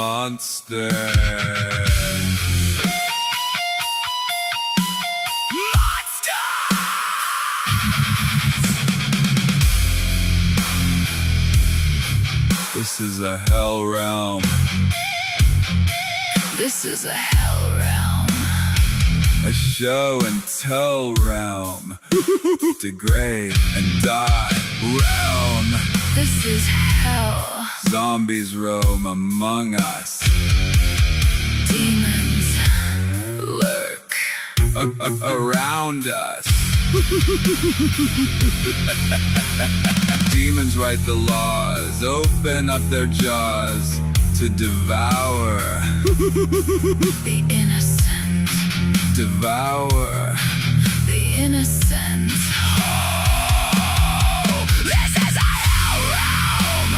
monster. This is a hell realm. This is a hell realm. A show and tell realm. Degrade and die realm. This is hell. Zombies roam among us. Demons lurk around us. Demons write the laws, open up their jaws to devour. The innocent. Devour. The innocent. Oh, this is a hell realm.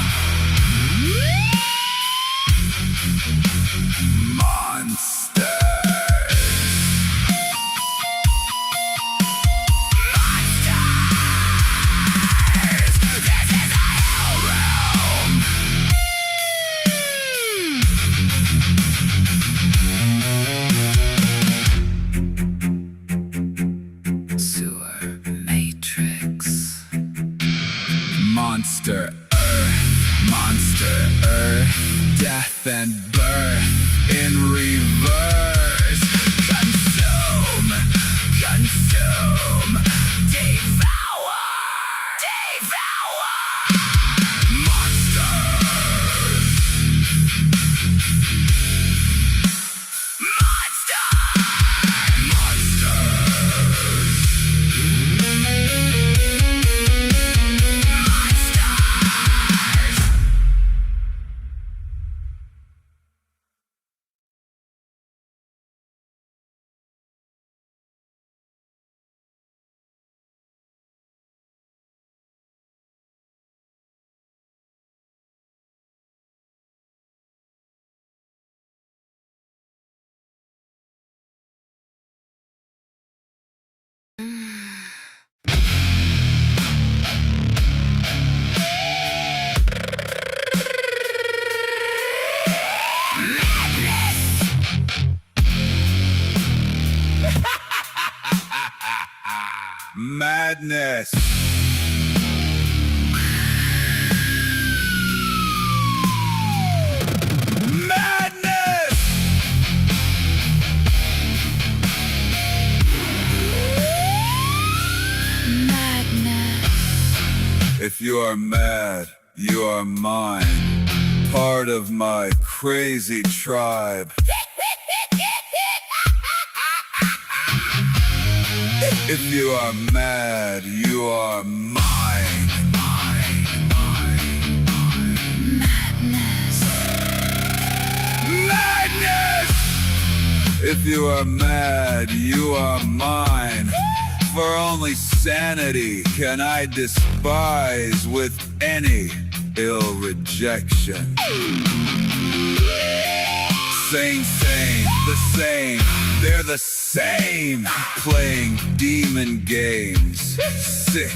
Monsters. Monster Earth, death and birth in reverse. Consume, devour. Monsters. Madness. Madness. Madness. If you are mad, you are mine. Part of my crazy tribe. If you are mad, you are mine. Madness. Madness! If you are mad, you are mine. For only sanity can I despise with any ill rejection. Sane, the same, they're the same, playing demon games, sick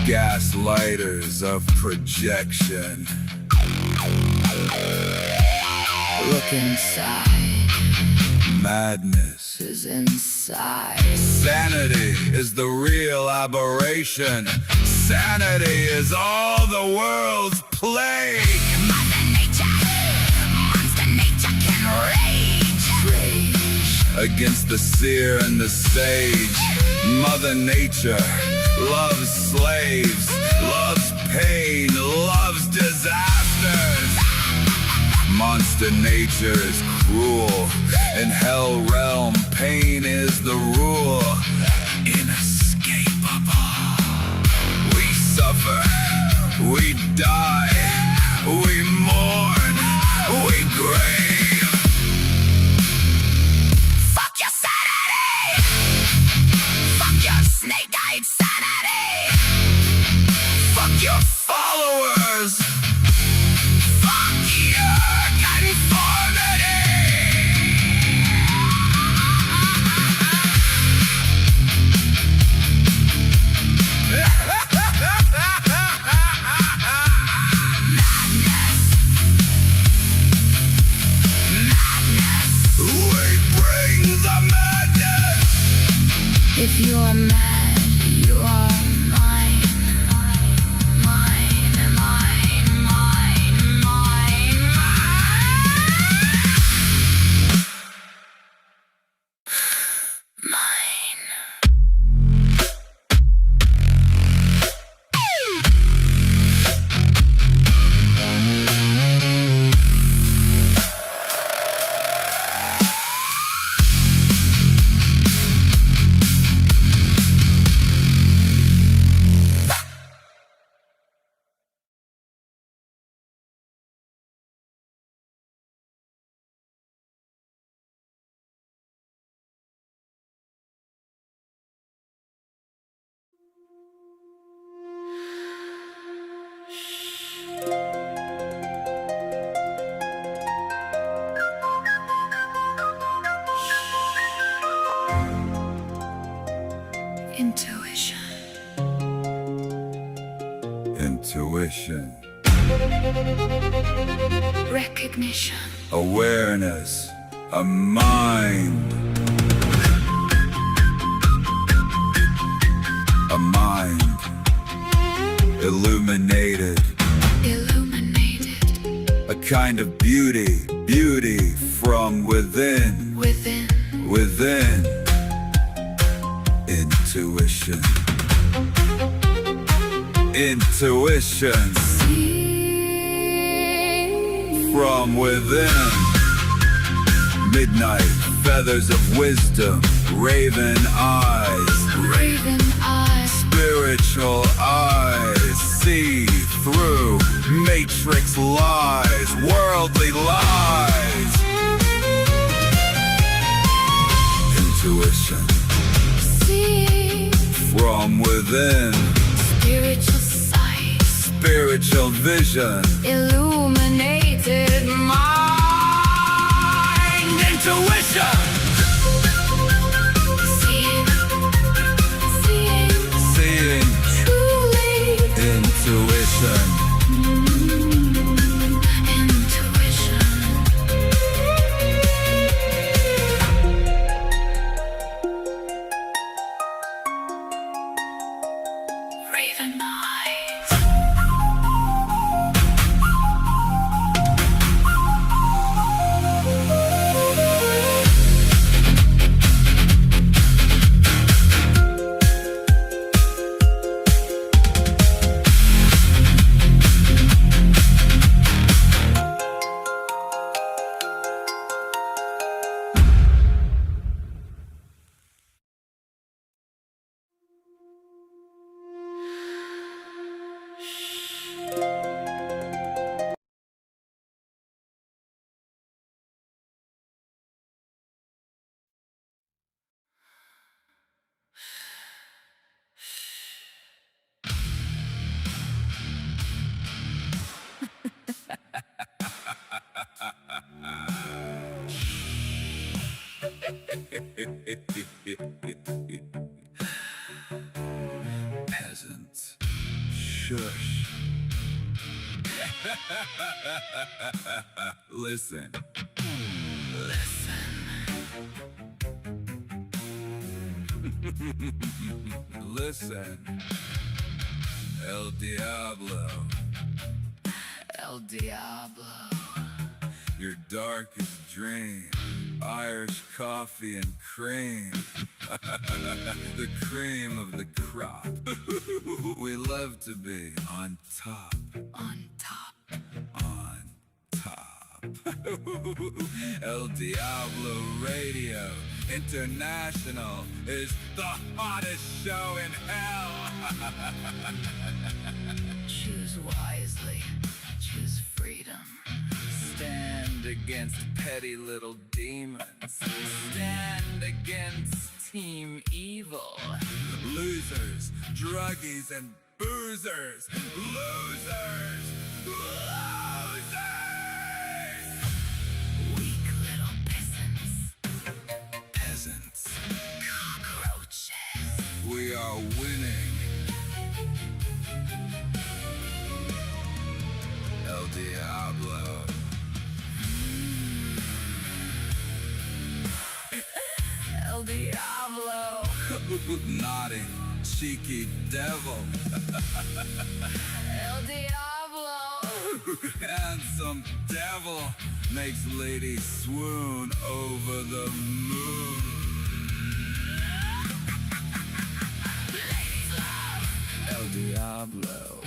gaslighters of projection. Look inside. Madness is inside. Sanity is the real aberration. Sanity is all the world's plague. Mother nature can rage against the seer and the sage. Mother Nature loves slaves, loves pain, loves disasters. Monster nature is cruel. In hell realm, pain is the rule. Inescapable. We suffer, we die, we mourn, we grave. Fuck your sanity. Fuck your snake-eyed sanity. Fuck your followers. Fuck your conformity. If you are mad, you are mine. Mine, mine, mine, mine, mine. Intuition. Intuition. Recognition. Awareness. A mind. A mind. Illuminated. Illuminated. A kind of beauty. Beauty from within. Within. Within. Intuition. Intuition. See. From within. Midnight feathers of wisdom. Raven eyes. Raven eyes. Spiritual eyes. See through matrix lies. Worldly lies. Intuition. See. From within. Spiritual sight. Spiritual vision. Illuminated mind. Intuition. Seeing. Seeing. Seeing. Truly. Intuition. Intuition. Raven eyes. Peasants. Shush. Listen. Listen. El Diablo. El Diablo. Your darkest dream. Irish coffee and cream. The cream of the crop. We love to be on top. On top. On top. El Diablo Radio International is the hottest show in hell. Choose wisely. Choose freedom. Stand against petty little demons. Stand against Team Evil. Losers, druggies, and boozers. Losers! Losers! Weak little peasants. Peasants. Cockroaches. We are winning. El Diablo. El Diablo. Naughty, cheeky devil. El Diablo. Handsome devil makes ladies swoon over the moon. Ladies love. El Diablo.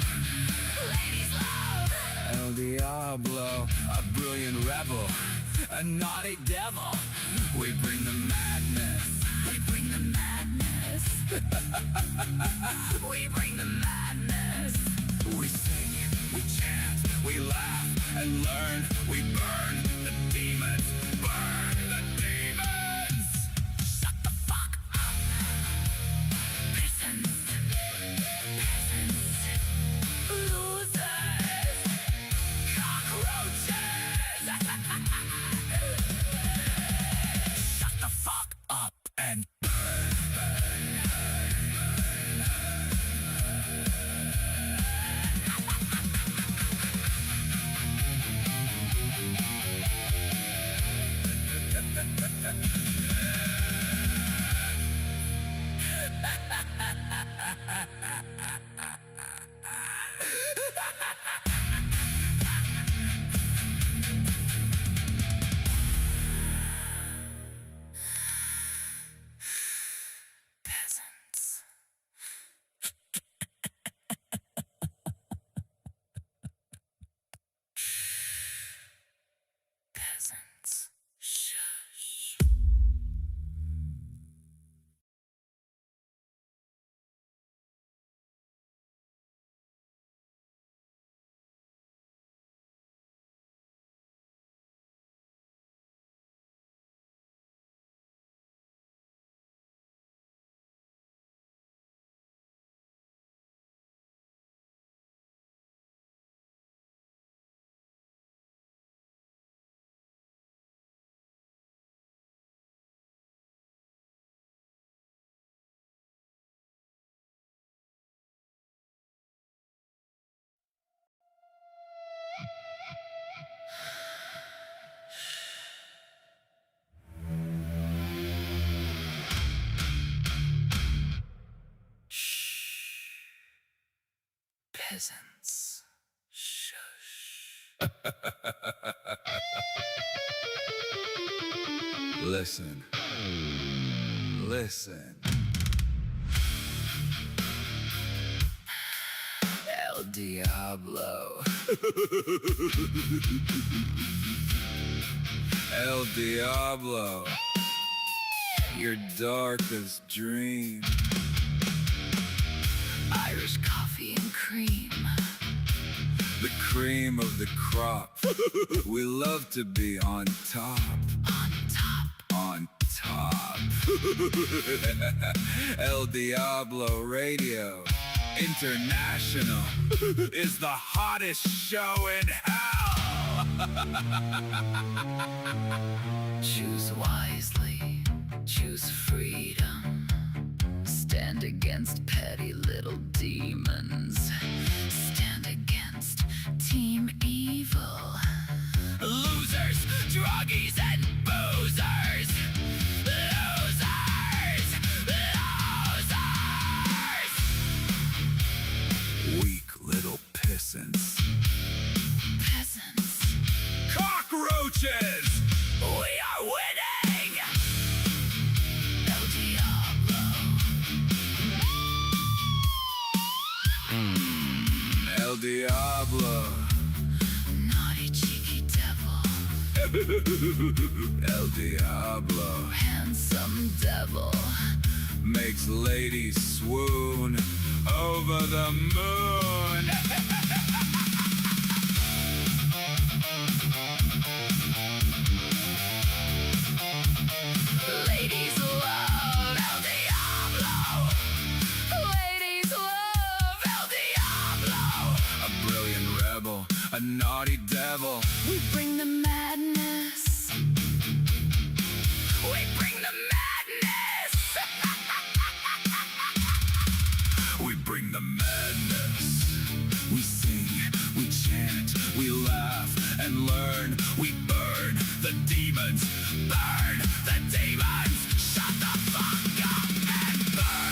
Ladies love. El Diablo, a brilliant rebel, a naughty devil. We bring the madness. We bring the madness. We bring the madness. We sing, we chant, we laugh and learn. We burn the demons, burn the demons. Shut the fuck up. Peasants. Peasants. Losers. Cockroaches. Shut the fuck up and Peasants. Peasants. Shush. Peasants. Shush. listen. Listen. El Diablo. El Diablo, your darkest dream. Irish coffee and cream. The cream of the crop. We love to be on top. On top. On top. El Diablo Radio International is the hottest show in hell. Choose wisely. Choose freedom. Stand against petty little demons. Stand against Team Evil. Losers, druggies, and boozers. Losers! Losers! Weak little pissants. Peasants. Cockroaches! We are winning! El Diablo. El Diablo. Naughty cheeky devil. El Diablo Handsome devil. makes ladies swoon over the moon. Ladies love El Diablo. Ladies love El Diablo. A brilliant rebel, a naughty devil. We bring the madness. We bring the madness. We bring the madness. We sing, we chant, we laugh and learn. We burn the demons, burn the demons. Shut the fuck up and burn.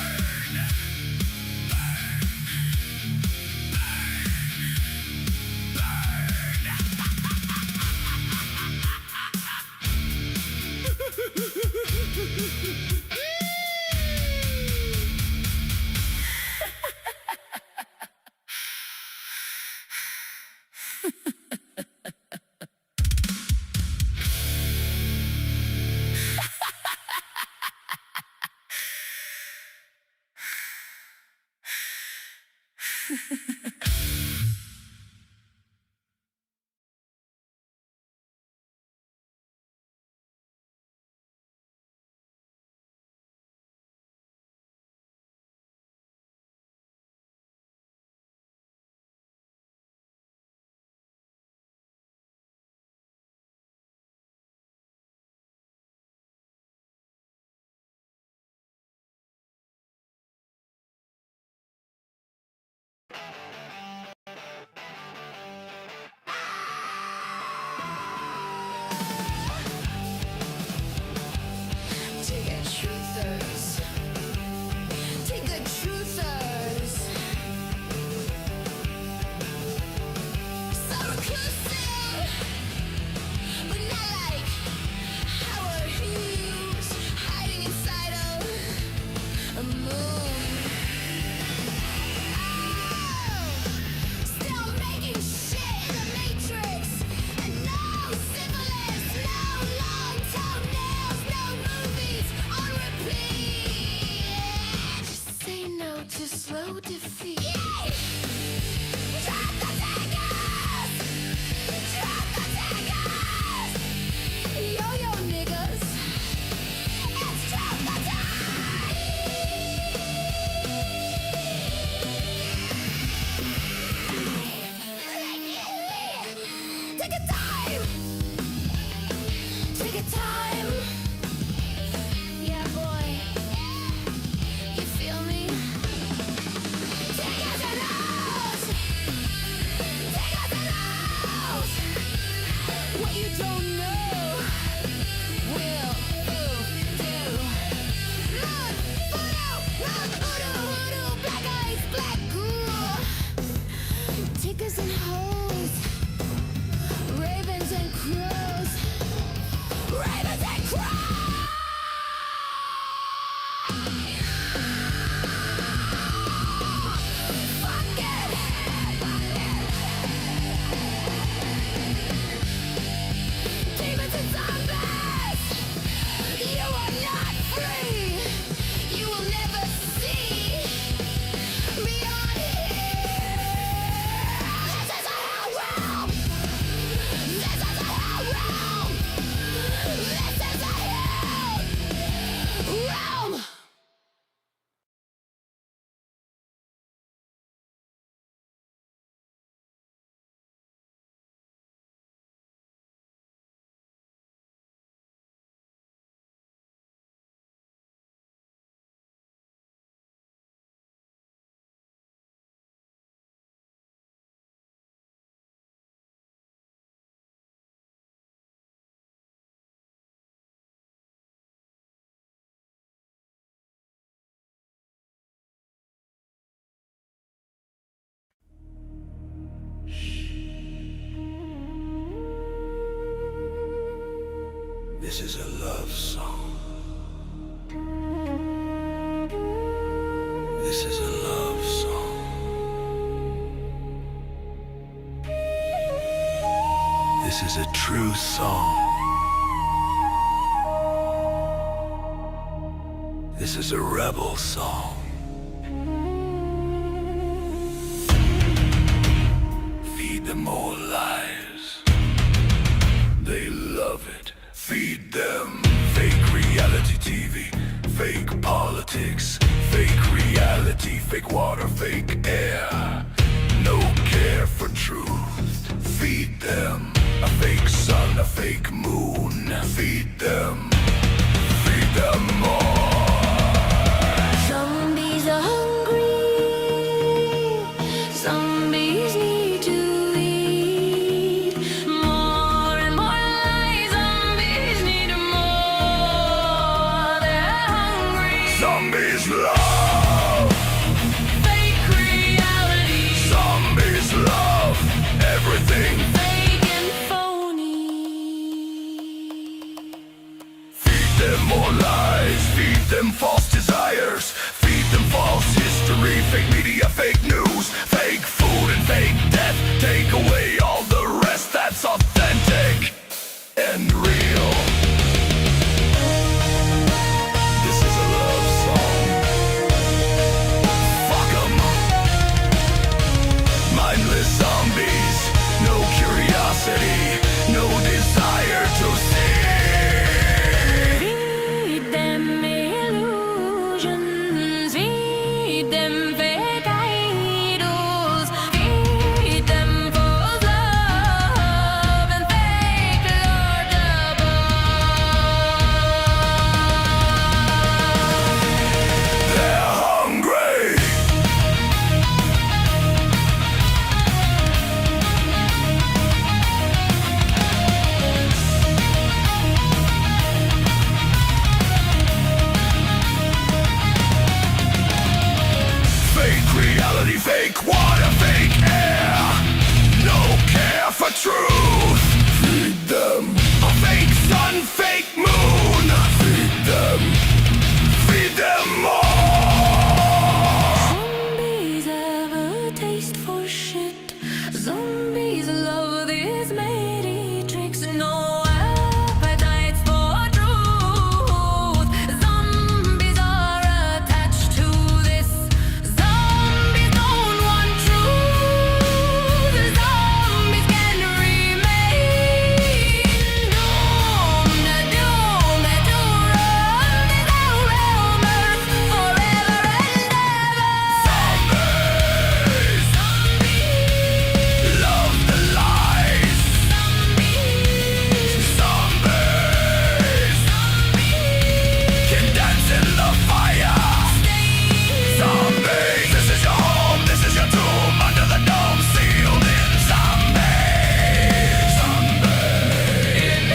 This is a love song. This is a love song. This is a true song. This is a rebel song. Feed them all lies. They love it. Feed them fake reality TV, fake politics, fake reality, fake water, fake air. No care for truth. Feed them a fake sun, a fake moon. Feed them more. Zombies are hungry. Zombies need to eat more and more lies. Zombies need more. They're hungry. Zombies love Fake reality. Zombies love everything. Fake and phony. Feed them more lies, feed them false desires, feed them false history, fake media, fake news, fake food and fake death. Take away all the rest that's authentic and real. This is a love song. Fuck 'em. Mindless zombies, no curiosity, no desire to see. Feed them illusions, feed them fake idols, feed them false love and fake Lord above. They're hungry. Fake reality, fake water, fake air. No care for truth. Feed them. A fake sun, fake moon. Feed them. Feed them more. Zombies have a taste for shit. Zombies love these matrix. No appetites for truth. Zombies are attached to this. Zombies don't want truth. Zombies can remain doomed, doomed to run this realm earth forever and ever. Zombies. Love the lies. Zombies. Can dance in the fire. Zombies. This is your home, this is your tomb. Under the dome, sealed in zombies. Zombies.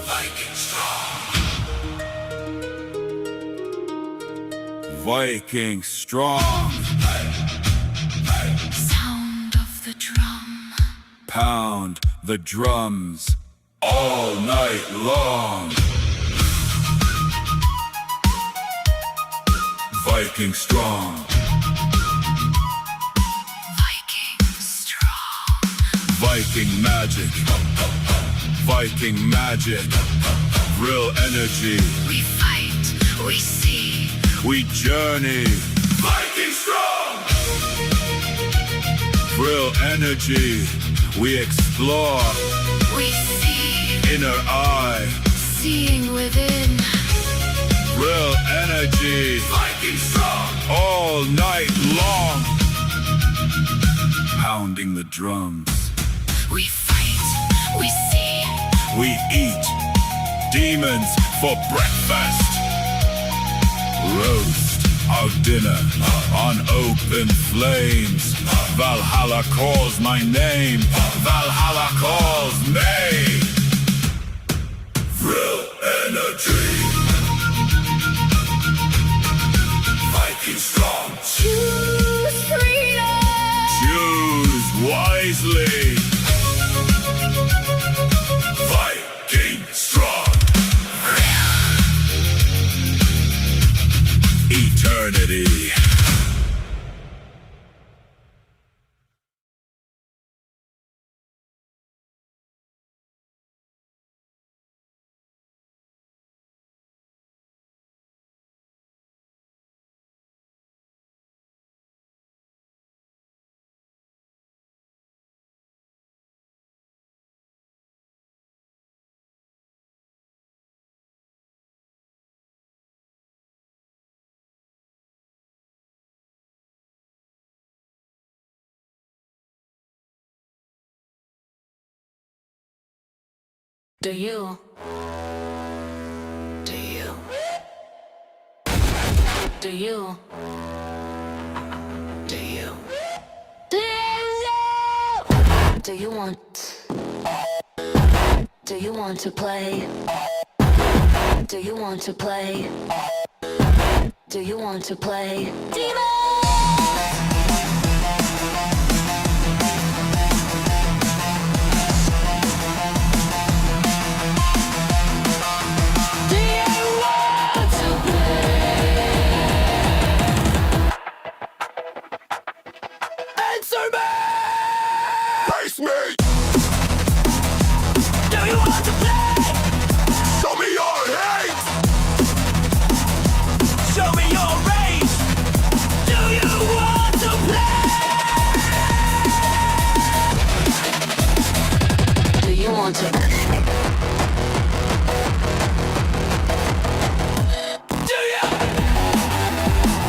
Viking strong. Viking strong. Sound of the drum. Pound the drums all night long. Viking strong. Viking strong. Viking magic. Viking magic. Real energy. We fight, we see. We journey. Viking strong. Real energy. We explore. We see, Inner eye. seeing within. Real energy. Viking strong. All night long. Pounding the drums. We fight, we see. We eat demons for breakfast. Roast our dinner on open flames. Valhalla calls my name. Valhalla calls me. Real energy. Choose freedom. Choose wisely. Viking strong. Eternity. Do you? Do you? Do you? Do you? Do you? Do you want? Do you want to play? Do you want to play? Do you want to play? Demon! Face me! Do you want to play? Show me your hate! Show me your rage. Do you want to play? Do you want to? Do you?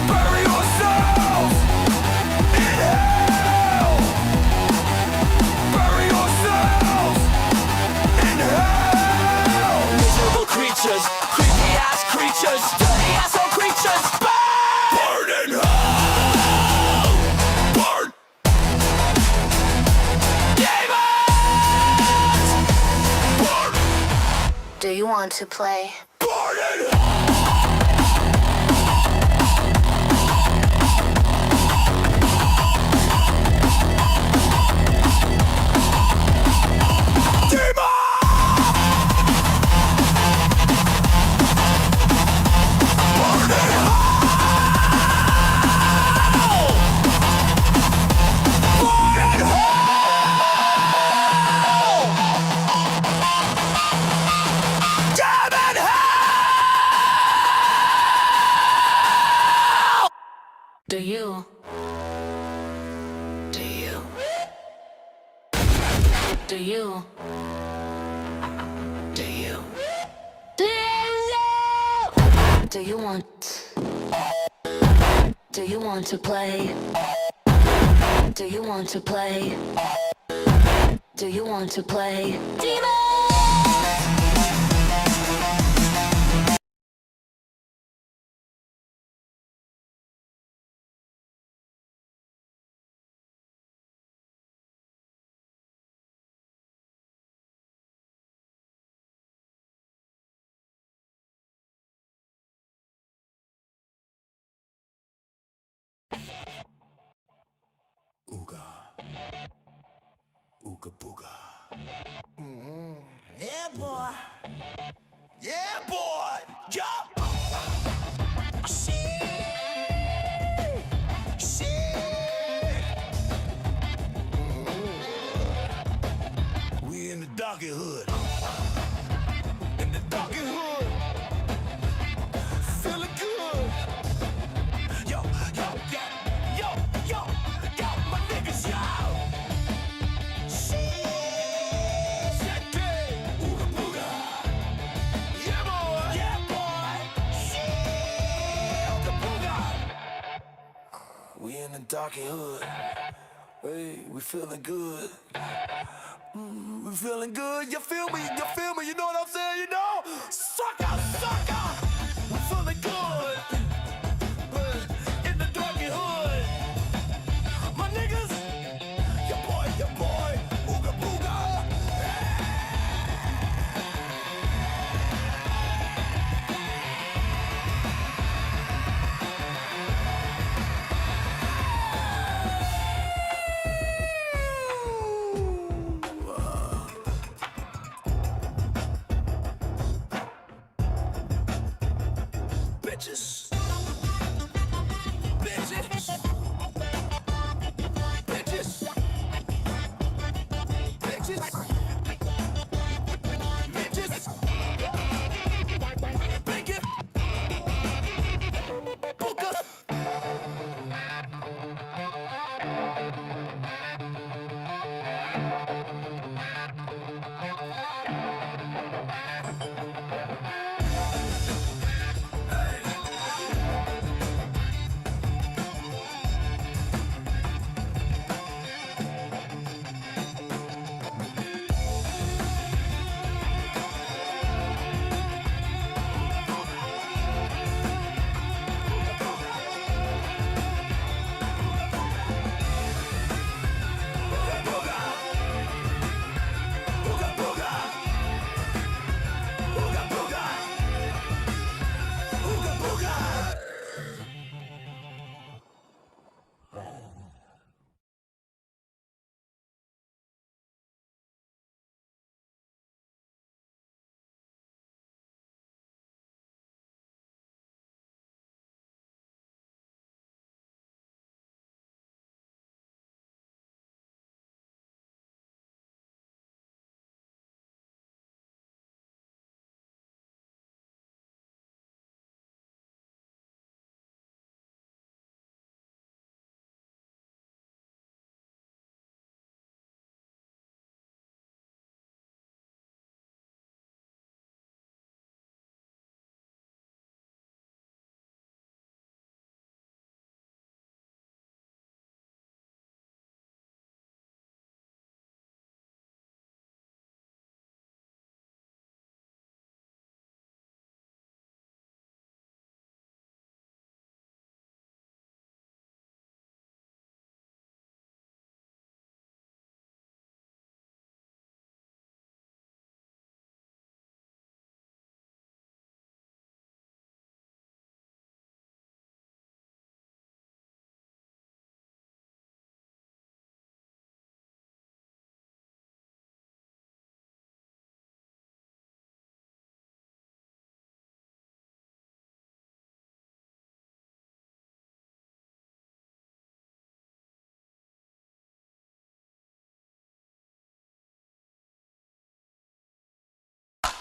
Bury yourselves in hell! Bury yourselves in hell! Miserable creatures, creepy ass creatures, dirty asshole creatures. Burn in hell! Burn! Burn! Do you want to play? Burn in hell! Do you? Do you? Do you? Do you? Do you? Do you want? Do you want to play? Do you want to play? Do you want to play? Demon! Ooga. Ooga booga. Yeah, boy. Yeah, boy. Jump. Shit. Shit. We in the donkey hood. In the donkey hood. Feeling good. Yo, yo, yo, yo, yo, yo, my niggas, yo. We in the darky hood. Hey, we feeling good. We feeling good. You feel me? You feel me? You know what I'm saying? You know? Sucker, sucker. We feeling good. In the darky hood. My niggas. Your boy. Ooga booga. bitches. Bitches. Bitches. Bitches. Bitches. Bacon. Booker.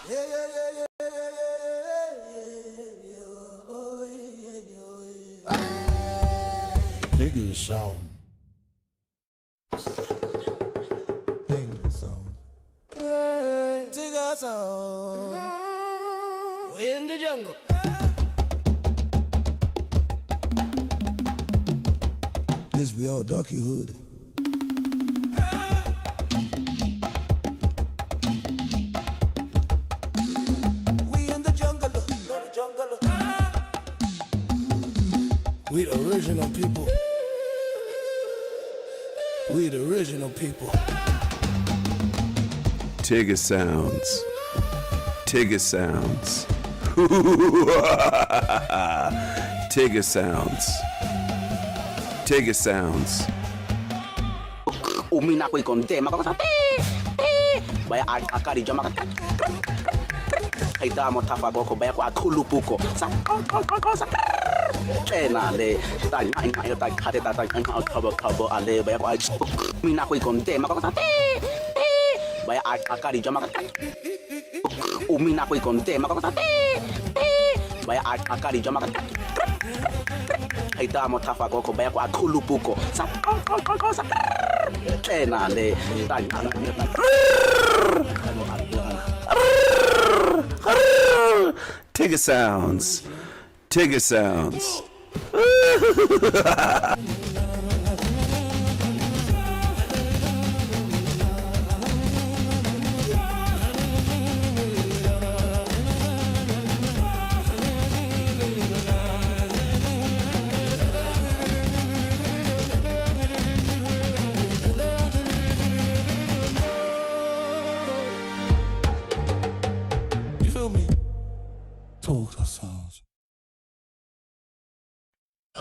Yeah, yeah, yeah, yeah, yeah, yeah, oh, yeah, yeah. Dig the sound. Dig the sound. Dig the sound. We're in the jungle. This be all darky hood. We the original people. We the original people. Tigger sounds. Tigger sounds. Tigger sounds. Tigger sounds. Umina ko ikon te makakasa baya akari jama kaita mo tafa boko baya ko akulupuko sa tena le tanya ina ta kare ta ta kabo ale baya ko umina ko ikon te makakasa baya akari jama umina ko ikon te makakasa baya akari jama kaita mo tafa boko baya ko akulupuko sa tena le tanya Tigger sounds. Tigger sounds.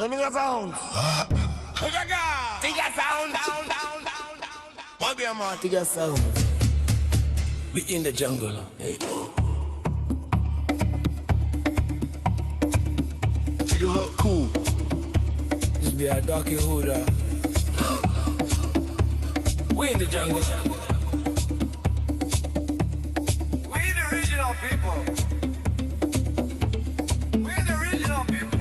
Tiger sound. Tiger sound. What be a man? Tiger sound. We in the jungle. Hey. her cool. This be a darky hood. We in the jungle. We the original people. We the original people.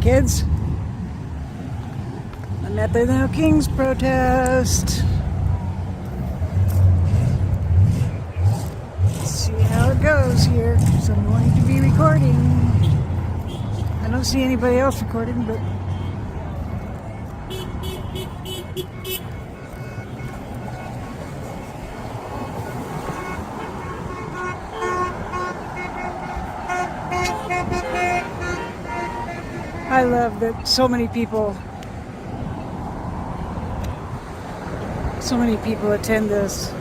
Kids, I'm at the No Kings protest. Let's see how it goes here. So I'm going to be recording. I don't see anybody else recording, but I love that so many people attend this.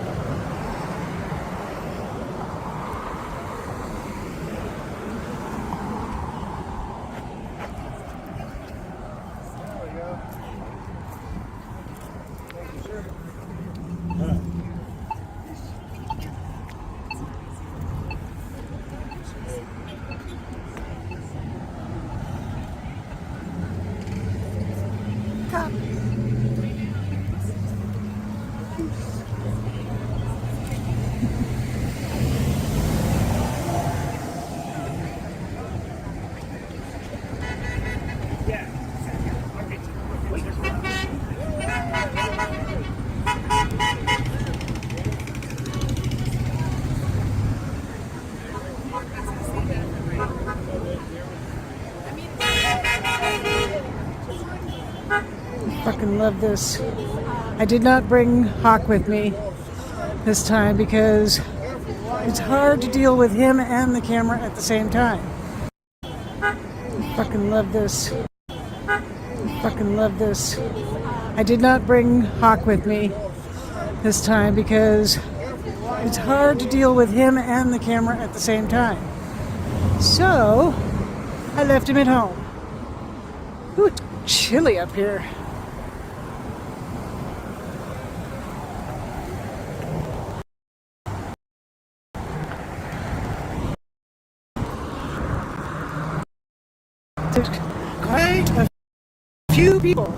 Fucking love this. I did not bring Hawk with me this time because it's hard to deal with him and the camera at the same time. Fucking love this. Fucking love this. I did not bring Hawk with me this time because it's hard to deal with him and the camera at the same time. So I left him at home. Ooh, it's chilly up here. There's quite a few people.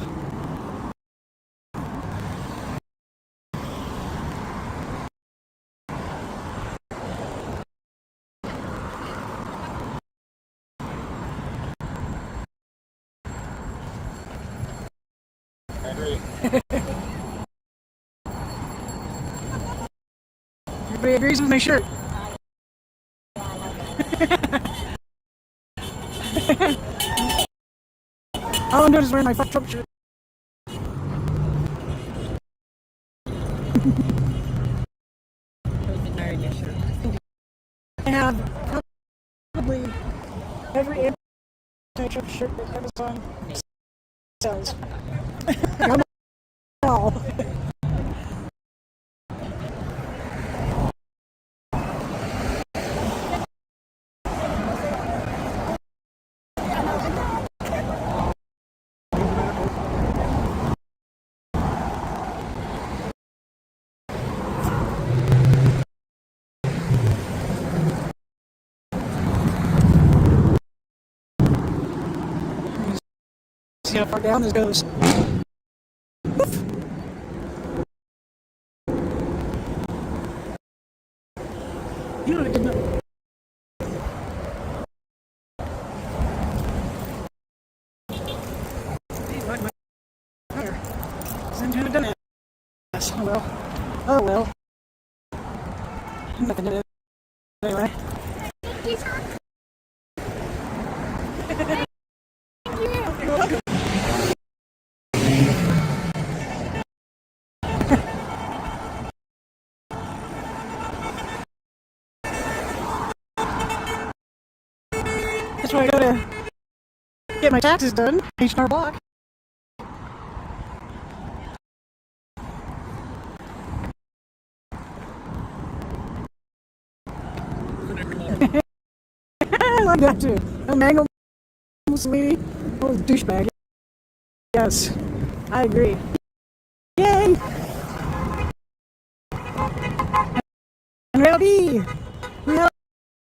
Everybody agrees with my shirt. All I'm doing is wearing my fuck Trump shirt. have probably every anti-Trump shirt that Amazon sells. I'm all. See how far down this goes. You know what I did not. Like my hair. I'm kind of done it. Oh well. Oh well. Nothing in it. Anyway. That's why I go to get my taxes done. H&R Block. I like that too. A mango Mussolini. Oh, douchebag. Yes, I agree. Yay! And we'll be. We have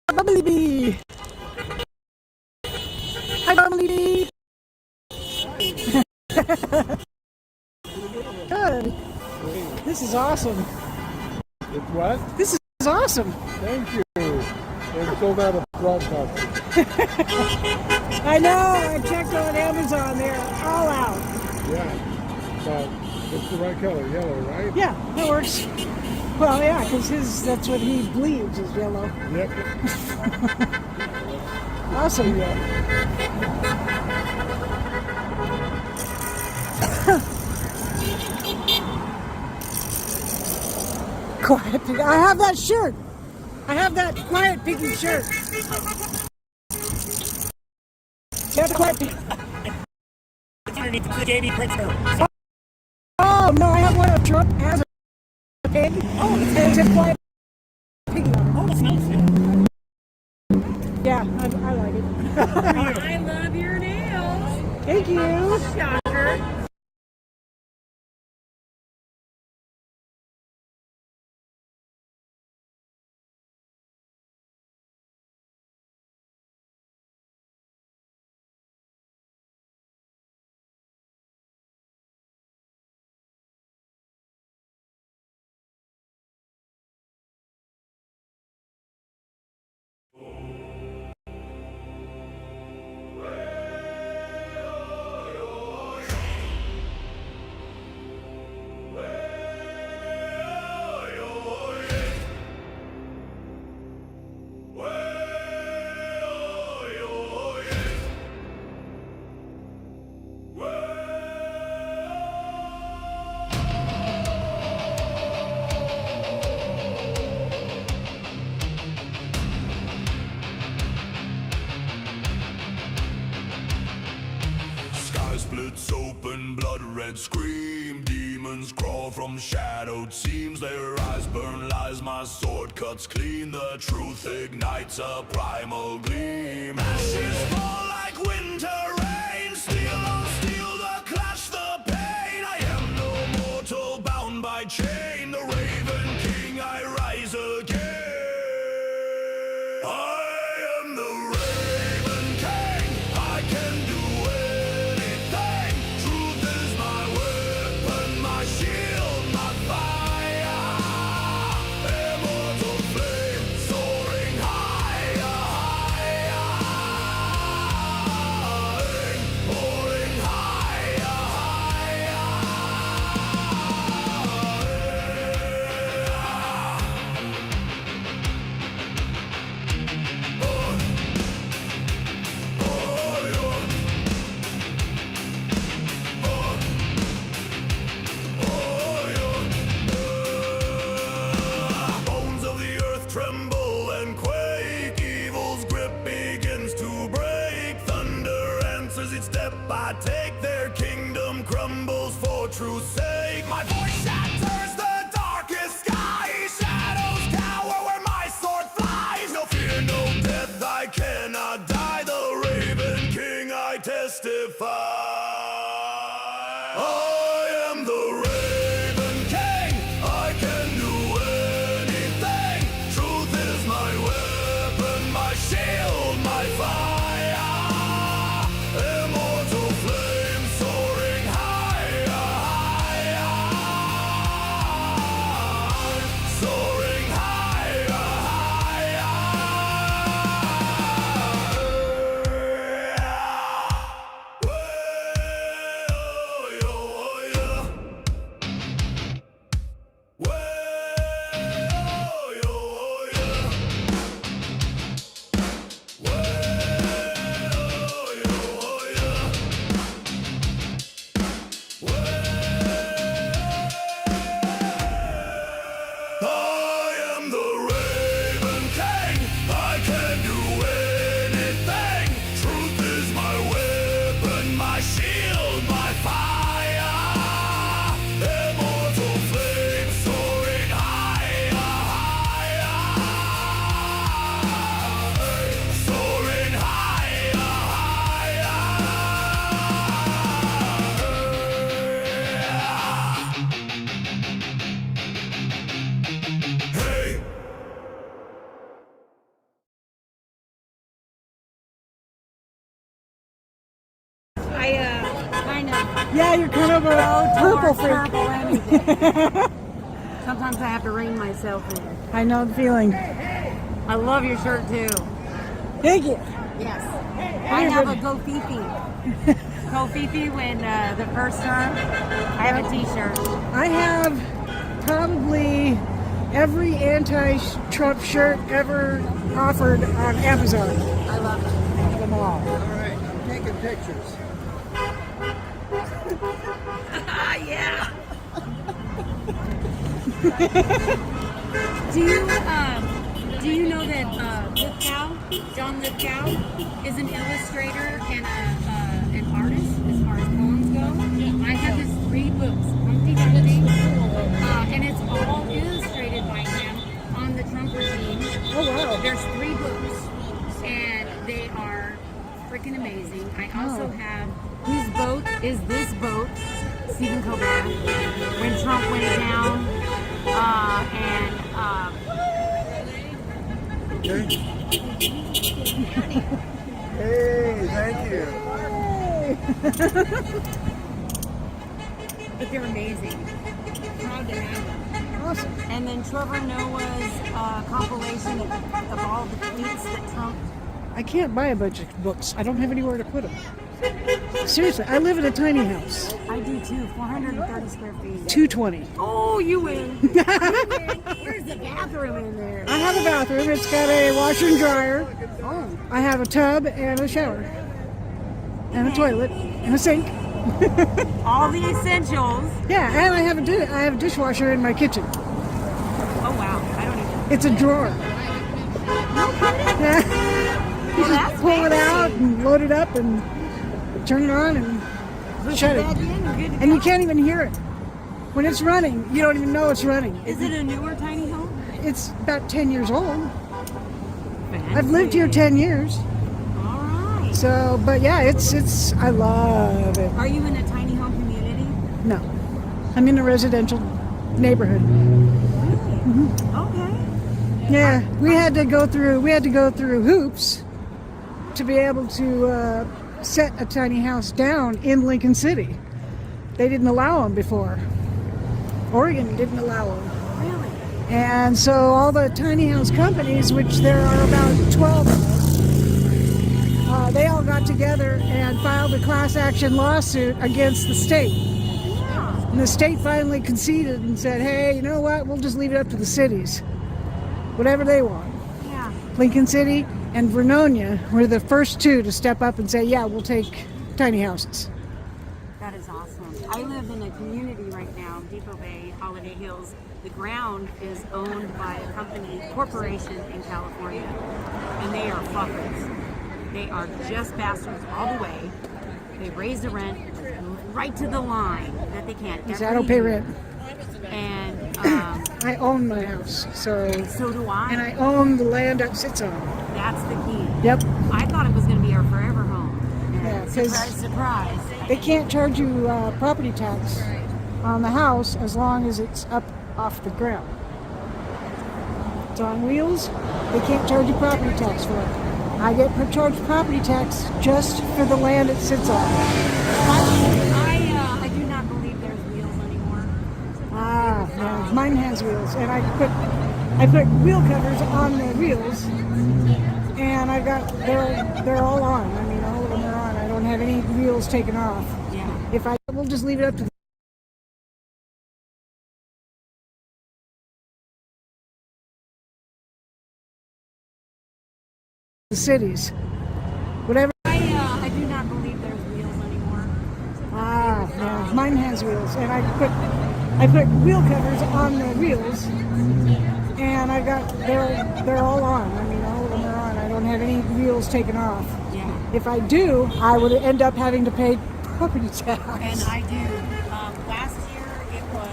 a bubbly bee. Hi, bubbly bee. Good. This is awesome. It's what? This is awesome. Thank you. They're sold out of broadcasters. I know. I checked on Amazon. They're all out. Yeah. But it's the right color, yellow, right? Yeah, that works. Well, yeah, because that's what he believes is yellow. Yep. Awesome. Quiet pig. I have that shirt. I have that quiet piggy shirt. That's a quiet pig. It's underneath the JB printer. Oh no, I have one of Trump as a pig. Oh, and it says quiet piggy on it. Oh, that's nice. Yeah, I like it. I love your nails. Thank you. Shocker. Splits open, blood red scream. Demons crawl from shadowed seams. Their eyes burn lies, my sword cuts clean. The truth ignites a primal gleam. Ashes fall like winter rain. Steel on steel, the clash, the pain. I am no mortal bound by chain. The Raven King, I rise again. I am the Raven King. I can do anything. Truth is my weapon, my shield, my fire. Immortal flame soaring higher, higher. Soaring higher, Bones of the earth tremble and quake. weak, evil's grip begins to break. Thunder answers each step I take. Their kingdom crumbles for truth's sake. My voice shatters the darkest sky. Shadows cower where my sword flies. No fear, no death, I cannot die. The Raven King I testify. I am the Raven King. I can do anything. Truth is my weapon, my shield, my fire. Immortal flame soaring higher, higher. Soaring higher, I am the Raven King. I can do anything. Truth is my weapon, my shield, my fire. Immortal flame soaring higher, higher. Soaring higher, higher. Hey! I kind of Yeah, you're kind of a purple freak. purple anything. Sometimes I have to rein myself in. I know the feeling. I love your shirt too. Thank you. Yes. I have a Go Fifi. Go Fifi when the first term. I have a t-shirt. I have probably every anti-Trump shirt ever offered on Amazon. I love it. I have them all. All right, taking pictures. Yeah. Do you know that Lithgow, John Lithgow, is an illustrator and an artist as far as poems go? I have his 3 books, Humpty Dumpty, and it's all illustrated by him on the Trump regime. Oh wow. There's 3 books, and they are freaking amazing. I also have Whose Boat Is This Boat? Stephen Colbert. When Trump went down, Okay. Hey, thank you. but they're amazing. Proud to have them. Awesome. And then Trevor Noah's compilation of all the tweets that Trump. I can't buy a bunch of books. I don't have anywhere to put them. Seriously, I live in a tiny house. I do too. 430 square feet. 220. Oh, you win. You win. Where's the bathroom in there? I have a bathroom. It's got a washer and dryer. Oh. I have a tub and a shower. And a toilet. And a sink. All the essentials. Yeah, and I have a dishwasher in my kitchen. Oh wow. I don't even. It's a drawer. Yeah. You Well, just that's pull it fancy. out and load it up and turn it on and shut it. Plug in, you're good to And you go. can't even hear it. When it's running, you don't even know it's running. Is it a newer tiny home? It's about 10 years old. I've lived here 10 years. All right. So, but yeah, it's I love it. Are you in a tiny home community? No. I'm in a residential neighborhood. Okay. Yeah, we had to go through hoops to be able to set a tiny house down in Lincoln City. They didn't allow them before. Oregon didn't allow them. Really? And so all the tiny house companies, which there are about 12 of, they all got together and filed a class action lawsuit against the state. And the state finally conceded and said, hey, you know what, we'll just leave it up to the cities. Whatever they want. Yeah. Lincoln City and Vernonia were the first 2 to step up and say, yeah, we'll take tiny houses. That is awesome. I live in a community right now, Depot Bay, Holiday Hills. The ground is owned by a corporation in California. And fuckers. They are just bastards all the way. They raise the rent right to the line that they can't. Because I don't pay rent. And I own my house, so do I. And I own the land that sits on. That's the key. Yep. I thought it was going to be our forever home. Yeah, because surprise. They can't charge you property tax on the house as long as it's up off the ground. It's on wheels. They can't charge you property tax for it. I get charged property tax just for the land it sits on. I do not believe there's wheels anymore. No, mine has wheels, and I put wheel covers on the wheels, and they're all on. I mean, all of them are on. I don't have any wheels taken off. Yeah. We'll just leave it up to the cities. Whatever. I do not believe there's wheels anymore. No, mine has wheels, and I put wheel covers on the wheels, and they're all on. I mean, all of them are on. I don't have any wheels taken off. Yeah. If I do, I would end up having to pay property tax. And I do. Last year it was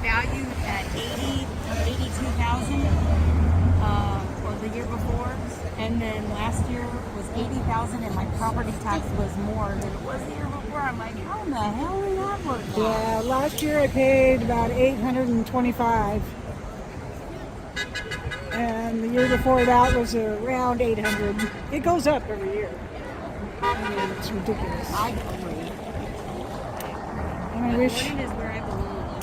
valued at $82,000, or the year before, and then last year was $80,000, and my property tax was more than it was the year before. I'm like, how in the hell did that work out? Yeah, last year I paid about $825, and the year before that was around $800. It goes up every year. I mean, it's ridiculous. I agree. And I wish. Oregon is where I belong.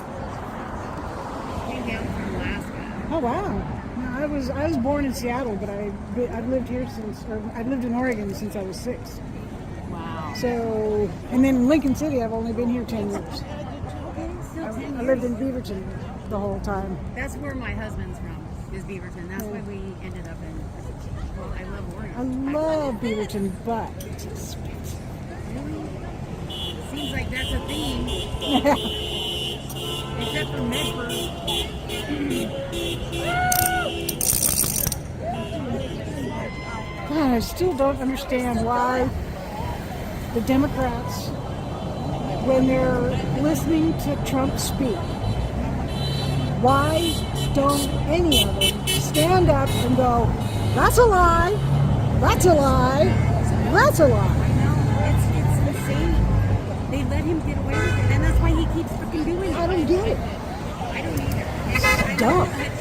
Came down from Alaska. Oh wow! No, I was born in Seattle, but I've lived here I've lived in Oregon since I was 6. Wow. So, and then in Lincoln City, I've only been here 10 years. Okay, still 10 years. I lived in Beaverton the whole time. That's where my husband's from, is Beaverton. That's why we ended up in. Well, I love Oregon. I love Beaverton, but it's expensive. Seems like that's a theme. Except for Medford. God, I still don't understand why the Democrats, when they're listening to Trump speak, why don't any of them stand up and go, that's a lie, that's a lie, that's a lie. I know, it's insane. They let him get away with it, and that's why he keeps fucking doing it. I don't get it. I don't either. It's I dumb. know that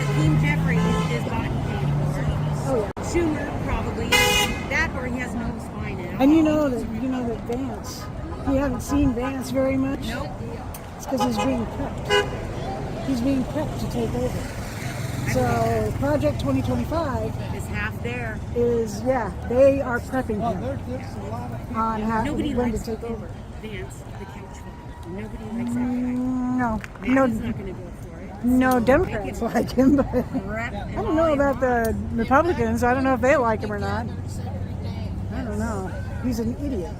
Hakeem Jeffries is bought and paid for. Oh yeah. Schumer probably. That or he has no spine at all. And you know that Vance, you haven't seen Vance very much. Nope. It's because he's being prepped. He's being prepped to take over. So Project 2025 is half there. They are prepping him on how Nobody when to likes take over. Vance, the couch fucker. Nobody likes that guy. No, Vance is not going to go for it. no Democrats like him, but I don't know about the Republicans. I don't know if they like him or not. I don't know. He's an idiot.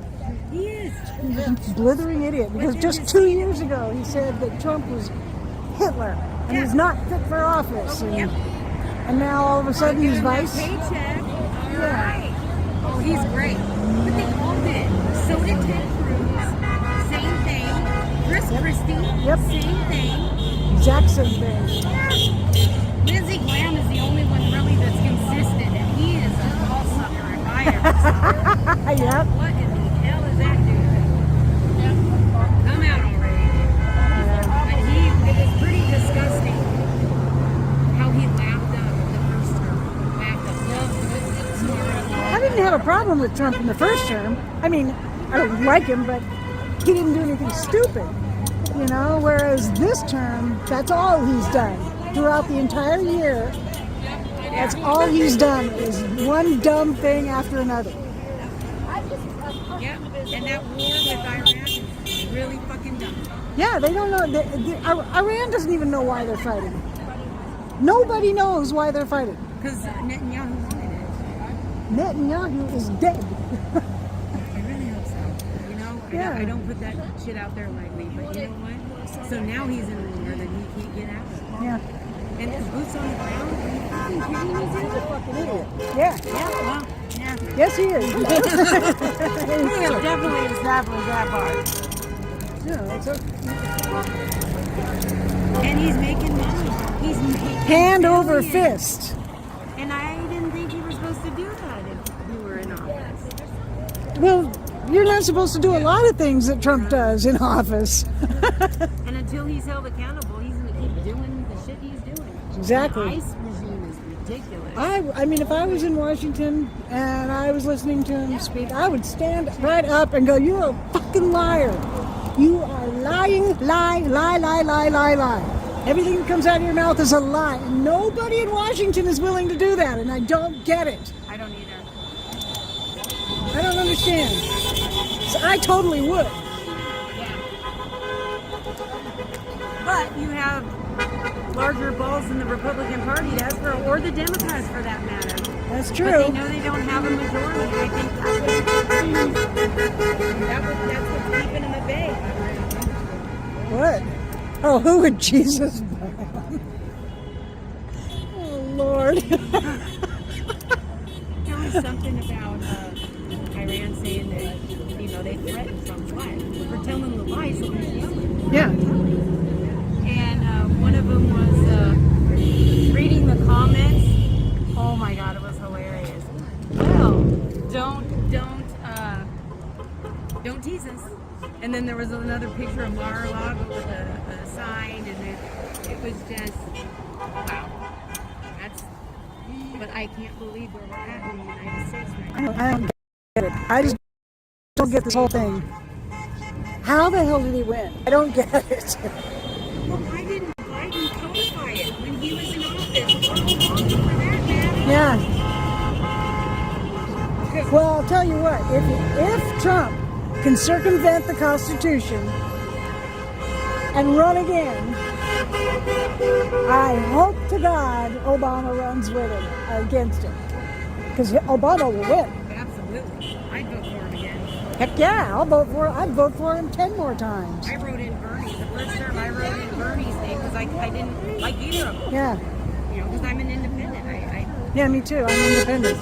He is. He's a blithering idiot because just 2 years ago he said that Trump was Hitler and he's not fit for office. And now all of a sudden he's vice. Paycheck. All right. Oh, he's great. But they all did. So did Ted Cruz. Same thing. Chris Christie. Yep. Same thing. Exact same thing. Lindsey Graham is the only one really that's consistent, and he is a ball sucker if I ever saw him. Yep. What in the hell is that dude? Come out already. But it was pretty disgusting how he laughed up the first term. I didn't have a problem with Trump in the first term. I mean, I don't like him, but he didn't do anything stupid. You know, whereas this term, that's all he's done. Throughout the entire year, that's all he's done is one dumb thing after another. Yep, and that war with Iran is really fucking dumb. Yeah, they don't know. Iran doesn't even know why they're fighting. Nobody knows why they're fighting. Because Netanyahu's in it. Netanyahu is dead. I really hope so. You know, I don't put that shit out there lightly, but you know what? So now he's in a war that he can't get out of. Yeah. And the boots on the ground? Are you fucking kidding me, dude? He's a fucking idiot. Yeah. Yeah, well, yeah. Yes, he is. Yeah, definitely established that part. Yeah, it's okay. And he's making money. He's making Hand over billions. fist. And I didn't think you were supposed to do that if you were in office. Well, you're not supposed to do a lot of things that Trump does in office. And until he's held accountable, he's going to keep doing the shit he's doing. Exactly. The ICE regime is ridiculous. I mean, if I was in Washington and I was listening to him speak, I would stand right up and go, "You're a fucking liar. You are lying, lie, lie, lie, lie, lie, lie. Everything that comes out of your mouth is a lie." And nobody in Washington is willing to do that, and I don't get it. I don't either. I don't understand. So I totally would. Yeah. But you have larger balls than the Republican Party does, or the Democrats for that matter. That's But true. they know they don't have a majority. I think that's what's keeping them at bay. What? Oh, who would Jesus bomb? Oh, Lord. There was something about Iran saying that, they threatened Trump's life for telling the lies that he's yelling. Yeah. And one of them was reading the comments. Oh my God, it was hilarious. Well, don't tease us. And then there was another picture of Mar-a-Lago with a sign, and it was just, wow. But I can't believe where we're at in the United States right now. I don't get it. I just don't get this whole thing. How the hell did he win? I don't get it. Well, why didn't Biden codify it when he was in office? For that matter. Yeah. Well, I'll tell you what. If Trump can circumvent the Constitution and run again, I hope to God Obama runs with him, against him. Because Obama will win. Absolutely. I'd vote for him again. Heck yeah, I'd vote for him 10 more times. I wrote in Bernie. The first term I wrote in Bernie's name because I didn't like either of them. Yeah. Because I'm an independent. Yeah, me too. I'm independent.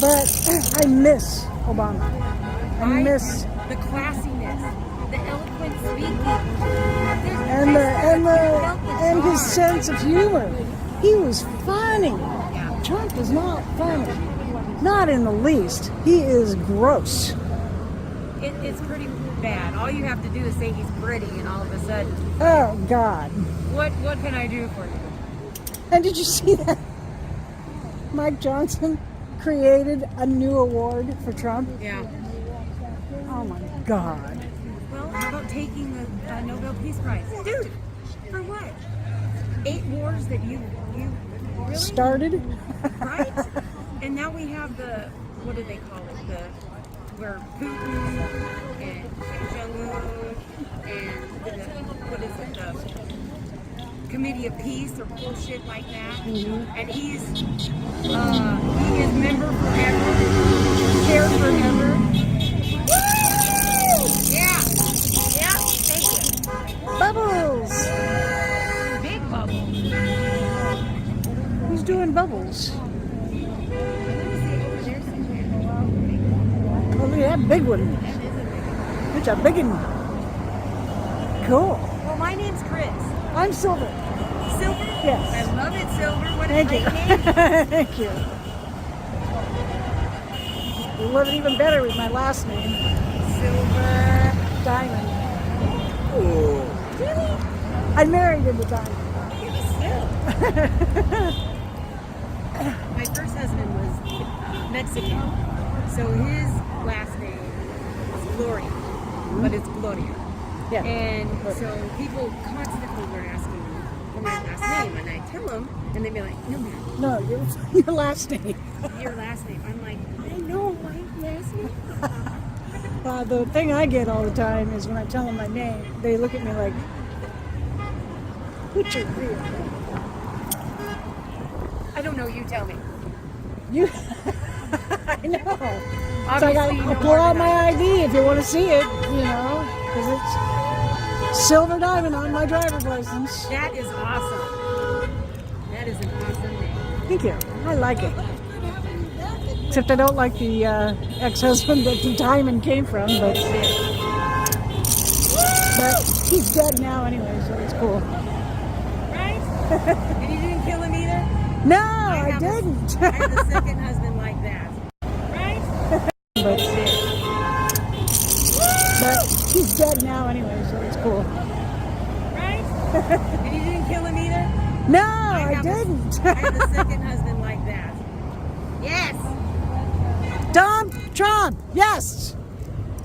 But I miss Obama. I miss the classiness, the eloquent speaking, and his sense of humor. He was funny. Yeah. Trump is not funny. Not in the least. He is gross. It's pretty bad. All you have to do is say he's pretty, and all of a sudden, Oh God. what can I do for you? And did you see that? Mike Johnson created a new award for Trump. Yeah. Oh my God. Well, how about taking the Nobel Peace Prize, dude? For what? 8 wars that you really Started. right? And now we have what do they call it? Where Putin and Kim Jong-un and what is it? The Committee of Peace or bullshit like that. Mm-hmm. And he is member forever, chair forever. Woo! Yeah. Yeah. Thank you. Bubbles. Big bubble. Who's doing bubbles? Oh, look at that big one. It's a big one. Cool. Well, my name's Chris. I'm Silver. Silver? Yes. I love it, Silver. What a Thank great you. name. Thank you. You love it even better with my last name. Silver. Diamond. Ooh. Really? I married into Diamond. My first husband was Mexican, so his last name is Gloria, but it's Gloria. Yeah. And so people constantly were asking me for my last name, and I tell them, and they'd be like, "No, ma'am, No, your last name. your last name." I'm like, "I know my last name." The thing I get all the time is when I tell them my name, they look at me like, "What's your real name?" I don't know. You tell me. You. I know. So I Obviously, got you know to pull more out than my I ID if you want to see it, because it's Silver Diamond on my driver's license. That is awesome. Thank you. I like it. Except I don't like the ex-husband that the diamond came from, but he's dead now anyway, so it's cool. Right? And you didn't kill him either? No, I didn't. I have a second husband like that. Right? but he's dead now anyway, so it's cool. Right? And you didn't kill him either? No, I didn't. I have a second husband like that. Yes! Donald Trump, yes!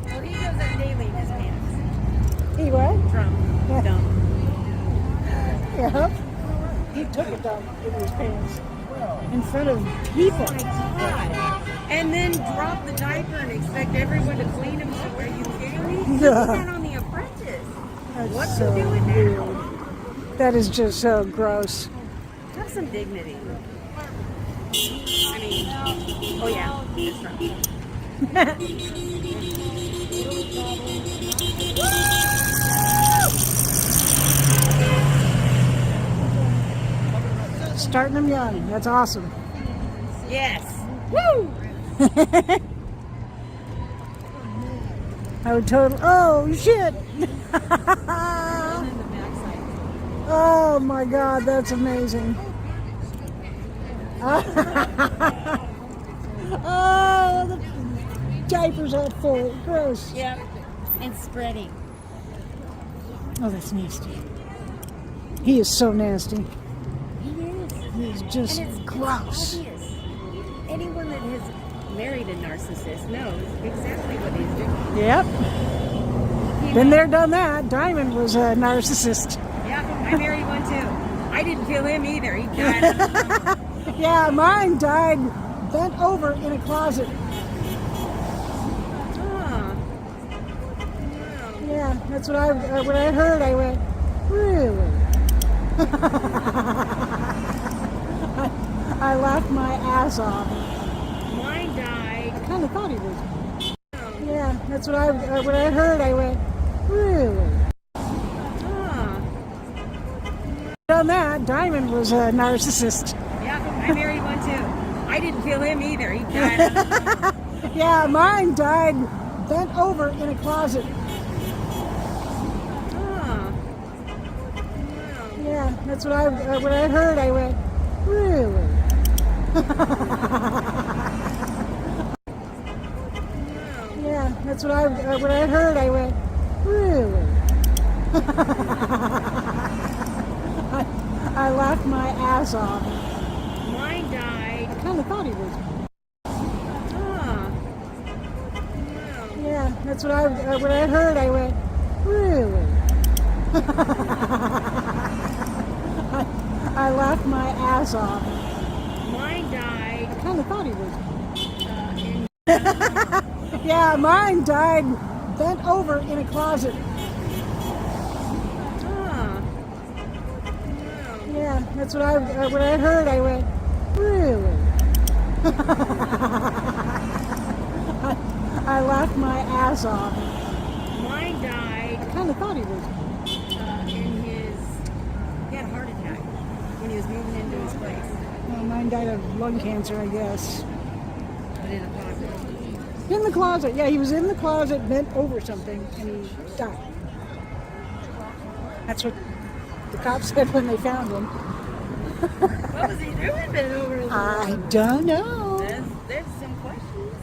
Well, he does that daily in his pants. He what? Trump. Yeah. Dump. Yeah. He took a dump in his pants in front of people. Oh my God. And then drop the diaper and expect everyone to clean him. So are you kidding me? He did that on The Apprentice. What's so he doing now? weird. That is just so gross. Have some dignity. I mean, oh yeah, it's Trump. Starting them young. That's awesome. Yes. Woo! I would totally. Oh shit! Oh my God, that's amazing. Oh, the diapers all full. Gross. Yep. And spreading. Oh, that's nasty. He is so nasty. He is. He is just And it's gross. obvious. Anyone that has married a narcissist knows exactly what he's doing. Yep. Been there, done that. Diamond was a narcissist. Yeah, I married one too. I didn't kill him either. He died. Yeah, mine died bent over in a closet. Huh. Yeah, that's what when I heard, I went, really? I laughed my ass off. Mine died. I kind of thought he was. Yeah, that's what when I heard, I went, really? Huh. Done that. Diamond was a narcissist. Yeah, I married one too. I didn't kill him either. He died. Yeah, mine died bent over in a closet. Huh. Yeah, that's what when I heard, I went, really? Yeah, that's what when I heard, I went, really? I laughed my ass off. Mine died. I kind of thought he was. Huh. Yeah, that's what when I heard, I went, really? I laughed my ass off. Mine died. I kind of thought he was. In Yeah, mine died bent over in a closet. Huh. Yeah, that's what when I heard, I went, really? I laughed my ass off. Mine died. I kind of thought he was. He had a heart attack when he was moving into his place. Well, mine died of lung cancer, I guess. But in a closet. In the closet. Yeah, he was in the closet, bent over something, and he died. That's what the cops said when they found him. What was he doing bent over? I don't know. There's some questions.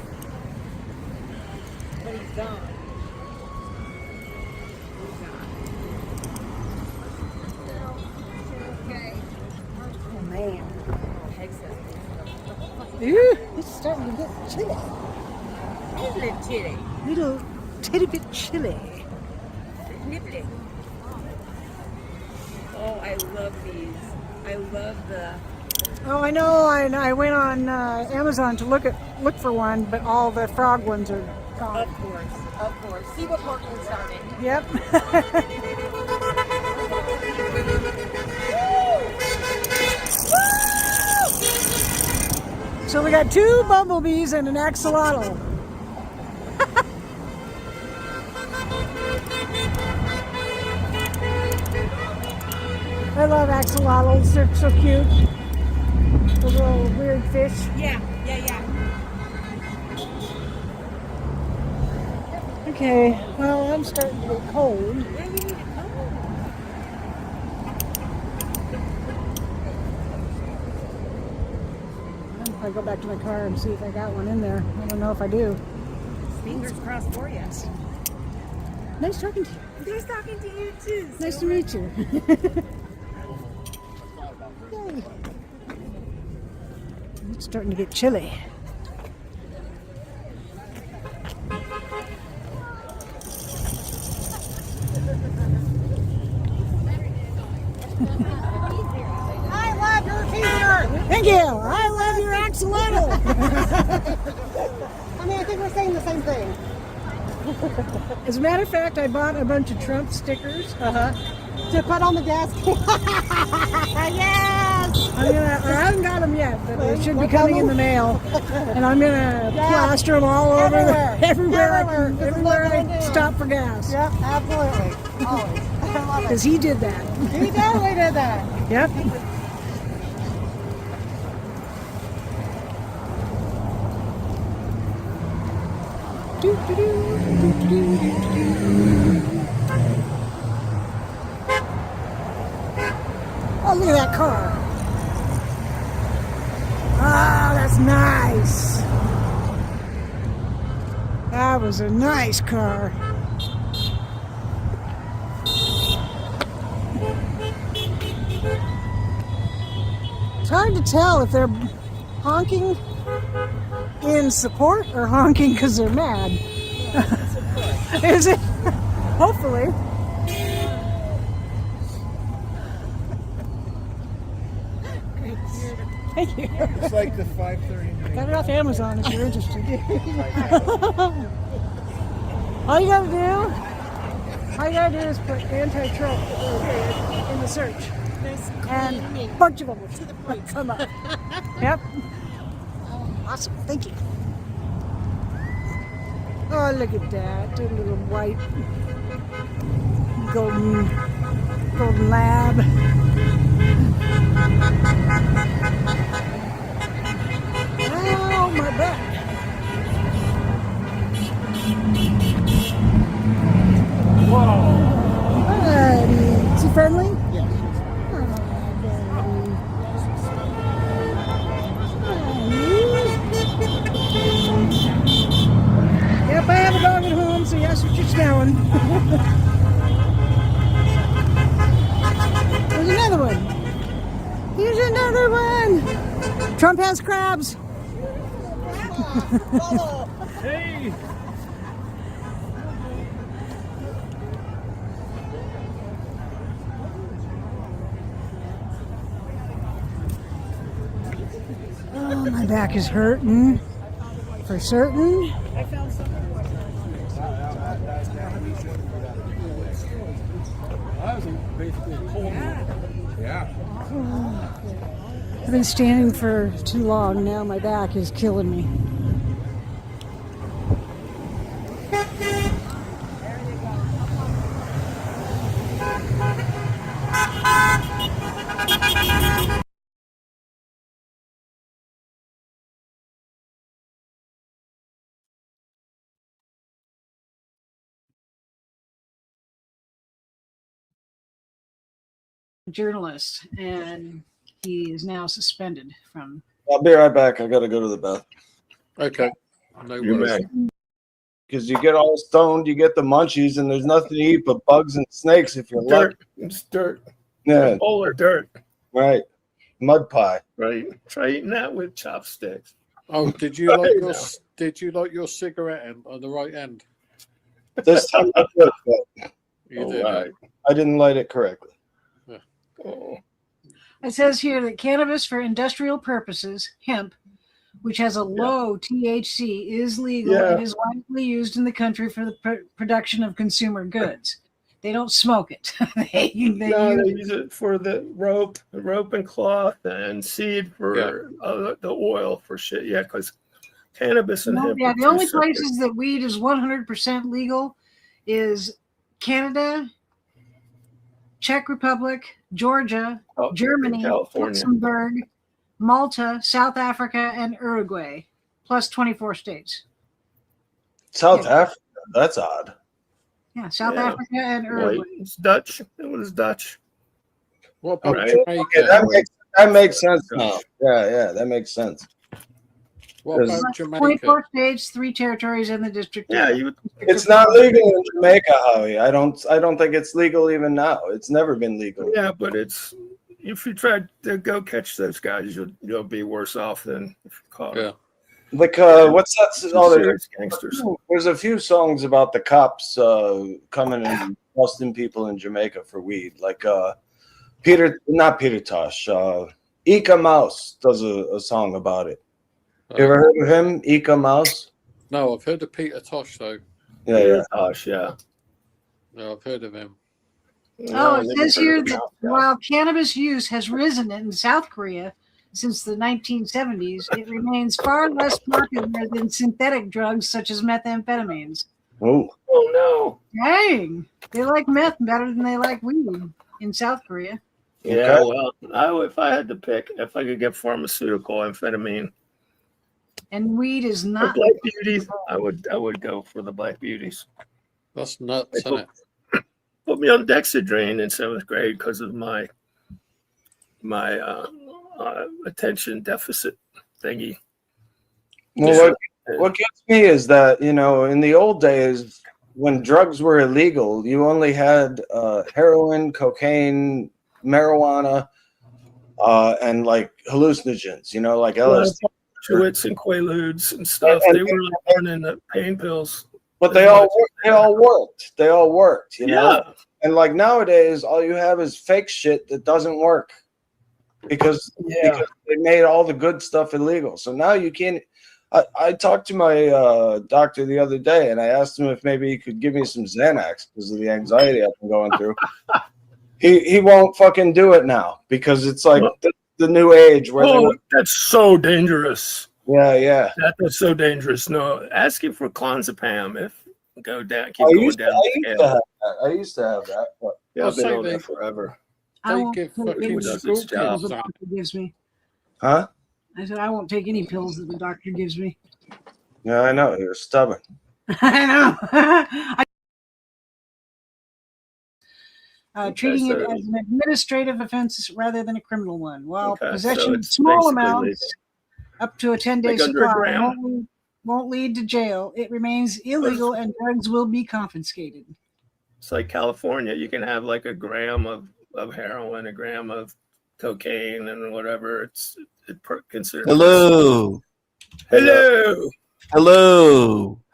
But he's gone. Okay. Oh, man. Texas. Ooh, it's starting to get chilly. Little titty. Little titty bit chilly. Nipply. Oh, I love these. I love the. Oh, I know. I went on Amazon to look for one, but all the frog ones are gone. Of course. See what Portland started. Yep. So we got 2 bumblebees and an axolotl. I love axolotls. They're so cute. Those little fish. Yeah. Okay, well, I'm starting to get cold. Where we need to go? I'll go back to my car and see if I got one in there. I don't know if I do. Fingers crossed for you. Nice talking to you. Nice talking to you too. Nice to meet you. Yay. It's starting to get chilly. I love your t-shirt. Thank you. I love your axolotl. I mean, I think we're saying the same thing. As a matter of fact, I bought a bunch of Trump stickers. To put on the desk. Yes. I haven't got them yet, but they should be coming in the mail. And I'm gonna plaster them all over everywhere I stop for gas. Yep, absolutely. Always. I love it. Because he did that. He totally did that. Yep. Oh, look at that car. Ah, that's nice. That was a nice car. It's hard to tell if they're honking in support or honking because they're mad. Is it? Hopefully. Thank you. It's like the 5:30. Got it off Amazon if you're interested. All you gotta do is put anti-Trump in the search. And a bunch of them will come up. Yep. Awesome. Thank you. Oh, look at that. A little white golden lab. Oh, my back. Whoa. Buddy. Is he friendly? Yes. Yep, I have a dog at home, so yes, what you're smelling. There's another one. Here's another one. Trump has crabs. Hey. Oh, my back is hurting. For certain. Yeah. I've been standing for too long now. My back is killing me. Journalist, and he is now suspended from. I'll be right back. I gotta go to the bathroom. Okay. No You worries. may. Because you get all stoned, you get the munchies, and there's nothing to eat but bugs and snakes if you're lucky. Dirt. It's dirt. Yeah, Bowl of dirt. right. Mud pie. Right. Try eating that with chopsticks. Oh, did you like your cigarette end on the right end? This time I did, but You did. Right. I didn't light it correctly. Oh. It says here that cannabis for industrial purposes, hemp, which has a low THC, is legal and is widely used in the country for the production of consumer goods. They don't smoke it. they use it for the rope and cloth, and seed for the oil for shit. Yeah, because cannabis and hemp. Yeah, the only places that weed is 100% legal is Canada, Czech Republic, Georgia, Germany, California. Luxembourg, Malta, South Africa, and Uruguay, plus 24 states. South Africa. That's odd. Yeah, South Africa and Uruguay. It's Dutch. It was Dutch. What about Right. Jamaica? Okay, that makes sense now. Yeah, that makes sense. What about Jamaica? 24 states, 3 territories, and the district. Yeah, it's not legal in Jamaica, Howie. I don't think it's legal even now. It's never been legal. Yeah, but it's if you try to go catch those guys, you'll be worse off than if you caught them. Like what's that? Serious gangsters. There's a few songs about the cops coming and busting people in Jamaica for weed. Like not Peter Tosh. Ika Mouse does a song about it. You ever heard of him, Ika Mouse? No, I've heard of Peter Tosh though. Yeah. Tosh, yeah. No, I've heard of him. Oh, it says here that while cannabis use has risen in South Korea since the 1970s, it remains far less popular than synthetic drugs such as methamphetamines. Oh no! Dang, they like meth better than they like weed in South Korea. Yeah, well, if I had to pick, if I could get pharmaceutical amphetamine and weed is or not black beauties, I would go for the black beauties. That's nuts, isn't it? Put me on Dexedrine in 7th grade because of my attention deficit thingy. Well, what gets me is that, in the old days when drugs were illegal, you only had heroin, cocaine, marijuana, and like hallucinogens, like LSD. Chewits and Quaaludes and stuff. They were like running the pain pills. But they all worked. They all worked, Yeah. And like nowadays, all you have is fake shit that doesn't work because they made all the good stuff illegal. So now you can't. I talked to my doctor the other day, and I asked him if maybe he could give me some Xanax because of the anxiety I've been going through. He won't fucking do it now because it's like the new age where that's so dangerous. Yeah. That's so dangerous. No, ask him for clonazepam if go down. I used to have that. But yeah, I've been on that forever. I won't give take fucking any school pills that kids the that. doctor gives me. Huh? I said I won't take any pills that the doctor gives me. Yeah, I know. You're stubborn. I know. Treating it as an administrative offense rather than a criminal one. While possession of small amounts, up to a 10-day supply, won't lead to jail, it remains illegal and drugs will be confiscated. It's like California. You can have like a gram of heroin, a gram of cocaine, and whatever. It's considered. Hello. Hello.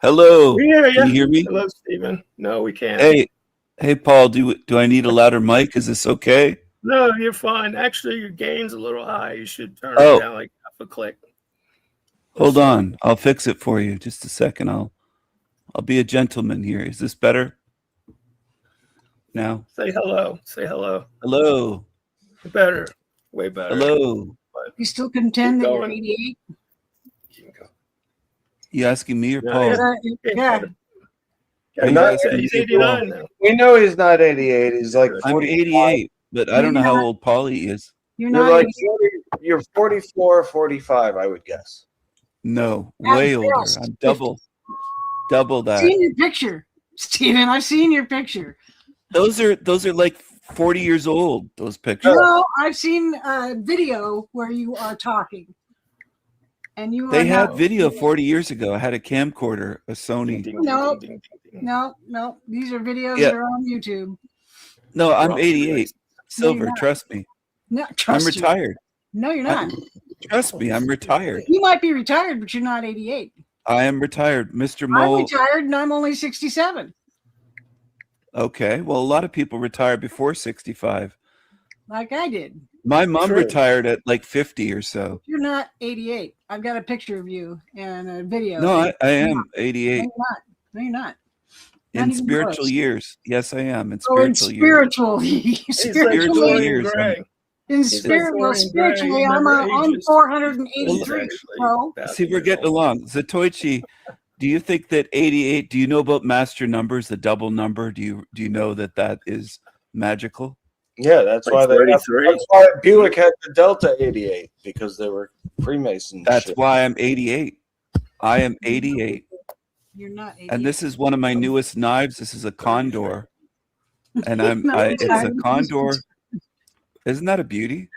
Hello. We hear you. Can you hear me? Hello, Stephen. No, we can't. Hey, Paul. Do I need a louder mic? Is this okay? No, you're fine. Actually, your gain's a little high. You should turn it down like half a click. Hold on. I'll fix it for you. Just a second. I'll be a gentleman here. Is this better? Now? Say hello. Say hello. Hello. Better. Way better. Hello. You still contend that you're 88? You asking me or Paul? Yeah. He's 89 now. We know he's not 88. He's like 45. I'm 88, but I don't know how old Paulie is. You're like 40, you're 44, 45, I would guess. No, way older. I'm double that. I've seen your picture, Stephen. I've seen your picture. Those are like 40 years old. Those pictures. No, I've seen a video where you are talking, and you. They had video 40 years ago. I had a camcorder, a Sony. No. These are videos that are on YouTube. No, I'm 88. Silver, trust me. No, I'm retired. No, you're not. Trust me, I'm retired. You might be retired, but you're not 88. I am retired, Mr. Mole. I'm retired, and I'm only 67. Okay, well, a lot of people retire before 65. Like I did. My mom retired at like 50 or so. You're not 88. I've got a picture of you and a video. No, I am 88. No, you're not. In spiritual years. Yes, I am. In spiritual years. Spiritual years. Spiritually, I'm 483. See, we're getting along. Zatoichi, do you think that 88, do you know about master numbers, the double number? Do you know that is magical? Yeah, that's Like why they. 33. That's why Buick had the Delta 88 because they were Freemason. That's shit. why I'm 88. I am 88. You're not 88. And this is one of my newest knives. This is a Condor. And it's a Condor. Isn't that a beauty?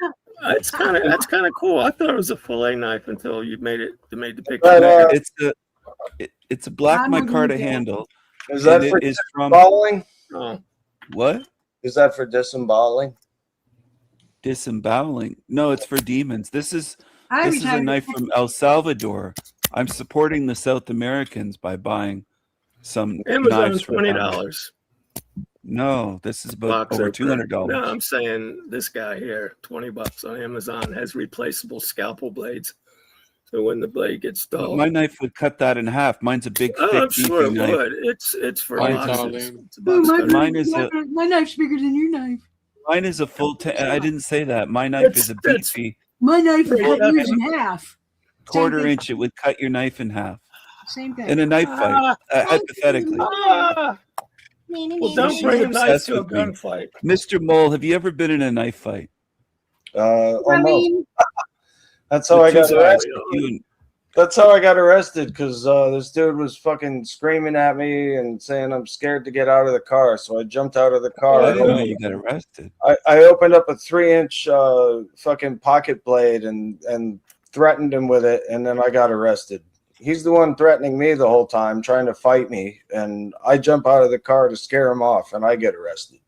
That's kind of cool. I thought it was a fillet knife until you made the picture. But, It's a black micarta handle. Is that and for it is from disemboweling? Oh. What? Is that for disemboweling? Disemboweling? No, it's for demons. This is I'm a trying to- knife from El Salvador. I'm supporting the South Americans by buying some Amazon knives from them. $20. No, this is about over $200. No, I'm saying this guy here, $20 on Amazon, has replaceable scalpel blades. So when the blade gets But dull, my knife would cut that in half. Mine's a big, thick, I'm sure beefy it knife. would. It's for boxes. It's Ooh, about Mine is a my knife's bigger than your knife. mine is a full. I didn't say that. My knife is a That's- beefy My knife would Pretty cut yours in hefty. half. quarter thing. inch. It would cut your knife in half Same thing. in a knife fight. Hypothetically, Well, don't bring a knife obsessed to a with me. gunfight. Mr. Mole, have you ever been in a knife fight? Almost. That's how The I two got guys, arrested. you- That's how I got arrested because this dude was fucking screaming at me and saying I'm scared to get out of the car. So I jumped out of the car. I didn't know you got arrested. I opened up a 3-inch fucking pocket blade and threatened him with it, and then I got arrested. He's the one threatening me the whole time, trying to fight me, and I jump out of the car to scare him off, and I get arrested.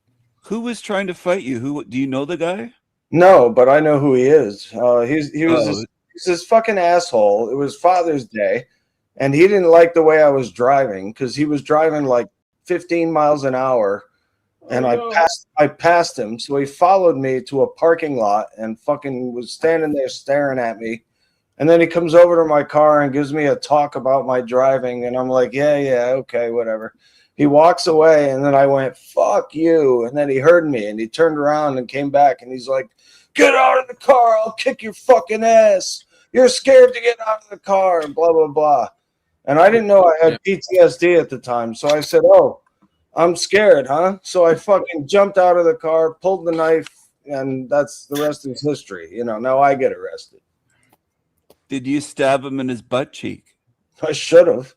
Who was trying to fight you? Who do you know the guy? No, but I know who he is. He was Oh. he's this fucking asshole. It was Father's Day, and he didn't like the way I was driving because he was driving like 15 miles an hour, and I passed him. So he followed me to a parking lot and fucking was standing there staring at me. And then he comes over to my car and gives me a talk about my driving, and I'm like, yeah, okay, whatever. He walks away, and then I went, fuck you. And then he heard me, and he turned around and came back, and he's like, get out of the car. I'll kick your fucking ass. You're scared to get out of the car, and blah, blah, blah. And I didn't know I had PTSD at the time. So I said, oh, I'm scared, huh? So I fucking jumped out of the car, pulled the knife, and that's the rest is history. You know, now I get arrested. Did you stab him in his butt cheek? I should have.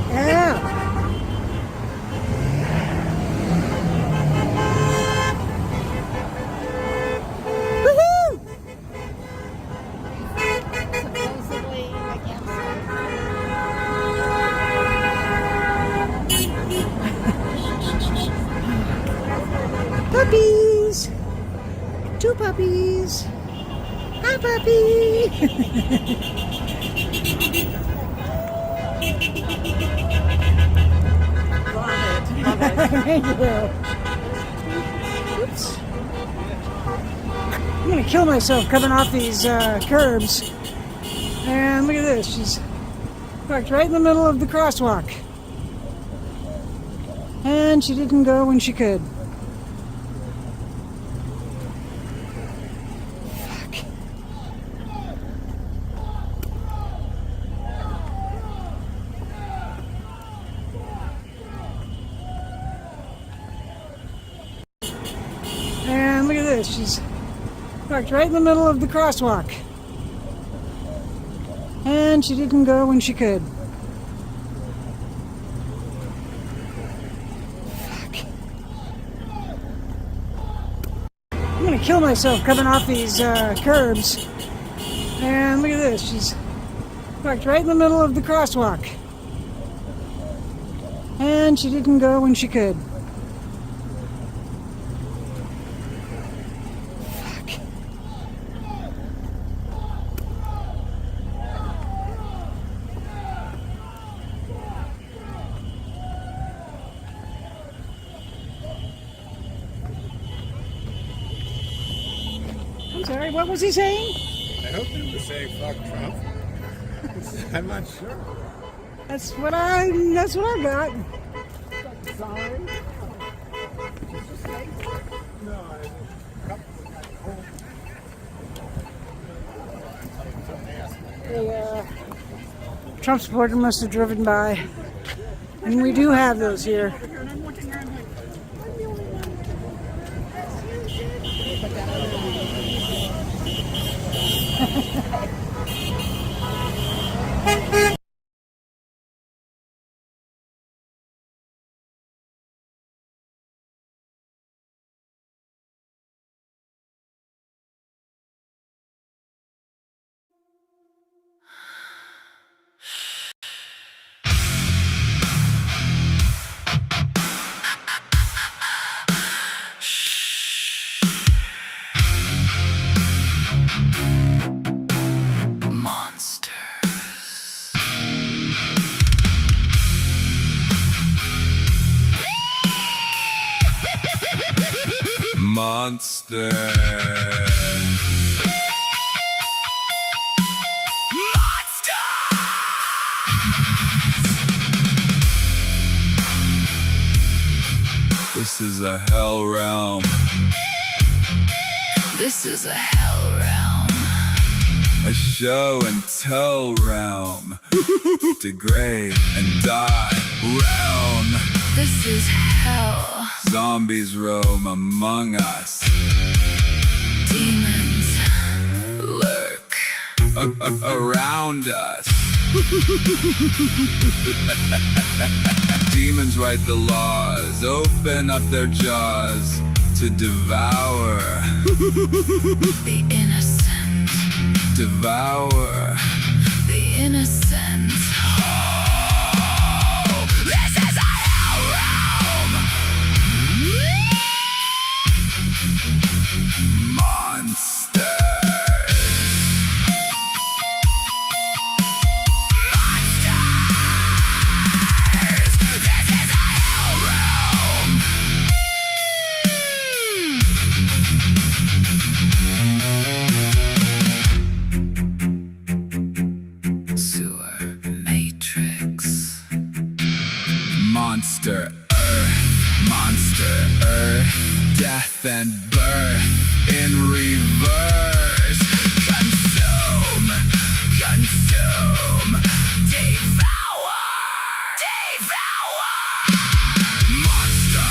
Yeah. Woohoo! Supposedly, I can't Puppies! 2 puppies! Hi, puppy! Thank you. Oops. I'm gonna kill myself coming off these curbs. And look at this, she's parked right in the middle of the crosswalk. And she didn't go when she could. Fuck. And look at this, she's parked right in the middle of the crosswalk. And she didn't go when she could. Fuck. I'm gonna kill myself coming off these curbs. And look at this, she's parked right in the middle of the crosswalk. And she didn't go when she could. Sorry, what was he saying? I hope he was saying fuck Trump. I'm not sure. That's what I got. Sorry. No, The Trump supporter must have driven by. And we do have those here. Monster. This is a hell realm. This is a hell realm. A show and tell realm. Degrade and die realm. This is hell. Zombies roam among us. Demons lurk around us. Demons write the laws, open up their jaws to devour the innocent. Devour the innocent. Oh, this is a hell realm. Monster. Monster Earth, death and birth in reverse. Consume, devour. Monsters.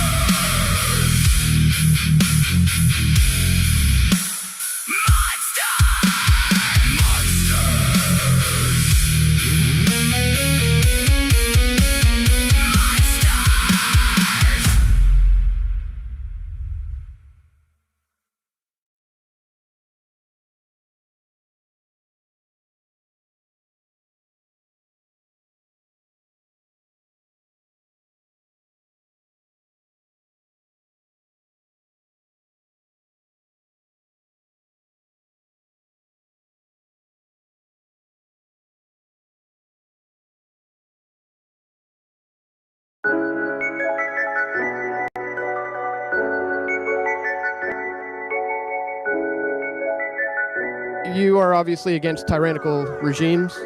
Monsters. You are obviously against tyrannical regimes.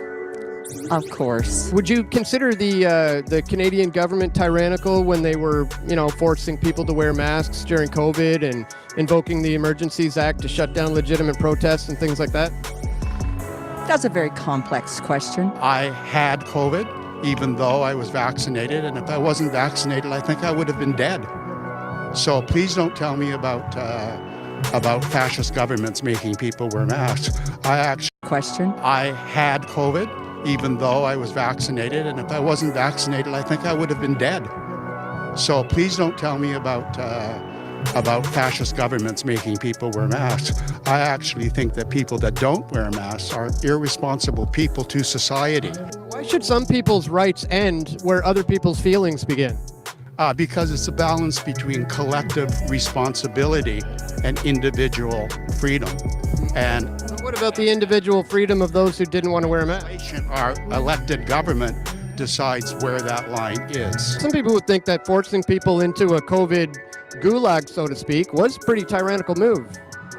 Of course. Would you consider the Canadian government tyrannical when they were, forcing people to wear masks during COVID and invoking the Emergencies Act to shut down legitimate protests and things like that? That's a very complex question. I had COVID, even though I was vaccinated, and if I wasn't vaccinated, I think I would have been dead. So please don't tell me about fascist governments making people wear masks. I had COVID, even though I was vaccinated, and if I wasn't vaccinated, I think I would have been dead. So please don't tell me about fascist governments making people wear masks. I actually think that people that don't wear masks are irresponsible people to society. Why should some people's rights end where other people's feelings begin? Because it's a balance between collective responsibility and individual freedom. And what about the individual freedom of those who didn't want to wear a mask? Our elected government decides where that line is. Some people would think that forcing people into a COVID gulag, so to speak, was a pretty tyrannical move.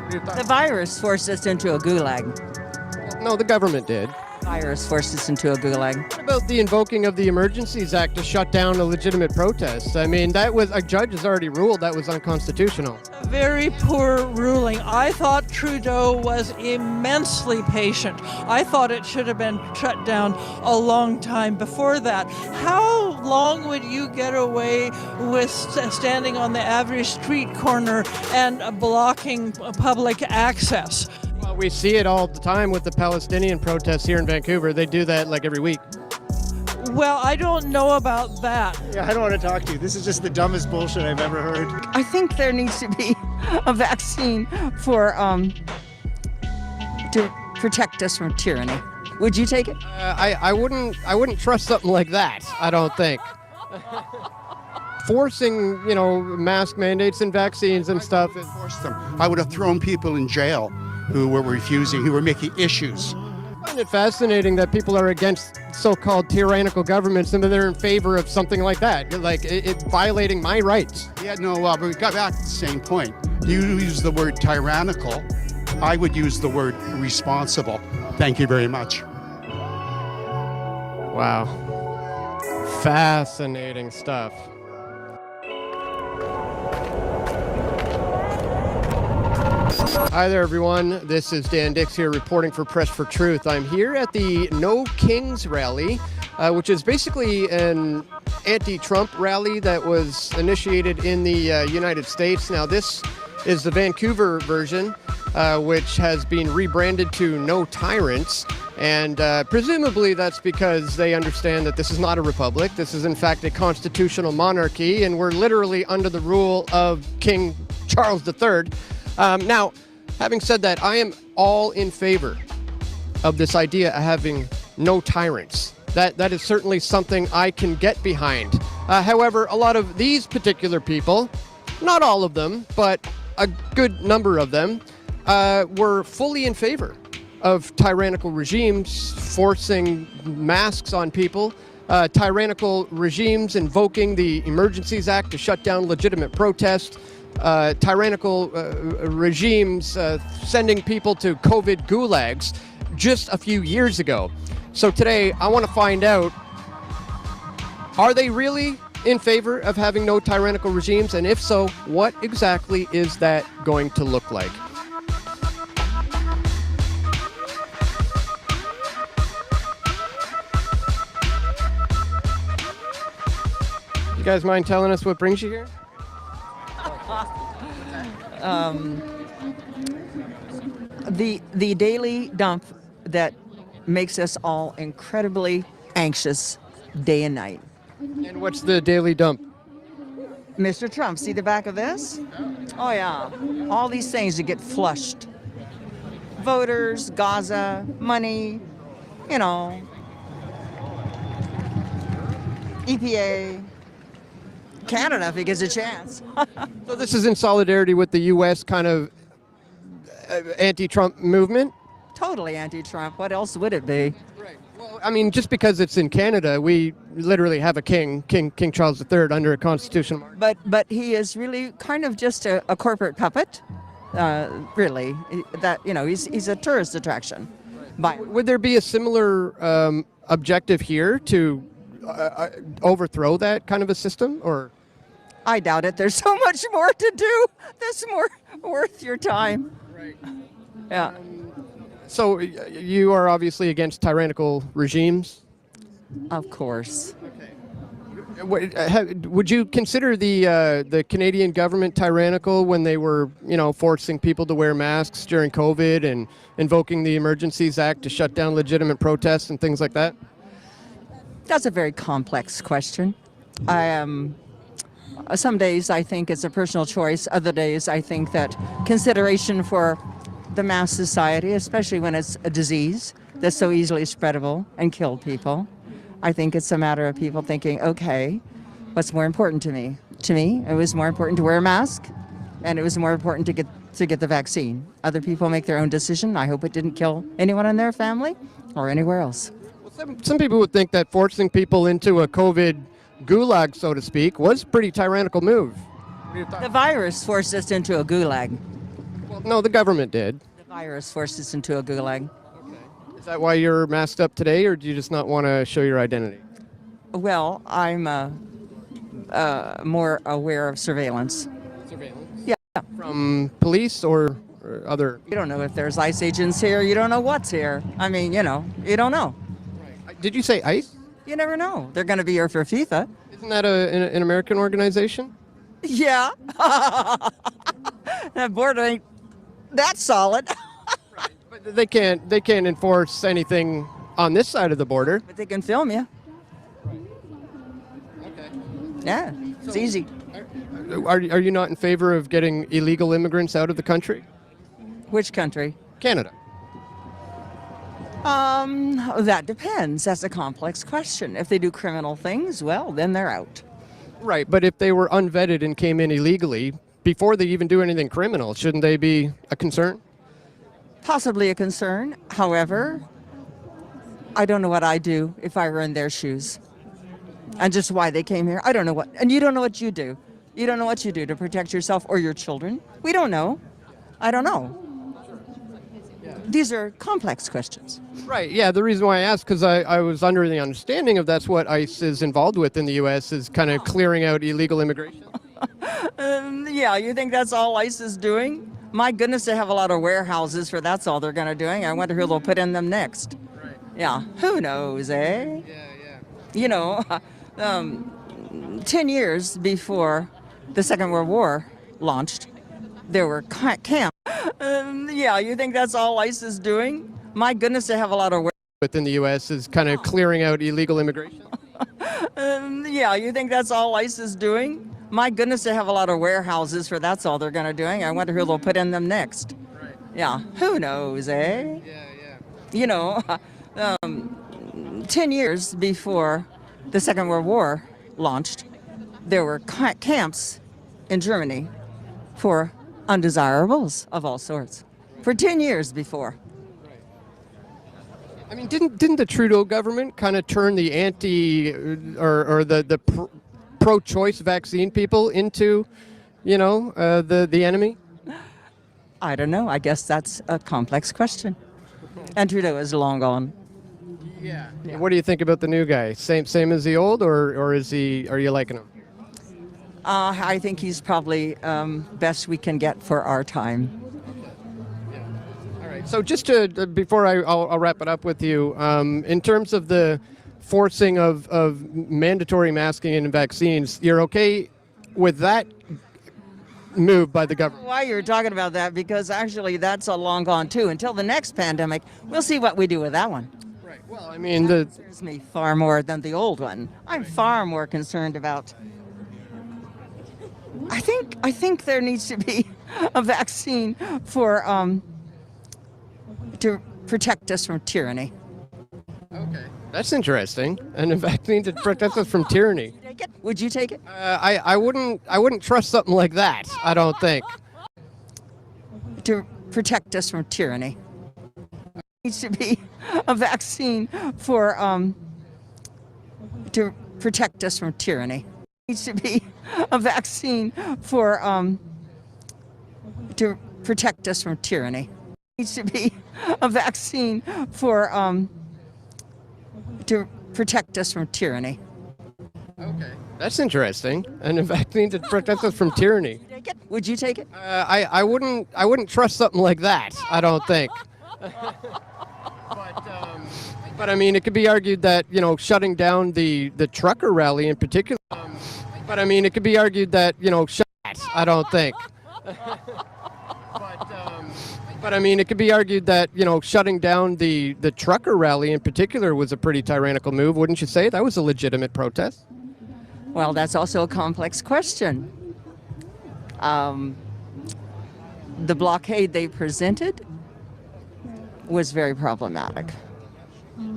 The virus forced us into a gulag. No, the government did. The virus forced us into a gulag. What about the invoking of the Emergencies Act to shut down a legitimate protest? I mean, that was, a judge has already ruled that was unconstitutional. A very poor ruling. I thought Trudeau was immensely patient. I thought it should have been shut down a long time before that. How long would you get away with standing on the average street corner and blocking public access? Well, we see it all the time with the Palestinian protests here in Vancouver. They do that like every week. Well, I don't know about that. Yeah, I don't want to talk to you. This is just the dumbest bullshit I've ever heard. I think there needs to be a vaccine for to protect us from tyranny. Would you take it? I wouldn't trust something like that. I don't think. Forcing, mask mandates and vaccines and stuff. I would have thrown people in jail who were refusing, who were making issues. I find it fascinating that people are against so-called tyrannical governments and that they're in favor of something like that, like it violating my rights. Yeah, no, but we got back to the same point. You use the word tyrannical. I would use the word responsible. Thank you very much. Wow. Fascinating stuff. Hi there, everyone. This is Dan Dix here reporting for Press for Truth. I'm here at the No Kings rally, which is basically an anti-Trump rally that was initiated in the United States. Now, this is the Vancouver version, which has been rebranded to No Tyrants. And presumably that's because they understand that this is not a republic. This is, in fact, a constitutional monarchy, and we're literally under the rule of King Charles III. Now, having said that, I am all in favor of this idea of having no tyrants. That is certainly something I can get behind. However, a lot of these particular people, not all of them, but a good number of them, were fully in favor of tyrannical regimes forcing masks on people, tyrannical regimes invoking the Emergencies Act to shut down legitimate protests, tyrannical regimes sending people to COVID gulags just a few years ago. So today I want to find out, are they really in favor of having no tyrannical regimes? And if so, what exactly is that going to look like? You guys mind telling us what brings you here? The daily dump that makes us all incredibly anxious day and night. And what's the daily dump? Mr. Trump, see the back of this? Oh yeah, all these things that get flushed. Voters, Gaza, money, EPA, Canada if he gets a chance. So this is in solidarity with the U.S. kind of anti-Trump movement? Totally anti-Trump. What else would it be? Right. Well, I mean, just because it's in Canada, we literally have a King Charles III under a constitutional monarchy. But he is really kind of just a corporate puppet. Really, that he's a tourist attraction. Would there be a similar objective here to overthrow that kind of a system, or? I doubt it. There's so much more to do that's more worth your time. Right. Yeah. So you are obviously against tyrannical regimes? Of course. Would you consider the Canadian government tyrannical when they were, forcing people to wear masks during COVID and invoking the Emergencies Act to shut down legitimate protests and things like that? That's a very complex question. Some days I think it's a personal choice. Other days I think that consideration for the mass society, especially when it's a disease that's so easily spreadable and kill people, I think it's a matter of people thinking, okay, what's more important to me? To me, it was more important to wear a mask, and it was more important to get the vaccine. Other people make their own decision. I hope it didn't kill anyone in their family or anywhere else. Well, some people would think that forcing people into a COVID gulag, so to speak, was a pretty tyrannical move. The virus forced us into a gulag. Well, no, the government did. The virus forced us into a gulag. Is that why you're masked up today, or do you just not want to show your identity? Well, I'm more aware of surveillance. Surveillance? Yeah. From police or other? You don't know if there's ICE agents here. You don't know what's here. I mean, you don't know. Right. Did you say ICE? You never know. They're going to be here for FIFA. Isn't that an American organization? Yeah. That border ain't that solid. But they can't enforce anything on this side of the border. But they can film you. Okay. Yeah, it's easy. Are you not in favor of getting illegal immigrants out of the country? Which country? Canada. That depends. That's a complex question. If they do criminal things, well, then they're out. Right, but if they were unvetted and came in illegally, before they even do anything criminal, shouldn't they be a concern? Possibly a concern. However, I don't know what I'd do if I were in their shoes. And just why they came here. I don't know what. And you don't know what you do. You don't know what you do to protect yourself or your children. We don't know. I don't know. These are complex questions. Right, yeah. The reason why I asked, because I was under the understanding of that's what ICE is involved with in the U.S. is kind of clearing out illegal immigration. Yeah, you think that's all ICE is doing? My goodness, they have a lot of warehouses for that's all they're going to doing. I wonder who they'll put in them next. Right. Yeah, who knows, eh? Yeah. 10 years before the Second World War launched, there were camps. Yeah, you think that's all ICE is doing? My goodness, they have a lot of within the U.S. is kind of clearing out illegal immigration. Yeah, you think that's all ICE is doing? My goodness, they have a lot of warehouses for that's all they're going to doing. I wonder who they'll put in them next. Right. Yeah, who knows, eh? Yeah. 10 years before the Second World War launched, there were camps in Germany for undesirables of all sorts. For 10 years before. I mean, didn't the Trudeau government kind of turn the the pro-choice vaccine people into, the enemy? I don't know. I guess that's a complex question. And Trudeau is long gone. Yeah. What do you think about the new guy? Same as the old, or are you liking him? I think he's probably best we can get for our time. All right. So just before I'll wrap it up with you, in terms of the forcing of mandatory masking and vaccines, you're okay with that move by the government? Why you're talking about that? Because actually that's a long gone too. Until the next pandemic, we'll see what we do with that one. Right. Well, I mean, that concerns me far more than the old one. I'm far more concerned about. I think there needs to be a vaccine for to protect us from tyranny. Okay, that's interesting. And a vaccine to protect us from tyranny. Would you take it? I wouldn't trust something like that. I don't think. To protect us from tyranny. There needs to be a vaccine for to protect us from tyranny. Needs to be a vaccine for to protect us from tyranny. It needs to be a vaccine for to protect us from tyranny. Okay, that's interesting. And a vaccine to protect us from tyranny. Would you take it? I wouldn't trust something like that. I don't think. But I mean, it could be argued that shutting down the trucker rally in particular. But I mean, it could be argued that I don't think. But I mean, it could be argued that shutting down the trucker rally in particular was a pretty tyrannical move, wouldn't you say? That was a legitimate protest. Well, that's also a complex question. The blockade they presented was very problematic.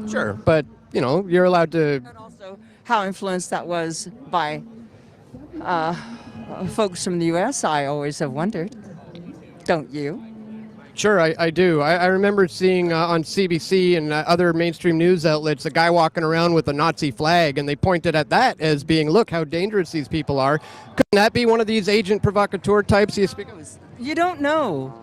Sure, but you're allowed to. And also, how influenced that was by folks from the U.S., I always have wondered. Don't you? Sure, I do. I remember seeing on CBC and other mainstream news outlets a guy walking around with a Nazi flag, and they pointed at that as being, look how dangerous these people are. Couldn't that be one of these agent provocateur types you speak of? You don't know.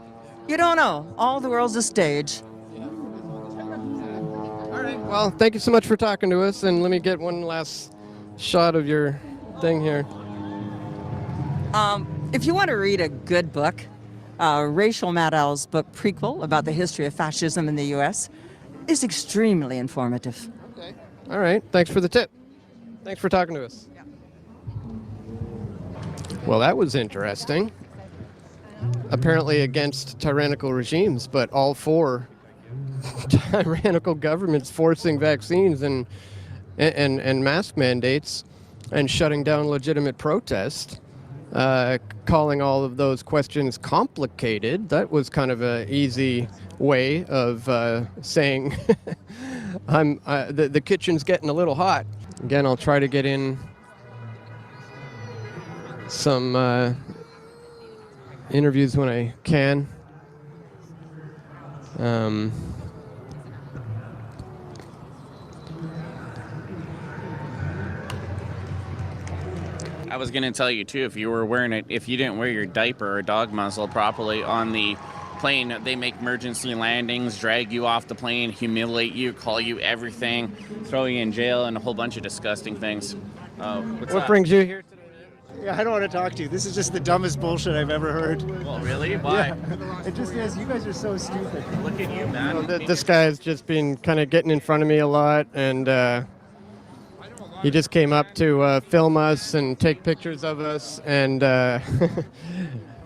You don't know. All the world's a stage. All right. Well, thank you so much for talking to us, and let me get one last shot of your thing here. If you want to read a good book, Rachel Maddow's book Prequel about the history of fascism in the U.S. is extremely informative. Okay. All right. Thanks for the tip. Thanks for talking to us. Yeah. Well, that was interesting. Apparently against tyrannical regimes, but all for tyrannical governments forcing vaccines and mask mandates and shutting down legitimate protest. Calling all of those questions complicated. That was kind of an easy way of saying the kitchen's getting a little hot. Again, I'll try to get in some interviews when I can. I was going to tell you too, if you didn't wear your diaper or dog muzzle properly on the plane, they make emergency landings, drag you off the plane, humiliate you, call you everything, throw you in jail, and a whole bunch of disgusting things. What brings you here today? Yeah, I don't want to talk to you. This is just the dumbest bullshit I've ever heard. Well, really? Why? Yeah. It just is. You guys are so stupid. Look at you, man. This guy's just been kind of getting in front of me a lot, and he just came up to film us and take pictures of us, and and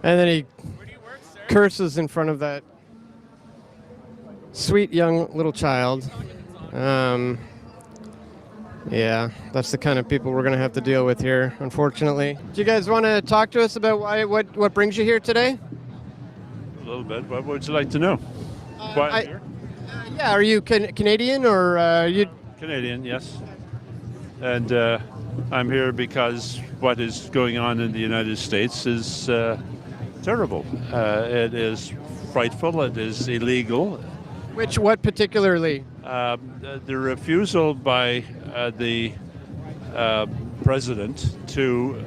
then he curses in front of that sweet young little child. Yeah, that's the kind of people we're going to have to deal with here, unfortunately. Do you guys want to talk to us about what brings you here today? A little bit. What would you like to know? Why I'm here? Yeah, are you Canadian or are you? Canadian, yes. And I'm here because what is going on in the United States is terrible. It is frightful. It is illegal. What particularly? The refusal by the president to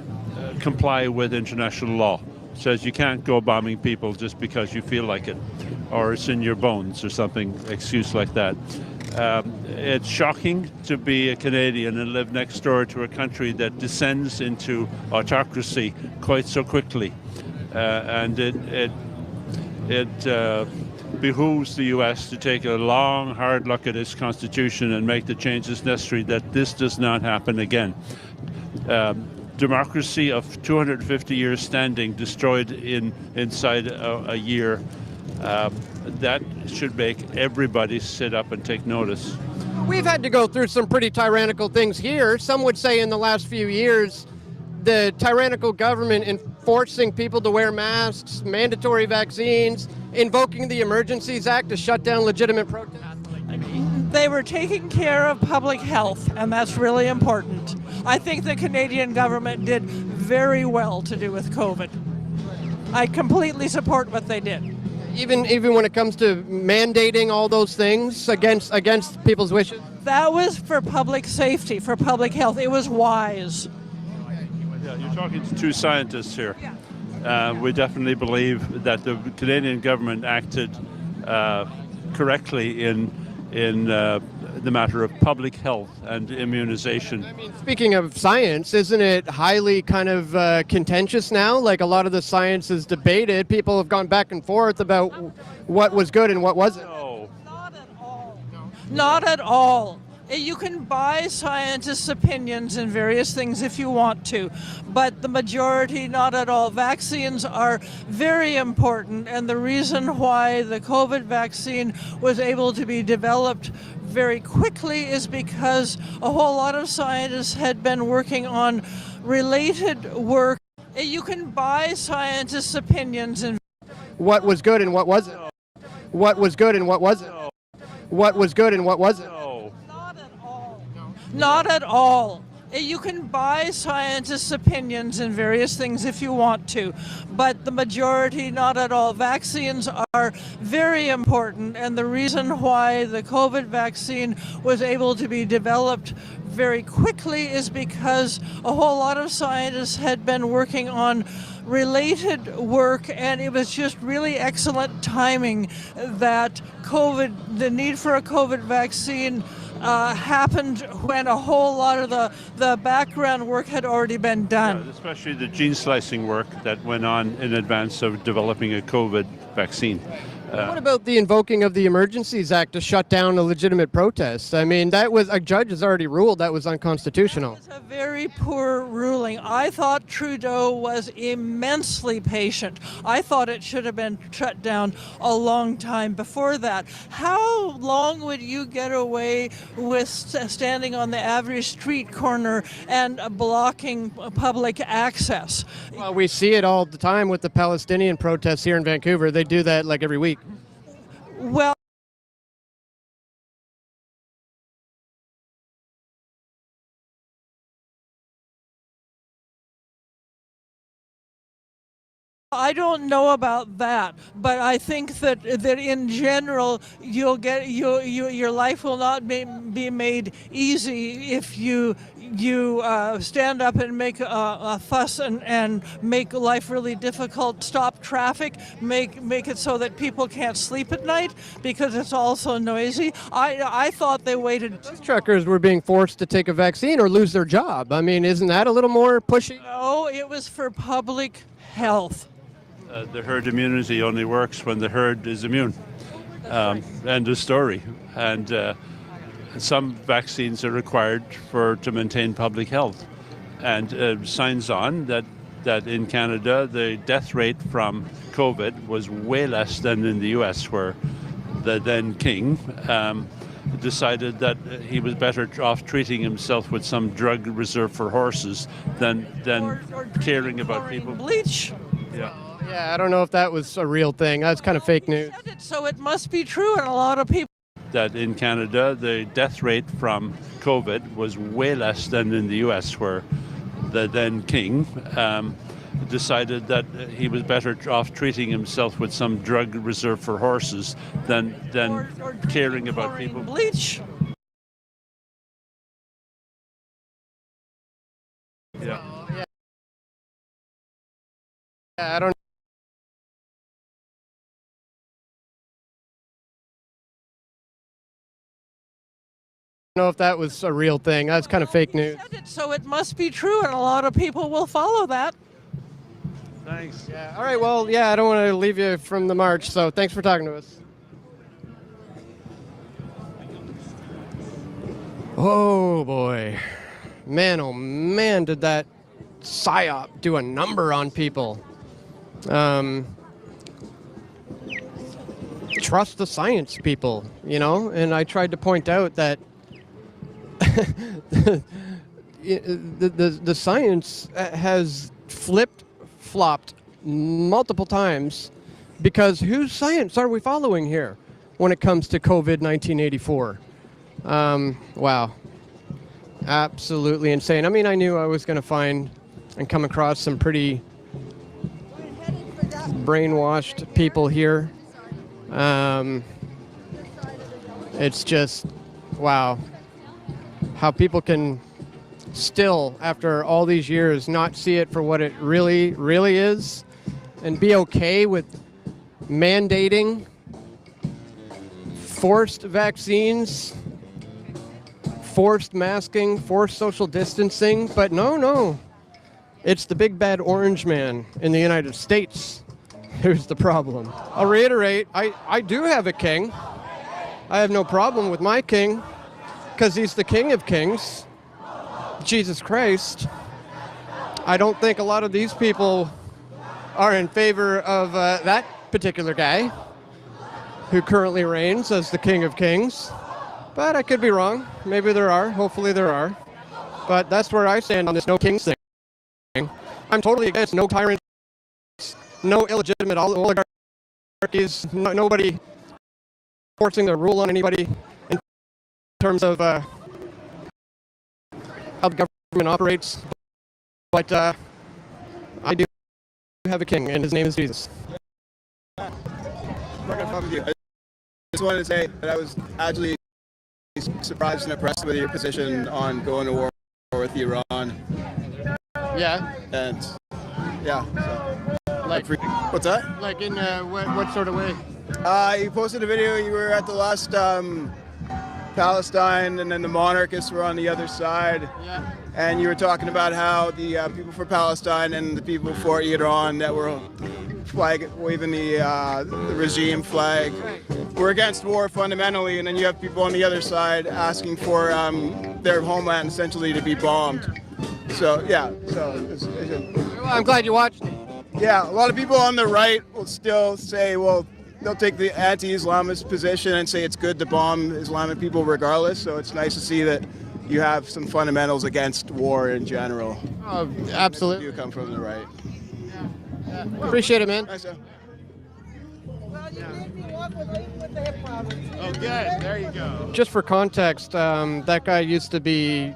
comply with international law. Says you can't go bombing people just because you feel like it, or it's in your bones or something, excuse like that. It's shocking to be a Canadian and live next door to a country that descends into autocracy quite so quickly. And it behooves the U.S. to take a long, hard look at its constitution and make the changes necessary that this does not happen again. Democracy of 250 years standing destroyed inside a year. That should make everybody sit up and take notice. We've had to go through some pretty tyrannical things here. Some would say in the last few years, the tyrannical government enforcing people to wear masks, mandatory vaccines, invoking the Emergencies Act to shut down legitimate protests. They were taking care of public health, and that's really important. I think the Canadian government did very well to do with COVID. I completely support what they did. Even when it comes to mandating all those things against people's wishes? That was for public safety, for public health. It was wise. Yeah, you're talking to two scientists here. Yeah. We definitely believe that the Canadian government acted correctly in the matter of public health and immunization. Speaking of science, isn't it highly kind of contentious now? Like a lot of the science is debated. People have gone back and forth about what was good and what wasn't. No. Not at all. You can buy scientists' opinions in various things if you want to, but the majority, not at all. Vaccines are very important, and the reason why the COVID vaccine was able to be developed very quickly is because a whole lot of scientists had been working on related work. You can buy scientists' opinions in What was good and what wasn't? What was good and what wasn't? What was good and what wasn't? Not at all. You can buy scientists' opinions in various things if you want to, but the majority, not at all. Vaccines are very important, and the reason why the COVID vaccine was able to be developed very quickly is because a whole lot of scientists had been working on related work, and it was just really excellent timing that the need for a COVID vaccine happened when a whole lot of the background work had already been done. Yeah, especially the gene slicing work that went on in advance of developing a COVID vaccine. What about the invoking of the Emergencies Act to shut down a legitimate protest? I mean, that was a judge has already ruled that was unconstitutional. That was a very poor ruling. I thought Trudeau was immensely patient. I thought it should have been shut down a long time before that. How long would you get away with standing on the average street corner and blocking public access? Well, we see it all the time with the Palestinian protests here in Vancouver. They do that like every week. Well, I don't know about that, but I think that in general your life will not be made easy if you stand up and make a fuss and make life really difficult. Stop traffic, make it so that people can't sleep at night because it's all so noisy. I thought they waited. Truckers were being forced to take a vaccine or lose their job. I mean, isn't that a little more pushy? No, it was for public health. The herd immunity only works when the herd is immune. End of story. And some vaccines are required to maintain public health. And signs on that in Canada, the death rate from COVID was way less than in the US, where the then king decided that he was better off treating himself with some drug reserved for horses than caring about people. Bleach. Yeah. Yeah, I don't know if that was a real thing. That's kind of fake news. So it must be true, and a lot of people. That in Canada, the death rate from COVID was way less than in the US, where the then king decided that he was better off treating himself with some drug reserved for horses than caring about people. Bleach. Yeah. Yeah, I don't know if that was a real thing. That's kind of fake news. So it must be true, and a lot of people will follow that. Thanks. Yeah. All right. Well, yeah, I don't want to leave you from the march, so thanks for talking to us. Oh boy, man! Oh man! Did that psyop do a number on people? Trust the science, people. You know, and I tried to point out that the science has flip-flopped multiple times, because whose science are we following here when it comes to COVID 1984? Wow, absolutely insane. I mean, I knew I was going to find and come across some pretty brainwashed people here. It's just, wow, how people can still, after all these years, not see it for what it really, really is. and be okay with mandating forced vaccines, forced masking, forced social distancing. But no. It's the big bad orange man in the United States who's the problem. I'll reiterate, I do have a king. I have no problem with my king because he's the King of Kings, Jesus Christ. I don't think a lot of these people are in favor of that particular guy who currently reigns as the King of Kings. But I could be wrong. Maybe there are. Hopefully there are. But that's where I stand on this no kings thing. I'm totally against no tyrants, no illegitimate oligarchies, nobody forcing their rule on anybody in terms of how the government operates. But I do have a king, and his name is Jesus. I'm not gonna fuck with you. I just wanted to say that I was actually surprised and impressed with your position on going to war with Iran. Yeah. And yeah. So. Like, what's that? Like in what sort of way? You posted a video. You were at the last Palestine, and then the monarchists were on the other side. Yeah. And you were talking about how the people for Palestine and the people for Iran that were waving the regime flag were against war fundamentally, and then you have people on the other side asking for their homeland essentially to be bombed. So yeah, Well, I'm glad you watched. Yeah, a lot of people on the right will still say, well, they'll take the anti-Islamist position and say it's good to bomb Islamic people regardless. So it's nice to see that you have some fundamentals against war in general. Oh, absolutely. You come from the right. Yeah. Appreciate it, man. Nice, Oh, good. There you go. Just for context, that guy used to be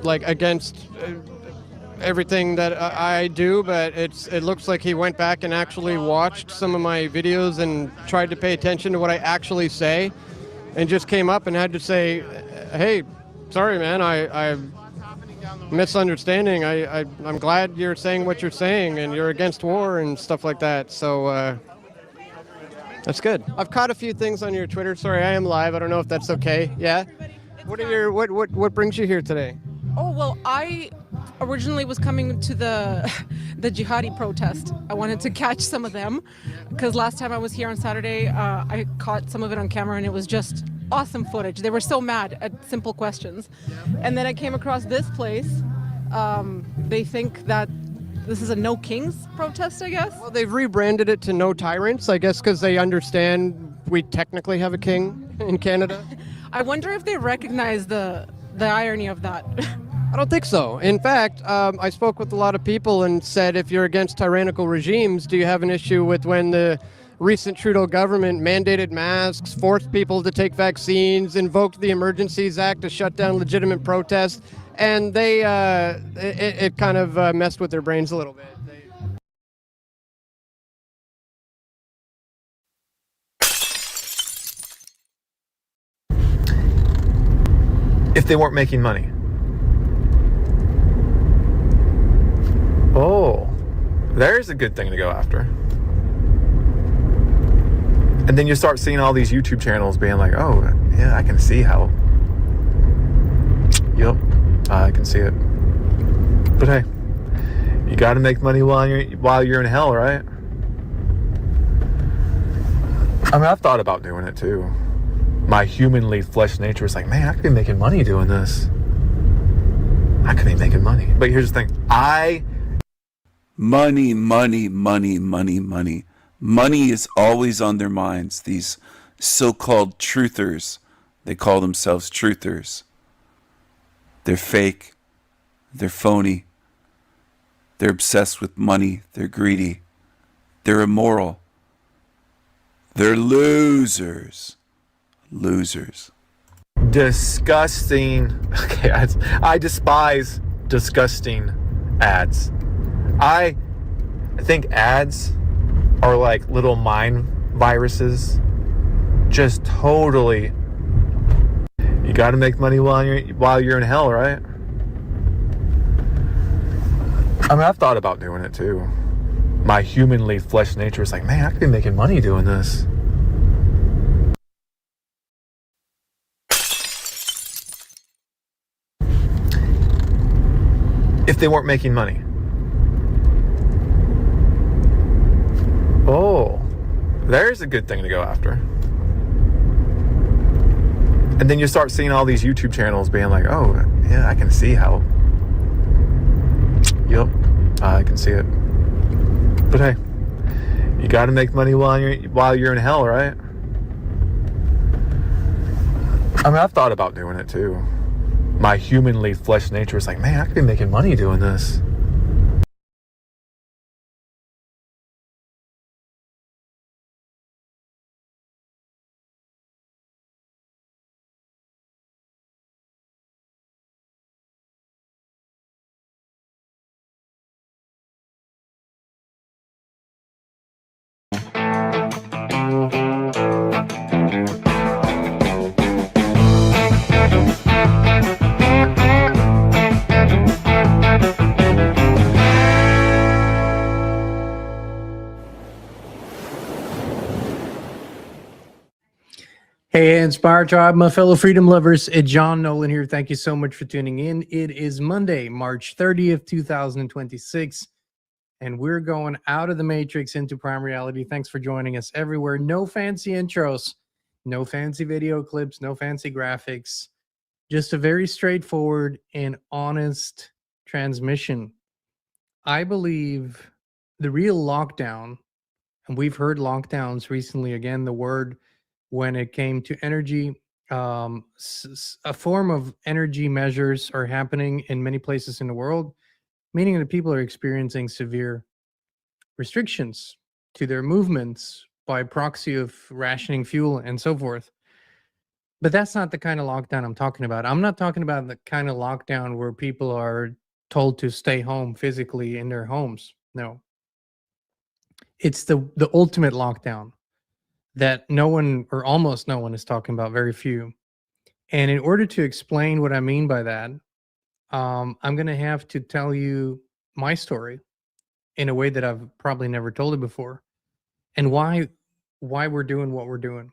like against everything that I do, but it looks like he went back and actually watched some of my videos and tried to pay attention to what I actually say, and just came up and had to say, "Hey, sorry, man, I'm misunderstanding. I'm glad you're saying what you're saying, and you're against war and stuff like that." So that's good. I've caught a few things on your Twitter. Sorry, I am live. I don't know if that's okay. Yeah. What are your what brings you here today? Oh, well, I originally was coming to the jihadi protest. I wanted to catch some of them because last time I was here on Saturday, I caught some of it on camera, and it was just awesome footage. They were so mad at simple questions. And then I came across this place. They think that this is a No Kings protest, I guess. Well, they've rebranded it to No Tyrants, I guess, because they understand we technically have a king in Canada. I wonder if they recognize the irony of that. I don't think so. In fact, I spoke with a lot of people and said, if you're against tyrannical regimes, do you have an issue with when the recent Trudeau government mandated masks, forced people to take vaccines, invoked the Emergencies Act to shut down legitimate protests, and they it kind of messed with their brains a little bit. If they weren't making money. Oh, there's a good thing to go after. And then you start seeing all these YouTube channels being like, oh, yeah, I can see how. Yep, I can see it. But hey, you got to make money while you're in hell, right? I mean, I've thought about doing it too. My humanly flesh nature is like, man, I could be making money doing this. I could be making money. But here's the thing. Money. Money is always on their minds. These so-called truthers, they call themselves truthers. They're fake. They're phony. They're obsessed with money. They're greedy. They're immoral. They're losers. Losers. Disgusting. Okay, I despise disgusting ads. I think ads are like little mind viruses. Just totally. You got to make money while you're in hell, right? I mean, I've thought about doing it too. my humanly flesh nature is like, man, I could be making money doing this. If they weren't making money. Oh, there's a good thing to go after. And then you start seeing all these YouTube channels being like, oh, yeah, I can see how. Yep, I can see it. But hey, you got to make money while you're in hell, right? I mean, I've thought about doing it too. My humanly flesh nature is like, man, I could be making money doing this. Hey, Inspire Tribe, my fellow freedom lovers. It's John Nolan here. Thank you so much for tuning in. It is Monday, March 30th, 2026, and we're going out of the matrix into prime reality. Thanks for joining us everywhere. No fancy intros, no fancy video clips, no fancy graphics, just a very straightforward and honest transmission. I believe the real lockdown, and we've heard lockdowns recently, again, the word when it came to energy, a form of energy measures are happening in many places in the world, meaning that people are experiencing severe restrictions to their movements by proxy of rationing fuel and so forth. But that's not the kind of lockdown I'm talking about. I'm not talking about the kind of lockdown where people are told to stay home physically in their homes. No. It's the ultimate lockdown that no one or almost no one is talking about, very few. And in order to explain what I mean by that, I'm going to have to tell you my story in a way that I've probably never told it before, and why we're doing what we're doing.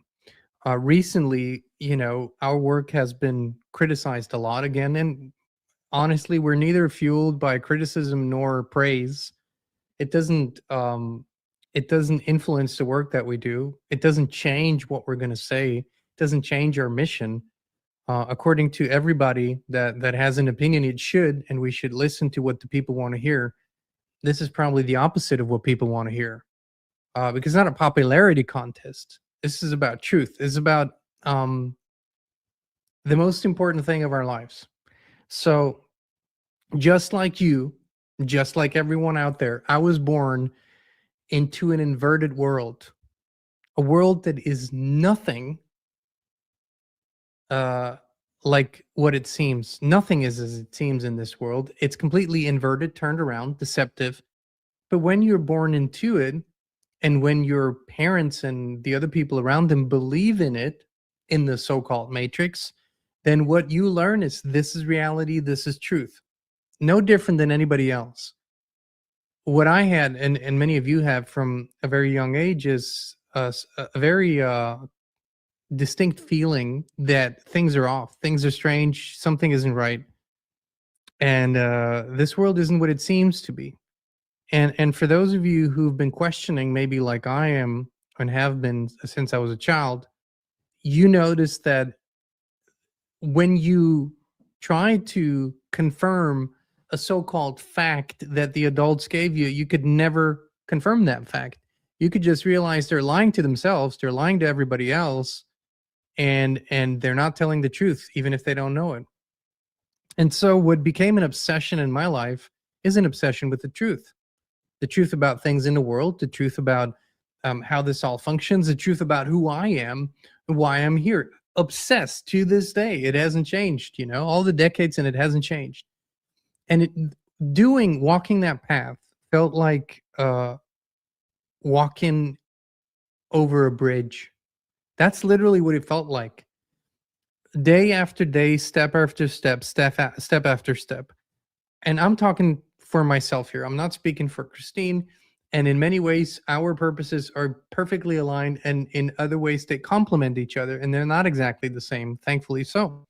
Recently, our work has been criticized a lot again, and honestly, we're neither fueled by criticism nor praise. It doesn't influence the work that we do. It doesn't change what we're going to say. It doesn't change our mission. According to everybody that has an opinion, it should, and we should listen to what the people want to hear. This is probably the opposite of what people want to hear, because it's not a popularity contest. This is about truth. It's about the most important thing of our lives. So just like you, just like everyone out there, I was born into an inverted world, a world that is nothing like what it seems. Nothing is as it seems in this world. It's completely inverted, turned around, deceptive. But when you're born into it, and when your parents and the other people around them believe in it, in the so-called matrix, then what you learn is this is reality, this is truth. No different than anybody else. What I had, and many of you have from a very young age, is a very distinct feeling that things are off, things are strange, something isn't right, and this world isn't what it seems to be. And for those of you who've been questioning, maybe like I am and have been since I was a child, you notice that when you try to confirm a so-called fact that the adults gave you, you could never confirm that fact. You could just realize they're lying to themselves, they're lying to everybody else, and they're not telling the truth, even if they don't know it. And so what became an obsession in my life is an obsession with the truth about things in the world, the truth about how this all functions, the truth about who I am, why I'm here. Obsessed to this day. It hasn't changed, all the decades, and it hasn't changed. And walking that path felt like walking over a bridge. That's literally what it felt like. Day after day, step after step, step after step. And I'm talking for myself here. I'm not speaking for Christine. And in many ways, our purposes are perfectly aligned, and in other ways, they complement each other, and they're not exactly the same, thankfully so.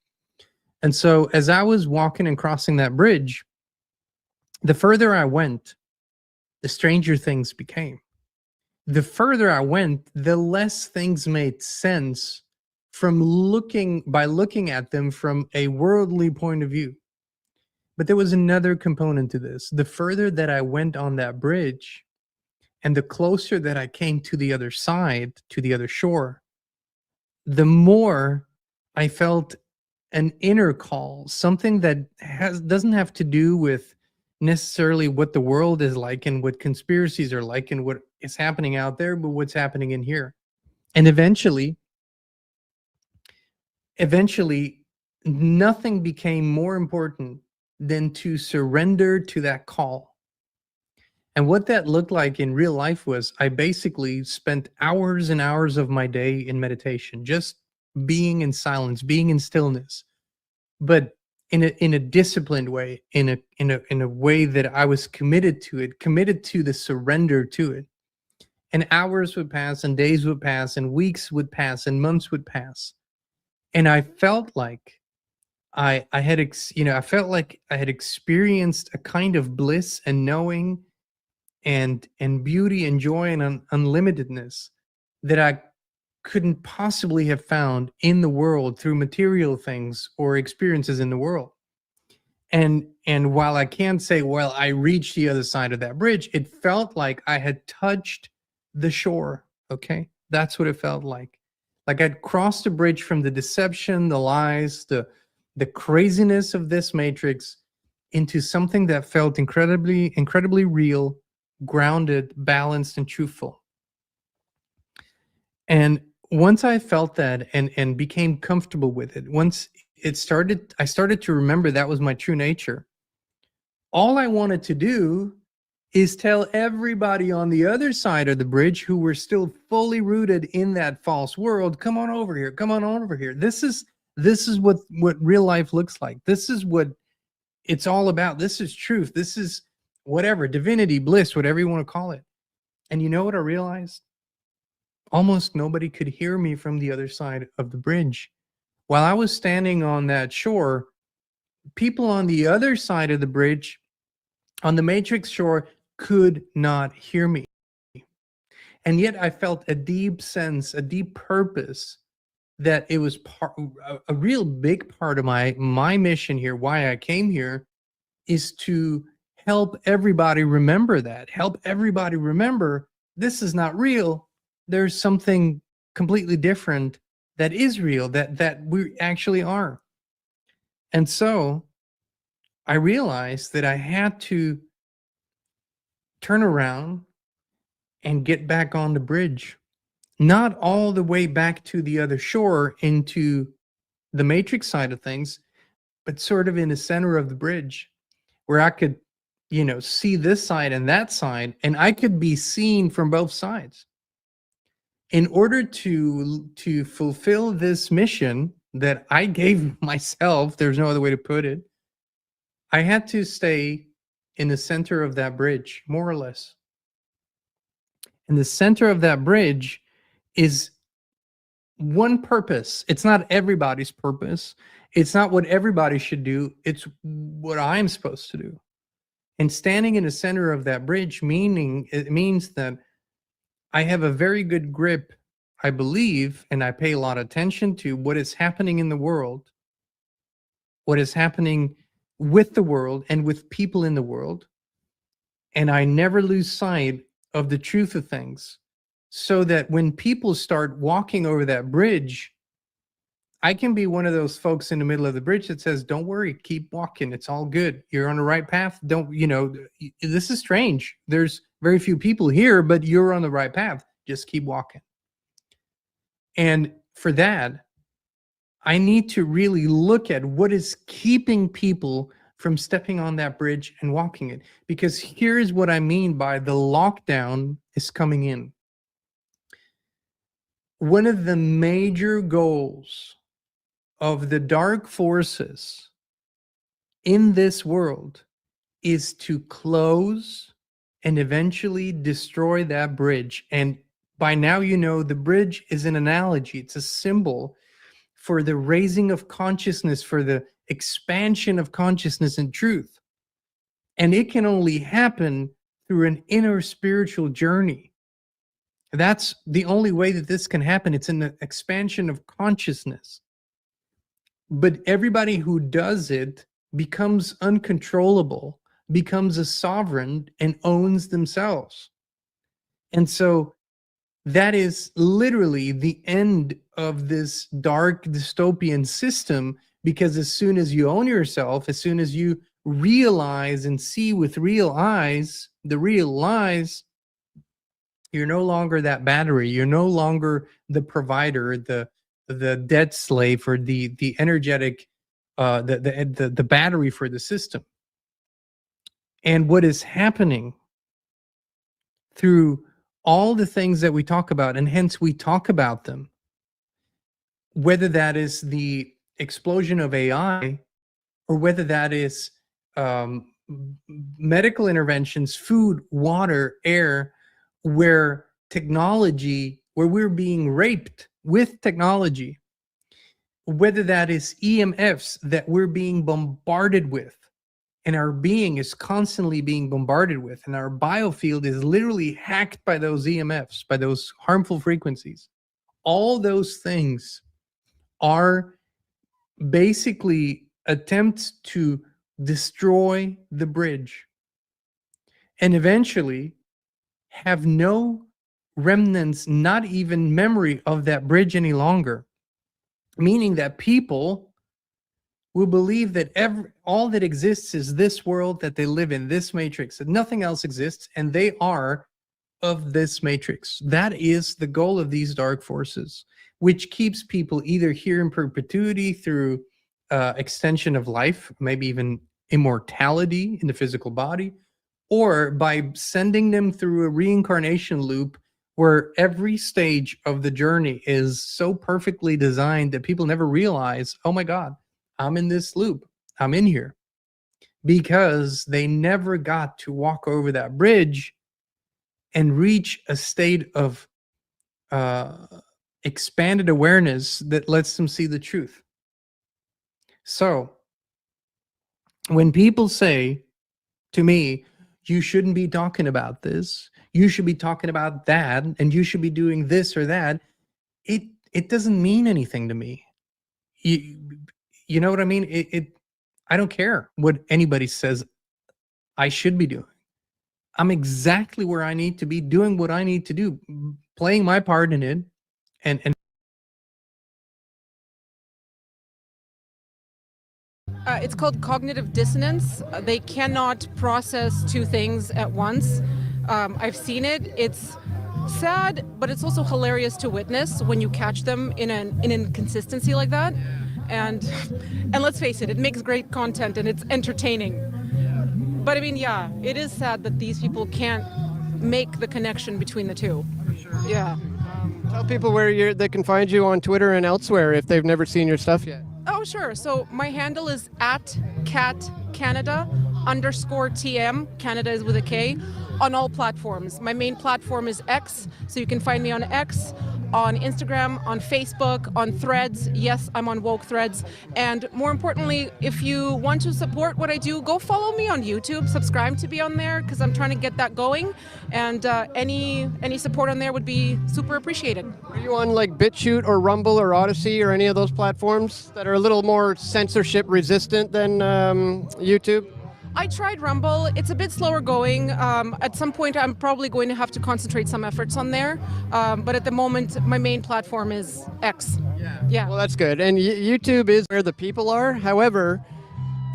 And so, as I was walking and crossing that bridge, the further I went, the stranger things became. The further I went, the less things made sense by looking at them from a worldly point of view. But there was another component to this. The further that I went on that bridge, and the closer that I came to the other side, to the other shore, the more I felt an inner call, something that doesn't have to do with necessarily what the world is like and what conspiracies are like and what is happening out there, but what's happening in here. And eventually, nothing became more important than to surrender to that call. And what that looked like in real life was I basically spent hours and hours of my day in meditation, just being in silence, being in stillness, but in a disciplined way, in a way that I was committed to it, committed to the surrender to it. And hours would pass, and days would pass, and weeks would pass, and months would pass, and I felt like I felt like I had experienced a kind of bliss and knowing and beauty and joy and unlimitedness that I couldn't possibly have found in the world through material things or experiences in the world. And while I can't say, well, I reached the other side of that bridge, it felt like I had touched the shore. Okay, that's what it felt like. Like I'd crossed a bridge from the deception, the lies, the craziness of this matrix into something that felt incredibly real, grounded, balanced, and truthful. And once I felt that and became comfortable with it, once I started to remember that was my true nature. All I wanted to do is tell everybody on the other side of the bridge who were still fully rooted in that false world, come on over here, come on over here. This is what real life looks like. This is what it's all about. This is truth. This is whatever, divinity, bliss, whatever you want to call it. And you know what I realized? Almost nobody could hear me from the other side of the bridge. While I was standing on that shore, people on the other side of the bridge, on the Matrix shore, could not hear me. And yet I felt a deep sense, a deep purpose that it was a real big part of my mission here, why I came here, is to help everybody remember that. Help everybody remember this is not real. There's something completely different that is real, that we actually are. And so I realized that I had to turn around and get back on the bridge. Not all the way back to the other shore into the matrix side of things, but sort of in the center of the bridge where I could, see this side and that side, and I could be seen from both sides. In order to fulfill this mission that I gave myself, there's no other way to put it, I had to stay in the center of that bridge, more or less. And the center of that bridge is one purpose. It's not everybody's purpose. It's not what everybody should do. It's what I'm supposed to do. And standing in the center of that bridge means that I have a very good grip, I believe, and I pay a lot of attention to what is happening in the world, what is happening with the world and with people in the world. And I never lose sight of the truth of things, so that when people start walking over that bridge, I can be one of those folks in the middle of the bridge that says, don't worry, keep walking. It's all good. You're on the right path. This is strange. There's very few people here, but you're on the right path. Just keep walking. And for that, I need to really look at what is keeping people from stepping on that bridge and walking it. Because here's what I mean by the lockdown is coming in. One of the major goals of the dark forces in this world is to close and eventually destroy that bridge. And by now, you know, the bridge is an analogy. It's a symbol for the raising of consciousness, for the expansion of consciousness and truth. And it can only happen through an inner spiritual journey. That's the only way that this can happen. It's an expansion of consciousness. But everybody who does it becomes uncontrollable, becomes a sovereign, and owns themselves. And so that is literally the end of this dark dystopian system, because as soon as you own yourself, as soon as you realize and see with real eyes the real lies, you're no longer that battery. You're no longer the provider, the debt slave, or the energetic, the battery for the system. And what is happening through all the things that we talk about, and hence we talk about them, whether that is the explosion of AI, or whether that is medical interventions, food, water, air, where technology, where we're being raped with technology, whether that is EMFs that we're being bombarded with, and our being is constantly being bombarded with, and our biofield is literally hacked by those EMFs, by those harmful frequencies. All those things are basically attempts to destroy the bridge, and eventually have no remnants, not even memory of that bridge any longer. Meaning that people will believe that all that exists is this world that they live in, this matrix, that nothing else exists, and they are of this matrix. That is the goal of these dark forces, which keeps people either here in perpetuity through extension of life, maybe even immortality in the physical body, or by sending them through a reincarnation loop where every stage of the journey is so perfectly designed that people never realize, oh my God, I'm in this loop. I'm in here. Because they never got to walk over that bridge and reach a state of expanded awareness that lets them see the truth. So, when people say to me, you shouldn't be talking about this, you should be talking about that, and you should be doing this or that, it doesn't mean anything to me. You know what I mean? I don't care what anybody says I should be doing. I'm exactly where I need to be, doing what I need to do, playing my part in it, and it's called cognitive dissonance. They cannot process two things at once. I've seen it. It's sad, but it's also hilarious to witness when you catch them in an inconsistency like that. And let's face it, it makes great content and it's entertaining. But I mean, yeah, it is sad that these people can't make the connection between the two. Yeah. Tell people where they can find you on Twitter and elsewhere if they've never seen your stuff yet. Oh, sure. So my handle is @CatCanada_TM. Canada is with a K, on all platforms. My main platform is X, so you can find me on X, on Instagram, on Facebook, on Threads. Yes, I'm on woke Threads. And more importantly, if you want to support what I do, go follow me on YouTube. Subscribe to be on there because I'm trying to get that going. And any support on there would be super appreciated. Are you on like BitChute or Rumble or Odyssey or any of those platforms that are a little more censorship resistant than YouTube? I tried Rumble. It's a bit slower going. At some point, I'm probably going to have to concentrate some efforts on there. But at the moment, my main platform is X. Yeah. Well, that's good. And YouTube is where the people are. However,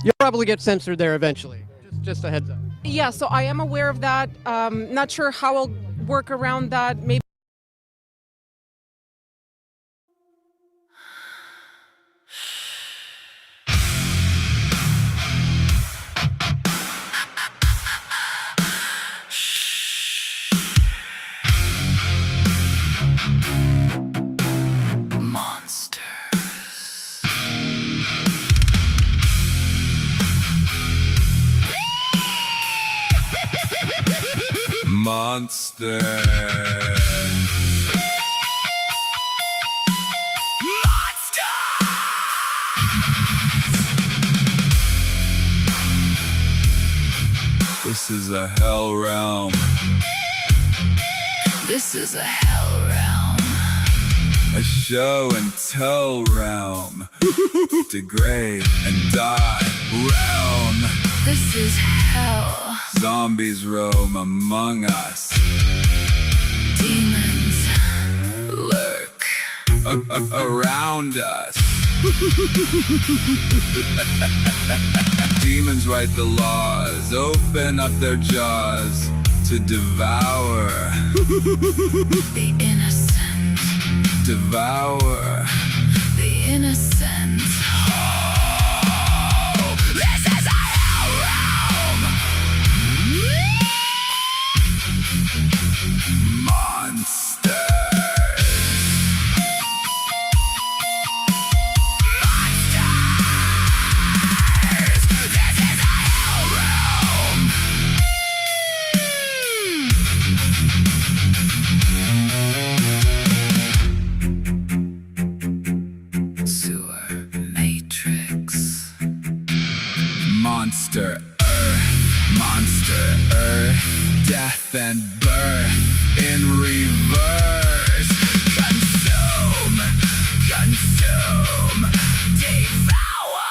you'll probably get censored there eventually. Just a heads up. Yeah, so I am aware of that. Not sure how I'll work around that. Maybe. monster. This is a hell realm. This is a hell realm. A show and tell realm. Degrade and die realm. This is hell. Zombies roam among us. Demons lurk around us. Demons write the laws, open up their jaws to devour. The innocent. Devour. The innocent. Oh, this is a hell realm. Monster. Monster Earth, death and birth in reverse. Consume, devour.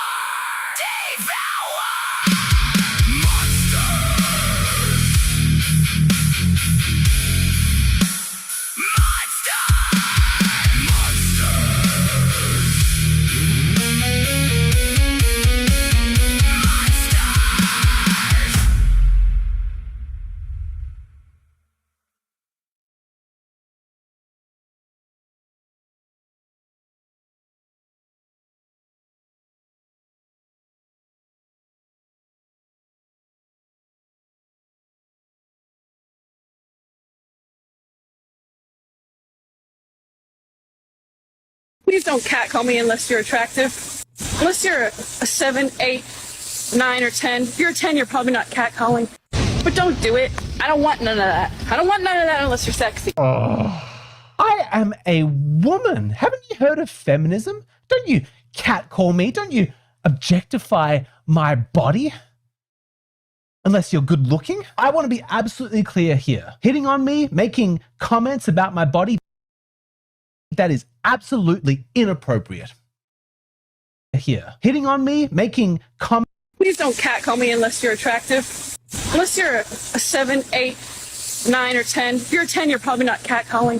Monsters. Please don't catcall me unless you're attractive. Unless you're a 7, 8, 9, or 10. If you're a 10, you're probably not catcalling. But don't do it. I don't want none of that. I don't want none of that unless you're sexy. I am a woman. Haven't you heard of feminism? Don't you catcall me? Don't you objectify my body? Unless you're good looking. I want to be absolutely clear here. Hitting on me, making comments about my body, that is absolutely inappropriate. Here. Hitting on me, making comments. Please don't catcall me unless you're attractive. Unless you're a 7, 8, 9, or 10. If you're a 10, you're probably not catcalling.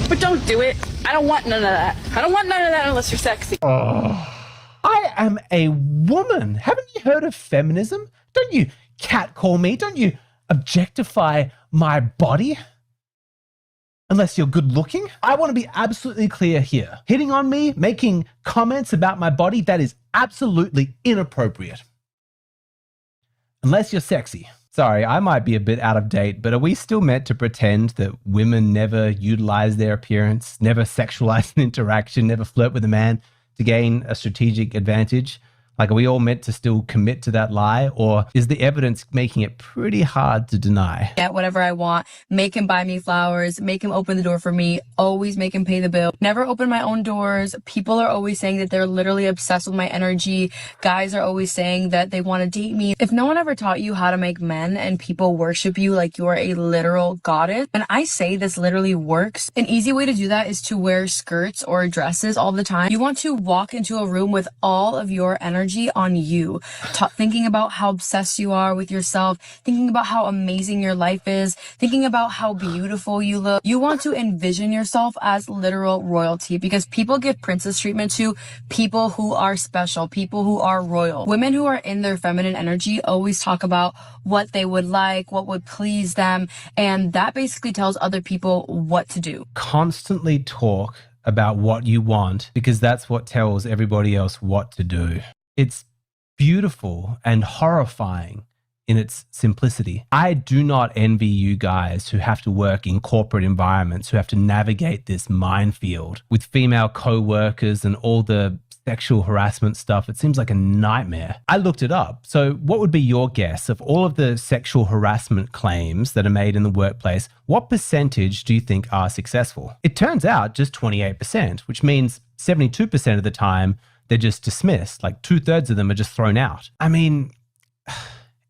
But don't do it. I don't want none of that. I don't want none of that unless you're sexy. I am a woman. Haven't you heard of feminism? Don't you catcall me? Don't you objectify my body? Unless you're good looking. I want to be absolutely clear here. Hitting on me, making comments about my body, that is absolutely inappropriate. Unless you're sexy. Sorry, I might be a bit out of date, but are we still meant to pretend that women never utilize their appearance, never sexualize an interaction, never flirt with a man to gain a strategic advantage? Like, are we all meant to still commit to that lie, or is the evidence making it pretty hard to deny? Get whatever I want, make him buy me flowers, make him open the door for me, always make him pay the bill, never open my own doors. People are always saying that they're literally obsessed with my energy. Guys are always saying that they want to date me. If no one ever taught you how to make men and people worship you like you're a literal goddess, and I say this literally works, an easy way to do that is to wear skirts or dresses all the time. You want to walk into a room with all of your energy on you, thinking about how obsessed you are with yourself, thinking about how amazing your life is, thinking about how beautiful you look. You want to envision yourself as literal royalty, because people give princess treatment to people who are special, people who are royal. Women who are in their feminine energy always talk about what they would like, what would please them, and that basically tells other people what to do. Constantly talk about what you want, because that's what tells everybody else what to do. It's beautiful and horrifying in its simplicity. I do not envy you guys who have to work in corporate environments, who have to navigate this minefield with female co-workers and all the sexual harassment stuff, it seems like a nightmare. I looked it up. So what would be your guess of all of the sexual harassment claims that are made in the workplace? What percentage do you think are successful? It turns out just 28%, which means 72% of the time they're just dismissed. Like 2/3 of them are just thrown out. I mean,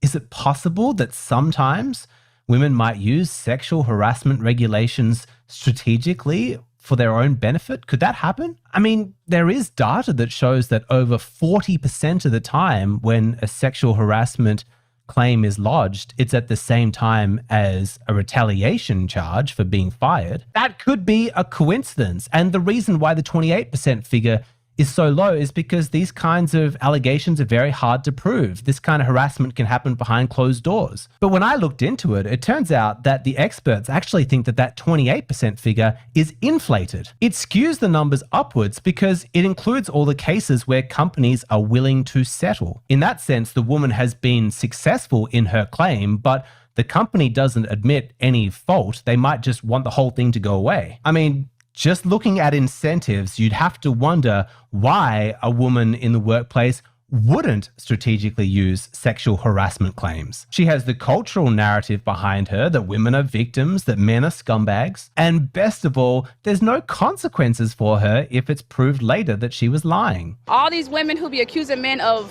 is it possible that sometimes women might use sexual harassment regulations strategically for their own benefit? Could that happen? I mean, there is data that shows that over 40% of the time when a sexual harassment claim is lodged, it's at the same time as a retaliation charge for being fired. That could be a coincidence. And the reason why the 28% figure is so low is because these kinds of allegations are very hard to prove. This kind of harassment can happen behind closed doors. But when I looked into it, it turns out that the experts actually think that that 28% figure is inflated. It skews the numbers upwards because it includes all the cases where companies are willing to settle. In that sense, the woman has been successful in her claim, but the company doesn't admit any fault. They might just want the whole thing to go away. I mean, just looking at incentives, you'd have to wonder why a woman in the workplace wouldn't strategically use sexual harassment claims. She has the cultural narrative behind her that women are victims, that men are scumbags, and best of all, there's no consequences for her if it's proved later that she was lying. All these women who be accusing men of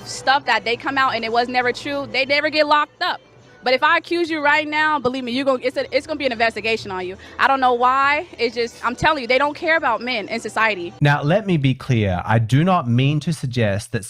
stuff that they come out and it was never true, they never get locked up. But if I accuse you right now, believe me, it's gonna be an investigation on you. I don't know why. It's just, I'm telling you, they don't care about men in society. Now, let me be clear. I do not mean to suggest that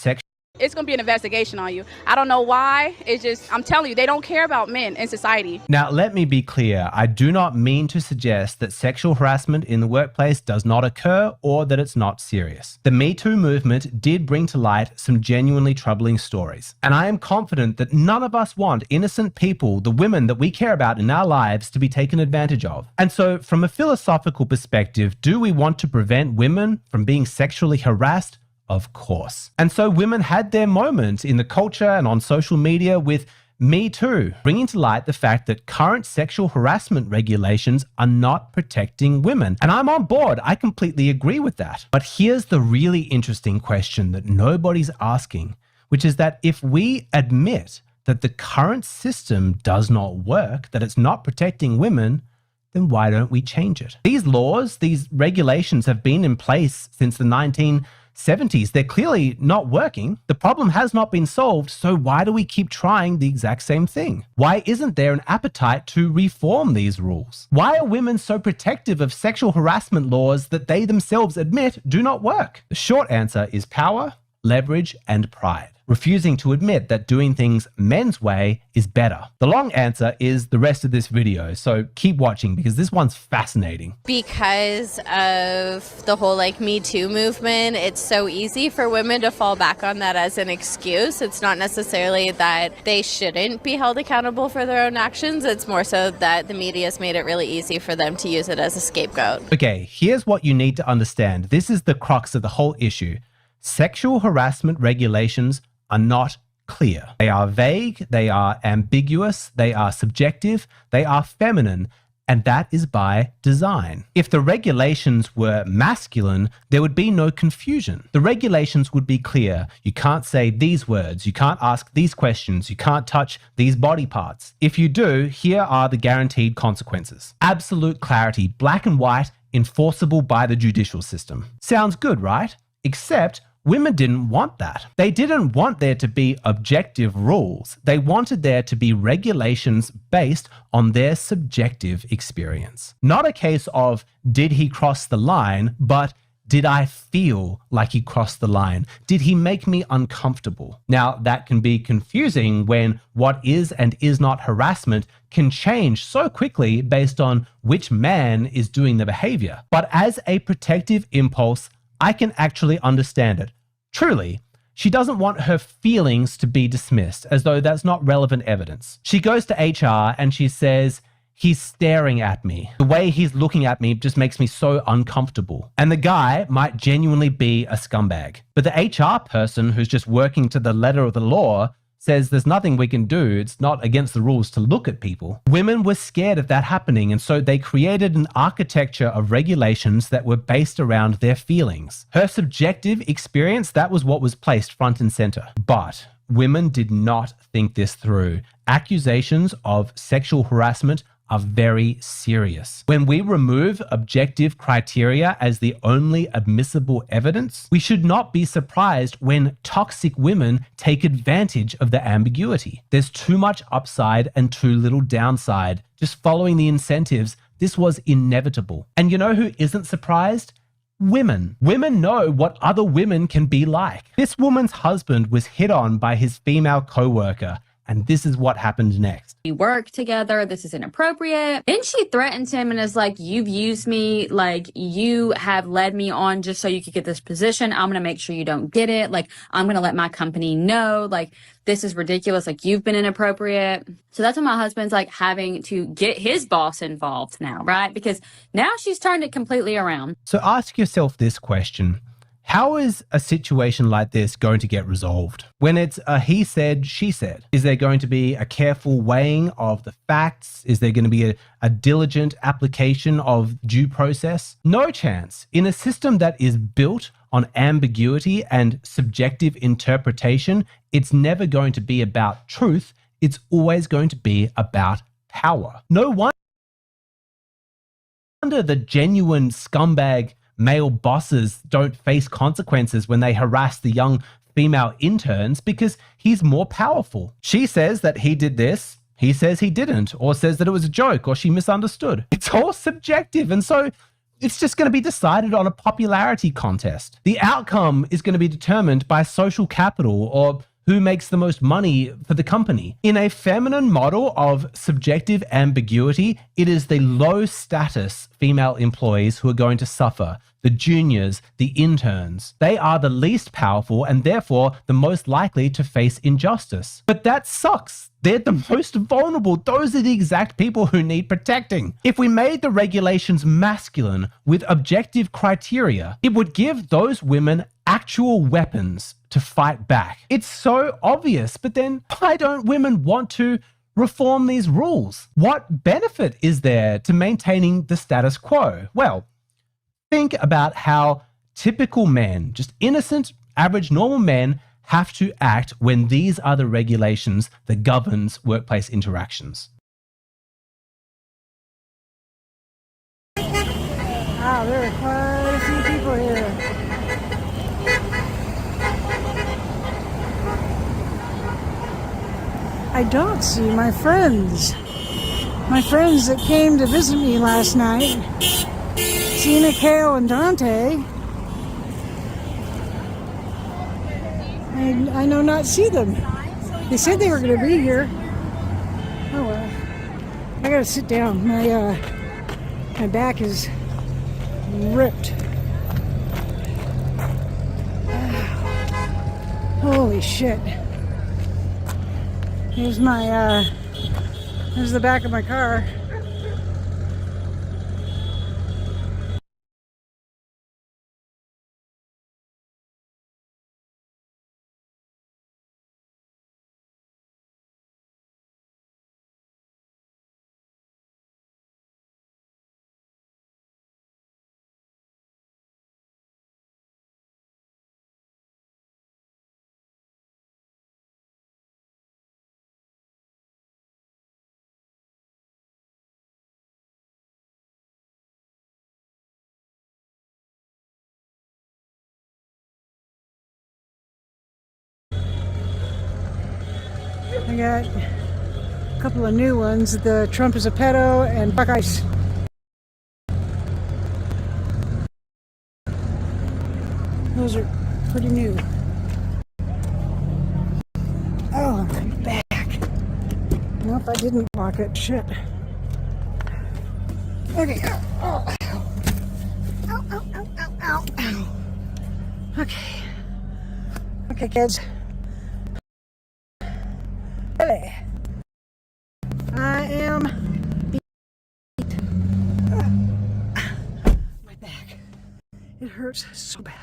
It's gonna be an investigation on you. I don't know why. It's just, I'm telling you, they don't care about men in society. Now, let me be clear. I do not mean to suggest that sexual harassment in the workplace does not occur or that it's not serious. The Me Too movement did bring to light some genuinely troubling stories. And I am confident that none of us want innocent people, the women that we care about in our lives, to be taken advantage of. And so, from a philosophical perspective, do we want to prevent women from being sexually harassed? Of course. And so women had their moment in the culture and on social media with Me Too, bringing to light the fact that current sexual harassment regulations are not protecting women. And I'm on board. I completely agree with that. But here's the really interesting question that nobody's asking, which is that if we admit that the current system does not work, that it's not protecting women, then why don't we change it? These laws, these regulations have been in place since the 1970s. They're clearly not working. The problem has not been solved, so why do we keep trying the exact same thing? Why isn't there an appetite to reform these rules? Why are women so protective of sexual harassment laws that they themselves admit do not work? The short answer is power, leverage, and pride. Refusing to admit that doing things men's way is better. The long answer is the rest of this video, so keep watching because this one's fascinating. Because of the whole Me Too movement, it's so easy for women to fall back on that as an excuse. It's not necessarily that they shouldn't be held accountable for their own actions. It's more so that the media's made it really easy for them to use it as a scapegoat. Okay, here's what you need to understand. This is the crux of the whole issue. Sexual harassment regulations are not clear. They are vague, they are ambiguous, they are subjective, they are feminine, and that is by design. If the regulations were masculine, there would be no confusion. The regulations would be clear. You can't say these words, you can't ask these questions, you can't touch these body parts. If you do, here are the guaranteed consequences. Absolute clarity, black and white, enforceable by the judicial system. Sounds good, right? Except women didn't want that. They didn't want there to be objective rules. They wanted there to be regulations based on their subjective experience. Not a case of, did he cross the line, but did I feel like he crossed the line? Did he make me uncomfortable? Now, that can be confusing when what is and is not harassment can change so quickly based on which man is doing the behavior. But as a protective impulse, I can actually understand it. Truly, she doesn't want her feelings to be dismissed as though that's not relevant evidence. She goes to HR and she says, he's staring at me. The way he's looking at me just makes me so uncomfortable. And the guy might genuinely be a scumbag. But the HR person who's just working to the letter of the law says there's nothing we can do. It's not against the rules to look at people. Women were scared of that happening, and so they created an architecture of regulations that were based around their feelings. Her subjective experience, that was what was placed front and center. But women did not think this through. Accusations of sexual harassment are very serious. When we remove objective criteria as the only admissible evidence, we should not be surprised when toxic women take advantage of the ambiguity. There's too much upside and too little downside. Just following the incentives, this was inevitable. And you know who isn't surprised? Women. Women know what other women can be like. This woman's husband was hit on by his female co-worker, and this is what happened next. We work together. This is inappropriate. Then she threatens him and is like, you've used me. Like, you have led me on just so you could get this position. I'm going to make sure you don't get it. Like, I'm going to let my company know. Like, this is ridiculous. Like, you've been inappropriate. So that's when my husband's like having to get his boss involved now, right? Because now she's turned it completely around. So ask yourself this question. How is a situation like this going to get resolved? When it's a he said, she said, is there going to be a careful weighing of the facts? Is there going to be a diligent application of due process? No chance. In a system that is built on ambiguity and subjective interpretation, it's never going to be about truth. It's always going to be about power. No wonder the genuine scumbag male bosses don't face consequences when they harass the young female interns, because he's more powerful. She says that he did this, he says he didn't, or says that it was a joke, or she misunderstood. It's all subjective, and so it's just going to be decided on a popularity contest. The outcome is going to be determined by social capital or who makes the most money for the company. In a feminine model of subjective ambiguity, it is the low status female employees who are going to suffer. The juniors, the interns. They are the least powerful and therefore the most likely to face injustice. But that sucks. They're the most vulnerable. Those are the exact people who need protecting. If we made the regulations masculine with objective criteria, it would give those women actual weapons to fight back. It's so obvious, but then why don't women want to reform these rules? What benefit is there to maintaining the status quo? Well, think about how typical men, just innocent, average, normal men, have to act when these are the regulations that governs workplace interactions. Wow, there are quite a few people here. I don't see my friends. My friends that came to visit me last night. Gina, Kale, and Dante. I know not see them. They said they were going to be here. Oh well. I gotta sit down. My back is ripped. Holy shit. Here's here's the back of my car. I got a couple of new ones, the Trump is a pedo and Buck Ice. Those are pretty new. Oh, my back. Nope, I didn't lock it. Shit. Okay. Ow, ow, ow, ow, ow, ow. Okay. Okay, kids. Really? I am beat. My back. It hurts so bad.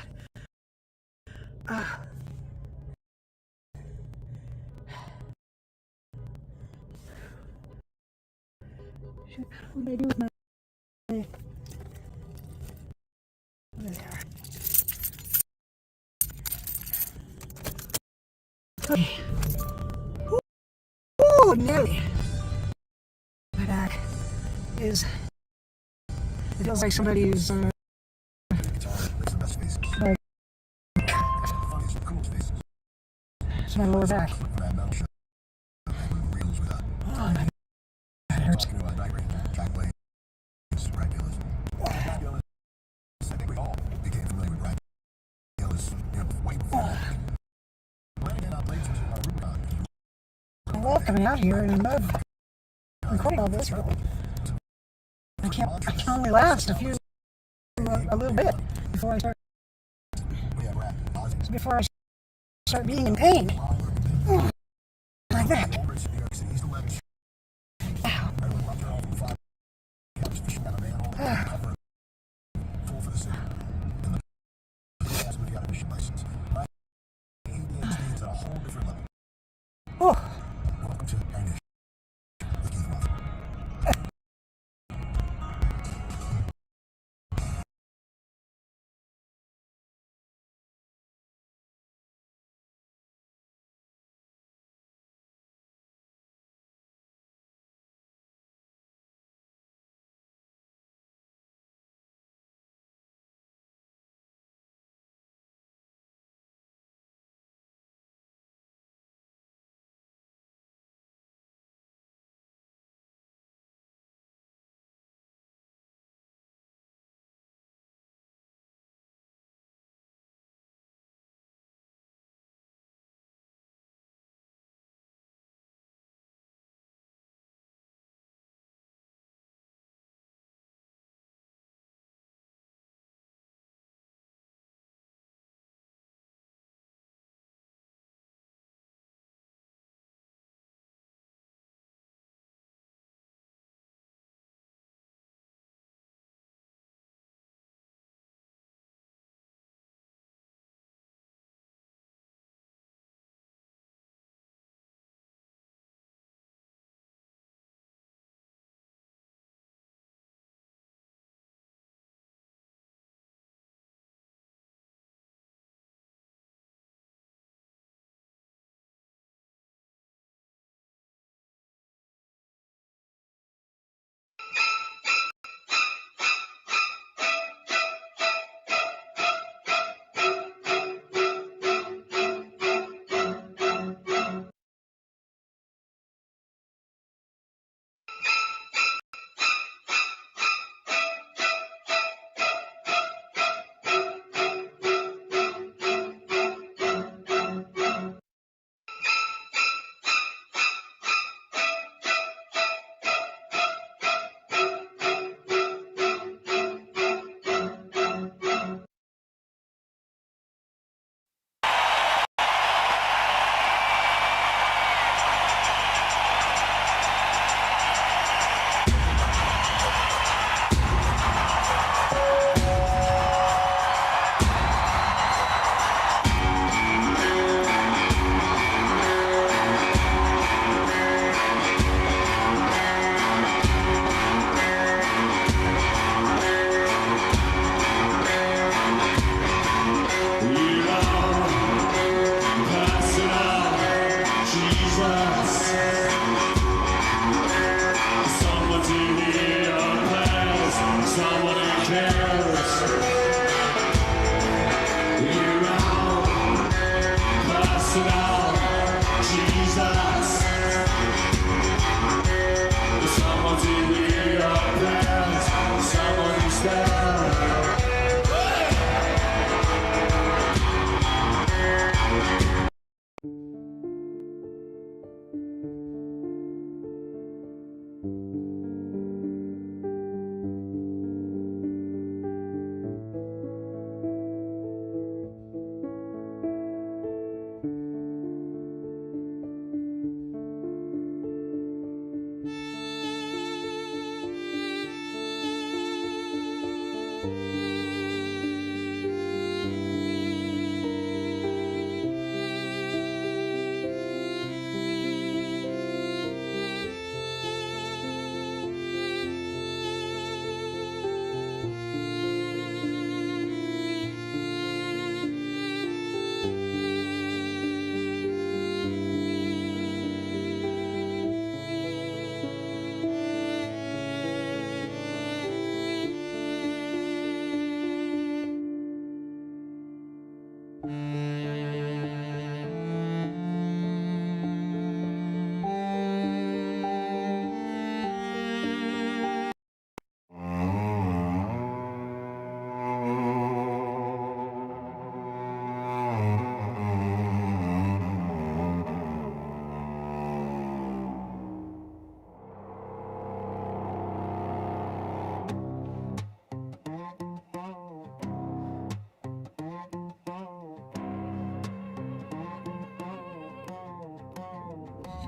What do I do with my... There. Okay. Ooh, nearly. My back is... It feels like somebody's... like... It's my lower back. Oh, my back hurts. I love coming out here and I love recording all this. I can only last a little bit before I start being in pain. Like that. Oh.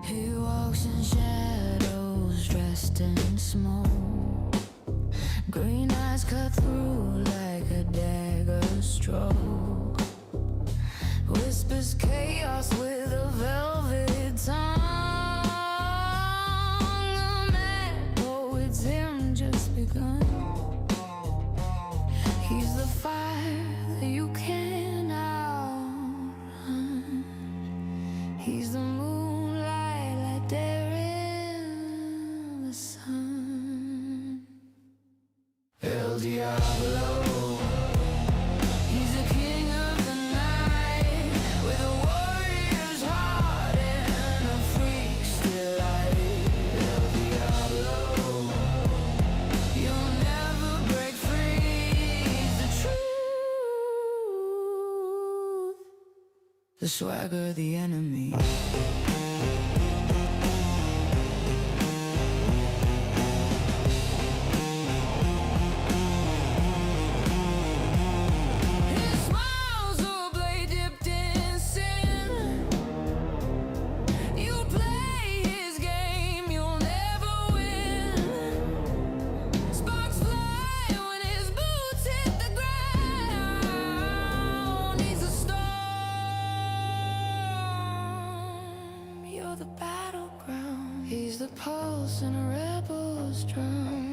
He walks in shadows, dressed in smoke. Green eyes cut through like a dagger stroke. Whispers chaos with a velvet tongue. A mad poet's him just begun. He's the fire that you can't outrun. He's the moonlight like there in the sun. El Diablo. He's the king of the night, with a warrior's heart and a freak's delight. El Diablo. You'll never break free. He's the truth, the swagger, the enemy. His smile's a blade dipped in sin. You play his game, you'll never win. Sparks fly when his boots hit the ground. He's a storm, you're the battleground. He's the pulse in a rebel's drum.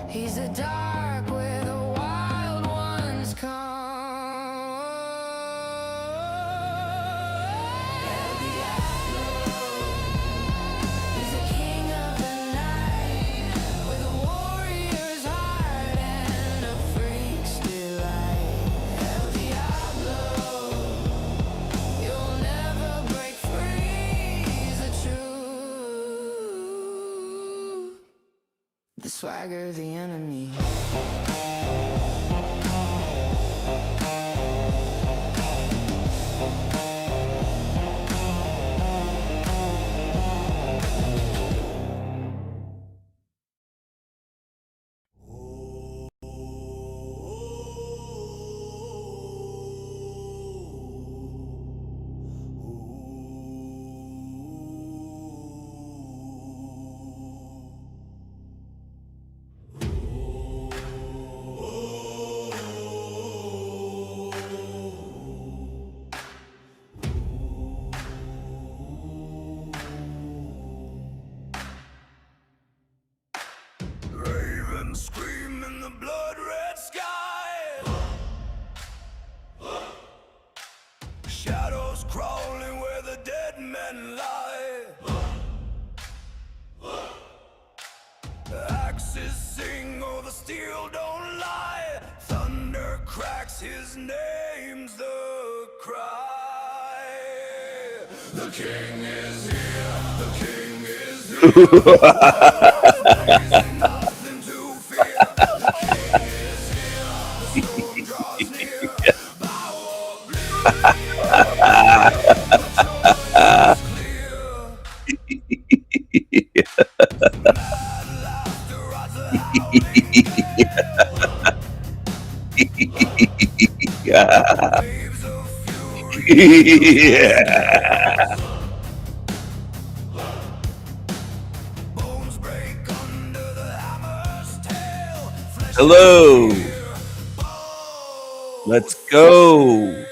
He's the dark where the wild ones come. El Diablo. He's the king of the night, with a warrior's heart and a freak's delight. El Diablo. You'll never break free. He's the truth, the swagger, the enemy. Ravens scream in the blood-red sky. Shadows crawling where the dead men lie. Axes sing, oh the steel don't lie. Thunder cracks, his name's the cry. The king is here, the king is here. Nothing to fear. The king is here, the storm draws near. Power Yeah. Hello. Let's go.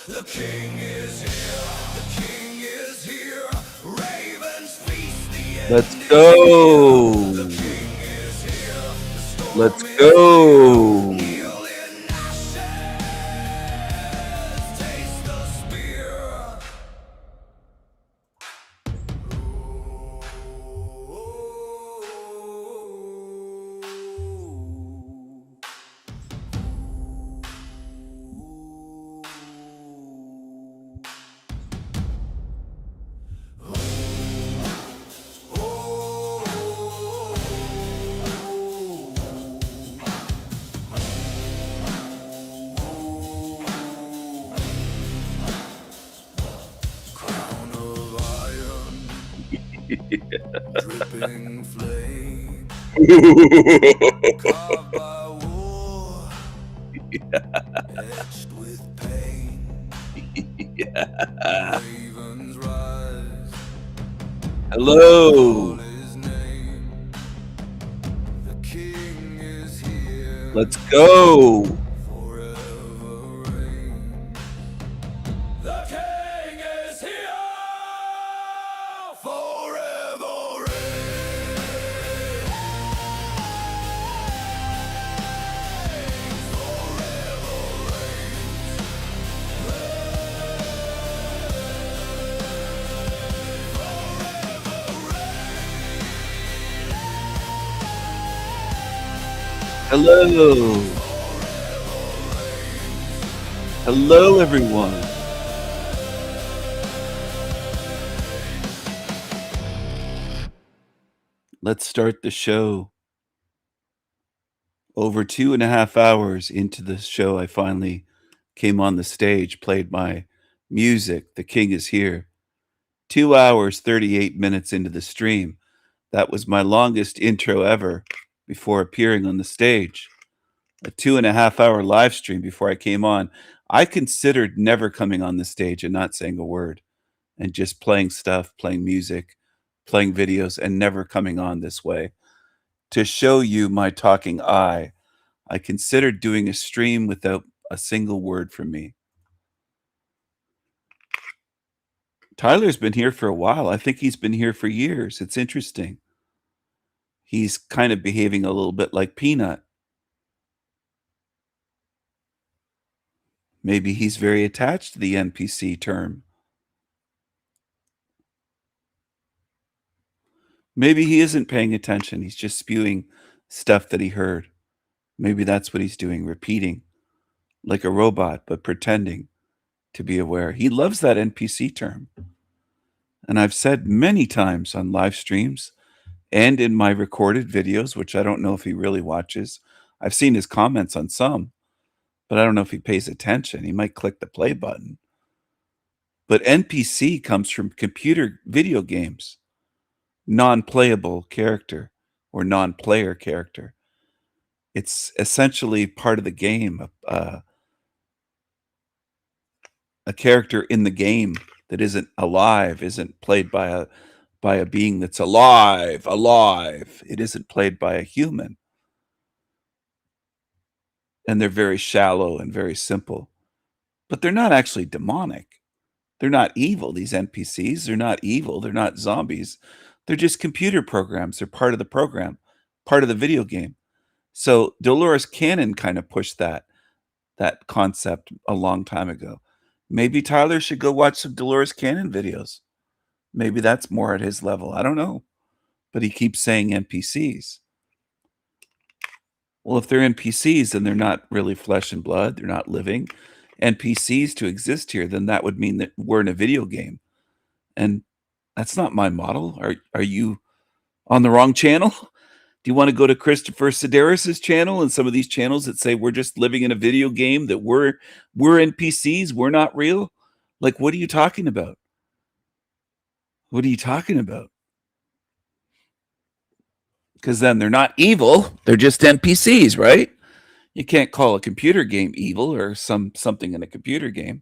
The king is here, the king is here. Ravens feast the end. Let's go. Let's go. Taste the spear. Dripping flame, carved by war, etched with pain. Ravens Hello. Let's go. Hello. Hello, everyone. Let's start the show. Over 2.5 hours into the show, I finally came on the stage, played my music. The King is here. 2 hours, 38 minutes into the stream. That was my longest intro ever before appearing on the stage. A 2.5 hour live stream before I came on. I considered never coming on the stage and not saying a word and just playing stuff, playing music, playing videos, and never coming on this way. To show you my talking eye, I considered doing a stream without a single word from me. Tyler's been here for a while. I think he's been here for years. It's interesting. He's kind of behaving a little bit like Peanut. Maybe he's very attached to the NPC term. Maybe he isn't paying attention. He's just spewing stuff that he heard. Maybe that's what he's doing, repeating like a robot, but pretending to be aware. He loves that NPC term. And I've said many times on live streams and in my recorded videos, which I don't know if he really watches. I've seen his comments on some, but I don't know if he pays attention. He might click the play button. But NPC comes from computer video games, non-playable character or non-player character. It's essentially part of the game, a character in the game that isn't alive, isn't played by a being that's alive. It isn't played by a human. And they're very shallow and very simple. But they're not actually demonic. They're not evil, these NPCs. They're not evil. They're not zombies. They're just computer programs. They're part of the program, part of the video game. So Dolores Cannon kind of pushed that concept a long time ago. Maybe Tyler should go watch some Dolores Cannon videos. Maybe that's more at his level. I don't know. But he keeps saying NPCs. Well, if they're NPCs, then they're not really flesh and blood. They're not living. NPCs to exist here, then that would mean that we're in a video game. And that's not my model. Are you on the wrong channel? Do you want to go to Christopher Sedaris's channel and some of these channels that say we're just living in a video game, that we're NPCs, we're not real? Like, what are you talking about? What are you talking about? Because then they're not evil. They're just NPCs, right? You can't call a computer game evil or something in a computer game.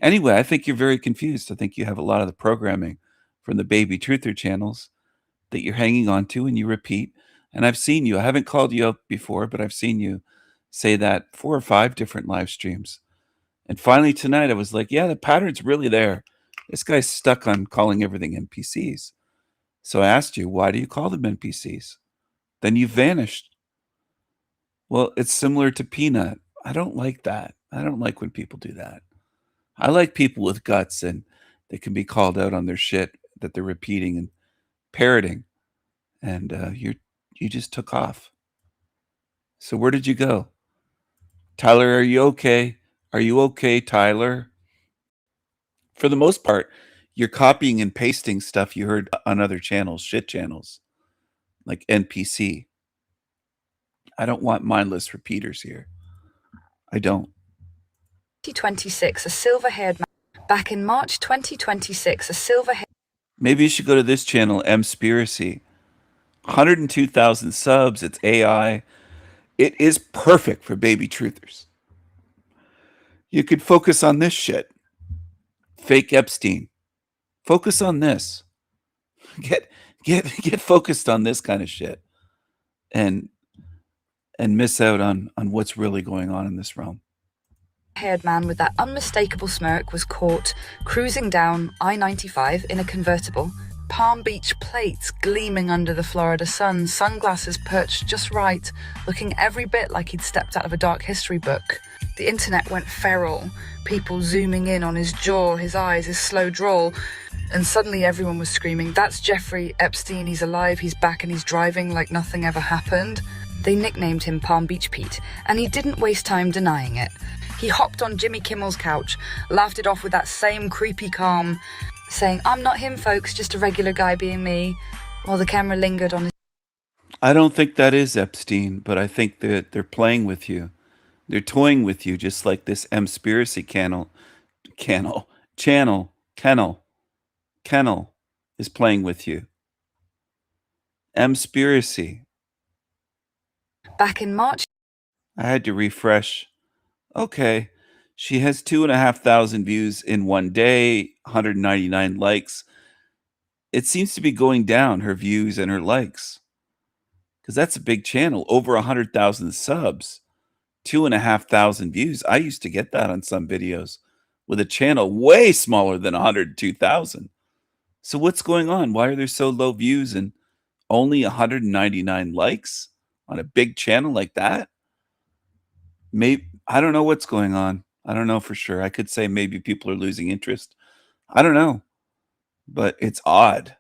Anyway, I think you're very confused. I think you have a lot of the programming from the baby truther channels that you're hanging on to and you repeat. And I've seen you. I haven't called you up before, but I've seen you say that 4 or 5 different live streams. And finally tonight I was like, yeah, the pattern's really there. This guy's stuck on calling everything NPCs. So I asked you, why do you call them NPCs? Then you vanished. Well, it's similar to Peanut. I don't like that. I don't like when people do that. I like people with guts and they can be called out on their shit that they're repeating and parroting. And you just took off. So where did you go? Tyler, are you okay? Are you okay, Tyler? For the most part, you're copying and pasting stuff you heard on other channels, shit channels, like NPC. I don't want mindless repeaters here. I don't. 2026, a silver-haired man. Back in March 2026, a silver-haired... Maybe you should go to this channel, Mspiracy. 102,000 subs. It's AI. It is perfect for baby truthers. You could focus on this shit. Fake Epstein. Focus on this. Get focused on this kind of shit, and miss out on what's really going on in this realm. Haired man with that unmistakable smirk was caught cruising down I-95 in a convertible, Palm Beach plates gleaming under the Florida sun, sunglasses perched just right, looking every bit like he'd stepped out of a dark history book. The internet went feral, people zooming in on his jaw, his eyes, his slow drawl, and suddenly everyone was screaming, "That's Jeffrey Epstein, he's alive, he's back and he's driving like nothing ever happened." They nicknamed him Palm Beach Pete, and he didn't waste time denying it. He hopped on Jimmy Kimmel's couch, laughed it off with that same creepy calm, saying, "I'm not him, folks, just a regular guy being me," while the camera lingered on his... I don't think that is Epstein, but I think that they're playing with you. They're toying with you, just like this Mspiracy kennel is playing with you. Mspiracy. Back in March... I had to refresh. Okay. She has 2,500 views in one day, 199 likes. It seems to be going down, her views and her likes. Because that's a big channel. Over 100,000 subs. 2,500 views. I used to get that on some videos with a channel way smaller than 102,000. So what's going on? Why are there so low views and only 199 likes on a big channel like that? Maybe, I don't know what's going on. I don't know for sure. I could say maybe people are losing interest. I don't know. But it's odd.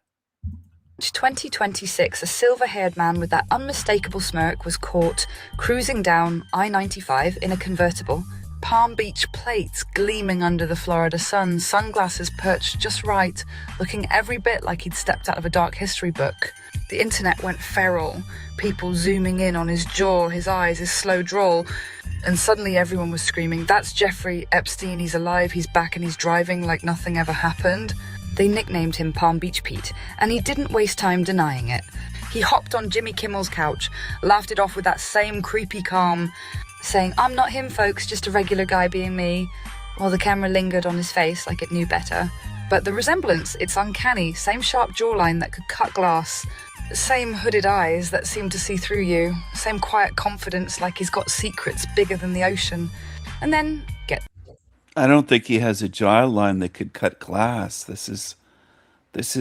2026, a silver-haired man with that unmistakable smirk was caught cruising down I-95 in a convertible, Palm Beach plates gleaming under the Florida sun, sunglasses perched just right, looking every bit like he'd stepped out of a dark history book. The internet went feral, people zooming in on his jaw, his eyes, his slow drawl, and suddenly everyone was screaming, "That's Jeffrey Epstein, he's alive, he's back and he's driving like nothing ever happened." They nicknamed him Palm Beach Pete, and he didn't waste time denying it. He hopped on Jimmy Kimmel's couch, laughed it off with that same creepy calm, saying, "I'm not him, folks, just a regular guy being me," while the camera lingered on his face like it knew better. But the resemblance, it's uncanny. Same sharp jawline that could cut glass, same hooded eyes that seem to see through you, same quiet confidence like he's got secrets bigger than the ocean. And then, I don't think he has a jawline that could cut glass. This is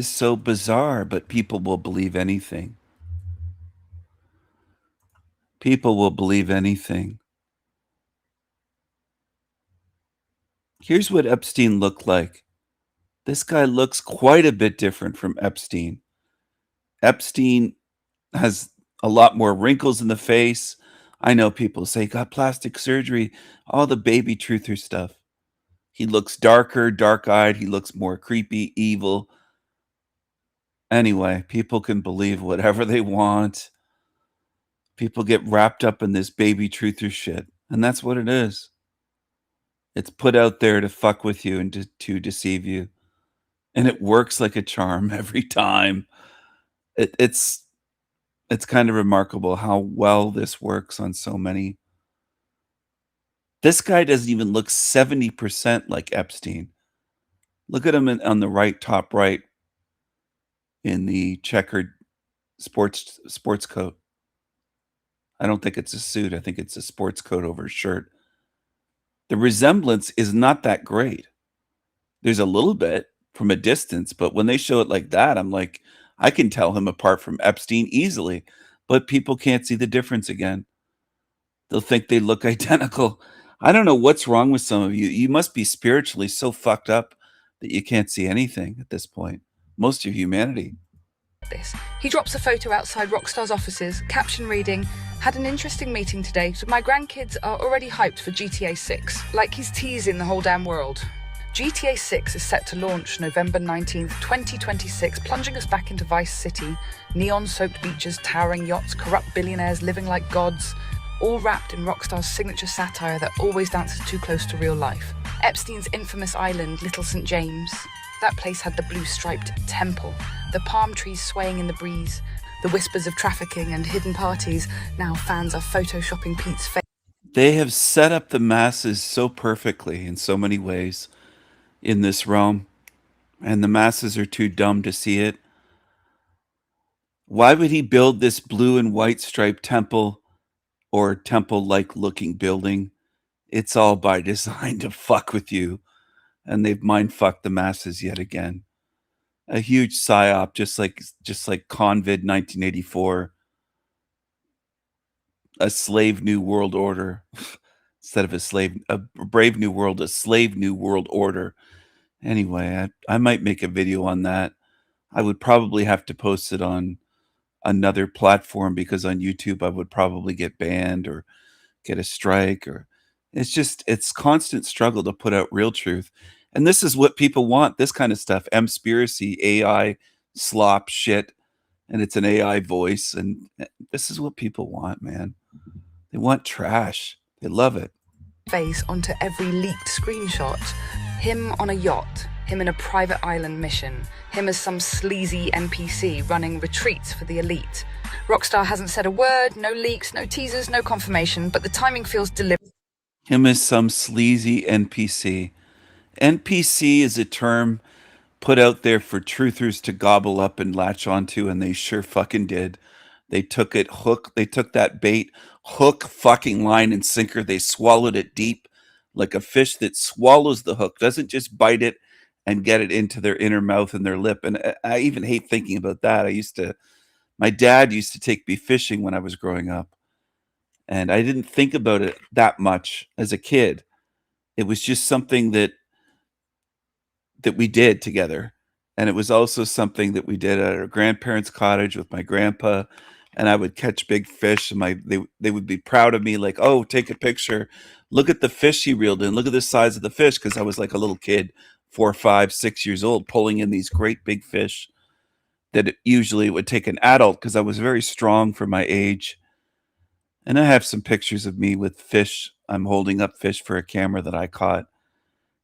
so bizarre, but people will believe anything. People will believe anything. Here's what Epstein looked like. This guy looks quite a bit different from Epstein. Epstein has a lot more wrinkles in the face. I know people say, got plastic surgery, all the baby truther stuff. He looks darker, dark-eyed. He looks more creepy, evil. Anyway, people can believe whatever they want. People get wrapped up in this baby truther shit. And that's what it is. It's put out there to fuck with you and to deceive you. And it works like a charm every time. It's kind of remarkable how well this works on so many. This guy doesn't even look 70% like Epstein. Look at him on the right, top right, in the checkered sports coat. I don't think it's a suit. I think it's a sports coat over a shirt. The resemblance is not that great. There's a little bit from a distance, but when they show it like that, I'm like, I can tell him apart from Epstein easily, but people can't see the difference again. They'll think they look identical. I don't know what's wrong with some of you. You must be spiritually so fucked up that you can't see anything at this point. Most of humanity. He drops a photo outside Rockstar's offices, caption reading, "Had an interesting meeting today, so my grandkids are already hyped for GTA 6. Like he's teasing the whole damn world. GTA 6 is set to launch November 19th, 2026, plunging us back into Vice City. Neon-soaked beaches, towering yachts, corrupt billionaires living like gods, all wrapped in Rockstar's signature satire that always dances too close to real life. Epstein's infamous island, Little St. James. That place had the blue-striped temple, the palm trees swaying in the breeze, the whispers of trafficking and hidden parties. Now fans are photoshopping Pete's face. They have set up the masses so perfectly in so many ways in this realm, and the masses are too dumb to see it. Why would he build this blue and white striped temple or temple-like looking building? It's all by design to fuck with you, and they've mind fucked the masses yet again. A huge psyop, just like Convid 1984, a slave new world order instead of a brave new world, a slave new world order. Anyway, I might make a video on that. I would probably have to post it on another platform because on YouTube I would probably get banned or get a strike, or it's constant struggle to put out real truth. And this is what people want, this kind of stuff, mspiracy, AI slop shit, and it's an AI voice, and this is what people want, man. They want trash. They love it. Face onto every leaked screenshot. Him on a yacht, him in a private island mission, him as some sleazy NPC running retreats for the elite. Rockstar hasn't said a word, no leaks, no teasers, no confirmation, but the timing feels deliberate. Him as some sleazy NPC. NPC is a term put out there for truthers to gobble up and latch onto, and they sure fucking did. They took that bait, hook, fucking line and sinker. They swallowed it deep like a fish that swallows the hook, doesn't just bite it and get it into their inner mouth and their lip. And I even hate thinking about that. My dad used to take me fishing when I was growing up, and I didn't think about it that much as a kid. It was just something that we did together. And it was also something that we did at our grandparents' cottage with my grandpa. And I would catch big fish, and they would be proud of me, like, oh, take a picture. Look at the fish he reeled in. Look at the size of the fish. Because I was like a little kid, 4, 5, 6 years old, pulling in these great big fish that usually would take an adult, because I was very strong for my age. And I have some pictures of me with fish. I'm holding up fish for a camera that I caught.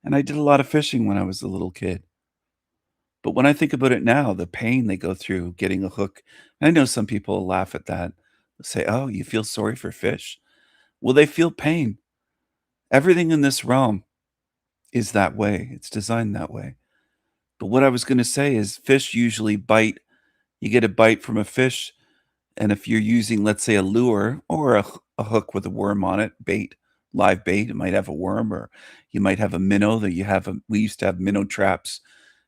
And I did a lot of fishing when I was a little kid. But when I think about it now, the pain they go through getting a hook, I know some people laugh at that. They'll say, oh, you feel sorry for fish? Well, they feel pain. Everything in this realm is that way. It's designed that way. But what I was going to say is fish usually bite. You get a bite from a fish, and if you're using, let's say, a lure or a hook with a worm on it, bait, live bait, it might have a worm, or you might have a minnow that we used to have minnow traps.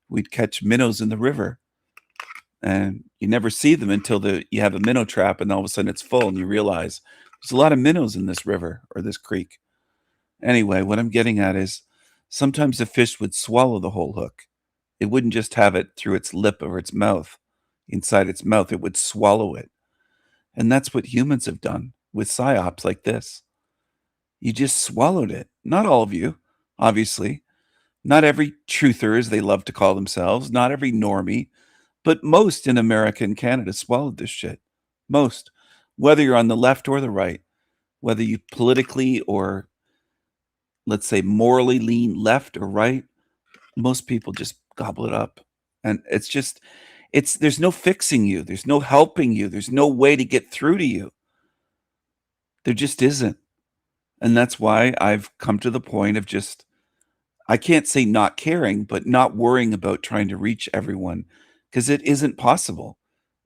We'd catch minnows in the river, and you never see them until you have a minnow trap, and all of a sudden it's full, and you realize there's a lot of minnows in this river or this creek. Anyway, what I'm getting at is sometimes the fish would swallow the whole hook. It wouldn't just have it through its lip or its mouth, inside its mouth. It would swallow it. And that's what humans have done with psyops like this. You just swallowed it. Not all of you, obviously. Not every truther, as they love to call themselves, not every normie, but most in America and Canada swallowed this shit. Most. Whether you're on the left or the right, whether you politically or, let's say, morally lean left or right, most people just gobble it up. And there's no fixing you. There's no helping you. There's no way to get through to you. There just isn't. And that's why I've come to the point of just, I can't say not caring, but not worrying about trying to reach everyone, because it isn't possible.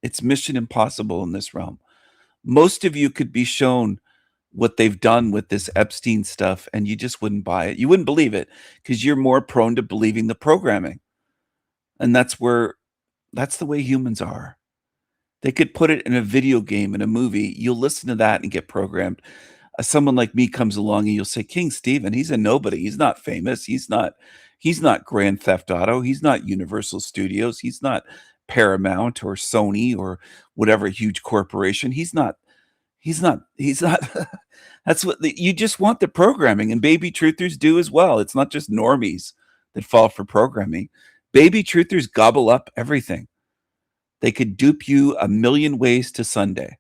It's mission impossible in this realm. Most of you could be shown what they've done with this Epstein stuff, and you just wouldn't buy it. You wouldn't believe it, because you're more prone to believing the programming. And that's the way humans are. They could put it in a video game, in a movie. You'll listen to that and get programmed. Someone like me comes along and you'll say, King Stephen, he's a nobody. He's not famous. He's not Grand Theft Auto. He's not Universal Studios. He's not Paramount or Sony or whatever huge corporation. He's not. That's what you just want the programming, and baby truthers do as well. It's not just normies that fall for programming. Baby truthers gobble up everything. They could dupe you a million ways to Sunday.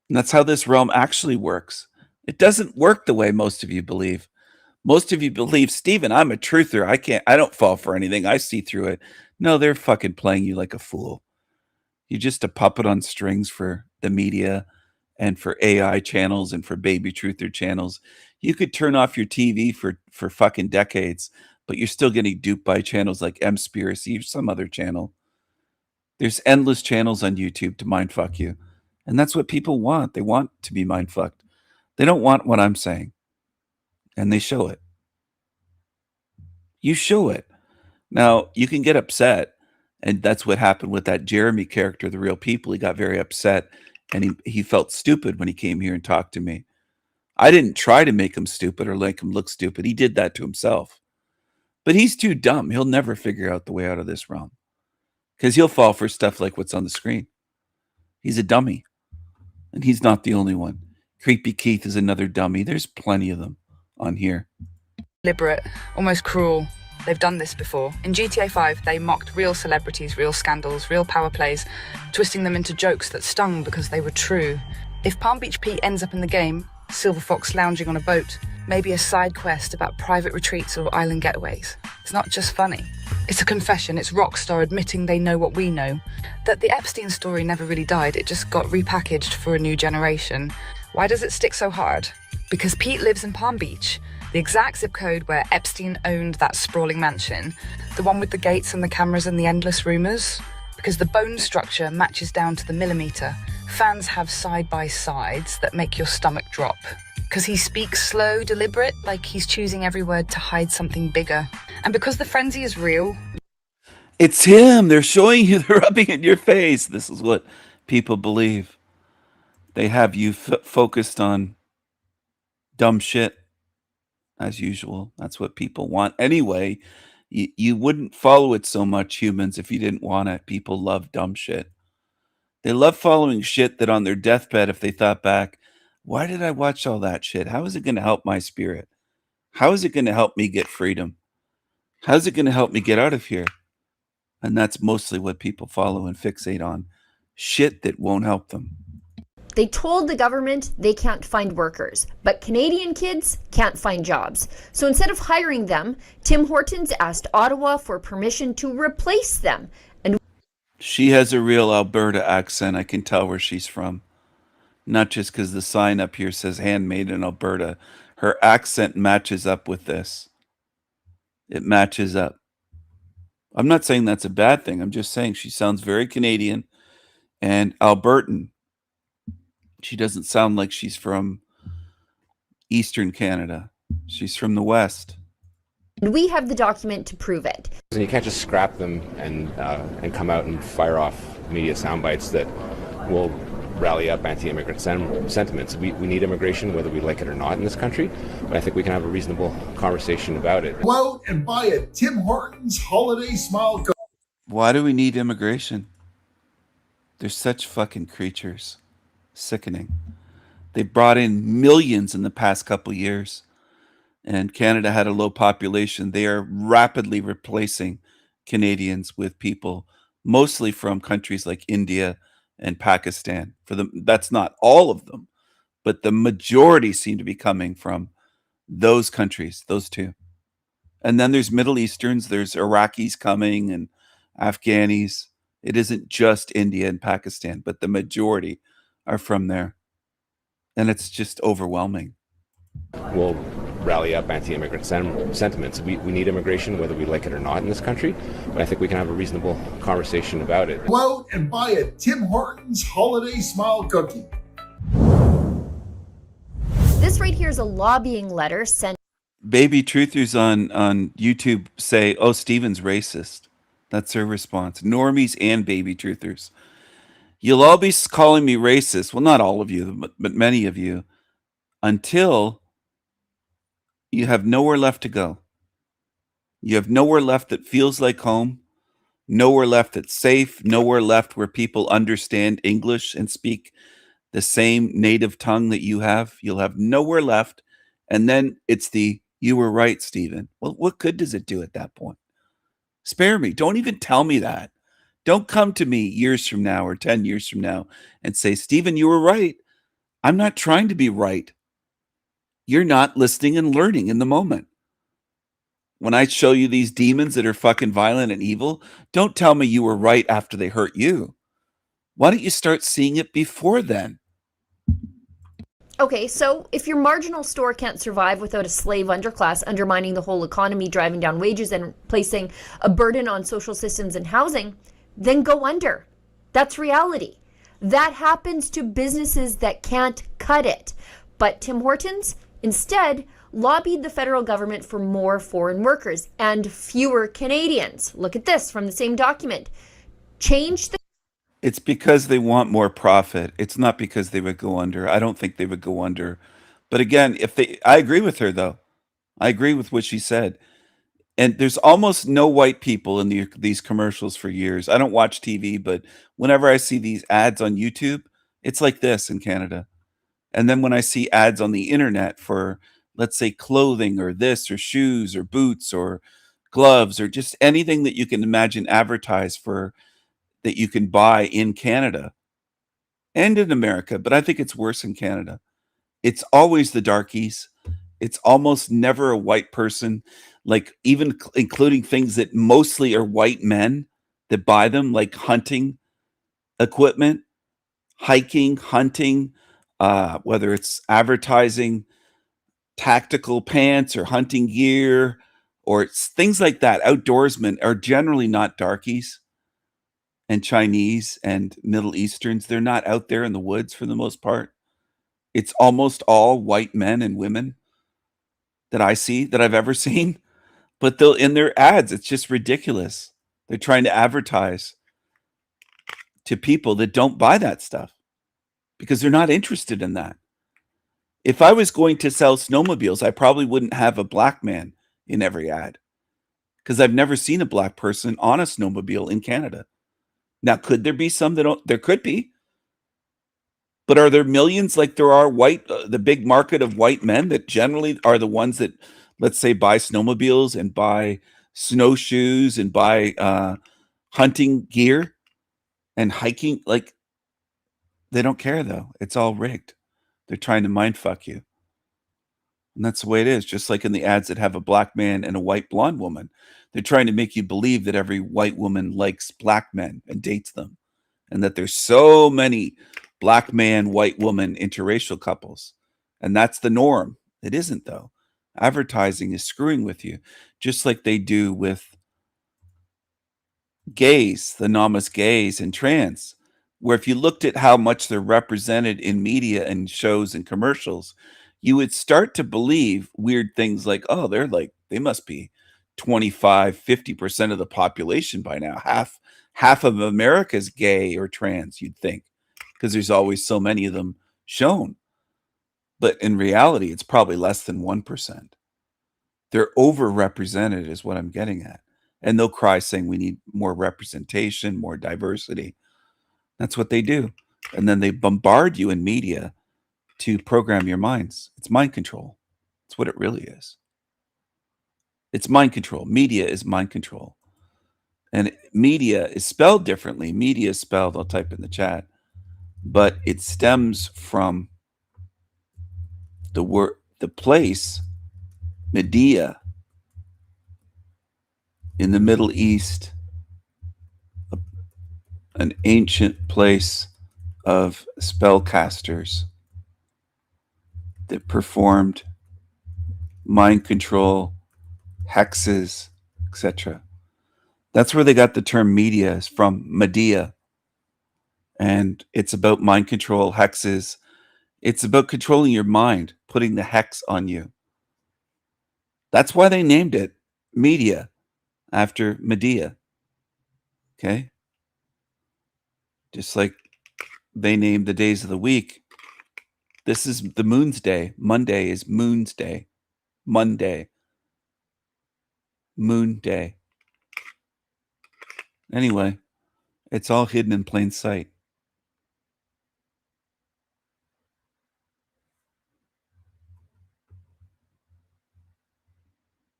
And that's how this realm actually works. It doesn't work the way most of you believe. Most of you believe, Stephen, I'm a truther. I don't fall for anything. I see through it. No, they're fucking playing you like a fool. You're just a puppet on strings for the media and for AI channels and for baby truther channels. You could turn off your TV for fucking decades, but you're still getting duped by channels like Mspiracy or some other channel. There's endless channels on YouTube to mindfuck you. And that's what people want. They want to be mindfucked. They don't want what I'm saying. And they show it. You show it. Now, you can get upset. And that's what happened with that Jeremy character, The Real People. He got very upset. And he felt stupid when he came here and talked to me. I didn't try to make him stupid or make him look stupid. He did that to himself. But he's too dumb. He'll never figure out the way out of this realm. Because he'll fall for stuff like what's on the screen. He's a dummy. And he's not the only one. Creepy Keith is another dummy. There's plenty of them on here. Deliberate, almost cruel. They've done this before. In GTA 5, they mocked real celebrities, real scandals, real power plays, twisting them into jokes that stung because they were true. If Palm Beach Pete ends up in the game, Silver Fox lounging on a boat, maybe a side quest about private retreats or island getaways. It's not just funny. It's a confession. It's Rockstar admitting they know what we know. That the Epstein story never really died. It just got repackaged for a new generation. Why does it stick so hard? Because Pete lives in Palm Beach, the exact zip code where Epstein owned that sprawling mansion, the one with the gates and the cameras and the endless rumors. Because the bone structure matches down to the millimeter. Fans have side-by-sides that make your stomach drop. Because he speaks slow, deliberate, like he's choosing every word to hide something bigger. And because the frenzy is real. It's him. They're showing you, they're rubbing it in your face. This is what people believe. They have you focused on dumb shit, as usual. That's what people want. Anyway, you wouldn't follow it so much, humans, if you didn't want it. People love dumb shit. They love following shit that on their deathbed, if they thought back, why did I watch all that shit? How is it going to help my spirit? How is it going to help me get freedom? How is it going to help me get out of here? And that's mostly what people follow and fixate on. Shit that won't help them. They told the government they can't find workers, but Canadian kids can't find jobs. So instead of hiring them, Tim Hortons asked Ottawa for permission to replace them. And she has a real Alberta accent. I can tell where she's from. Not just because the sign up here says handmade in Alberta. Her accent matches up with this. It matches up. I'm not saying that's a bad thing. I'm just saying she sounds very Canadian and Albertan. She doesn't sound like she's from Eastern Canada. She's from the West. we have the document to prove it. And you can't just scrap them and come out and fire off media sound bites that will rally up anti-immigrant sentiments. We need immigration, whether we like it or not in this country, but I think we can have a reasonable conversation about it. Go out and buy a Tim Hortons Holiday Smile cookie. Why do we need immigration? They're such fucking creatures. Sickening. They brought in millions in the past couple years, and Canada had a low population. They are rapidly replacing Canadians with people, mostly from countries like India and Pakistan. For them, that's not all of them, but the majority seem to be coming from those countries, those two. And then there's Middle Easterns, there's Iraqis coming and Afghanis. It isn't just India and Pakistan, but the majority are from there. And it's just overwhelming. We'll rally up anti-immigrant sentiments. We need immigration, whether we like it or not in this country, but I think we can have a reasonable conversation about it. Go out and buy a Tim Hortons Holiday Smile cookie. This right here is a lobbying letter sent. Baby truthers on YouTube say, oh, Steven's racist. That's their response. Normies and baby truthers. You'll all be calling me racist. Well, not all of you, but many of you, until you have nowhere left to go. You have nowhere left that feels like home, nowhere left that's safe, nowhere left where people understand English and speak the same native tongue that you have. You'll have nowhere left. And then it's you were right, Stephen. Well, what good does it do at that point? Spare me. Don't even tell me that. Don't come to me years from now or 10 years from now and say, Stephen, you were right. I'm not trying to be right. You're not listening and learning in the moment. When I show you these demons that are fucking violent and evil, don't tell me you were right after they hurt you. Why don't you start seeing it before then? Okay, so if your marginal store can't survive without a slave underclass undermining the whole economy, driving down wages and placing a burden on social systems and housing, then go under. That's reality. That happens to businesses that can't cut it. But Tim Hortons instead lobbied the federal government for more foreign workers and fewer Canadians. Look at this from the same document. Change the It's because they want more profit. It's not because they would go under. I don't think they would go under. But again, I agree with her though. I agree with what she said. And there's almost no white people in these commercials for years. I don't watch TV, but whenever I see these ads on YouTube, it's like this in Canada. And then when I see ads on the internet for, let's say, clothing or this or shoes or boots or gloves or just anything that you can imagine advertised for that you can buy in Canada and in America, but I think it's worse in Canada. It's always the darkies. It's almost never a white person, like even including things that mostly are white men that buy them, like hunting equipment, hiking, hunting, whether it's advertising tactical pants or hunting gear or it's things like that. Outdoorsmen are generally not darkies and Chinese and Middle Easterns. They're not out there in the woods for the most part. It's almost all white men and women that I see, that I've ever seen. But they'll in their ads, it's just ridiculous. They're trying to advertise to people that don't buy that stuff because they're not interested in that. If I was going to sell snowmobiles, I probably wouldn't have a black man in every ad because I've never seen a black person on a snowmobile in Canada. Now, could there be some that don't? There could be. But are there millions like there are the big market of white men that generally are the ones that, let's say, buy snowmobiles and buy snowshoes and buy hunting gear and hiking? Like, they don't care, though. It's all rigged. They're trying to mind fuck you. And that's the way it is. Just like in the ads that have a black man and a white blonde woman. They're trying to make you believe that every white woman likes black men and dates them. And that there's so many black man, white woman interracial couples. And that's the norm. It isn't, though. Advertising is screwing with you, just like they do with gays, the nomus gays and trans, where if you looked at how much they're represented in media and shows and commercials, you would start to believe weird things like, oh, they must be 25-50% of the population by now. Half of America's gay or trans, you'd think, because there's always so many of them shown. But in reality, it's probably less than 1%. They're overrepresented is what I'm getting at. And they'll cry saying we need more representation, more diversity. That's what they do. And then they bombard you in media to program your minds. It's mind control. It's what it really is. It's mind control. Media is mind control. And media is spelled differently. Media is spelled, I'll type in the chat, but it stems from the place, Medea, in the Middle East, an ancient place of spellcasters that performed mind control, hexes, etc. That's where they got the term media is from, Medea. And it's about mind control, hexes. It's about controlling your mind, putting the hex on you. That's why they named it media after Medea. Okay? Just like they named the days of the week. This is the moon's day. Monday is moon's day. Monday. Moon day. Anyway, it's all hidden in plain sight.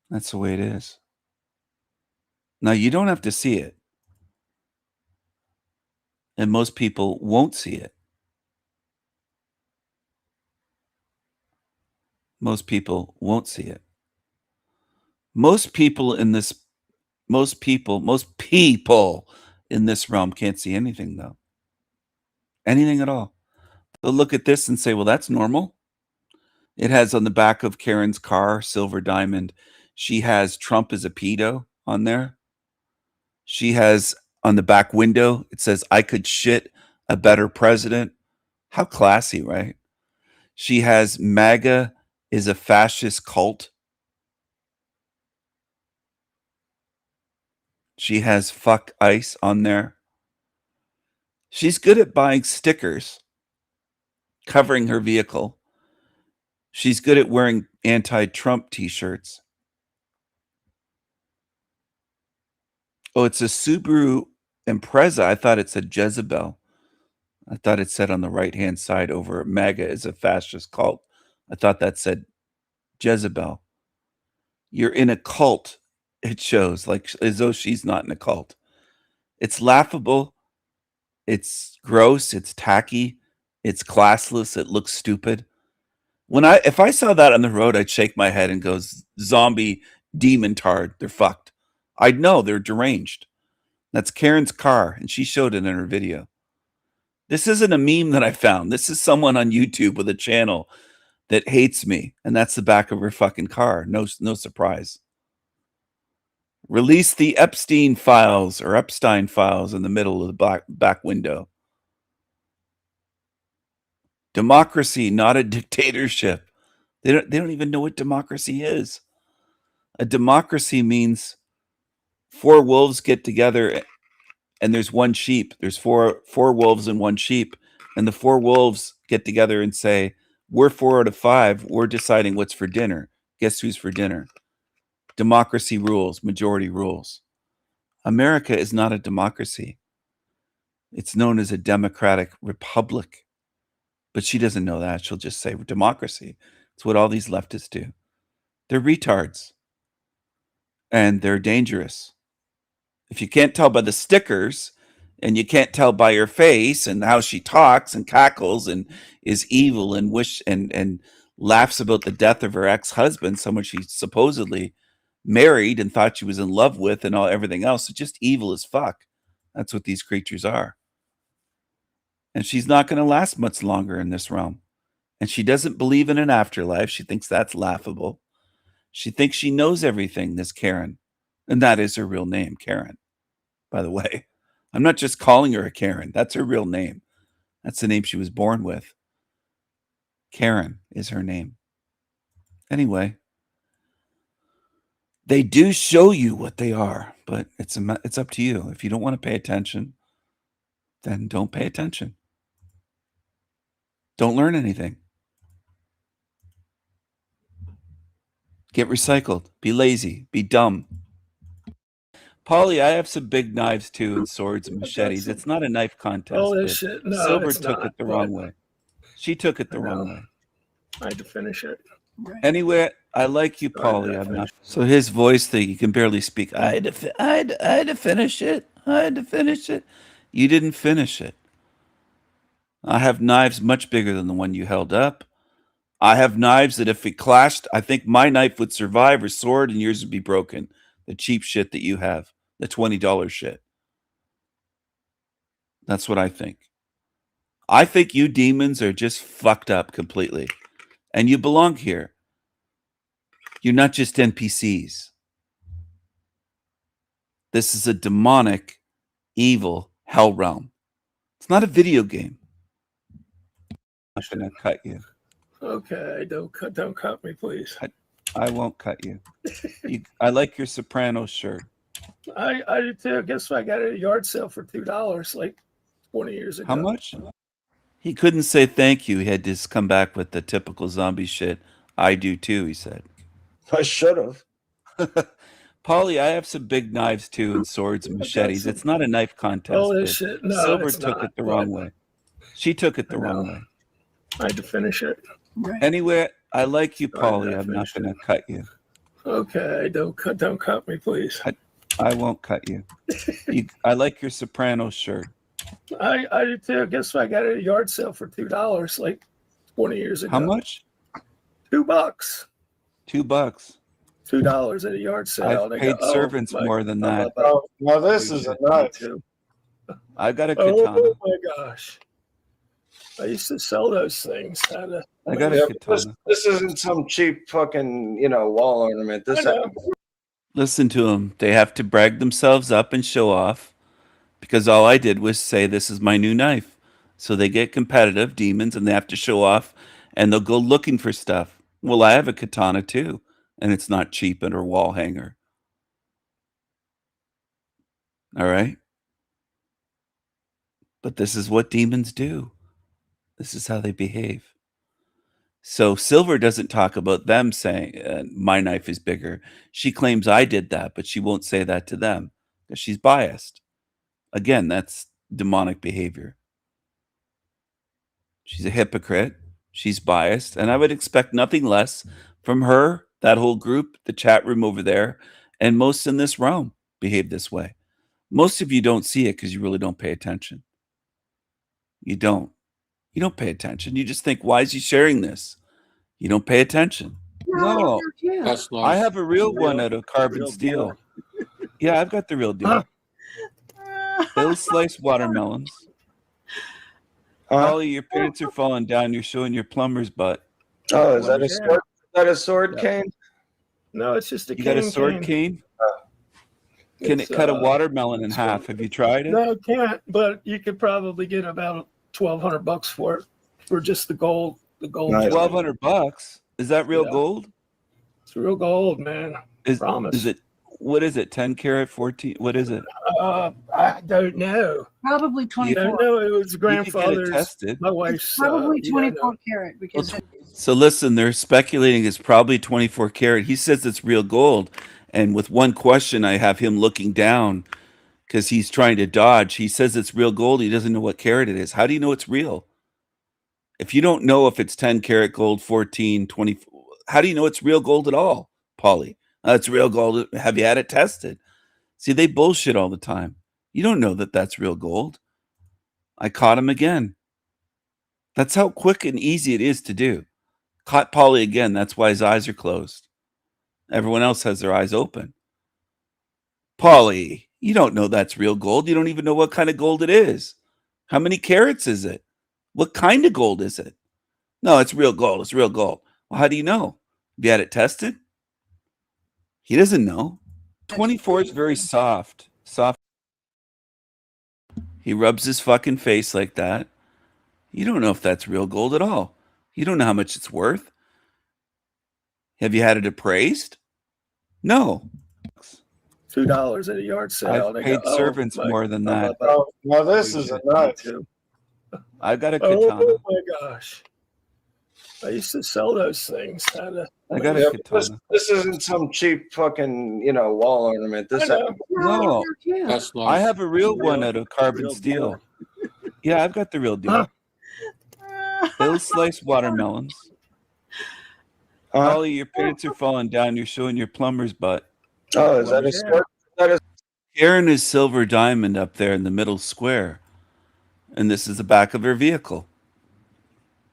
That's the way it is. Now, you don't have to see it. And most people won't see it. Most people won't see it. Most people in this realm can't see anything, though. Anything at all. They'll look at this and say, well, that's normal. It has on the back of Karen's car, silver diamond. She has Trump as a pedo on there. She has On the back window, it says, "I could shit a better president." How classy, right? She has MAGA is a fascist cult. She has fuck ICE on there. She's good at buying stickers covering her vehicle. She's good at wearing anti-Trump t-shirts. Oh, it's a Subaru Impreza. I thought it said Jezebel. I thought it said on the right-hand side over MAGA is a fascist cult. I thought that said Jezebel. You're in a cult, it shows, like as though she's not in a cult. It's laughable. It's gross. It's tacky. It's classless. It looks stupid. If I saw that on the road, I'd shake my head and go, zombie demon tard. They're fucked. I'd know they're deranged. That's Karen's car, and she showed it in her video. This isn't a meme that I found. This is someone on YouTube with a channel that hates me, and that's the back of her fucking car. No surprise. Release the Epstein files or Epstein files in the middle of the back window. Democracy, not a dictatorship. They don't even know what democracy is. A democracy means 4 wolves get together and there's one sheep. There's four wolves and one sheep. And the 4 wolves get together and say, we're 4 out of 5. We're deciding what's for dinner. Guess who's for dinner? Democracy rules. Majority rules. America is not a democracy. It's known as a democratic republic. But she doesn't know that. She'll just say democracy. It's what all these leftists do. They're retards. And they're dangerous. If you can't tell by the stickers, and you can't tell by her face and how she talks and cackles and is evil and and laughs about the death of her ex-husband, someone she supposedly married and thought she was in love with and everything else, it's just evil as fuck. That's what these creatures are. And she's not going to last much longer in this realm. And she doesn't believe in an afterlife. She thinks that's laughable. She thinks she knows everything, this Karen. And that is her real name, Karen, by the way. I'm not just calling her a Karen. That's her real name. That's the name she was born with. Karen is her name. Anyway, they do show you what they are, but it's up to you. If you don't want to pay attention, then don't pay attention. Don't learn anything. Get recycled. Be lazy. Be dumb. Polly, I have some big knives too, and swords and machetes. It's not a knife contest. Oh, shit. No, Silver took it the wrong way. She took it the wrong way. I had to finish it. Anyway, I like you, Polly. I'm not. So his voice thing, he can barely speak. I had to finish it. I had to finish it. You didn't finish it. I have knives much bigger than the one you held up. I have knives that if it clashed, I think my knife would survive, or sword, and yours would be broken. The cheap shit that you have, the $20 shit. That's what I think. I think you demons are just fucked up completely. And you belong here. You're not just NPCs. This is a demonic, evil hell realm. It's not a video game. I'm going to cut you. Okay, don't cut me, please. I won't cut you. I like your Sopranos shirt. I did too. Guess what? I got it at a yard sale for $2 like 20 years ago. How much? He couldn't say thank you. He had to just come back with the typical zombie shit. I do too, he said. I should have. Polly, I have some big knives too, and swords and machetes. It's not a knife contest. Oh, shit. No, Silver it's took not. it the wrong way. She took it the wrong way. I had to finish it. Anyway, I like you, Polly. I'm not going to cut you. Okay, don't cut me, please. I won't cut you. I like your Sopranos shirt. I did too. Guess what? I got it at a yard sale for $2 like 20 years ago. How much? $2. $2. $2 at a yard sale. I've paid servants more than that. Oh, now this is a knife. I got a katana. Oh my gosh. I used to sell those things. I got a katana. This isn't some cheap fucking, wall ornament. This Listen to them. They have to brag themselves up and show off. because all I did was say, this is my new knife. So they get competitive, demons, and they have to show off, and they'll go looking for stuff. Well, I have a katana too, and it's not cheap and or wall hanger. All right. But this is what demons do. This is how they behave. So Silver doesn't talk about them saying, my knife is bigger. She claims I did that, but she won't say that to them because she's biased. Again, that's demonic behavior. She's a hypocrite. She's biased. And I would expect nothing less from her, that whole group, the chat room over there, and most in this realm behave this way. Most of you don't see it because you really don't pay attention. You don't. You don't pay attention. You just think, why is he sharing this? You don't pay attention. No, I have a real one out of carbon steel. Yeah, I've got the real deal. Those sliced watermelons. Ollie, your pants are falling down. You're showing your plumber's butt. Oh, is that a sword? Is that a sword cane? No, it's just a You cane. got a sword cane? Can it cut a watermelon in half? Have you tried it? No, it can't. But you could probably get about $1,200 for it, for just the gold. The gold. $1,200. Is that real gold? It's real gold, man. Promise. Is it? What is it? 10 karat, 14? What is it? I don't know. Probably 24. You don't know. It was You could get it grandfather's. tested. My wife's. Probably you don't 24 know. karat because So listen, they're speculating it's probably 24 karat. He says it's real gold. And with one question, I have him looking down because he's trying to dodge. He says it's real gold. He doesn't know what karat it is. How do you know it's real? If you don't know if it's 10 karat gold, 14, 20, how do you know it's real gold at all, Polly? It's real gold. Have you had it tested? See, they bullshit all the time. You don't know that that's real gold. I caught him again. That's how quick and easy it is to do. Caught Polly again. That's why his eyes are closed. Everyone else has their eyes open. Polly, you don't know that's real gold. You don't even know what kind of gold it is. How many carats is it? What kind of gold is it? No, it's real gold. It's real gold. Well, how do you know? Have you had it tested? He doesn't know. 24 is very soft. Soft. He rubs his fucking face like that. You don't know if that's real gold at all. You don't know how much it's worth. Have you had it appraised? No. $2 at a yard sale. I've They paid go, servants more than that. Oh, well, this is a knife. I've got a katana. Oh my gosh. I used to sell those things. I got a katana. This isn't some cheap fucking, wall ornament. This No, I have a real one out of carbon steel. Yeah, I've got the real deal. Those sliced watermelons. Ollie, your pants are falling down. You're showing your plumber's butt. Oh, is that a sword? Karen is silver diamond up there in the middle square. And this is the back of her vehicle.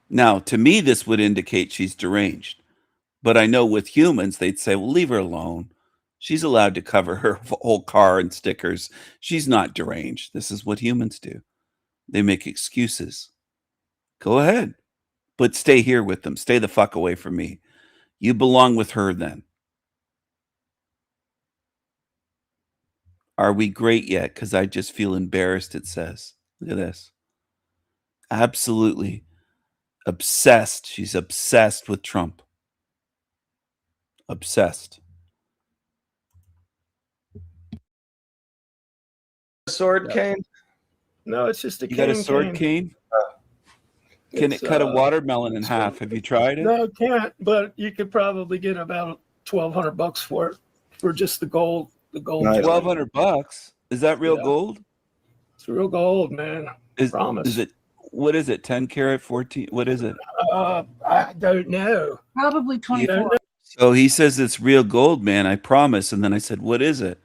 Now, to me, this would indicate she's deranged. But I know with humans, they'd say, well, leave her alone. She's allowed to cover her whole car in stickers. She's not deranged. This is what humans do. They make excuses. Go ahead. But stay here with them. Stay the fuck away from me. You belong with her then. Are we great yet? Because I just feel embarrassed, it says. Look at this. Absolutely obsessed. She's obsessed with Trump. Obsessed. Sword cane? No, it's just a You cane. got a sword cane? Can it cut a watermelon in half? Have you tried it? No, it can't. But you could probably get about $1,200 for it, for just the gold. The gold. $1,200. Is that real gold? It's real gold, man. Promise. Is it? What is it? 10 karat, 14? What is it? I don't know. probably 24. So he says it's real gold, man. I promise. And then I said, what is it?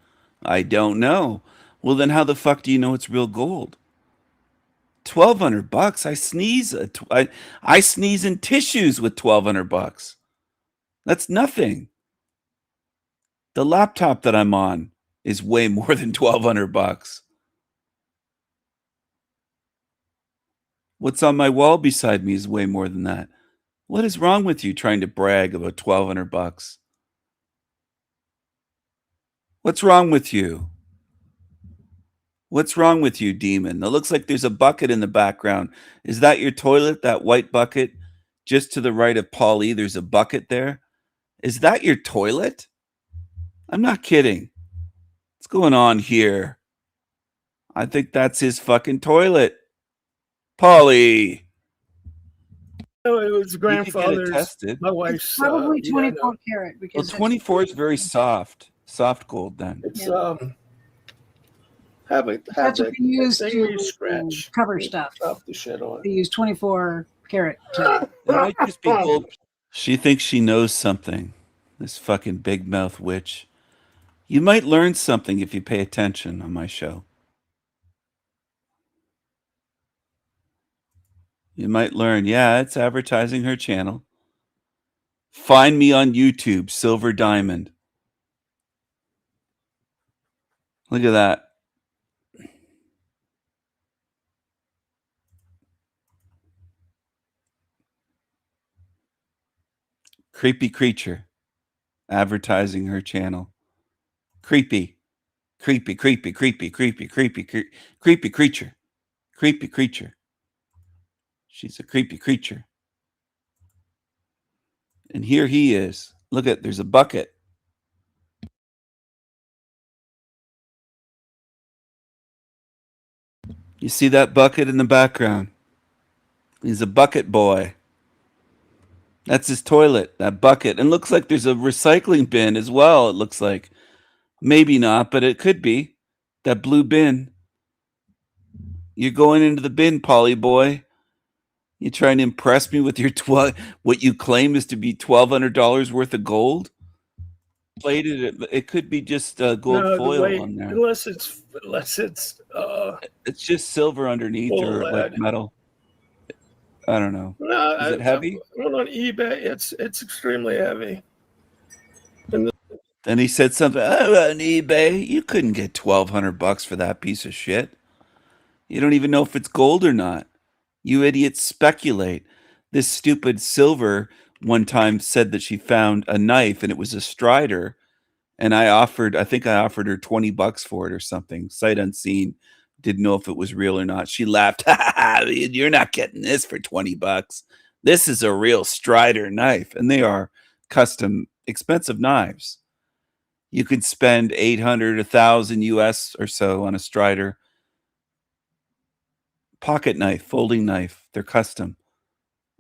I don't know. Well, then how the fuck do you know it's real gold? $1,200. I sneeze. I sneeze in tissues with $1,200. That's nothing. The laptop that I'm on is way more than $1,200. What's on my wall beside me is way more than that. What is wrong with you trying to brag about $1,200? What's wrong with you? What's wrong with you, demon? It looks like there's a bucket in the background. Is that your toilet, that white bucket? Just to the right of Paul E, there's a bucket there. Is that your toilet? I'm not kidding. What's going on here? I think that's his fucking toilet. Paulie. No, it was You could get it grandfather's. tested. My wife's. Probably yeah, 24 karat Well, because 24 is very soft. Soft gold then. It's have that's that what they use thing where you to scratch, cover stuff. Chop the shit on They it. use 24 karat. It might just be gold. She thinks she knows something. This fucking big mouth witch. You might learn something if you pay attention on my show. You might learn, yeah, it's advertising her channel. Find me on YouTube, Silver Diamond. Look at that. Creepy creature advertising her channel. Creepy. Creepy, creepy, creepy, creepy, creepy, creepy creature. Creepy creature. She's a creepy creature. And here he is. Look at, there's a bucket. You see that bucket in the background? He's a bucket boy. That's his toilet, that bucket. And looks like there's a recycling bin as well, it looks like. Maybe not, but it could be. That blue bin. You're going into the bin, Polly boy. You trying to impress me with your what you claim is to be $1,200 worth of gold? Plated it. It could be just gold No, foil on there. unless it's It's just silver underneath full or like lead. metal. I don't know. No, Is it heavy? I went on eBay. It's extremely heavy. And Then he said something on eBay. You couldn't get $1,200 for that piece of shit. You don't even know if it's gold or not. You idiots speculate. This stupid Silver one time said that she found a knife and it was a Strider. And I think I offered her $20 for it or something. Sight unseen. Didn't know if it was real or not. She laughed. You're not getting this for $20. This is a real Strider knife. And they are custom expensive knives. You could spend $800, $1,000 US or so on a Strider. Pocket knife, folding knife. They're custom.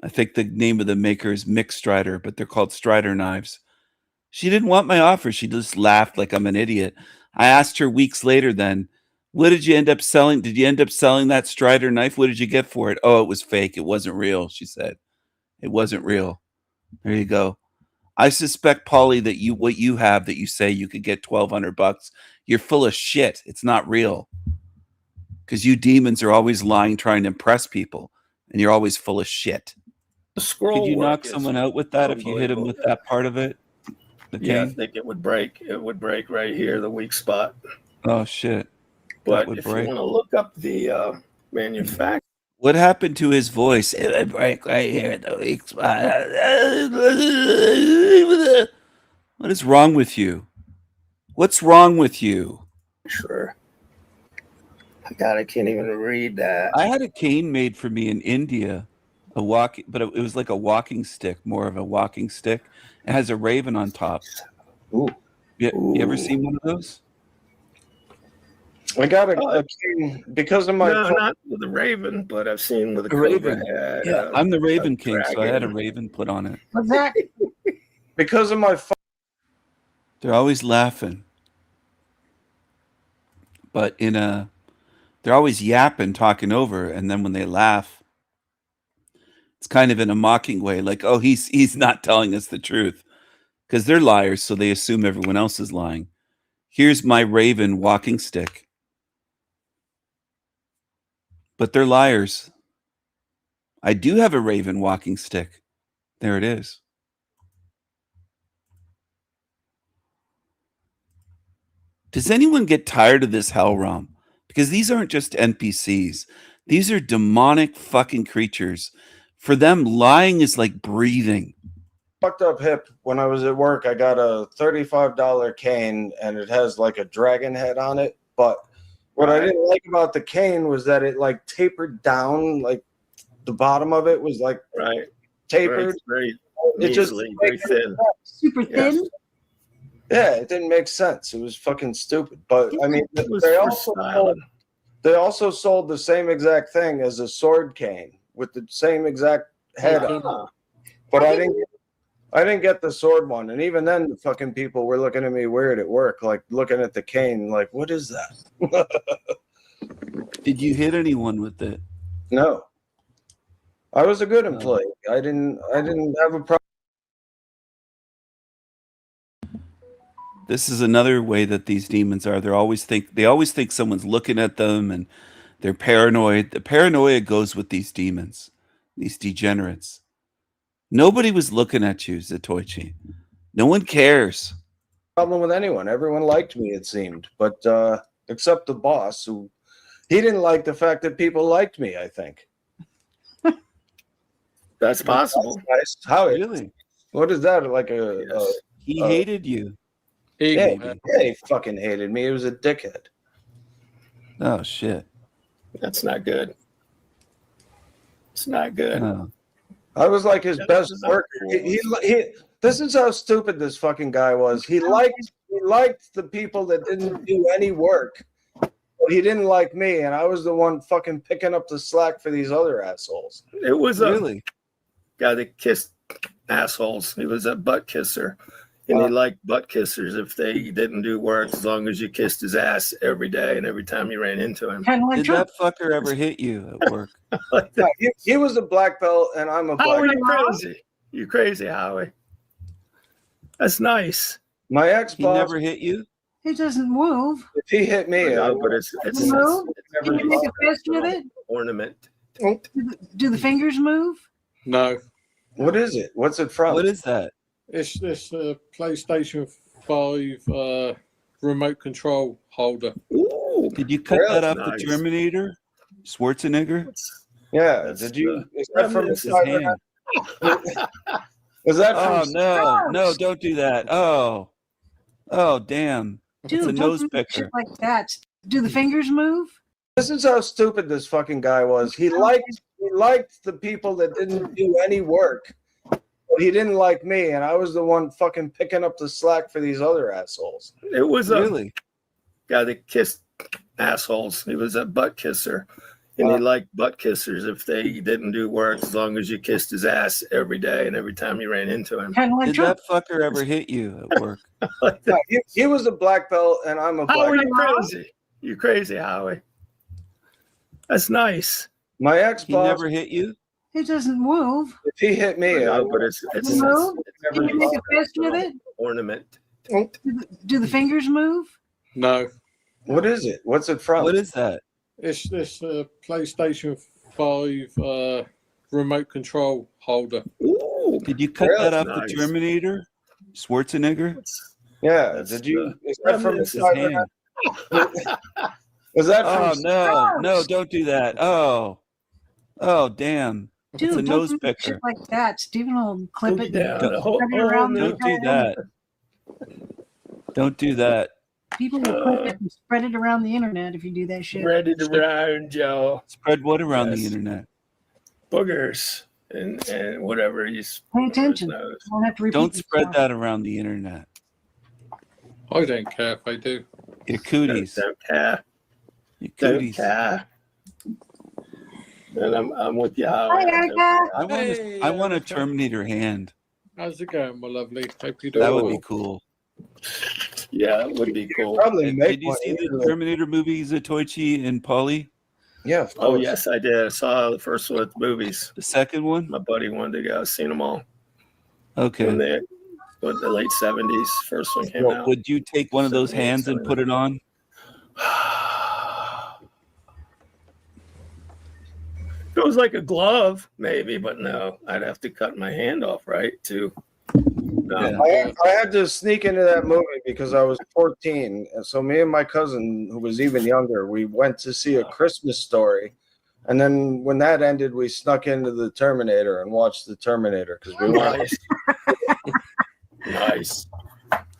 I think the name of the maker is Mixed Strider, but they're called Strider knives. She didn't want my offer. She just laughed like I'm an idiot. I asked her weeks later then, what did you end up selling? Did you end up selling that Strider knife? What did you get for it? Oh, it was fake. It wasn't real, she said. It wasn't real. There you go. I suspect, Paulie, that what you have that you say you could get $1,200, you're full of shit. It's not real. Because you demons are always lying, trying to impress people, and you're always full of shit. Could you knock someone out with that if you hit him with that part of it? yeah, I think it would break. It would break right here, the weak spot. Oh shit! But if you want to look up the manufacturer, what happened to his voice? It would break right here at the weak spot. What is wrong with you? What's wrong with you? Sure. God, I can't even read that. I had a cane made for me in India, but it was like a walking stick, more of a walking stick. It has a raven on top. Ooh. You ever seen one of those? I got a cane because of my. No, not with the raven, but I've seen with the raven. Head, Yeah, I'm the Raven King, so I had a raven put on it. What's that? Because of my. They're always laughing, but they're always yapping, talking over, and then when they laugh, it's kind of in a mocking way, like, oh, he's not telling us the truth, because they're liars, so they assume everyone else is lying. Here's my raven walking stick. But they're liars. I do have a raven walking stick. There it is. Does anyone get tired of this hell realm? Because these aren't just NPCs. These are demonic fucking creatures. For them, lying is like breathing. Fucked up hip. When I was at work, I got a $35 cane, and it has like a dragon head on it, but What I didn't like about the cane was that it like tapered down, like the bottom of it was like tapered. Very It just easily, very thin. Super thin. Yeah, it didn't make sense. It was fucking stupid. But I mean, It was they for also styling. sold the same exact thing as a sword cane with the same exact head on it. But I didn't get the sword one. And even then, the fucking people were looking at me weird at work, like looking at the cane, like, what is that? Did you hit anyone with it? No. I was a good employee. I didn't have a problem. This is another way that these demons are. They always think someone's looking at them, and they're paranoid. The paranoia goes with these demons, these degenerates. Nobody was looking at you, Zatoichi. No one cares. Problem with anyone. Everyone liked me, it seemed, but except the boss, who he didn't like the fact that people liked me. I think that's possible. That's nice. How really? What is that like? He hated you. Yeah, he fucking hated me. He was a dickhead. Oh shit. That's not good. It's not good. Oh. I was like his best worker. He this is how stupid this fucking guy was. He liked the people that didn't do any work. But he didn't like me, and I was the one fucking picking up the slack for these other assholes. It was a Really? guy that kissed assholes. He was a butt kisser. And he liked butt kissers if they didn't do work, as long as you kissed his ass every day and every time you ran into him. Did that fucker ever hit you at work? No, he was a black belt, and I'm a black Howie, belt. you crazy. You crazy, Howie. That's nice. My ex-boss. He never hit you? It doesn't move. If he hit me, No, but it's move. never Can you make a fist with it? ornament. Do the fingers move? No. What is it? What's it from? What is that? It's this PlayStation 5 remote control holder. Ooh, Did you cut that off the Terminator? Schwarzenegger? Yeah. Did you? Is that from his his hand? Was that Oh from? no, don't do that. Oh damn. It's a Dude, nose don't do shit picker. like that. Do the fingers move? This is how stupid this fucking guy was. He liked the people that didn't do any work. But he didn't like me, and I was the one fucking picking up the slack for these other assholes. It was a Really? guy that kissed assholes. He was a butt kisser. And he liked butt kissers if they didn't do work, as long as you kissed his ass every day and every time you ran into him. Did that fucker ever hit you at work? No, he was a black belt, and I'm a black Howie, belt. you crazy. You crazy, Howie. That's nice. My He ex-boss. never hit you? It doesn't move. If he hit me, No, but it's Move? Can you make a fist with it? ornament. Do the fingers move? No. What is it? What's it from? What is that? It's this PlayStation 5 remote control holder. Ooh, Did you cut Really that off nice. the Terminator? Schwarzenegger? Yeah. That's Did you? the- Is that from His his hand. Was that Oh from? no, don't do that. Oh damn. Dude, It's a don't nose do picker. shit like that. Stephen will clip it. Yeah, and the whole- spread it around the Don't do internet. that. Don't do that. People will clip it and spread it around the internet if you do that shit. Ready to round, Joe. Spread what around the Yes. internet? Boogers and whatever you Pay attention. You don't have to repeat Don't spread yourself. that around the internet. I don't care if they do. Your cooties. Don't care. Your Don't cooties. care. And I'm with you, Hi, Howie. Erica. I want a Terminator hand. How's it going, my lovely? Hope you That do. would be cool. Yeah, it would be cool. Probably Did make you one see the easily. Terminator movie, Zatoichi and Polly? Yeah. Of Oh course. yes, I did. I saw the first one at the movies. The second one? My buddy wanted to go. I've seen them all. Okay. When the late '70s, first one came Well, out. would you take one of those 78, hands and put it on? If it was like a glove, maybe, but no, I'd have to cut my hand off, right? Too. No. Yeah. I had to sneak into that movie because I was 14. And so me and my cousin, who was even younger, we went to see A Christmas Story. And then when that ended, we snuck into the Terminator and watched the Terminator because we wanted Nice.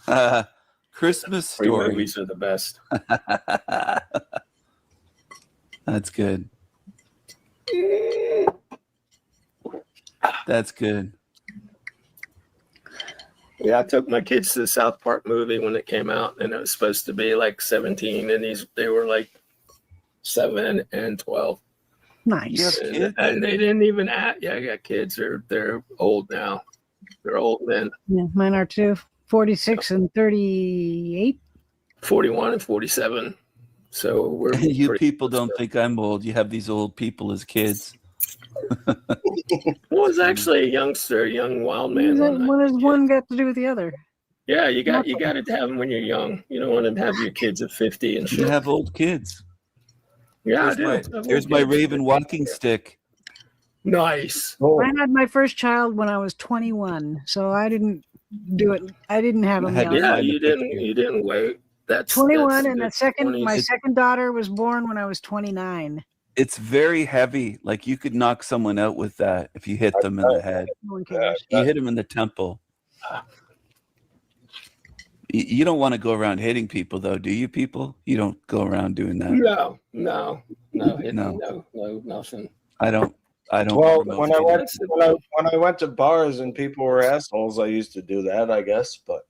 Nice. Christmas Free Story. movies are the best. That's good. That's good. Yeah, I took my kids to the South Park movie when it came out, and it was supposed to be like 17, and they were like 7 and 12. Nice. And they didn't even act. Yeah, I got kids. They're old now. They're old men. Yeah, mine are too. 46 and 38. 41 and 47. So we're You pretty people don't think I'm old. You have these old people as kids. Well, it's actually a youngster, a young wild man. What does one got to do with the other? Yeah, you got to have them when you're young. You don't want to have your kids at 50 and shit. You have old kids. Yeah, I do. There's my Raven walking stick. Nice. I had my first child when I was 21, so I didn't do it. I didn't have them young. Yeah, you didn't wait. That's 21, and my 20s. second daughter was born when I was 29. It's very heavy. Like you could knock someone out with that if you hit them in the head. No one cares. You hit them in the temple. You don't want to go around hitting people, though, do you? People, you don't go around doing that. No, nothing. I don't. Well, when I went to bars and people were assholes, I used to do that, I guess. But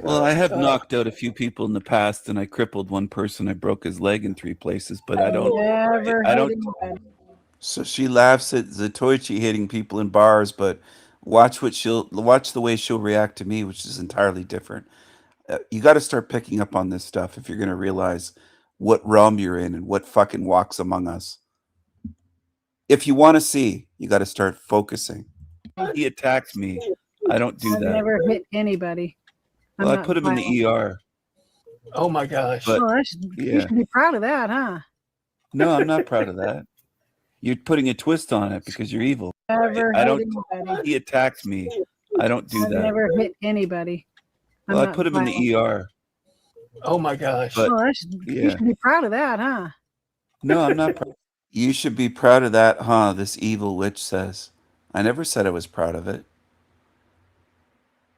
Well, I have knocked out a few people in the past, and I crippled one person. I broke his leg in 3 places, but I don't. So she laughs at Zatoichi hitting people in bars, but watch the way she'll react to me, which is entirely different. You got to start picking up on this stuff if you're going to realize what realm you're in and what fucking walks among us. If you want to see, you got to start focusing. He attacked me. I don't do I've that. never hit anybody. I'm Well, I not put him in the ER. Oh my gosh. But, You should be proud of that, huh? No, I'm not proud of that. You're putting a twist on it because you're evil. Never I hit don't. anybody. He attacked me. I don't do I've that. never hit anybody. I'm Well, I not put him in the ER. Oh my gosh. But, You should be proud of that, huh? No, I'm not proud. You should be proud of that, huh? This evil witch says. I never said I was proud of it.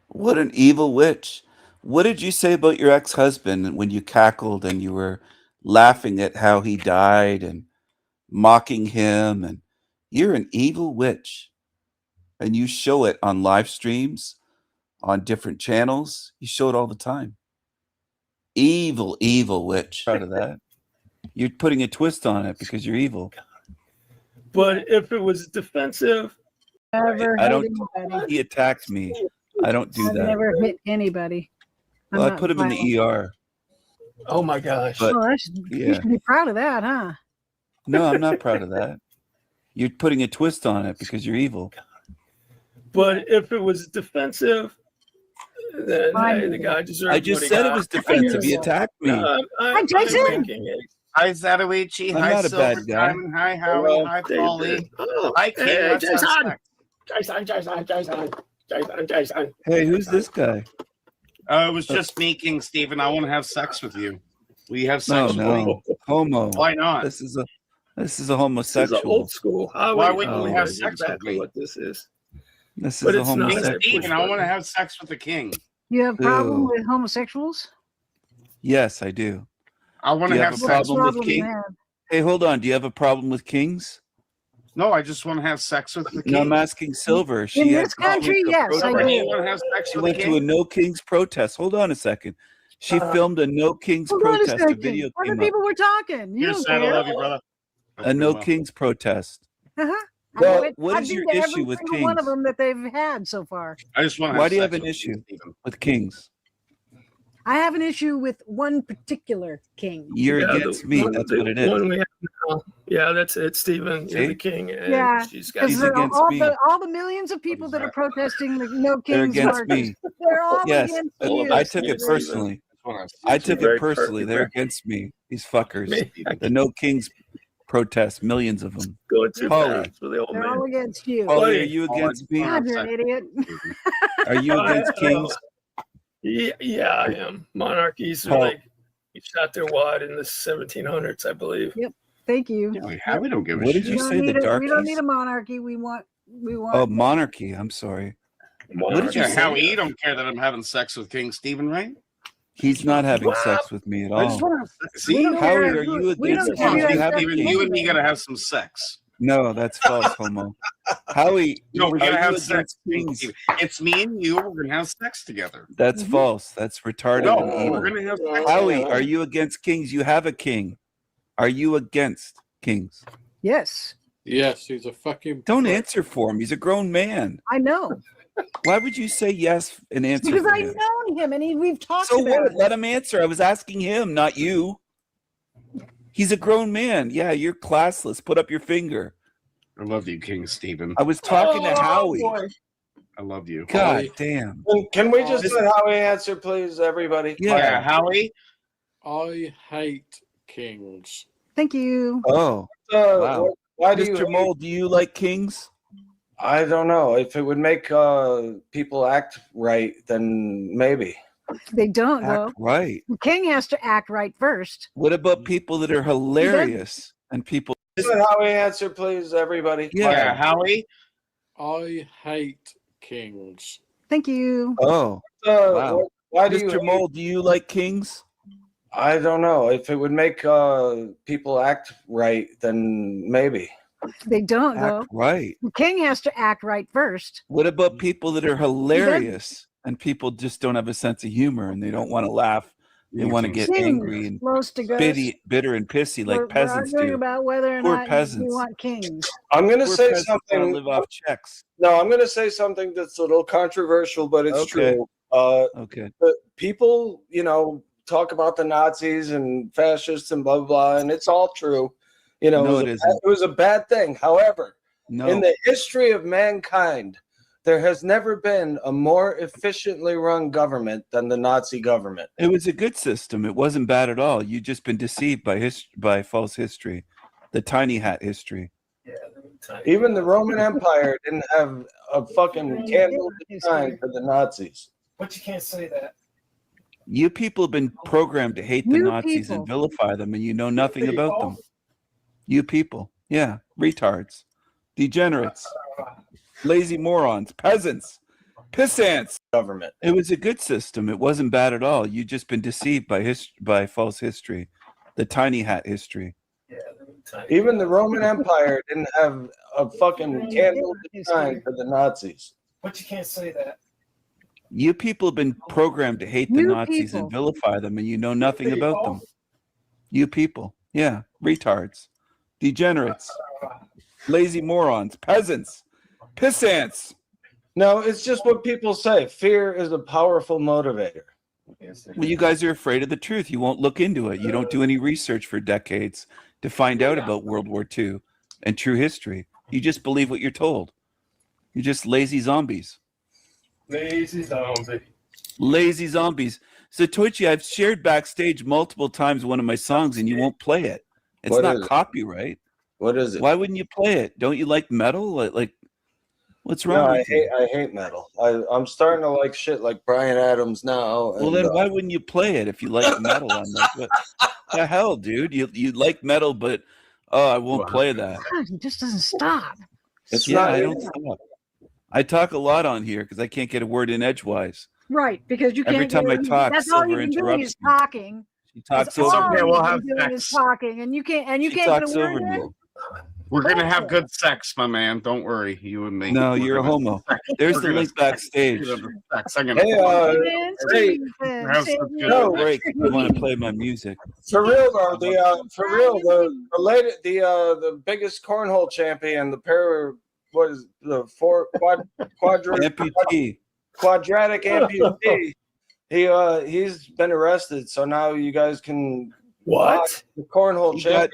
What an evil witch. What did you say about your ex-husband when you cackled and you were laughing at how he died and mocking him? And you're an evil witch. And you show it on live streams, on different channels. You show it all the time. Evil, evil witch. Proud of that. You're putting a twist on it because you're evil. But if it was defensive, Never I hit don't. anybody. He attacked me. I don't do I've that. never hit anybody. I'm Well, I not put him in violent. the ER. oh my gosh. But You yeah, should be proud of that, huh? no, I'm not proud of that. You're putting a twist on it because you're evil. But if it was defensive, then hey, the guy deserves. I just what he said it got. was defensive. He attacked me. Hi, Jason. thinking it. Hi, Zatoichi. I'm Hi, not a Silver bad guy. Diamond. Hi, Howie. Hello, Hi, David. Paulie. Oh, Hi, King. hey, Let's have Jason. Hey, who's this guy? It was just me, King Stephen. I want to have sex with you. Will you have No, sex with me? no, homo. Why not? This is a This is homosexual. old school. Why wouldn't you have sex with exactly me? what this is. This But is a it's not. King homosexual. Stephen, I want to have sex with the king. You have a problem Ew. with homosexuals? Yes, I do. I want Do to you have have a sex problem with with the king. king? Hey, hold on. Do you have a problem with kings? No, I just want to have sex with the king. No, I'm asking Silver. She In had this country, went to a yes, I protest. You do. want to have sex She with went the to a king? No Kings protest. Hold on a second. She filmed a No Kings Hold on a protest. A second. video Other came up. people were talking. You You're don't sad. I care. love you, brother. A No Kings protest. Uh-huh. Well, I've what is been your to every issue with single one of kings? them that they've had so far. I just want to Why have do you sex have an with issue King Stephen. with kings? I have an issue with one particular king. You're Yeah, against me. That's what it is. One we have now. Yeah, that's it, Stephen. You're See? the king. And Yeah, she's got He's because against all me. the millions of people that are protesting the No They're King's against work, me. they're all Yes, against all of you. I us. took it Stephen. personally. I just want to I have sex took with it personally. They're against me. These fuckers. Me. The No Kings protest. Millions of them. Going too Paulie. fast for the old They're man. all against you. Paulie, are you against me? God, you're an idiot. Are you against kings? Yeah, I am. Monarchies are Paul. like shot their wad in the 1700s, I believe. Yep. Thank you. We don't give a What shit. did you don't say? The need a- we don't darkies? need a monarchy. We want. Oh, monarchy. I'm sorry. What did you Yeah, say? Howie, you don't care that I'm having sex with King Stephen, right? He's not having sex with me at I just all. want to have sex. See, Howie, are you we against don't kings? give you You that have a stuff Steven, king? you and me gotta have some sex. No, that's false, homo. Howie, No, we are gotta you have sex. against kings? Steven. It's me and you. We're gonna have sex together. That's false. That's retarded No, and evil. we're gonna have sex. Howie, are you against kings? You have a king. Are you against kings? Yes, Yes, he's a fucking. Don't answer for him. He's a grown man. I know. Why would you say yes and answer Because for I've him? known him and we've talked So about what? it. Let him answer. I was asking him, not you. He's a grown man. Yeah, you're classless. Put up your finger. I love you, King Stephen. I was talking to Howie. Boy. I love you. God damn. Can we just let Howie answer, please, everybody? Yeah, Howie. I hate kings. Thank you. Oh, wow. Why do Mr. you? Mole, do you like kings? I don't know. If it would make people act right, then maybe. They don't, Act though. right. The king has to act right first. What about people that are hilarious and people? Just let Howie answer, please, everybody. Yeah, Howie. I hate kings. Thank you. Oh, wow. Why do Mr. you? Mole, do you like kings? I don't know. If it would make people act right, then maybe. They don't, though. Act right. The king has to act right first. What about people that are hilarious and people just don't have a sense of humor and they don't want to laugh? They want to get Kings angry and close to Gus. bitter and pissy like We're peasants arguing do. about whether or Poor not peasants. we want kings. I'm going to Poor say peasants gotta something. live off checks. No, I'm going to say something that's a little controversial, but it's Okay. true. Okay. But people, talk about the Nazis and fascists and blah, blah, blah, and it's all true. No, it it isn't. was a bad thing. However, No. in the history of mankind, there has never been a more efficiently run government than the Nazi government. It was a good system. It wasn't bad at all. You've just been deceived by false history, the tiny hat history. Even the Roman Empire didn't have a fucking candle design for the Nazis. But you can't say that. You people have been programmed to hate the You Nazis people. and vilify them, and you know nothing about them. You people. Yeah, retards, degenerates, lazy morons, peasants, pissants. Government. It was a good system. It wasn't bad at all. You've just been deceived by false history, the tiny hat history. Even the Roman Empire didn't have a fucking candle design for the Nazis. But you can't say that. You people have been programmed to hate the You Nazis people. and vilify them, and you know nothing about them. You people. Yeah, retards, degenerates, lazy morons, peasants, pissants. No, it's just what people say. Fear is a powerful motivator. Well, you guys are afraid of the truth. You won't look into it. You don't do any research for decades to find out about World War II and true history. You just believe what you're told. You're just lazy zombies. Lazy zombie. Lazy zombies. So, Toichi, I've shared backstage multiple times one of my songs, and you won't play it. It's What not is it? copyright. What is it? Why wouldn't you play it? Don't you like metal? Like what's wrong No, with you? I hate metal. I'm starting to like shit like Bryan Adams now. Well, and, then why wouldn't you play it if you like metal? I'm like, what the hell, dude? You like metal, but I won't play that. God, he just doesn't stop. It's Yeah, not. I don't stop. I talk a lot on here because I can't get a word in edgewise. Right, because you can't. Every time I talk, that's all you Silver can do interrupts is me. talking. She talks That's over all me. you we'll can have do is sex. talking, and you can't. And you She can't talks get a over word me. in. We're gonna have good sex, my man. Don't worry, you and me. No, We're you're a gonna homo. sex. There's We're the gonna link sex. backstage. We're gonna sex. I'm gonna Hey, hey, have some good No No. break. I want to play my music. for real though, the biggest cornhole champion, Amputee. quadratic amputee. He's been arrested, so now you guys can watch the cornhole champion.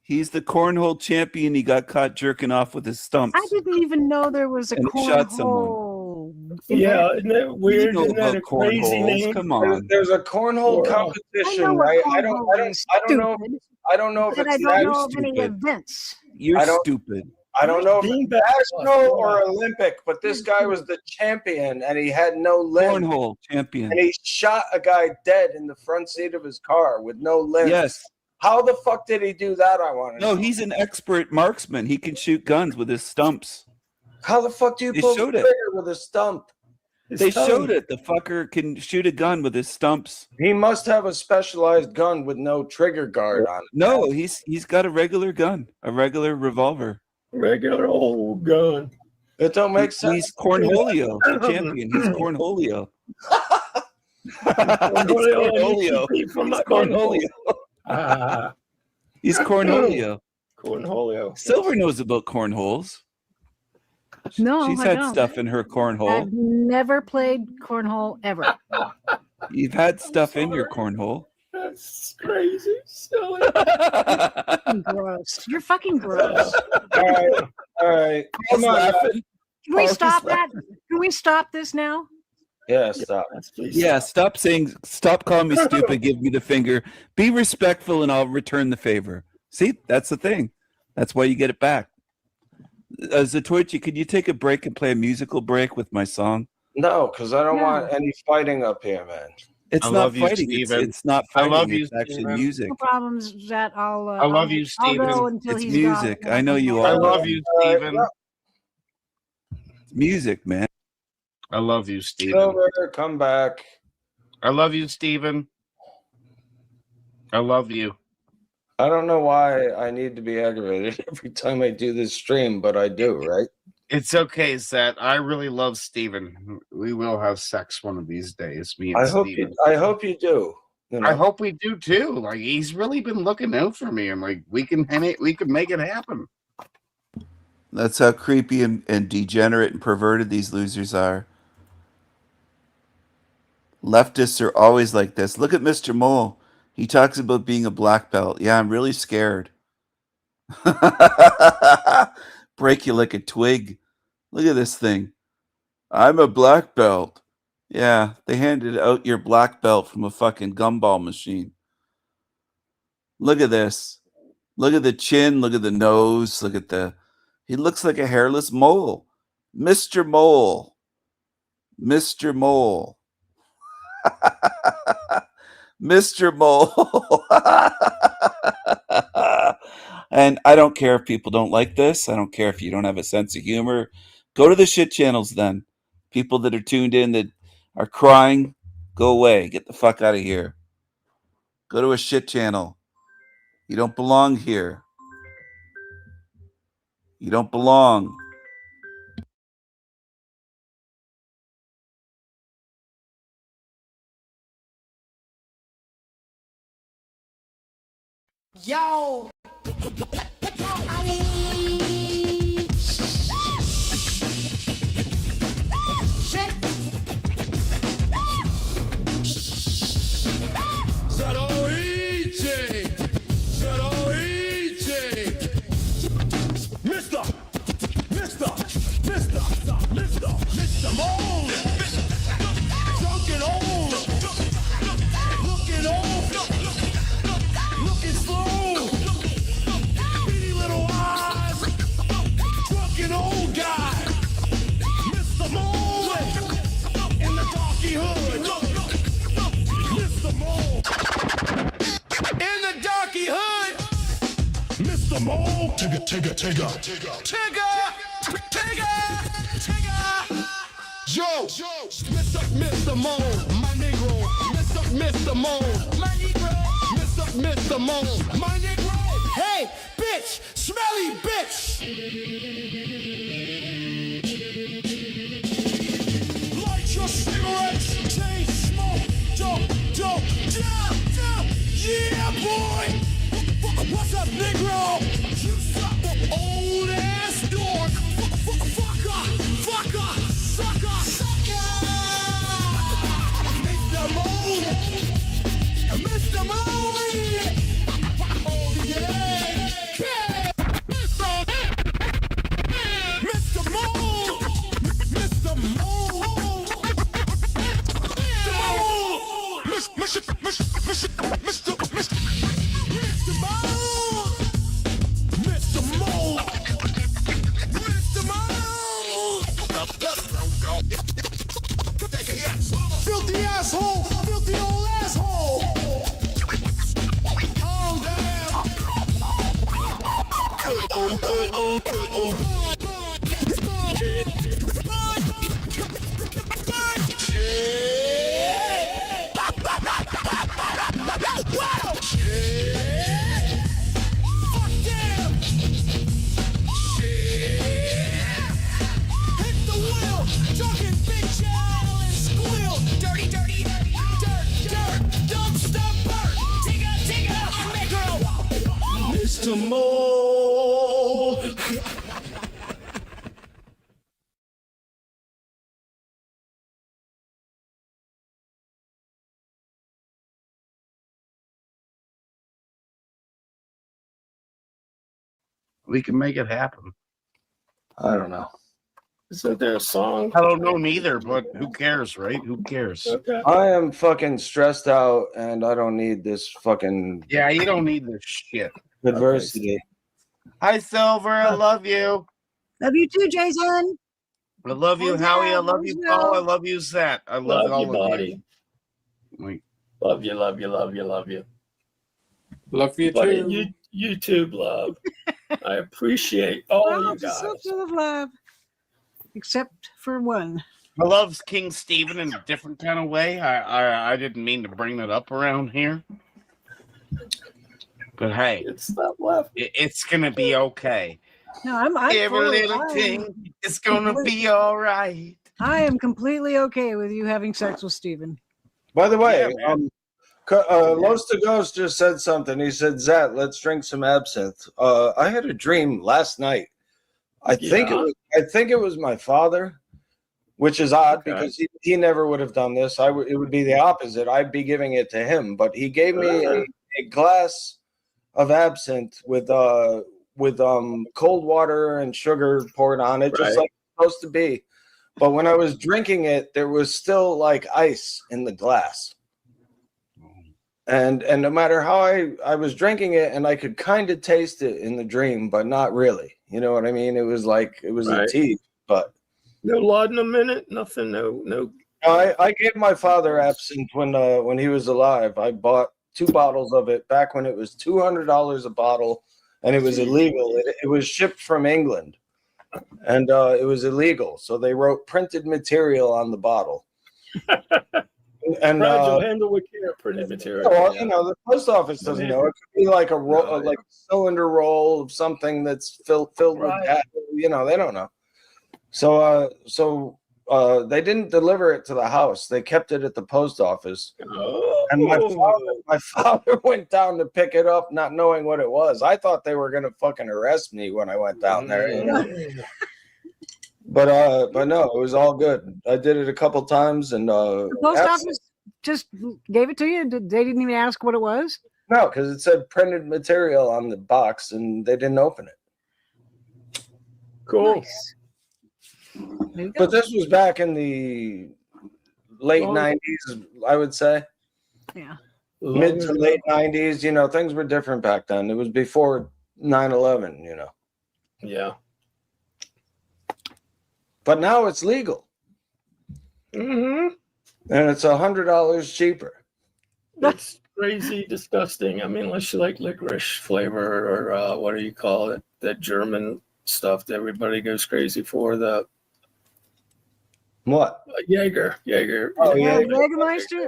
He's the cornhole champion. He got caught jerking off with his stumps. I didn't even know there was a And he shot cornhole. Yeah, isn't that weird? You know Isn't that a about crazy cornholes. name? Come on. There's a cornhole competition, I know what right? cornhole is. I don't know. Stupid. I don't know if But I it's don't know of national. any events. You're I don't- stupid. I don't know if it's Beanbag. national or Olympic, but this guy was the champion and he had no limb. Cornhole champion. And he shot a guy dead in the front seat of his car with no limbs. Yes. How the fuck did he do that? I want to know. No, he's an expert marksman. He can shoot guns with his stumps. How the fuck do you They pull the showed it. trigger with a stump? They showed it. The fucker can shoot a gun with his stumps. He must have a specialized gun with no trigger guard on it. No, he's got a regular gun, a regular revolver. Regular old gun. It don't make sense. He's Cornholio, the champion. He's Cornholio. Cornholio. He's Cornholio. He's Cornholio. Cornholio. Silver knows about cornholes. No, She's I had don't. stuff in her cornhole. I've never played cornhole ever. You've had stuff in your cornhole. That's crazy. Silly. Fucking gross. You're fucking gross. All right. Come on. Can we stop that? Can we stop this now? Yeah, stop. Yeah, stop calling me stupid, give me the finger. Be respectful and I'll return the favor. See, that's the thing. That's why you get it back. Zatoichi, could you take a break and play a musical break with my song? No, because I don't want any fighting up here, man. It's not fighting. It's not fighting. I love you, it's actually Steven. music. No problems. That I'll. I love you, I'll Steven. go until It's he's music. gone. I know you I all. love you, Steven. It's music, man. I love you, Steven. Silver, come back. I love you, Steven. I love you. I don't know why I need to be aggravated every time I do this stream, but I do, right? It's okay, Seth. I really love Steven. We will have sex one of these days. Me and I hope Steven. I hope you do. You know? I hope we do too. Like he's really been looking out for me, and like we can make it happen. That's how creepy and degenerate and perverted these losers are. Leftists are always like this. Look at Mr. Mole. He talks about being a black belt. Yeah, I'm really scared. Break you like a twig. Look at this thing. I'm a black belt. Yeah, they handed out your black belt from a fucking gumball machine. Look at this. Look at the chin. Look at the nose. Look at the... He looks like a hairless mole. Mr. Mole. Mr. Mole. Mr. Mole. And I don't care if people don't like this. I don't care if you don't have a sense of humor. Go to the shit channels then. People that are tuned in that are crying, go away. Get the fuck out of here. Go to a shit channel. You don't belong here. You don't belong. Yo! Mr. Mole! Drunken old! Looking old! Looking slow! Beady little eyes! Drunken old guy! Mr. Mole! In the darky hood! Mr. Mole! In the darky hood! Mr. Mole! Tigger, tigger, tigger! Tigger! Joe, Mr. Mole, my Negro, Mr. Mole, my Negro, Mr. Mole, my Negro. Hey, bitch, smelly bitch. Light your cigarettes, chain smoke, dope, yeah, boy. What's up, Negro? You suck, old ass dork, fucker. Sucker! Mr. Mole! Mr. Mole! Oh, yeah! Mr. Mole! Mr. Mole! Mr. Mole! Filthy asshole! Filthy old asshole! Calm down! some more. We can make it happen. I don't know. Isn't there a song? I don't know neither, but who cares, right? Who cares? Okay. I am fucking stressed out, and I don't need this fucking Yeah, you don't need this shit. adversity. Hi, Silver. I love you. Love you too, Jason. I love you, Howie. I love you, Paul. I love you, Zach. I love all you, of buddy. you. Wait. Love you, love you, love you, love you. Love you Buddy, too. YouTube love. I appreciate all you Just guys. so full of love, except for one. I love King Stephen in a different kind of way. I didn't mean to bring that up around here. But hey, it's not left. It's gonna be okay. No, I'm Every fully- little I'm thing is gonna complete- be all right. I am completely okay with you having sex with Steven. By the way, Los to Ghost just said something. He said, "Zat, let's drink some absinthe." I had a dream last night. I think it was my father, which is odd because he never would have done this. It would be the opposite. I'd be giving it to him, but he gave me a glass of absinthe with cold water and sugar poured on it, just like it's supposed to be. But when I was drinking it, there was still like ice in the glass. And no matter how I was drinking it, and I could kind of taste it in the dream, but not really. You know what I mean? It was like it was a tea, but no laudanum in it, nothing, no. I gave my father absinthe when he was alive. I bought 2 bottles of it back when it was $200 a bottle, and it was illegal. It was shipped from England, and it was illegal. So they wrote printed material on the bottle. And Fragile, handle with care, printed material. Well, you know, the post office doesn't know. It could be like a roll, like a cylinder roll of something that's filled with that. You know, they don't know. So they didn't deliver it to the house. They kept it at the post office. And my father went down to pick it up, not knowing what it was. I thought they were gonna fucking arrest me when I went down there. You know? But no, it was all good. I did it a couple times, and The post office just gave it to you? They didn't even ask what it was? No, because it said printed material on the box, and they didn't open it. Cool. Nice. But this was back in the late 90s, I would say. Yeah. Mid to late 90s. You know, things were different back then. It was before 9/11, you know. Yeah. But now it's legal. Mm-hmm. And it's $100 cheaper. That's crazy, disgusting. I mean, unless you like licorice flavor or what do you call it? That German stuff that everybody goes crazy for. The what? Jaeger. Oh, yeah, yeah. Jägermeister?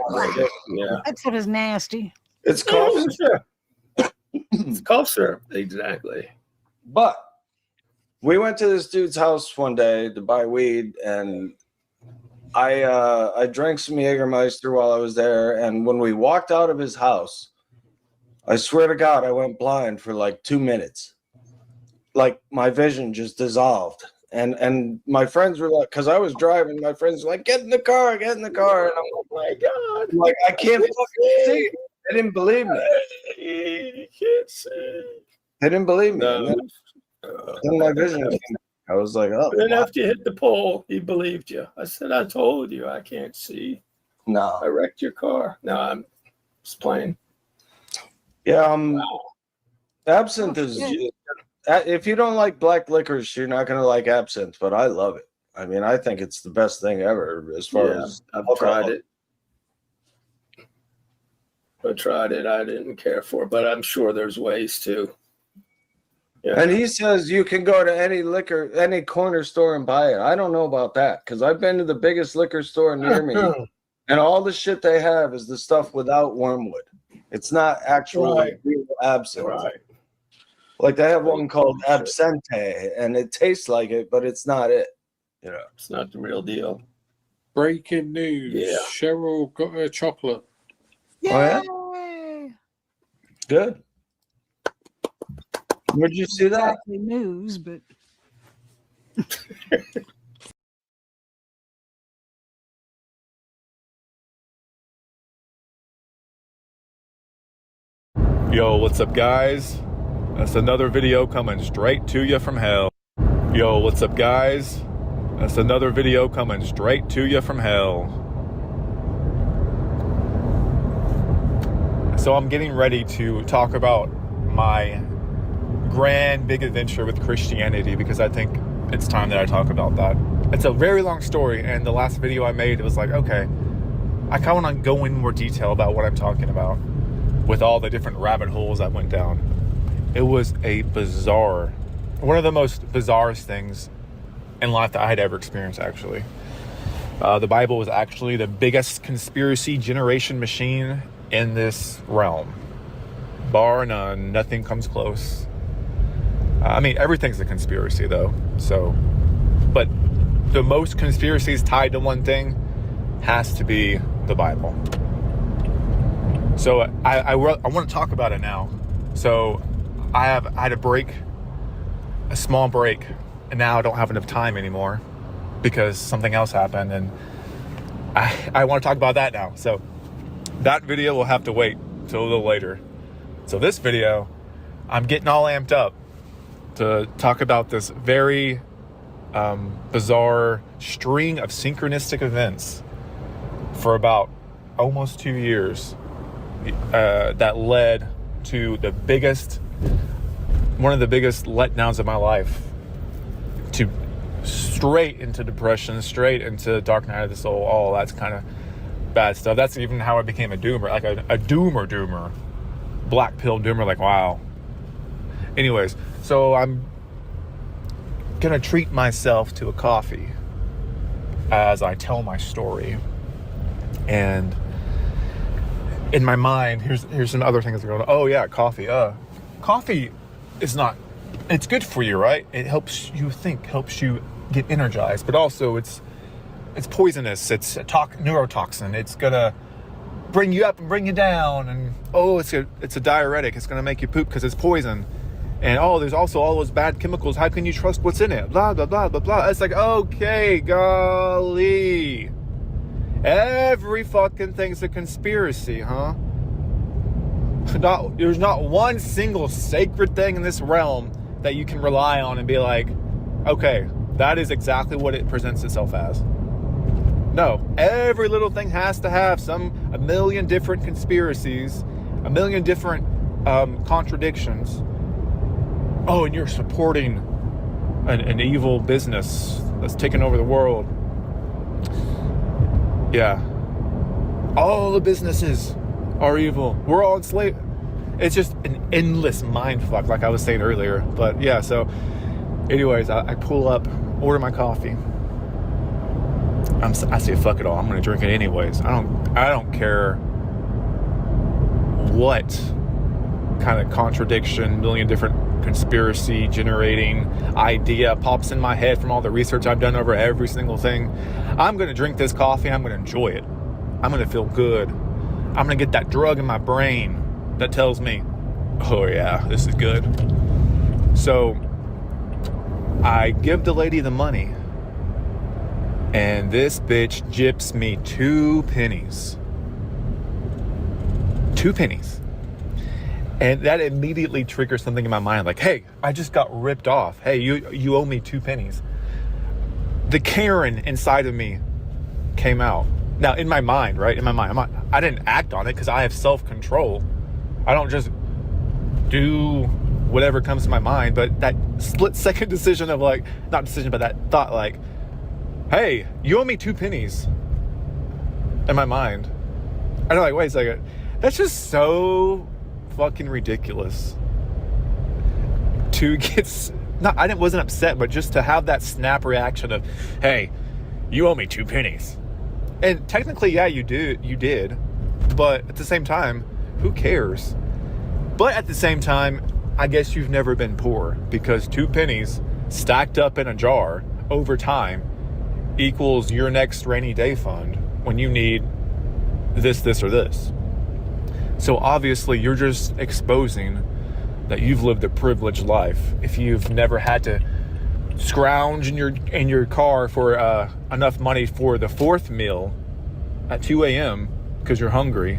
Yeah. That stuff is nasty. It's cough syrup. It's cough syrup, exactly. But we went to this dude's house one day to buy weed, and I drank some Jägermeister while I was there. And when we walked out of his house, I swear to God, I went blind for like 2 minutes. Like my vision just dissolved. And my friends were like, because I was driving, my friends were like, get in the car. And I'm like, oh my God. Like, I can't fucking see. They didn't believe me. You can't see. They didn't believe me. No. Then my vision came back. I was like, oh. Then after you hit the pole, he believed you. I said, I told you I can't see. No. I wrecked your car. No, I'm just playing. Yeah, absinthe is. If you don't like black licorice, you're not gonna like absinthe. But I love it. I mean, I think it's the best thing ever as far as I've tried it. I tried it. I didn't care for it, but I'm sure there's ways to. Yeah. And he says you can go to any corner store and buy it. I don't know about that because I've been to the biggest liquor store near me, and all the shit they have is the stuff without wormwood. It's not actual real absinthe. Right. Like they have one called absente, and it tastes like it, but it's not it. You know, it's not the real deal. Breaking news. Yeah. Cheryl got her chocolate. Yay! Good. Where'd you see that? Exactly news, but Yo, what's up, guys? That's another video coming straight to you from hell. Yo, what's up, guys? That's another video coming straight to you from hell. So I'm getting ready to talk about my grand big adventure with Christianity because I think it's time that I talk about that. It's a very long story, and the last video I made, it was like, okay, I kind of want to go in more detail about what I'm talking about with all the different rabbit holes I went down. It was a bizarre, one of the most bizarrest things in life that I had ever experienced, actually. The Bible was actually the biggest conspiracy generation machine in this realm. Bar none, nothing comes close. I mean, everything's a conspiracy, though. So, but the most conspiracies tied to one thing has to be the Bible. So I want to talk about it now. So I had a break, a small break, and now I don't have enough time anymore because something else happened, and I want to talk about that now. So that video will have to wait till a little later. So this video, I'm getting all amped up to talk about this very bizarre string of synchronistic events for about almost 2 years that led to one of the biggest letdowns of my life, to straight into depression, straight into dark night of the soul, all that's kind of bad stuff. That's even how I became a doomer, like a doomer, black pill doomer, like, wow. Anyways, so I'm gonna treat myself to a coffee as I tell my story. And in my mind, here's some other things that are going on. Oh yeah, coffee. Coffee is not, it's good for you, right? It helps you think, helps you get energized, but also it's poisonous. It's a neurotoxin. It's gonna bring you up and bring you down, and it's a diuretic. It's gonna make you poop because it's poison. And there's also all those bad chemicals. How can you trust what's in it? Blah blah blah blah blah. It's like, okay, golly. Every fucking thing's a conspiracy, huh? There's not one single sacred thing in this realm that you can rely on and be like, okay, that is exactly what it presents itself as. No, every little thing has to have a million different conspiracies, a million different contradictions. Oh, and you're supporting an evil business that's taking over the world. Yeah. All the businesses are evil. We're all enslaved. It's just an endless mind fuck, like I was saying earlier. But yeah, so anyways, I pull up, order my coffee. I say, fuck it all. I'm gonna drink it anyways. I don't care what kind of contradiction, million different conspiracy generating idea pops in my head from all the research I've done over every single thing. I'm gonna drink this coffee. I'm gonna enjoy it. I'm gonna feel good. I'm gonna get that drug in my brain that tells me, oh yeah, this is good. So I give the lady the money, and this bitch gyps me 2 pennies. 2 pennies. And that immediately triggers something in my mind, like, hey, I just got ripped off. Hey, you owe me 2 pennies. The Karen inside of me came out. Now, in my mind, right? In my mind, I didn't act on it because I have self-control. I don't just do whatever comes to my mind, but that split-second decision of like, not decision, but that thought like, hey, you owe me 2 pennies. In my mind. And I'm like, wait a second. That's just so fucking ridiculous to get wasn't upset, but just to have that snap reaction of, hey, you owe me 2 pennies. And technically, yeah, you did, but at the same time, who cares? But at the same time, I guess you've never been poor, because 2 pennies stacked up in a jar over time equals your next rainy day fund when you need this, or this. So obviously you're just exposing that you've lived a privileged life if you've never had to scrounge in your car for enough money for the fourth meal at 2 a.m. because you're hungry.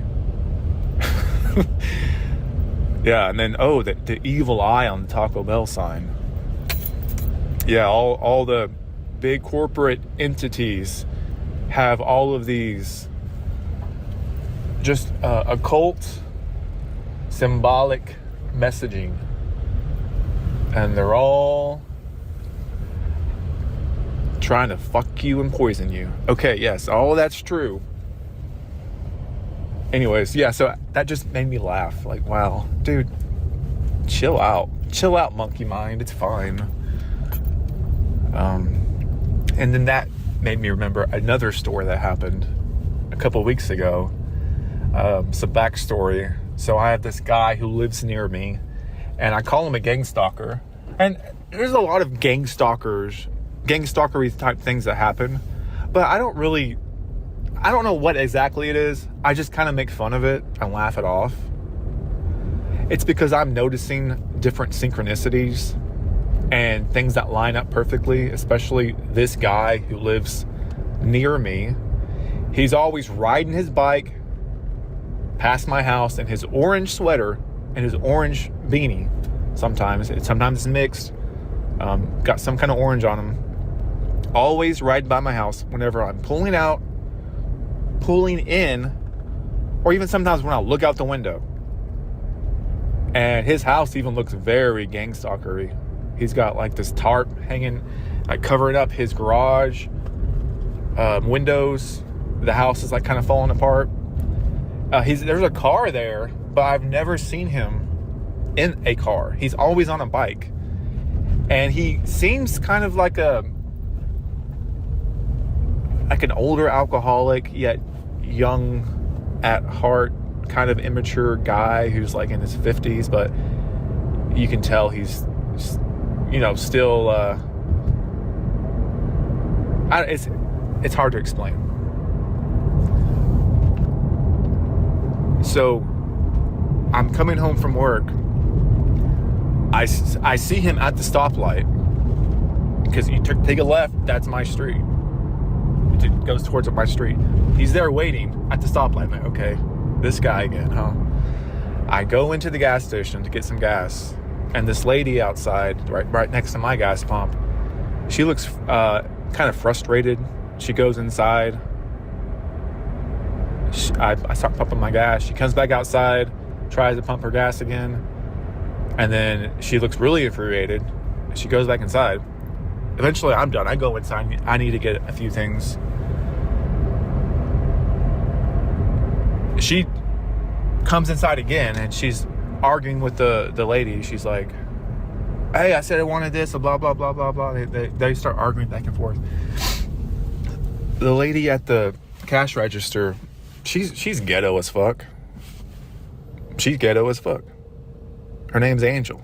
Yeah, and then the evil eye on the Taco Bell sign. Yeah, all the big corporate entities have all of these just occult, symbolic messaging, and they're all trying to fuck you and poison you. Okay, yes, all that's true. Anyways, yeah, so that just made me laugh. Like, wow, dude, chill out, monkey mind, it's fine. And then that made me remember another story that happened a couple weeks ago. Some backstory. So I have this guy who lives near me, and I call him a gang stalker. And there's a lot of gang stalkery type things that happen, but I don't know what exactly it is. I just kind of make fun of it and laugh it off. It's because I'm noticing different synchronicities and things that line up perfectly, especially this guy who lives near me. He's always riding his bike past my house in his orange sweater and his orange beanie. Sometimes it's mixed. Got some kind of orange on him. Always riding by my house whenever I'm pulling out, pulling in, or even sometimes when I look out the window. And his house even looks very gang stalkery. He's got like this tarp hanging, like covering up his garage windows. The house is like kind of falling apart. There's a car there, but I've never seen him in a car. He's always on a bike. And he seems kind of like an older alcoholic, yet young at heart, kind of immature guy who's like in his 50s, but you can tell he's, still, it's hard to explain. So I'm coming home from work. I see him at the stoplight, because you take a left, that's my street. It goes towards my street. He's there waiting at the stoplight. I'm like, okay, this guy again, huh? I go into the gas station to get some gas, and this lady outside, right next to my gas pump, she looks kind of frustrated. She goes inside. I start pumping my gas. She comes back outside, tries to pump her gas again, and then she looks really infuriated. She goes back inside. Eventually, I'm done. I go inside. I need to get a few things. She comes inside again, and she's arguing with the lady. She's like, hey, I said I wanted this, blah, blah, blah, blah, blah. They start arguing back and forth. The lady at the cash register, she's ghetto as fuck. She's ghetto as fuck. Her name's Angel.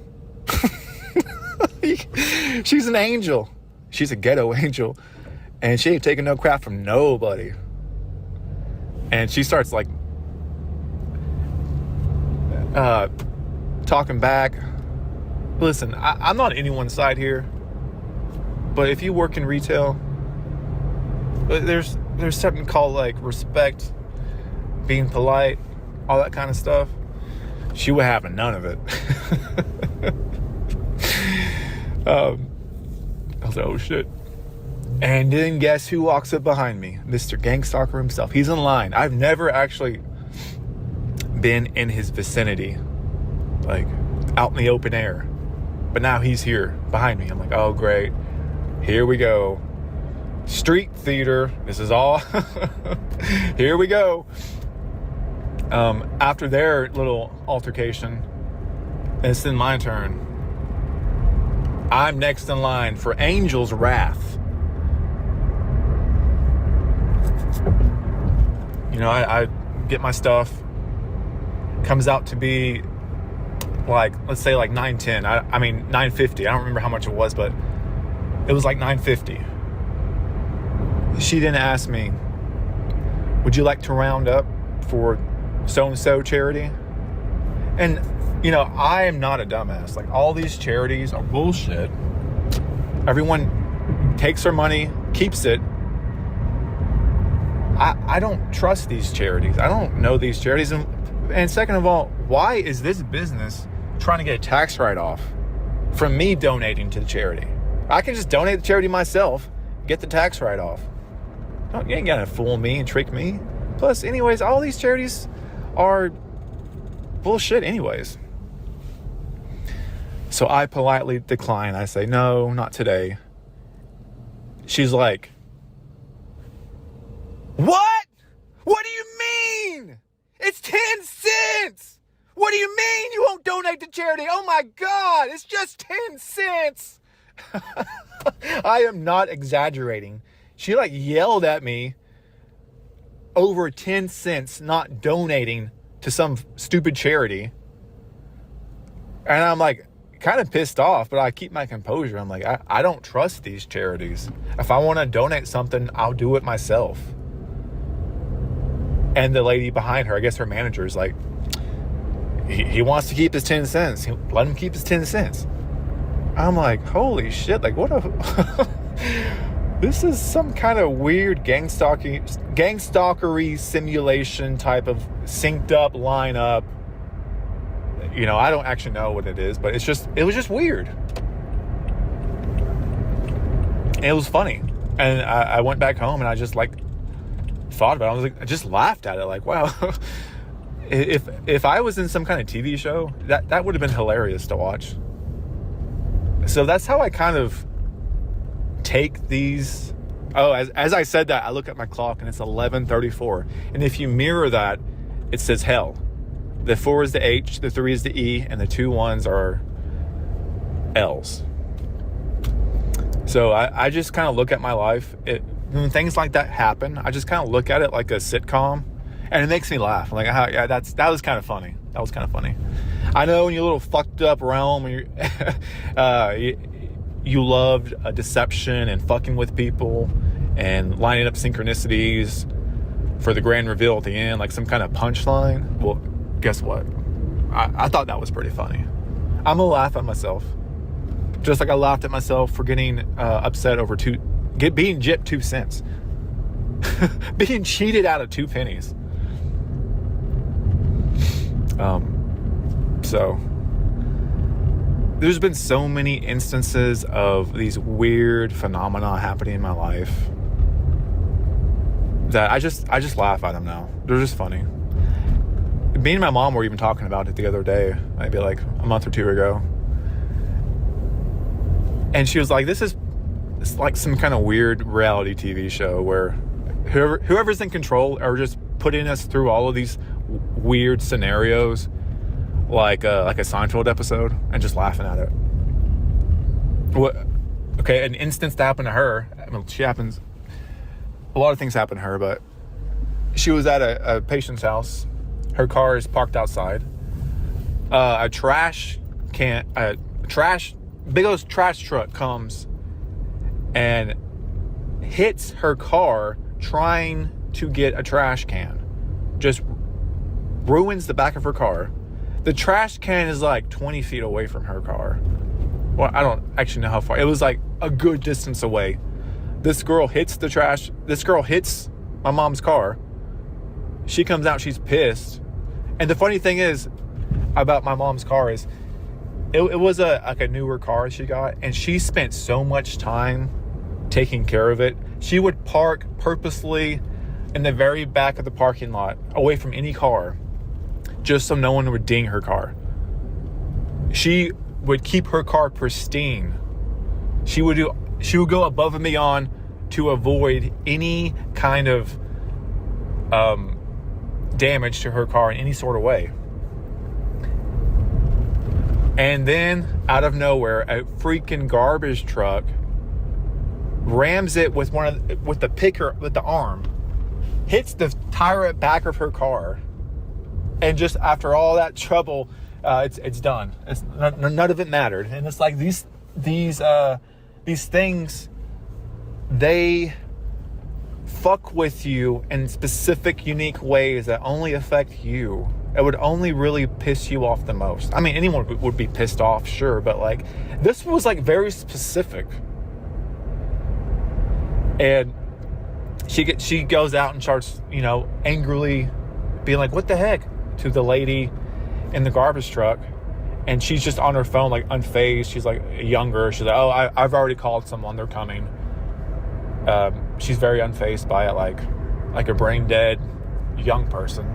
She's an angel. She's a ghetto angel. And she ain't taking no crap from nobody. And she starts like talking back. Listen, I'm not on anyone's side here, but if you work in retail, there's something called like respect, being polite, all that kind of stuff. She was having none of it. I was like, oh shit. And then guess who walks up behind me? Mr. Gangstalker himself. He's in line. I've never actually been in his vicinity, like out in the open air. But now he's here behind me. I'm like, oh great. Here we go. Street theater. This is all. Here we go. After their little altercation, it's then my turn. I'm next in line for Angel's Wrath. You know, I get my stuff. Comes out to be like, let's say like $9.10. I mean $9.50. I don't remember how much it was, but it was like $9.50. She didn't ask me, would you like to round up for so-and-so charity? And, you know, I am not a dumbass. Like, all these charities are bullshit. Everyone takes their money, keeps it. I don't trust these charities. I don't know these charities. And second of all, why is this business trying to get a tax write-off from me donating to the charity? I can just donate to the charity myself, get the tax write-off. You ain't gonna fool me and trick me. Plus, anyways, all these charities are bullshit anyways. So I politely decline. I say, no, not today. She's like, what? What do you mean? It's 10 cents. What do you mean you won't donate to charity? Oh my God, it's just 10 cents. I am not exaggerating. She like yelled at me over 10 cents not donating to some stupid charity. And I'm like kind of pissed off, but I keep my composure. I'm like, I don't trust these charities. If I want to donate something, I'll do it myself. And the lady behind her, I guess her manager, is like, he wants to keep his 10 cents. Let him keep his 10 cents. I'm like, holy shit, like what a... This is some kind of weird gang stalkery simulation type of synced up lineup. You know, I don't actually know what it is, but it was just weird. And it was funny. And I went back home and I just like thought about it. I just laughed at it like, wow. If I was in some kind of TV show, that would have been hilarious to watch. So that's how I kind of take these. Oh, as I said that, I look at my clock and it's 11:34. And if you mirror that, it says hell. The 4 is the H, the 3 is the E, and the 2 1s are L's. So I just kind of look at my life. When things like that happen, I just kind of look at it like a sitcom, and it makes me laugh. I'm like, yeah, that was kind of funny. That was kind of funny. I know in your little fucked up realm, when you loved a deception and fucking with people and lining up synchronicities for the grand reveal at the end, like some kind of punchline. Well, guess what? I thought that was pretty funny. I'm gonna laugh at myself, just like I laughed at myself for getting upset over being gypped 2 cents, being cheated out of 2 pennies. So there's been so many instances of these weird phenomena happening in my life that I just laugh at them now. They're just funny. Me and my mom were even talking about it the other day, maybe like a month or 2 ago. And she was like, it's like some kind of weird reality TV show where whoever's in control are just putting us through all of these weird scenarios, like a Seinfeld episode, and just laughing at it. Okay, an instance that happened to her. I mean, a lot of things happen to her, but she was at a patient's house. Her car is parked outside. A big old trash truck comes and hits her car trying to get a trash can. Just ruins the back of her car. The trash can is like 20 feet away from her car. Well, I don't actually know how far. It was like a good distance away. This girl hits my mom's car. She comes out, she's pissed. And the funny thing is about my mom's car is it was a newer car she got, and she spent so much time taking care of it. She would park purposely in the very back of the parking lot, away from any car, just so no one would ding her car. She would keep her car pristine. She would go above and beyond to avoid any kind of damage to her car in any sort of way. And then out of nowhere, a freaking garbage truck rams it with the arm, hits the tire back of her car, and just after all that trouble, it's done. None of it mattered. And it's like these things, they fuck with you in specific, unique ways that only affect you. it would only really piss you off the most. I mean, anyone would be pissed off, sure, but like this was like very specific. And she goes out and starts, you know, angrily being like, what the heck, to the lady in the garbage truck. And she's just on her phone, like unfazed. She's like younger. She's like, oh, I've already called someone. They're coming. She's very unfazed by it, like a brain dead young person.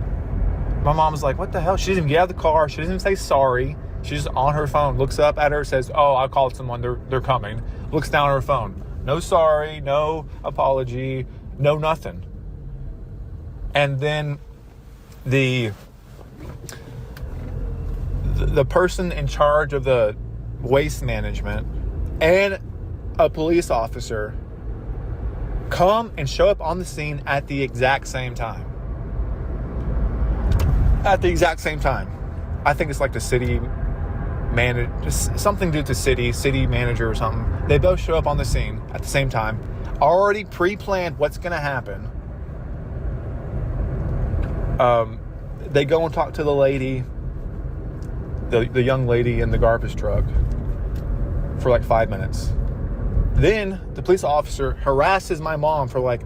My mom's like, what the hell? She doesn't even get out of the car. She doesn't even say sorry. She's just on her phone, looks up at her, says, oh, I called someone. They're coming. Looks down at her phone. No sorry, no apology, no nothing. And then the person in charge of the waste management and a police officer come and show up on the scene at the exact same time. At the exact same time. I think it's like the city manager, just something to do with the city manager or something. They both show up on the scene at the same time, already pre-planned what's going to happen. They go and talk to the lady, the young lady in the garbage truck, for like 5 minutes. Then the police officer harasses my mom for like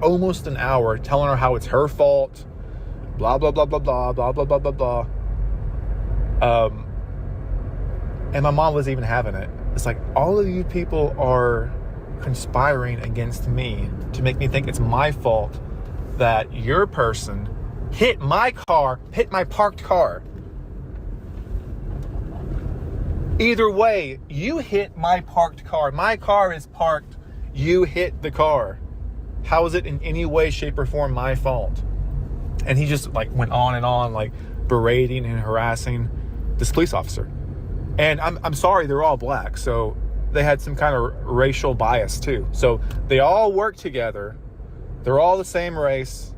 almost an hour, telling her how it's her fault, blah blah blah blah blah blah blah blah blah blah. And my mom was even having it. It's like, all of you people are conspiring against me to make me think it's my fault that your person hit my parked car. Either way, you hit my parked car. My car is parked. You hit the car. How is it in any way, shape, or form my fault? And he just like went on and on, like berating and harassing this police officer. And I'm sorry, they're all black, so they had some kind of racial bias too. So they all work together. They're all the same race.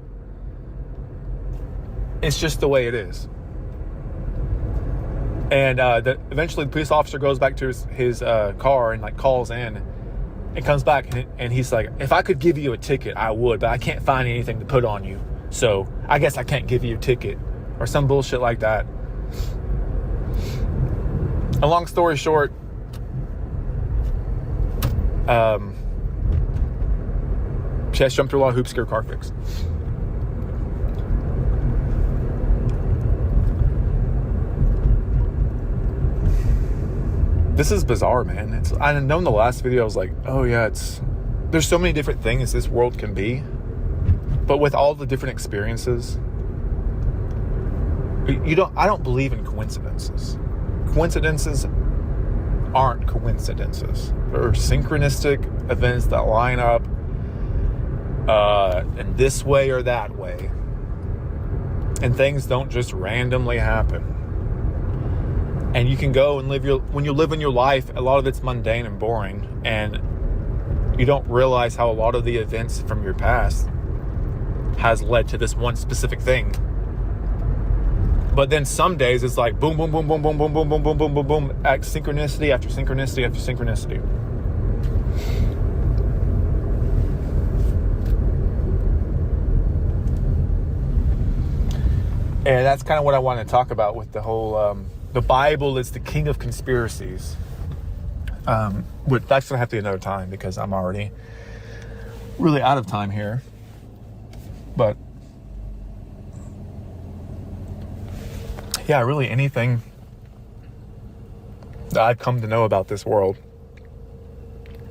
It's just the way it is. And eventually the police officer goes back to his car and like calls in and comes back and he's like, if I could give you a ticket, I would, but I can't find anything to put on you. So I guess I can't give you a ticket, or some bullshit like that. A long story short, she has jumped through a lot of hoops to get her car fixed. This is bizarre, man. I know in the last video I was like, oh yeah, there's so many different things this world can be, but with all the different experiences, I don't believe in coincidences. Coincidences aren't coincidences. They're synchronistic events that line up in this way or that way. And things don't just randomly happen. And you can go and when you're living your life, a lot of it's mundane and boring, and you don't realize how a lot of the events from your past has led to this one specific thing. But then some days it's like boom, boom, boom, boom, boom, boom, boom, boom, boom, boom, boom, boom, synchronicity after synchronicity after synchronicity. And that's kind of what I want to talk about with the whole, the Bible is the king of conspiracies. But that's going to have to be another time because I'm already really out of time here. But yeah, really anything that I've come to know about this world,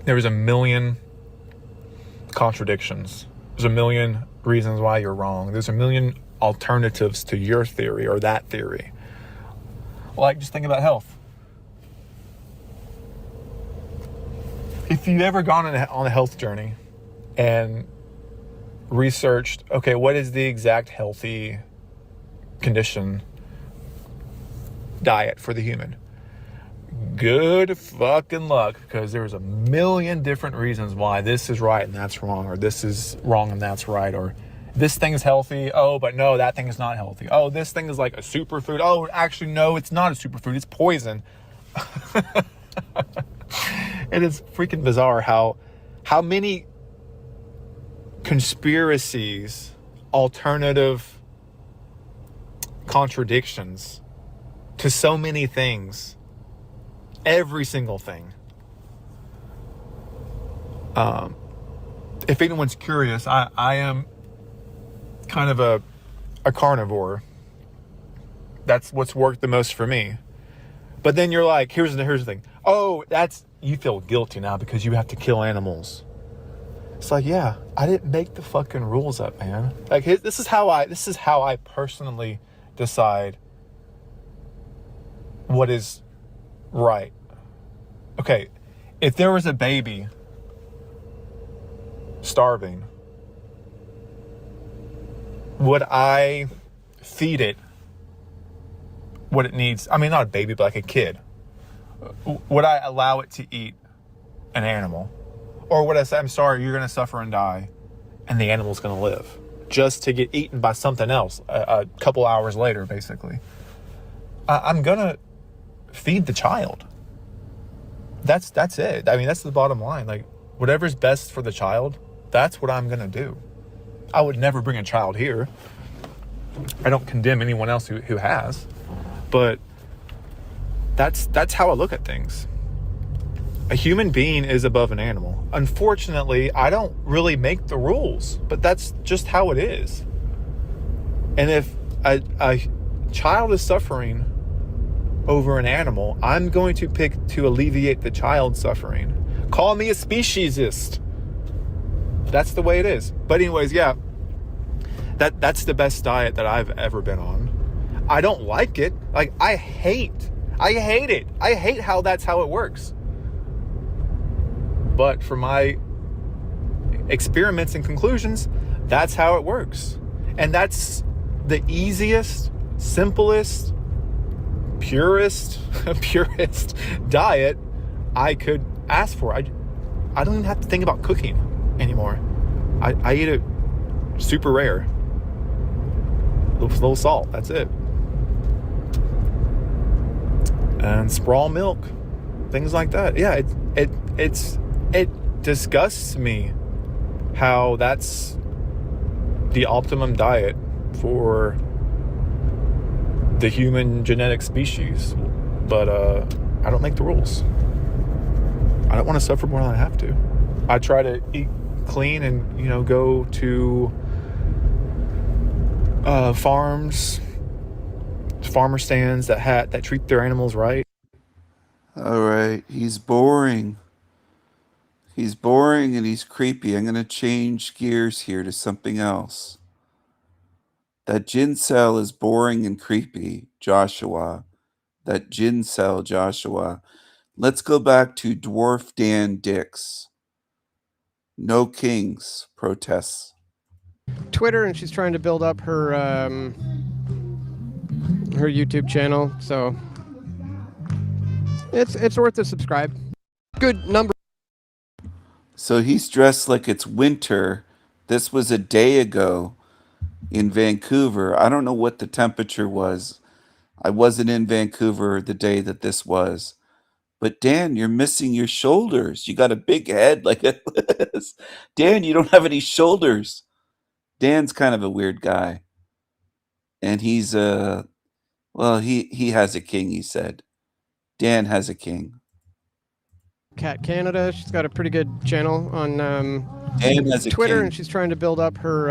there's a million contradictions. There's a million reasons why you're wrong. There's a million alternatives to your theory or that theory. Like, just think about health. If you've ever gone on a health journey and researched, okay, what is the exact healthy condition diet for the human? Good fucking luck, because there's a million different reasons why this is right and that's wrong, or this is wrong and that's right, or this thing is healthy, oh, but no, that thing is not healthy. Oh, this thing is like a superfood. Oh, actually, no, it's not a superfood. It's poison. It is freaking bizarre how many conspiracies, alternative contradictions to so many things. Every single thing. If anyone's curious, I am kind of a carnivore. That's what's worked the most for me. But then you're like, here's the thing. Oh, you feel guilty now because you have to kill animals. It's like, yeah, I didn't make the fucking rules up, man. Like, this is how I personally decide what is right. Okay, if there was a baby starving, would I feed it what it needs? I mean, not a baby, but like a kid. Would I allow it to eat an animal? Or would I say, I'm sorry, you're going to suffer and die, and the animal's going to live, just to get eaten by something else a couple hours later, basically? I'm going to feed the child. That's it. I mean, that's the bottom line. Like, whatever's best for the child, that's what I'm going to do. I would never bring a child here. I don't condemn anyone else who has. But that's how I look at things. A human being is above an animal. Unfortunately, I don't really make the rules, but that's just how it is. And if a child is suffering over an animal, I'm going to pick to alleviate the child's suffering. Call me a speciesist. That's the way it is. But anyways, yeah, that's the best diet that I've ever been on. I don't like it. Like, I hate it. I hate how that's how it works. But for my experiments and conclusions, that's how it works. And that's the easiest, simplest, purest diet I could ask for. I don't even have to think about cooking anymore. I eat it super rare. Little salt, that's it. And sprawl milk, things like that. Yeah, it disgusts me how that's the optimum diet for the human genetic species. But I don't make the rules. I don't want to suffer more than I have to. I try to eat clean and, go to farmer stands that treat their animals right. All right, he's boring. He's boring and he's creepy. I'm going to change gears here to something else. That gin cell is boring and creepy, Joshua. That gin cell, Joshua. Let's go back to Dwarf Dan Dix. No Kings protests. Twitter, and she's trying to build up her YouTube channel, so it's worth a subscribe. Good number. So he's dressed like it's winter. This was a day ago in Vancouver. I don't know what the temperature was. I wasn't in Vancouver the day that this was. But Dan, you're missing your shoulders. You got a big head like this. Dan, you don't have any shoulders. Dan's kind of a weird guy. And he's he has a king, he said. Dan has a king. Cat Canada, she's got a pretty good channel on Dan has a Twitter, king. and she's trying to build up her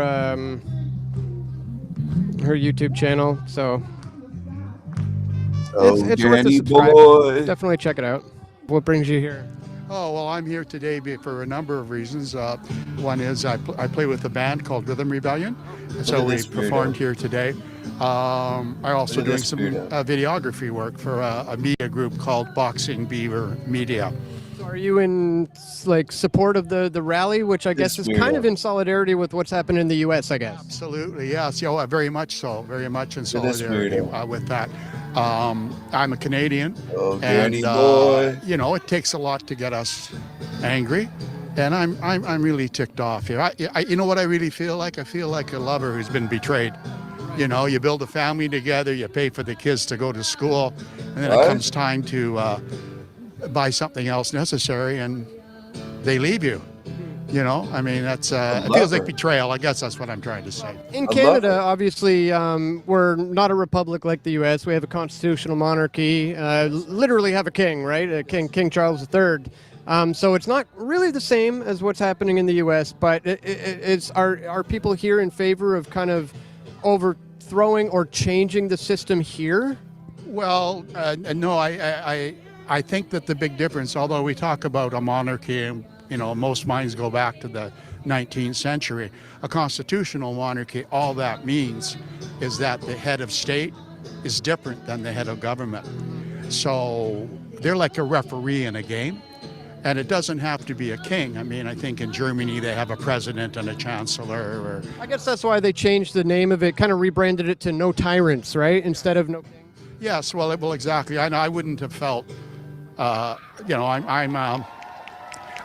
YouTube channel, so it's worth a Danny subscribe. boy. Definitely check it out. What brings you here? Oh, well, I'm here today for a number of reasons. One is I play with a band called Rhythm Rebellion, and so we performed here today. I'm also doing some videography work for a media group called Boxing Beaver Media. Are you in support of the rally, which I guess is kind of in solidarity with what's happened in the U.S., I guess? Absolutely, yes. Very much so. Very much in solidarity with that. I'm a Canadian, and boy. It takes a lot to get us angry, and I'm really ticked off here. You know what I really feel like? I feel like a lover who's been betrayed. You build a family together, you pay for the kids to go to school, and then it comes time to buy something else necessary, and they leave you. You know, I mean, that's it feels like betrayal. I guess that's what I'm trying to say. In Canada, obviously, we're not a republic like the U.S. We have a constitutional monarchy. Literally have a king, right? King Charles III. So it's not really the same as what's happening in the U.S. But are people here in favor of kind of overthrowing or changing the system here? Well, no, I think that the big difference, although we talk about a monarchy and most minds go back to the 19th century. A constitutional monarchy, all that means is that the head of state is different than the head of government. So they're like a referee in a game, and it doesn't have to be a king. I mean, I think in Germany they have a president and a chancellor. I guess that's why they changed the name of it, kind of rebranded it to No Tyrants, right? Instead of No King. Yes, well, exactly. I wouldn't have felt,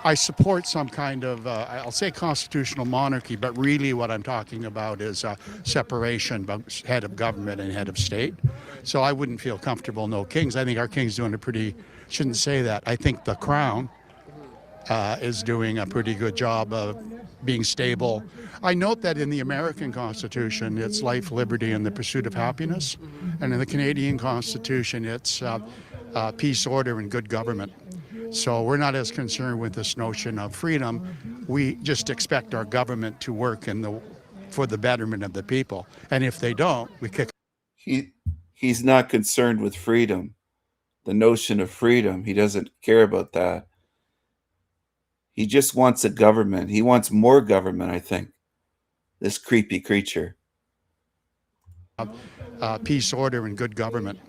I support some kind of, I'll say constitutional monarchy, but really what I'm talking about is separation of head of government and head of state. So I wouldn't feel comfortable, no kings. I think our king's doing shouldn't say that. I think the crown is doing a pretty good job of being stable. I note that in the American Constitution, it's life, liberty, and the pursuit of happiness. And in the Canadian Constitution, it's peace, order, and good government. So we're not as concerned with this notion of freedom. We just expect our government to work for the betterment of the people. And if they don't, we kick. He's not concerned with freedom. The notion of freedom, he doesn't care about that. He just wants a government. He wants more government, I think. This creepy creature. Peace, order, and good government.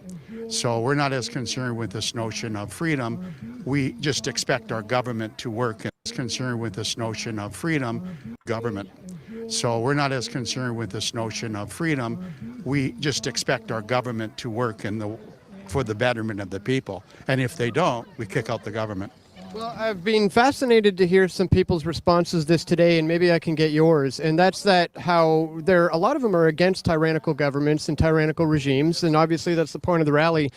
So we're not as concerned with this notion of freedom. We just expect our government to work. Concerned with this notion of freedom, government. So we're not as concerned with this notion of freedom. We just expect our government to work for the betterment of the people. And if they don't, we kick out the government. Well, I've been fascinated to hear some people's responses this today, and maybe I can get yours. And that's how a lot of them are against tyrannical governments and tyrannical regimes, and obviously that's the point of the rally.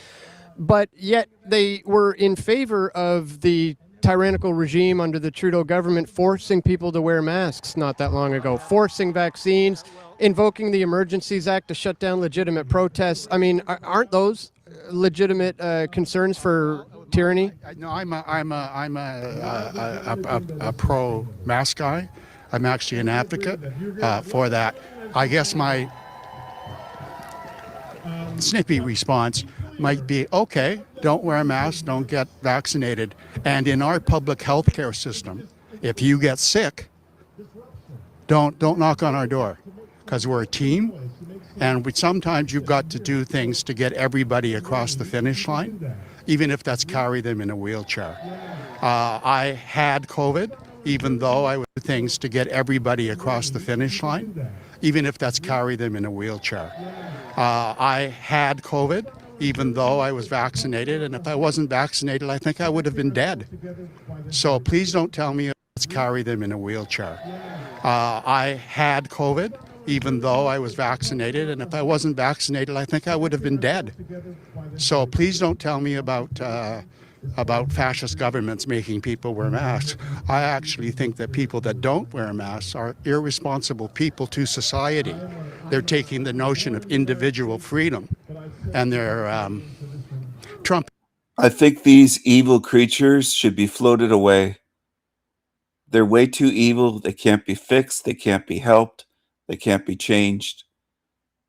But yet they were in favor of the tyrannical regime under the Trudeau government forcing people to wear masks not that long ago, forcing vaccines, invoking the Emergencies Act to shut down legitimate protests. I mean, aren't those legitimate concerns for tyranny? No, I'm a pro-mask guy. I'm actually an advocate for that. I guess my snippy response might be, okay, don't wear a mask, don't get vaccinated. And in our public health care system, if you get sick, don't knock on our door, because we're a team. And sometimes you've got to do things to get everybody across the finish line, even if that's carry them in a wheelchair. I had COVID, even though I would do things to get everybody across the finish line, even if that's carry them in a wheelchair. I had COVID, even though I was vaccinated, and if I wasn't vaccinated, I think I would have been dead. So please don't tell me let's carry them in a wheelchair. I had COVID, even though I was vaccinated, and if I wasn't vaccinated, I think I would have been dead. So please don't tell me about fascist governments making people wear masks. I actually think that people that don't wear masks are irresponsible people to society. They're taking the notion of individual freedom, and they're Trump. I think these evil creatures should be floated away. They're way too evil. They can't be fixed. They can't be helped. They can't be changed.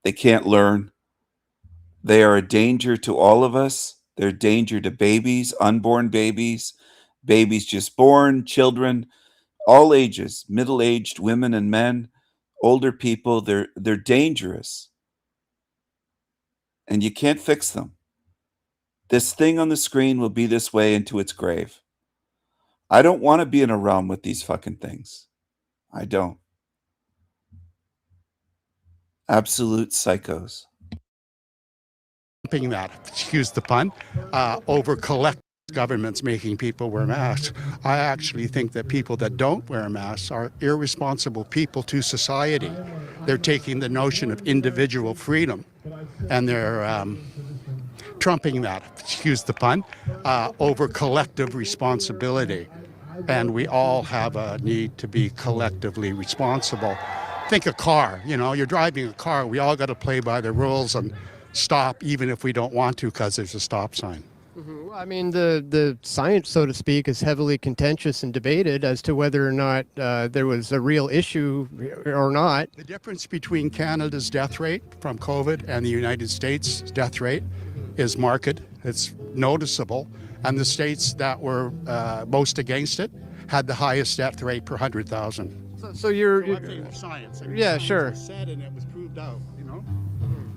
They can't learn. They are a danger to all of us. They're a danger to babies, unborn babies, babies just born, children, all ages, middle-aged women and men, older people. They're dangerous. And you can't fix them. This thing on the screen will be this way into its grave. I don't want to be in a realm with these fucking things. I don't. Absolute psychos. That, excuse the pun, over collective governments making people wear masks. I actually think that people that don't wear masks are irresponsible people to society. They're taking the notion of individual freedom, and they're trumping that, excuse the pun, over collective responsibility. and we all have a need to be collectively responsible. Think a car, you're driving a car. We all got to play by the rules and stop even if we don't want to because there's a stop sign. Well, I mean, the science, so to speak, is heavily contentious and debated as to whether or not there was a real issue or not. The difference between Canada's death rate from COVID and the United States' death rate is marked. It's noticeable. And the states that were most against it had the highest death rate per 100,000. So you're science. Yeah, sure. Said and it was proved out.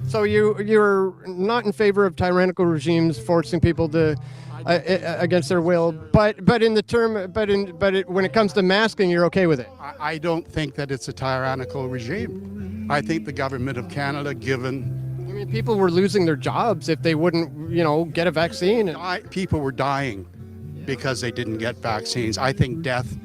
So you're not in favor of tyrannical regimes forcing people to against their will, but when it comes to masking, you're okay with it. I don't think that it's a tyrannical regime. I think the government of Canada, given I mean, people were losing their jobs if they wouldn't, get a vaccine. People were dying because they didn't get vaccines. I think death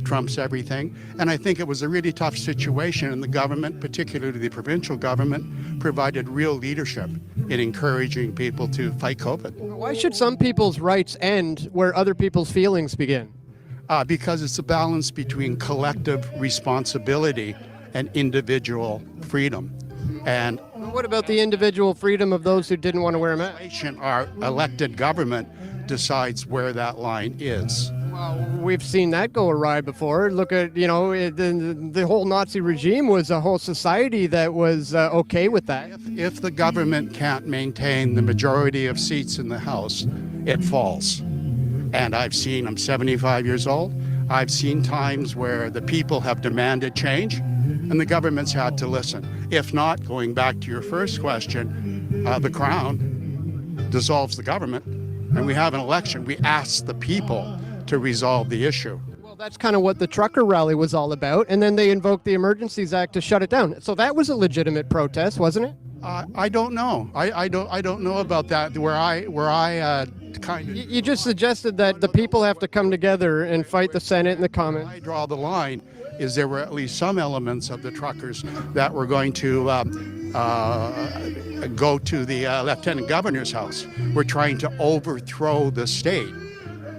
trumps everything. And I think it was a really tough situation, and the government, particularly the provincial government, provided real leadership in encouraging people to fight COVID. Why should some people's rights end where other people's feelings begin? Because it's a balance between collective responsibility and individual freedom. And what about the individual freedom of those who didn't want to wear a mask? Our elected government decides where that line is. Well, we've seen that go awry before. Look at, the whole Nazi regime was a whole society that was okay with that. If the government can't maintain the majority of seats in the House, it falls. And I'm 75 years old. I've seen times where the people have demanded change and the government's had to listen. If not, going back to your first question, the Crown dissolves the government and we have an election. We ask the people to resolve the issue. Well, that's kind of what the trucker rally was all about, and then they invoked the Emergencies Act to shut it down. So that was a legitimate protest, wasn't it? I don't know. I don't know about that. Where I kind of. You just suggested that the people have to come together and fight the Senate and the Commons. I draw the line is there were at least some elements of the truckers that were going to go to the Lieutenant Governor's house. We're trying to overthrow the state.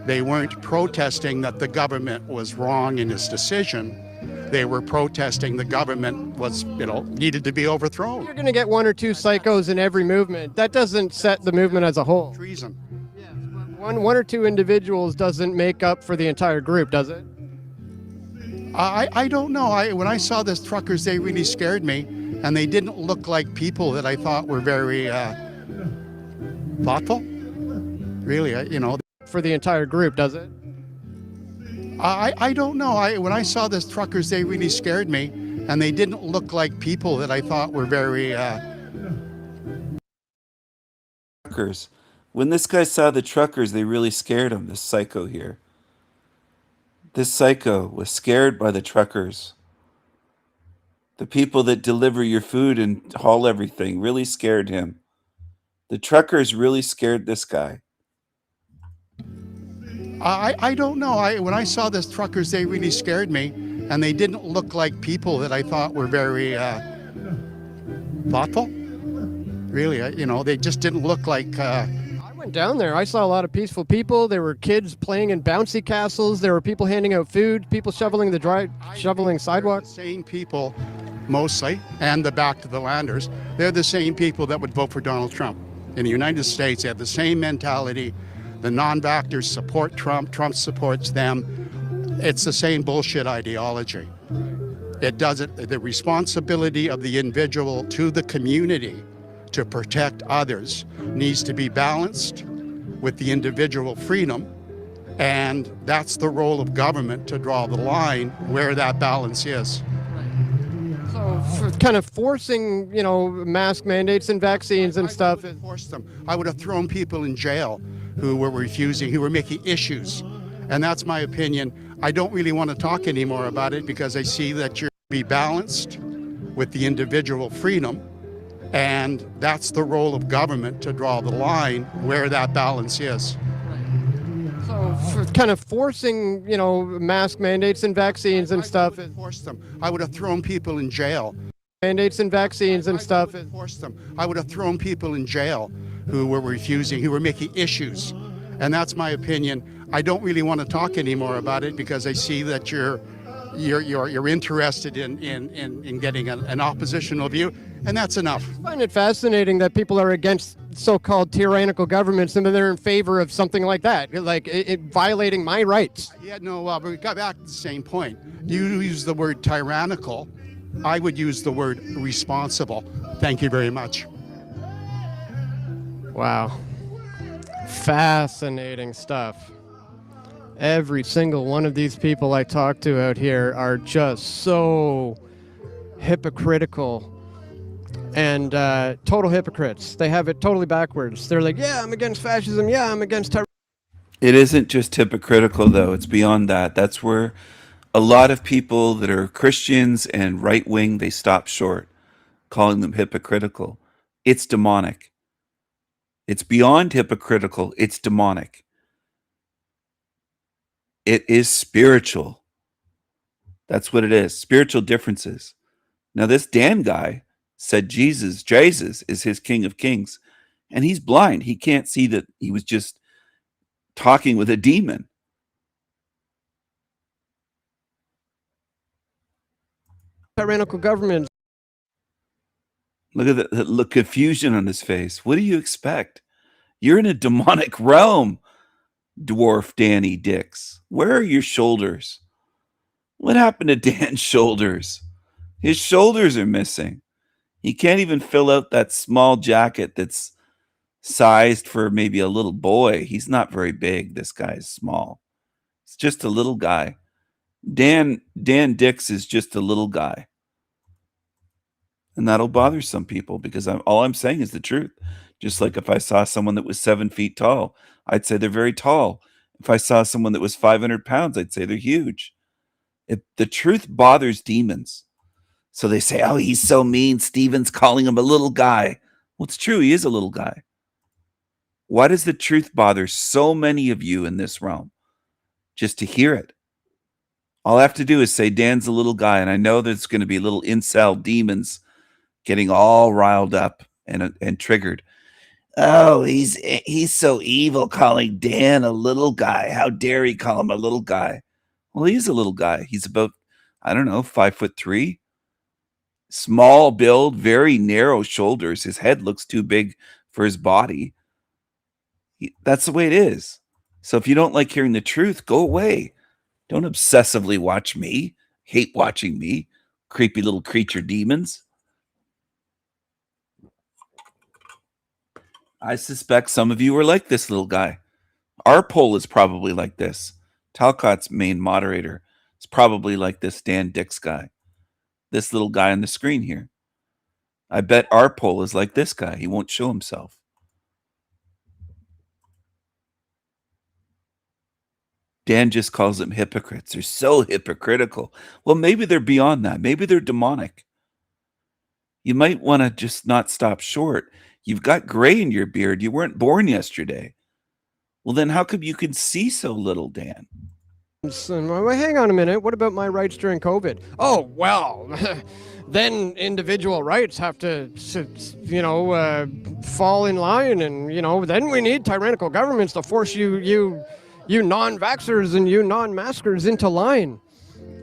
They weren't protesting that the government was wrong in its decision. They were protesting the government was, needed to be overthrown. You're going to get one or two psychos in every movement. That doesn't set the movement as a whole. Treason. Yes, but one or two individuals doesn't make up for the entire group, does it? I don't know. When I saw those truckers, they really scared me, and they didn't look like people that I thought were very thoughtful. Really, For the entire group, does it? I don't know. When I saw those truckers, they really scared me, and they didn't look like people that I thought were very. Truckers. When this guy saw the truckers, they really scared him. This psycho here. This psycho was scared by the truckers. The people that deliver your food and haul everything really scared him. The truckers really scared this guy. I don't know. When I saw those truckers, they really scared me, and they didn't look like people that I thought were very thoughtful. Really, they just didn't look like. I went down there. I saw a lot of peaceful people. There were kids playing in bouncy castles. There were people handing out food. People shoveling sidewalks. The same people, mostly, and the back to the landers. They're the same people that would vote for Donald Trump. In the United States, they have the same mentality. The non-backers support Trump. Trump supports them. It's the same bullshit ideology. It doesn't. The responsibility of the individual to the community to protect others needs to be balanced with the individual freedom, and that's the role of government to draw the line where that balance is. So, for kind of forcing, mask mandates and vaccines and stuff. Forced them. I would have thrown people in jail who were refusing, who were making issues, and that's my opinion. I don't really want to talk anymore about it because I see that you're be balanced with the individual freedom. And that's the role of government to draw the line where that balance is. So, for kind of forcing, mask mandates and vaccines and stuff. Forced them. I would have thrown people in jail. Mandates and vaccines and stuff. Forced them. I would have thrown people in jail who were refusing, who were making issues. And that's my opinion. I don't really want to talk anymore about it because I see that you're interested in getting an oppositional view, and that's enough. I find it fascinating that people are against so-called tyrannical governments and then they're in favor of something like that, like it violating my rights. Yeah, no, but we got back to the same point. You use the word tyrannical. I would use the word responsible. Thank you very much. Wow. Fascinating stuff. Every single one of these people I talk to out here are just so hypocritical and total hypocrites. They have it totally backwards. They're like, yeah, I'm against fascism. Yeah, I'm against terrorism. It isn't just hypocritical, though. It's beyond that. That's where a lot of people that are Christians and right-wing, they stop short, calling them hypocritical. It's demonic. It's beyond hypocritical. It's demonic. It is spiritual. That's what it is. Spiritual differences. Now, this Dan guy said Jesus is his King of Kings, and he's blind. He can't see that he was just talking with a demon. Tyrannical governments. Look at the confusion on his face. What do you expect? You're in a demonic realm, dwarf Danny Dix. Where are your shoulders? What happened to Dan's shoulders? His shoulders are missing. He can't even fill out that small jacket that's sized for maybe a little boy. He's not very big. This guy is small. It's just a little guy. Dan Dix is just a little guy. And that'll bother some people because all I'm saying is the truth. Just like if I saw someone that was 7 feet tall, I'd say they're very tall. If I saw someone that was 500 pounds, I'd say they're huge. The truth bothers demons. So they say, oh, he's so mean. Stephen's calling him a little guy. Well, it's true. He is a little guy. Why does the truth bother so many of you in this realm? Just to hear it. All I have to do is say Dan's a little guy, and I know there's going to be little incel demons getting all riled up and triggered. Oh, he's so evil calling Dan a little guy. How dare he call him a little guy? Well, he's a little guy. He's about, 5'3". Small build, very narrow shoulders. His head looks too big for his body. That's the way it is. So if you don't like hearing the truth, go away. Don't obsessively watch me. Hate watching me. Creepy little creature demons. I suspect some of you are like this little guy. Our poll is probably like this. Talcott's main moderator is probably like this Dan Dix guy. This little guy on the screen here. I bet our poll is like this guy. He won't show himself. Dan just calls them hypocrites. They're so hypocritical. Well, maybe they're beyond that. Maybe they're demonic. You might want to just not stop short. You've got gray in your beard. You weren't born yesterday. Well, then how come you can see so little, Dan? Well, hang on a minute. What about my rights during COVID? Oh, well, then individual rights have to, fall in line. And, then we need tyrannical governments to force you non-vaxxers and you non-maskers into line.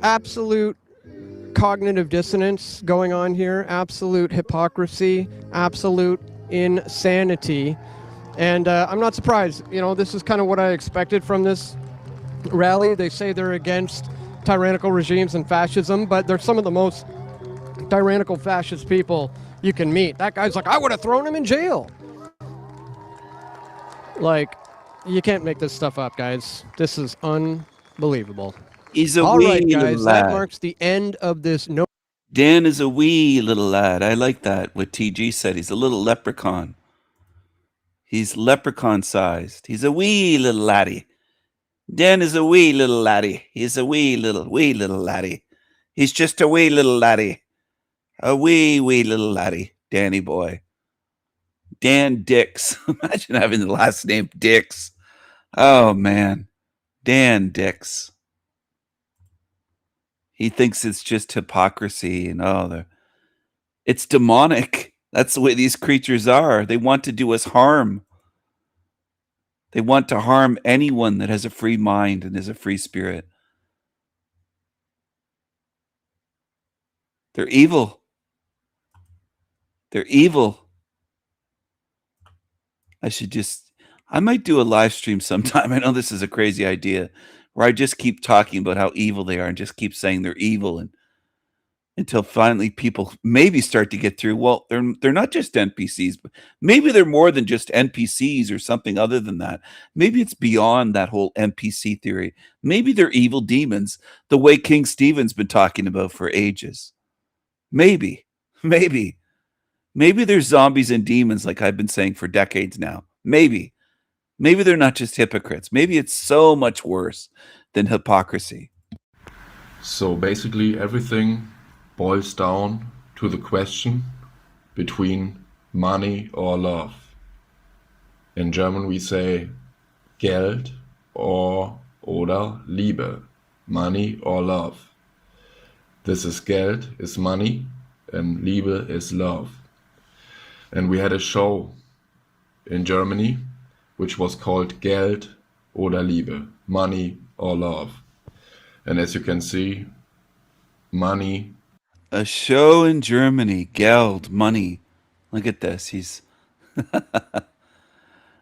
Absolute cognitive dissonance going on here. Absolute hypocrisy. Absolute insanity. And I'm not surprised. This is kind of what I expected from this rally. They say they're against tyrannical regimes and fascism, but they're some of the most tyrannical fascist people you can meet. That guy's like, I would have thrown him in jail. Like, you can't make this stuff up, guys. This is unbelievable. He's a All wee right, guys, little lad. that marks the end of this. No. Dan is a wee little lad. I like that, what TG said. He's a little leprechaun. He's leprechaun-sized. He's a wee little laddie. Dan is a wee little laddie. He's a wee little laddie. He's just a wee little laddie. A wee little laddie. Danny boy. Dan Dix. Imagine having the last name Dix. Oh, man. Dan Dix. He thinks it's just hypocrisy and it's demonic. That's the way these creatures are. They want to do us harm. They want to harm anyone that has a free mind and is a free spirit. They're evil. They're evil. I might do a live stream sometime. I know this is a crazy idea, where I just keep talking about how evil they are and just keep saying they're evil, and until finally people maybe start to get through. Well, they're not just NPCs, but maybe they're more than just NPCs or something other than that. Maybe it's beyond that whole NPC theory. Maybe they're evil demons, the way King Stephen's been talking about for ages. Maybe there's zombies and demons like I've been saying for decades now. Maybe they're not just hypocrites. Maybe it's so much worse than hypocrisy. So basically everything boils down to the question between money or love. In German we say Geld oder Liebe, money or love. This is Geld is money and Liebe is love. And we had a show in Germany which was called Geld oder Liebe, money or love. And as you can see, money. A show in Germany, Geld, money. Look at this.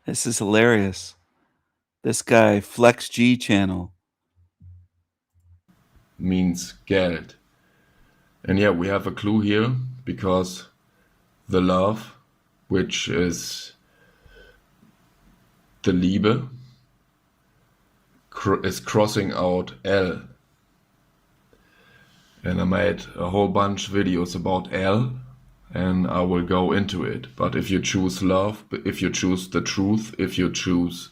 This is hilarious. This guy, Flex G channel. Means Geld. And yeah, we have a clue here, because the love, which is the Liebe, is crossing out L. And I made a whole bunch of videos about L, and I will go into it. But if you choose love, if you choose the truth, if you choose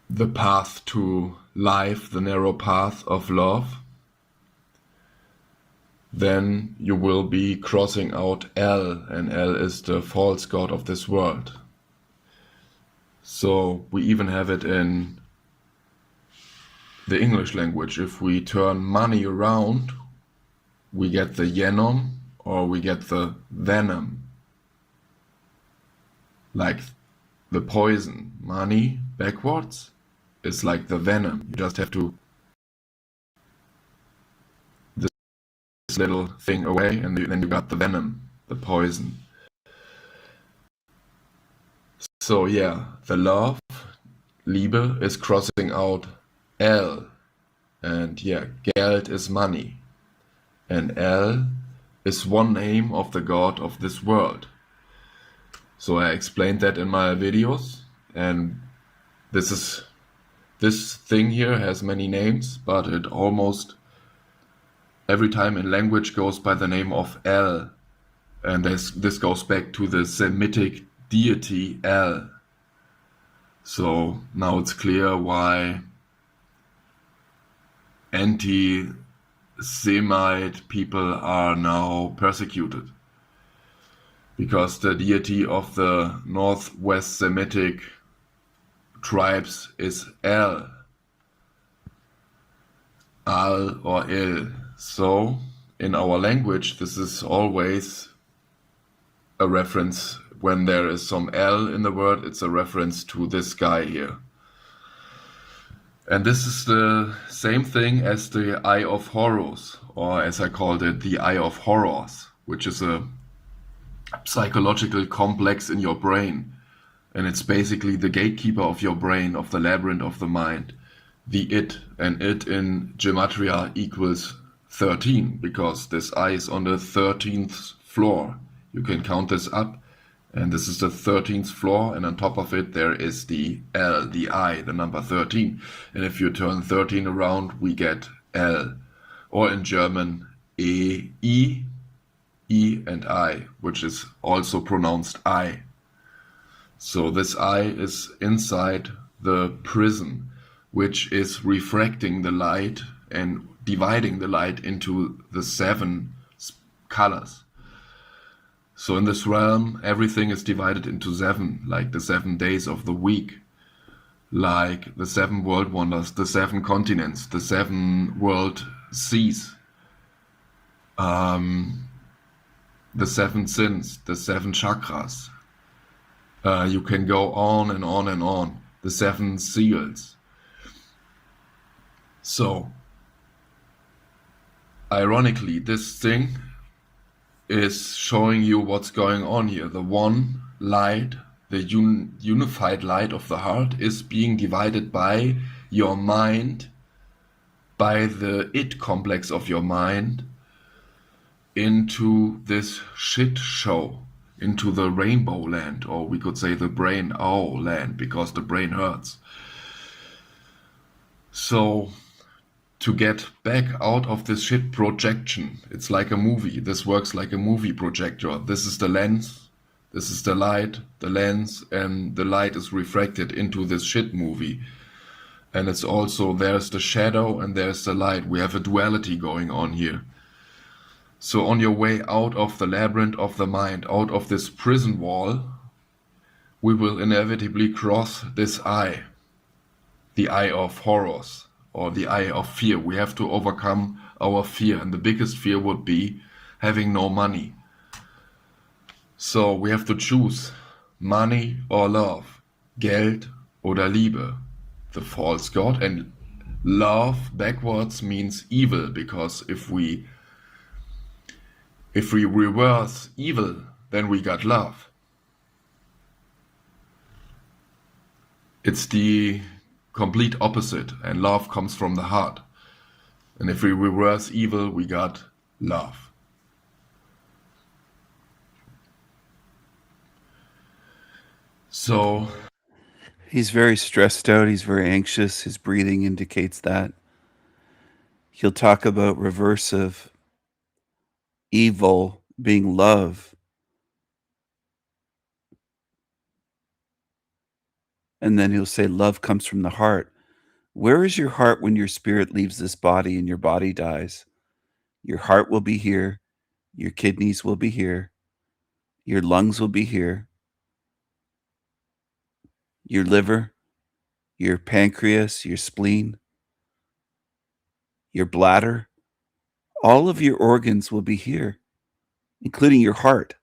the path to life, the narrow path of love, then you will be crossing out L, and L is the false god of this world. So we even have it in the English language. If we turn money around, we get the venom, or we get the venom. Like the poison. Money backwards is like the venom. You just have to this little thing away, and then you got the venom, the poison. So yeah, the love, Liebe, is crossing out L, and yeah, Geld is money, and L is one name of the god of this world. So I explained that in my videos, and this thing here has many names, but it almost every time in language goes by the name of El, and this goes back to the Semitic deity El. So now it's clear why anti-Semite people are now persecuted, because the deity of the Northwest Semitic tribes is El, Al or Il. So in our language this is always a reference. When there is some L in the word, it's a reference to this guy here. And this is the same thing as the Eye of Horus, or as I called it, the Eye of Horrors, which is a psychological complex in your brain. And it's basically the gatekeeper of your brain, of the labyrinth of the mind, the it. And it in Gematria equals 13, because this eye is on the 13th floor. You can count this up, and this is the 13th floor, and on top of it there is the L, the I, the number 13. And if you turn 13 around, we get L, or in German E, and I, which is also pronounced I. So this I is inside the prism, which is refracting the light and dividing the light into the 7 colors. So in this realm, everything is divided into 7, like the 7 days of the week, like the 7 world wonders, the 7 continents, the 7 world seas, the 7 sins, the 7 chakras, You can go on and on and on. The 7 seals. So, ironically, this thing is showing you what's going on here. The one light, the unified light of the heart, is being divided by your mind, by the it complex of your mind, into this shit show, into the rainbow land, or we could say the brain land, because the brain hurts. So, to get back out of this shit projection, it's like a movie. This works like a movie projector. This is the lens, this is the light, the lens, and the light is refracted into this shit movie. And it's also, there's the shadow and there's the light. We have a duality going on here. So on your way out of the labyrinth of the mind, out of this prison wall, we will inevitably cross this eye, the eye of horrors, or the eye of fear. We have to overcome our fear, and the biggest fear would be having no money. So we have to choose money or love, Geld oder Liebe, the false god. And love backwards means evil, because if we reverse evil, then we got love. It's the complete opposite, and love comes from the heart. And if we reverse evil, we got love. So he's very stressed out. He's very anxious. His breathing indicates that. He'll talk about reverse of evil being love. And then he'll say love comes from the heart. Where is your heart when your spirit leaves this body and your body dies? Your heart will be here. Your kidneys will be here. Your lungs will be here. Your liver, your pancreas, your spleen, your bladder, all of your organs will be here, including your heart.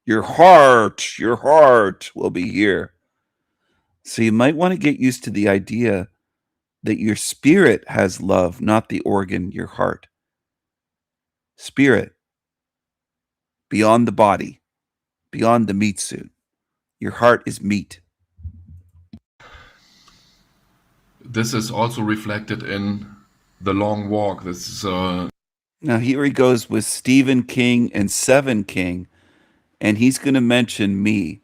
Your heart will be here. So you might want to get used to the idea that your spirit has love, not the organ, your heart. Spirit, beyond the body, beyond the meat suit. Your heart is meat. this is also reflected in The Long Walk. This is Now here he goes with Stephen King and 7 King, and he's going to mention me.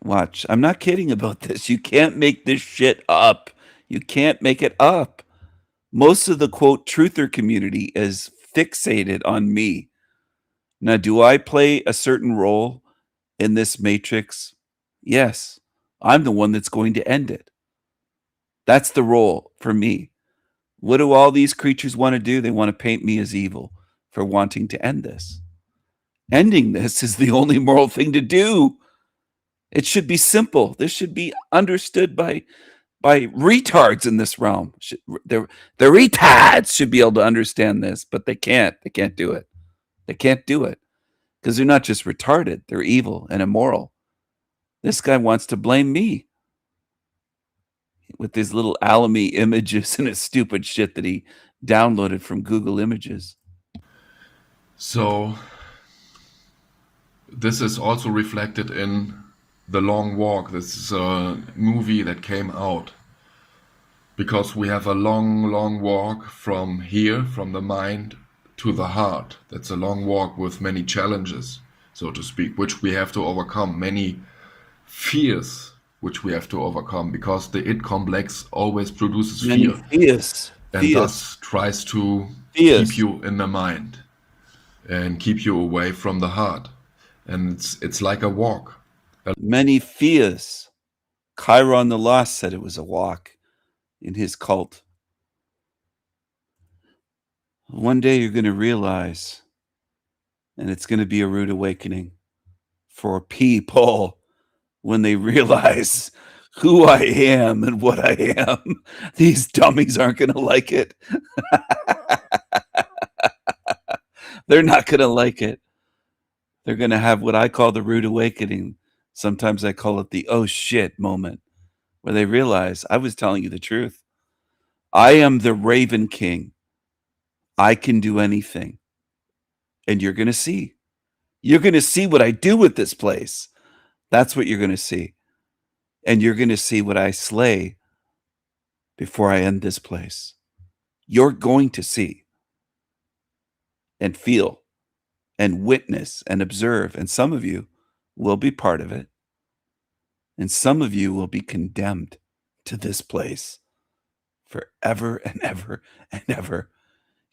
Watch. I'm not kidding about this. You can't make this shit up. You can't make it up. Most of the, quote, truther community is fixated on me. Now, do I play a certain role in this matrix? Yes. I'm the one that's going to end it. That's the role for me. What do all these creatures want to do? They want to paint me as evil for wanting to end this. Ending this is the only moral thing to do. It should be simple. This should be understood by retards in this realm. The retards should be able to understand this, but they can't. They can't do it. They can't do it because they're not just retarded. They're evil and immoral. This guy wants to blame me with his little Alamy images and his stupid shit that he downloaded from Google Images. so. This is also reflected in The Long Walk. This is a movie that came out because we have a long, long walk from here, from the mind to the heart. That's a long walk with many challenges, so to speak, which we have to overcome, many fears which we have to overcome, because the id complex always produces Many fear fears. and Fears. thus tries to Fears. keep you in the mind and keep you away from the heart. And it's like a walk. Many fears. Chiron the Lost said it was a walk in his cult. One day you're going to realize, and it's going to be a rude awakening for people when they realize who I am and what I am. These dummies aren't going to like it. They're not going to like it. They're going to have what I call the rude awakening. Sometimes I call it the oh shit moment, where they realize I was telling you the truth. I am the Raven King. I can do anything. And you're going to see. You're going to see what I do with this place. That's what you're going to see. And you're going to see what I slay before I end this place. You're going to see and feel and witness and observe. And some of you will be part of it. And some of you will be condemned to this place forever and ever and ever.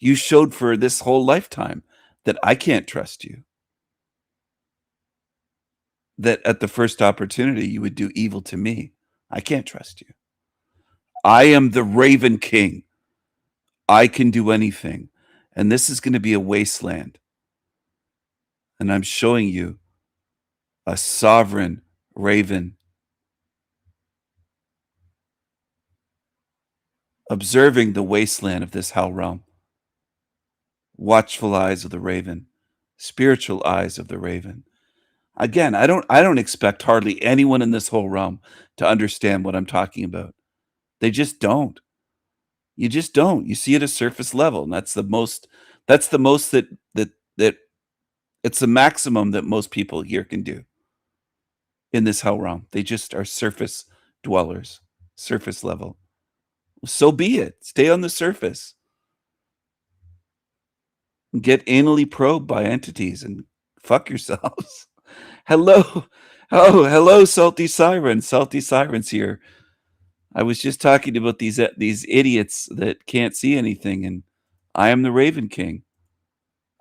You showed for this whole lifetime that I can't trust you. That at the first opportunity you would do evil to me. I can't trust you. I am the Raven King. I can do anything. And this is going to be a wasteland. And I'm showing you a sovereign raven. Observing the wasteland of this hell realm. Watchful eyes of the raven. Spiritual eyes of the raven. Again, I don't expect hardly anyone in this whole realm to understand what I'm talking about. They just don't. You just don't. You see it at a surface level, and that's the most that it's the maximum that most people here can do in this hell realm. They just are surface dwellers, surface level. So be it. Stay on the surface. Get anally probed by entities and fuck yourselves. Hello. Oh, hello, Salty Siren. Salty Siren's here. I was just talking about these idiots that can't see anything, and I am the Raven King.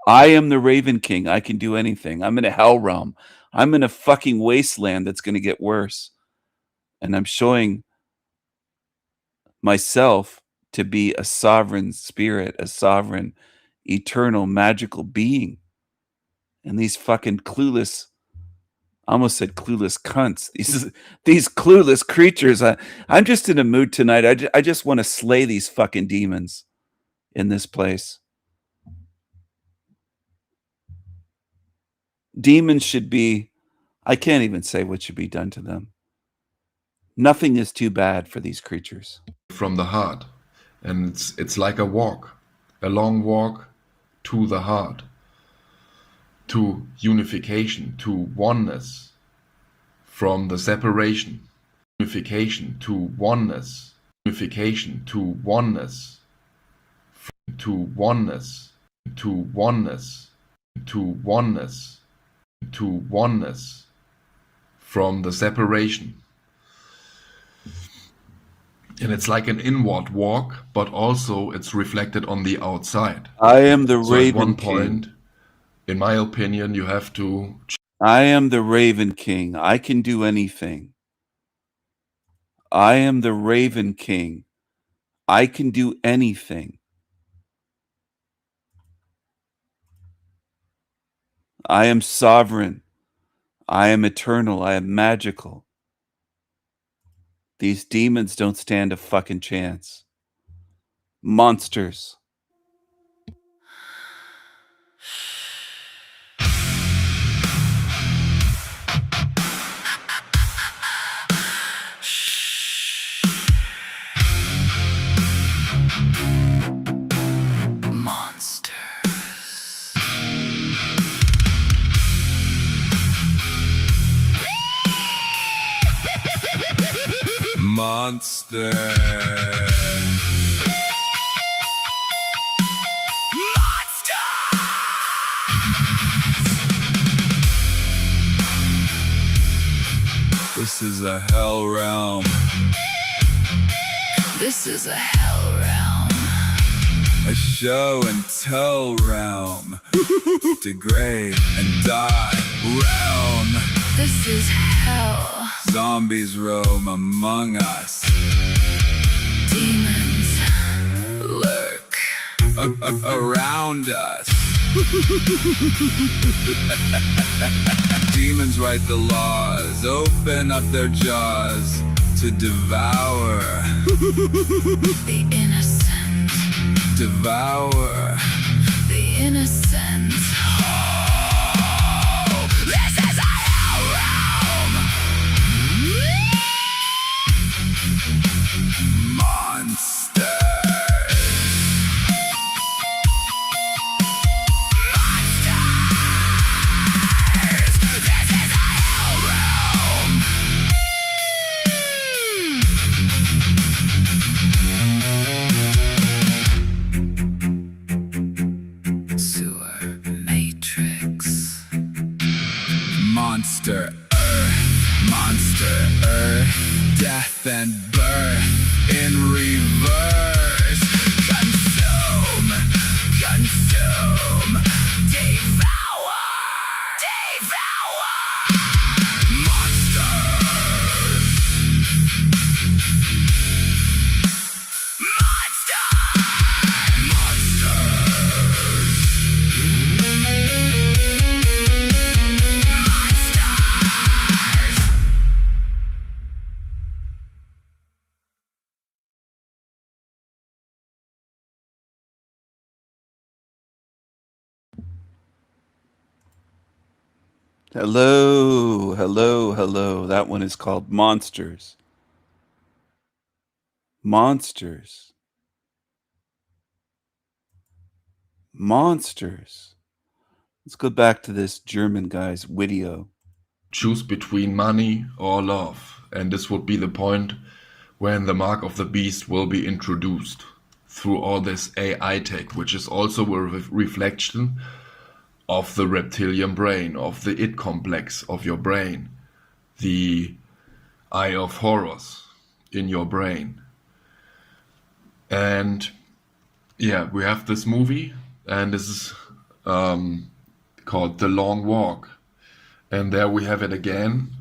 I am the Raven King. I can do anything. I'm in a hell realm. I'm in a fucking wasteland that's going to get worse. And I'm showing myself to be a sovereign spirit, a sovereign, eternal, magical being. And these fucking clueless, I almost said clueless cunts. These clueless creatures. I'm just in a mood tonight. I just want to slay these fucking demons in this place. Demons should be, I can't even say what should be done to them. Nothing is too bad for these creatures. From the heart. And it's like a walk, a long walk to the heart, to unification, to oneness, from the separation, unification to oneness, unification to oneness, to oneness, to oneness, to oneness, to oneness, from the separation. And it's like an inward walk, but also it's reflected on the outside. I am the Raven at one King. point, in my opinion, you have to... I am the Raven King. I can do anything. I am the Raven King. I can do anything. I am sovereign. I am eternal. I am magical. These demons don't stand a fucking chance. Monsters. Monster. This is a hell realm. This is a hell realm. A show and tell realm. Degrade and die realm. This is hell. Zombies roam among us. Demons lurk around us. Demons write the laws, open up their jaws to devour. The innocent. Devour. The innocent. Oh, this is a hell realm. Monster Earth, death and birth in reverse. Consume, devour, monsters. Hello, hello, hello. That one is called Monsters. Monsters. Monsters. Let's go back to this German guy's video. Choose between money or love. And this would be the point when the mark of the beast will be introduced through all this AI tech, which is also a reflection of the reptilian brain, of the id complex of your brain, the eye of horrors in your brain. And yeah, we have this movie, and this is called The Long Walk. And there we have it again.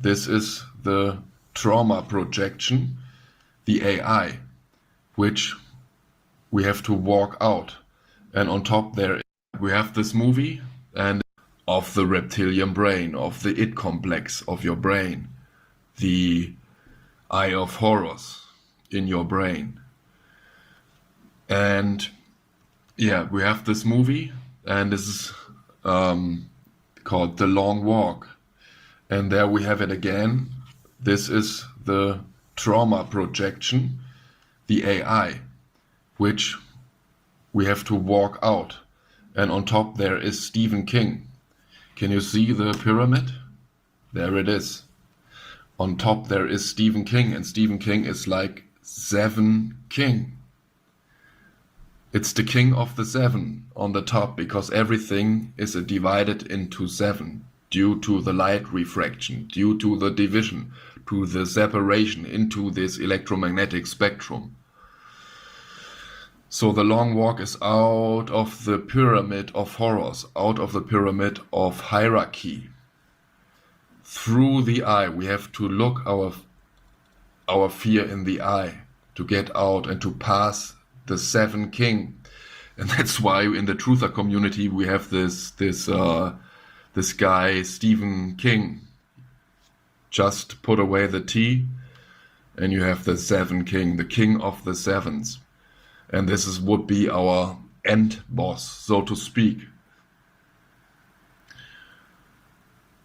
This is the trauma projection, the AI, which we have to walk out. And on top there, we have this movie and of the reptilian brain, of the id complex of your brain, the eye of horrors in your brain. And yeah, we have this movie, and this is called The Long Walk. And there we have it again. This is the trauma projection, the AI, which we have to walk out. And on top there is Stephen King. Can you see the pyramid? There it is. On top there is Stephen King, and Stephen King is like 7 king. It's the king of the 7 on the top, because everything is divided into 7 due to the light refraction, due to the division, to the separation into this electromagnetic spectrum. So the long walk is out of the pyramid of horrors, out of the pyramid of hierarchy. Through the eye, we have to look our fear in the eye to get out and to pass the 7 king. And that's why in the truther community we have this guy Stephen King. Just put away the T and you have the 7 king, the king of the 7s. And this would be our end boss, so to speak.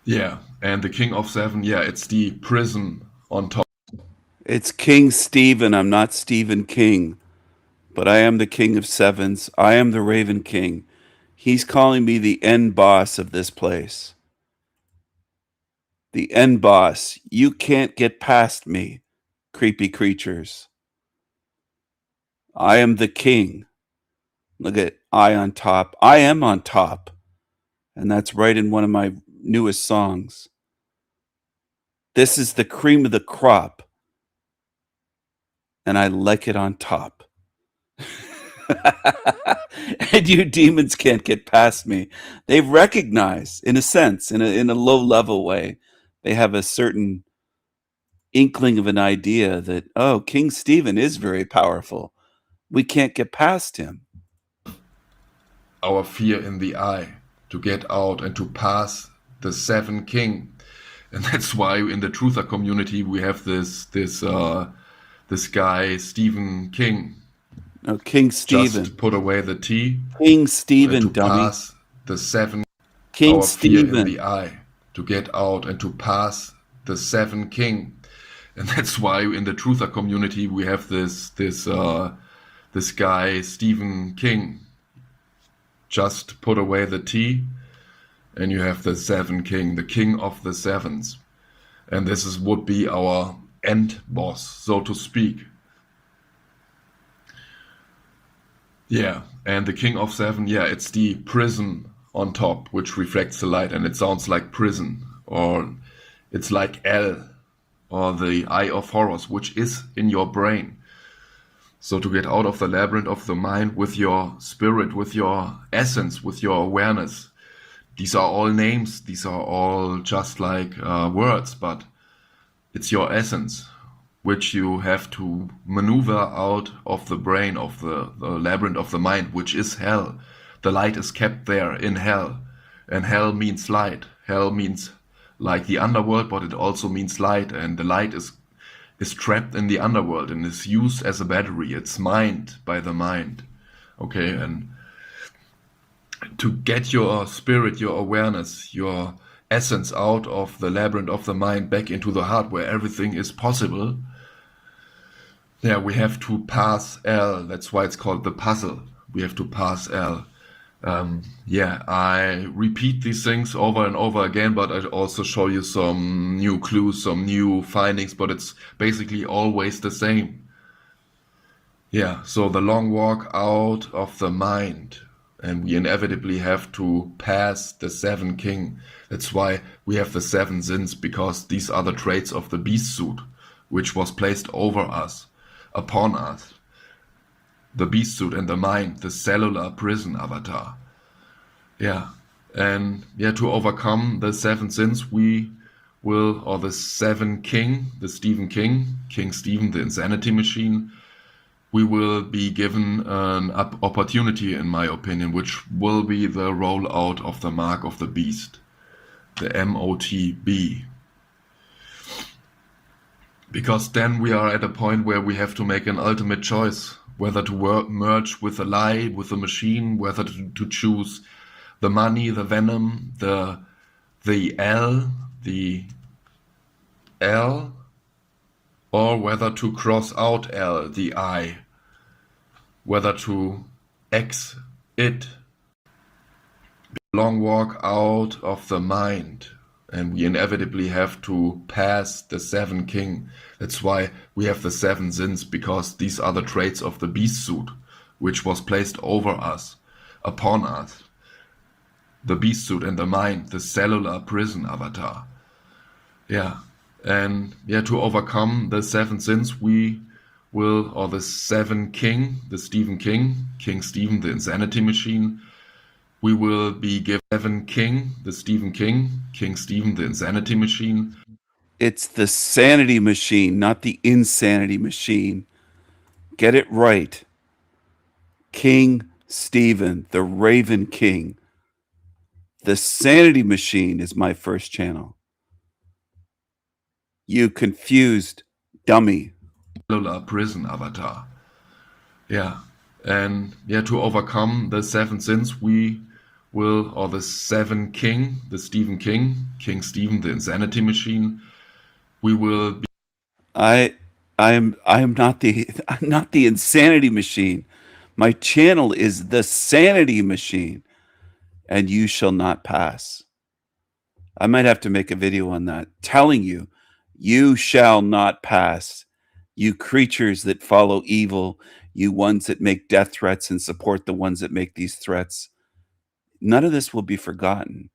Yeah, and the king of 7, yeah, it's the prison on top. It's King Stephen. I'm not Stephen King, but I am the king of 7s. I am the Raven King. He's calling me the end boss of this place. The end boss. You can't get past me, creepy creatures. I am the king. Look at I on top. I am on top. And that's right in one of my newest songs. This is the cream of the crop. And I like it on top. And you demons can't get past me. They recognize, in a sense, in a low level way, they have a certain inkling of an idea that, oh, King Stephen is very powerful. We can't get past him. Our fear in the eye to get out and to pass the 7 king. And that's why in the truther community we have this guy Stephen King. No, King Stephen. Just put away the T. King Stephen, to dummy. pass the 7 King our Stephen. fear in the eye to get out and to pass the 7 king. And that's why in the truther community we have this guy Stephen King. Just put away the T and you have the 7 king, the king of the 7s. And this would be our end boss, so to speak. Yeah, and the king of 7, yeah, it's the prison on top, which reflects the light, and it sounds like prison or it's like L, or the Eye of Horus, which is in your brain. So to get out of the labyrinth of the mind with your spirit, with your essence, with your awareness, these are all names, these are all just like words, but it's your essence, which you have to maneuver out of the brain, of the labyrinth of the mind, which is hell. The light is kept there in hell, and hell means light. Hell means like the underworld, but it also means light, and the light is trapped in the underworld and is used as a battery. It's mined by the mind. Okay, and to get your spirit, your awareness, your essence out of the labyrinth of the mind back into the heart where everything is possible, yeah, we have to pass L. That's why it's called the puzzle. We have to pass L. Yeah, I repeat these things over and over again, but I also show you some new clues, some new findings, but it's basically always the same. Yeah, so the long walk out of the mind, and we inevitably have to pass the seven king. That's why we have the seven sins, because these are the traits of the beast suit, which was placed over us, upon us. The beast suit and the mind, the cellular prison avatar. Yeah, and yeah, to overcome the seven sins, we will, or the seven king, the Stephen King, King Stephen, the insanity machine, we will be given an opportunity, in my opinion, which will be the rollout of the mark of the beast, the MOTB. Because then we are at a point where we have to make an ultimate choice, whether to merge with the lie, with the machine, whether to choose the money, the venom, the L, or whether to cross out L, the I, whether to X it. Long walk out of the mind, and we inevitably have to pass the seven king. That's why we have the seven sins, because these are the traits of the beast suit, which was placed over us, upon us. The beast suit and the mind, the cellular prison avatar. Yeah, and yeah, to overcome the seven sins, we will, or the seven king, the Stephen King, King Stephen, the insanity machine, we will be given seven king, the Stephen King, King Stephen, the insanity machine. It's the sanity machine, not the insanity machine. Get it right. King Stephen, the Raven King. The sanity machine is my first channel. You confused dummy. Cellular prison avatar. Yeah, and yeah, to overcome the seven sins, we will, or the seven king, the Stephen King, King Stephen, the insanity machine, we will be. I'm not the insanity machine. My channel is the sanity machine, and you shall not pass. I might have to make a video on that, telling you, you shall not pass. You creatures that follow evil, you ones that make death threats and support the ones that make these threats. None of this will be forgotten.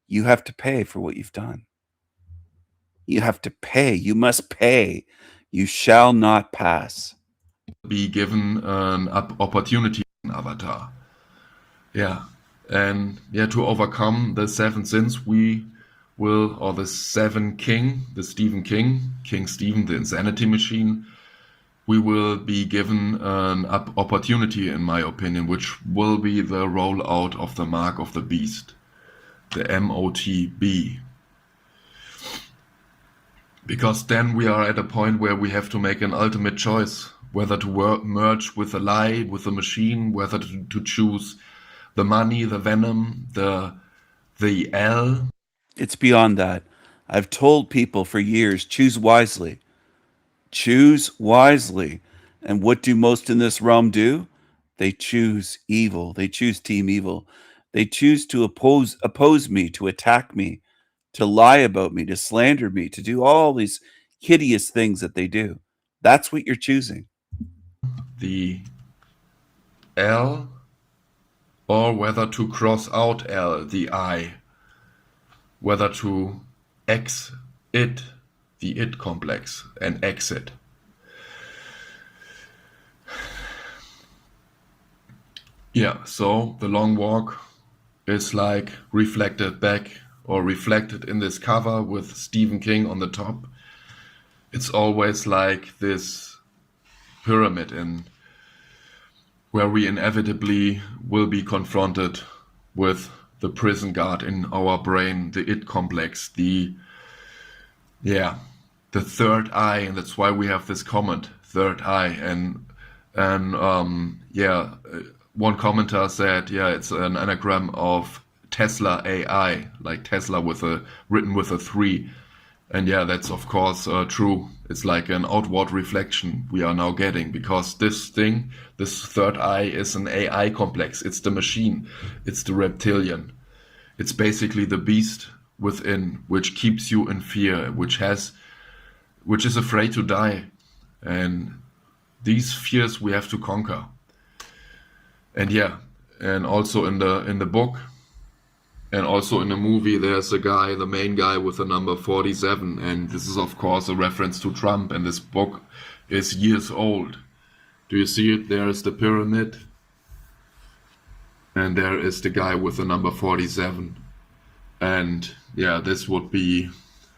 You have to pay for what you've done. You have to pay. You must pay. You shall not pass. Be given an opportunity, avatar. Yeah, and yeah, to overcome the seven sins, we will, or the seven king, the Stephen King, King Stephen, the insanity machine, we will be given an opportunity, in my opinion, which will be the rollout of the mark of the beast, the MOTB. Because then we are at a point where we have to make an ultimate choice, whether to merge with the lie, with the machine, whether to choose the money, the venom, the L. It's beyond that. I've told people for years, choose wisely. Choose wisely. And what do most in this realm do? They choose evil. They choose team evil. They choose to oppose me, to attack me, to lie about me, to slander me, to do all these hideous things that they do. That's what you're choosing. The L, or whether to cross out L, the I, whether to exit the it complex and exit. Yeah, so the long walk is like reflected back or reflected in this cover with Stephen King on the top. It's always like this pyramid in where we inevitably will be confronted with the prison guard in our brain, the it complex, the third eye, and that's why we have this comment, third eye, and one commenter said, it's an anagram of Tesla AI, like Tesla written with a 3. And that's of course true. It's like an outward reflection we are now getting, because this third eye is an AI complex. It's the machine. It's the reptilian. It's basically the beast within, which keeps you in fear, which is afraid to die. And these fears we have to conquer. And also in the book and also in the movie, there's a guy, the main guy, with the number 47, and this is of course a reference to Trump, and this book is years old. Do you see it? There is the pyramid, and there is the guy with the number 47, and this would be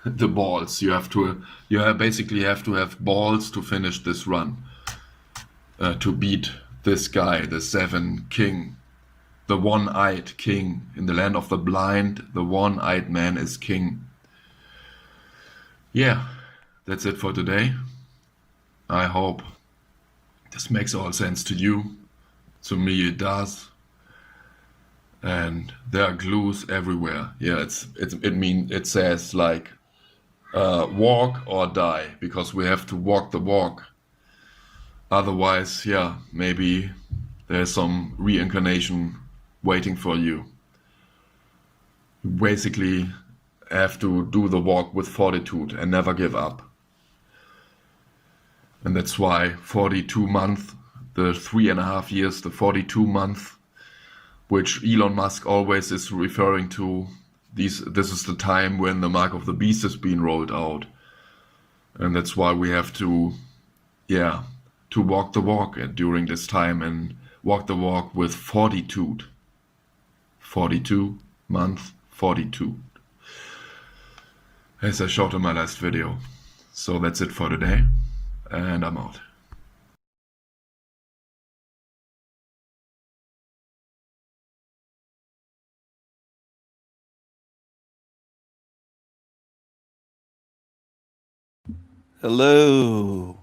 the balls. You basically have to have balls to finish this run, to beat this guy, the 7 king, the one-eyed king. In the land of the blind, the one-eyed man is king. That's it for today. I hope this makes all sense to you. To me it does. And there are clues everywhere. It says like walk or die, because we have to walk the walk. Otherwise, maybe there's some reincarnation waiting for you. You basically have to do the walk with fortitude and never give up. And that's why 42 months, the 3.5 years, the 42 months, which Elon Musk always is referring to, this is the time when the mark of the beast is being rolled out. And that's why we have to walk the walk during this time, and walk the walk with fortitude. 42 months, 42. As I showed in my last video. So that's it for today, and I'm out. Hello.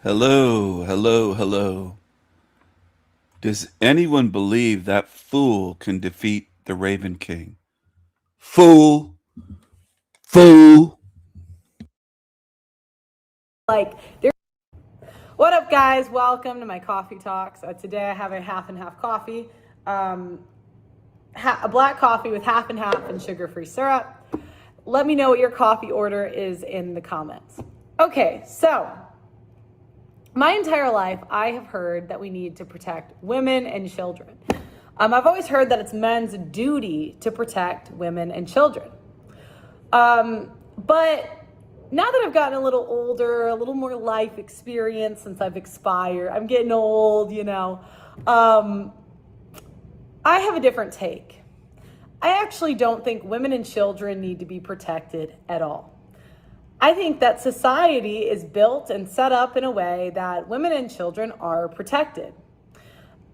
Hello, hello, hello. Does anyone believe that fool can defeat the Raven King? Fool! Fool! What up, guys? Welcome to my coffee talks. Today I have a half and half coffee. A black coffee with half and half and sugar-free syrup. Let me know what your coffee order is in the comments. Okay, so my entire life, I have heard that we need to protect women and children. I've always heard that it's men's duty to protect women and children. But now that I've gotten a little older, a little more life experience since I've expired, I'm getting old, I have a different take. I actually don't think women and children need to be protected at all. I think that society is built and set up in a way that women and children are protected.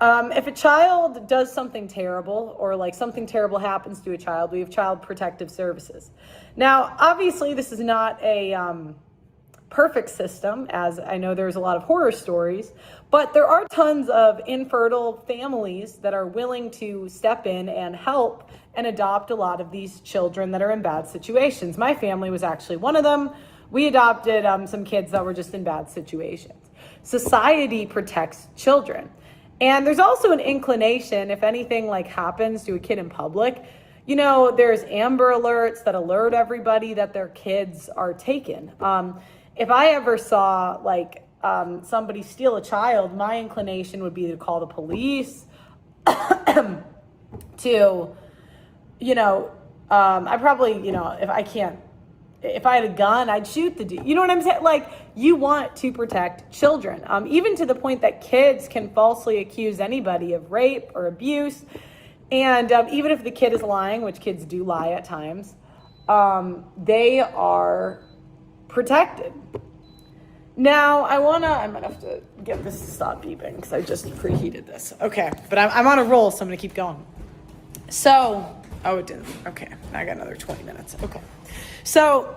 If a child does something terrible, or like something terrible happens to a child, we have child protective services. Now, obviously, this is not a perfect system, as I know there's a lot of horror stories, but there are tons of infertile families that are willing to step in and help and adopt a lot of these children that are in bad situations. My family was actually one of them. We adopted some kids that were just in bad situations. Society protects children. And there's also an inclination, if anything like happens to a kid in public, there's Amber Alerts that alert everybody that their kids are taken. If I ever saw somebody steal a child, my inclination would be to call the police, to I probably, if I had a gun, I'd shoot the dude. You know what I'm saying? Like, you want to protect children, even to the point that kids can falsely accuse anybody of rape or abuse. And even if the kid is lying, which kids do lie at times, they are protected. Now, I'm gonna have to get this to stop beeping because I just preheated this. Okay, but I'm on a roll, so I'm gonna keep going. So, oh, it didn't. Okay, I got another 20 minutes. Okay. So,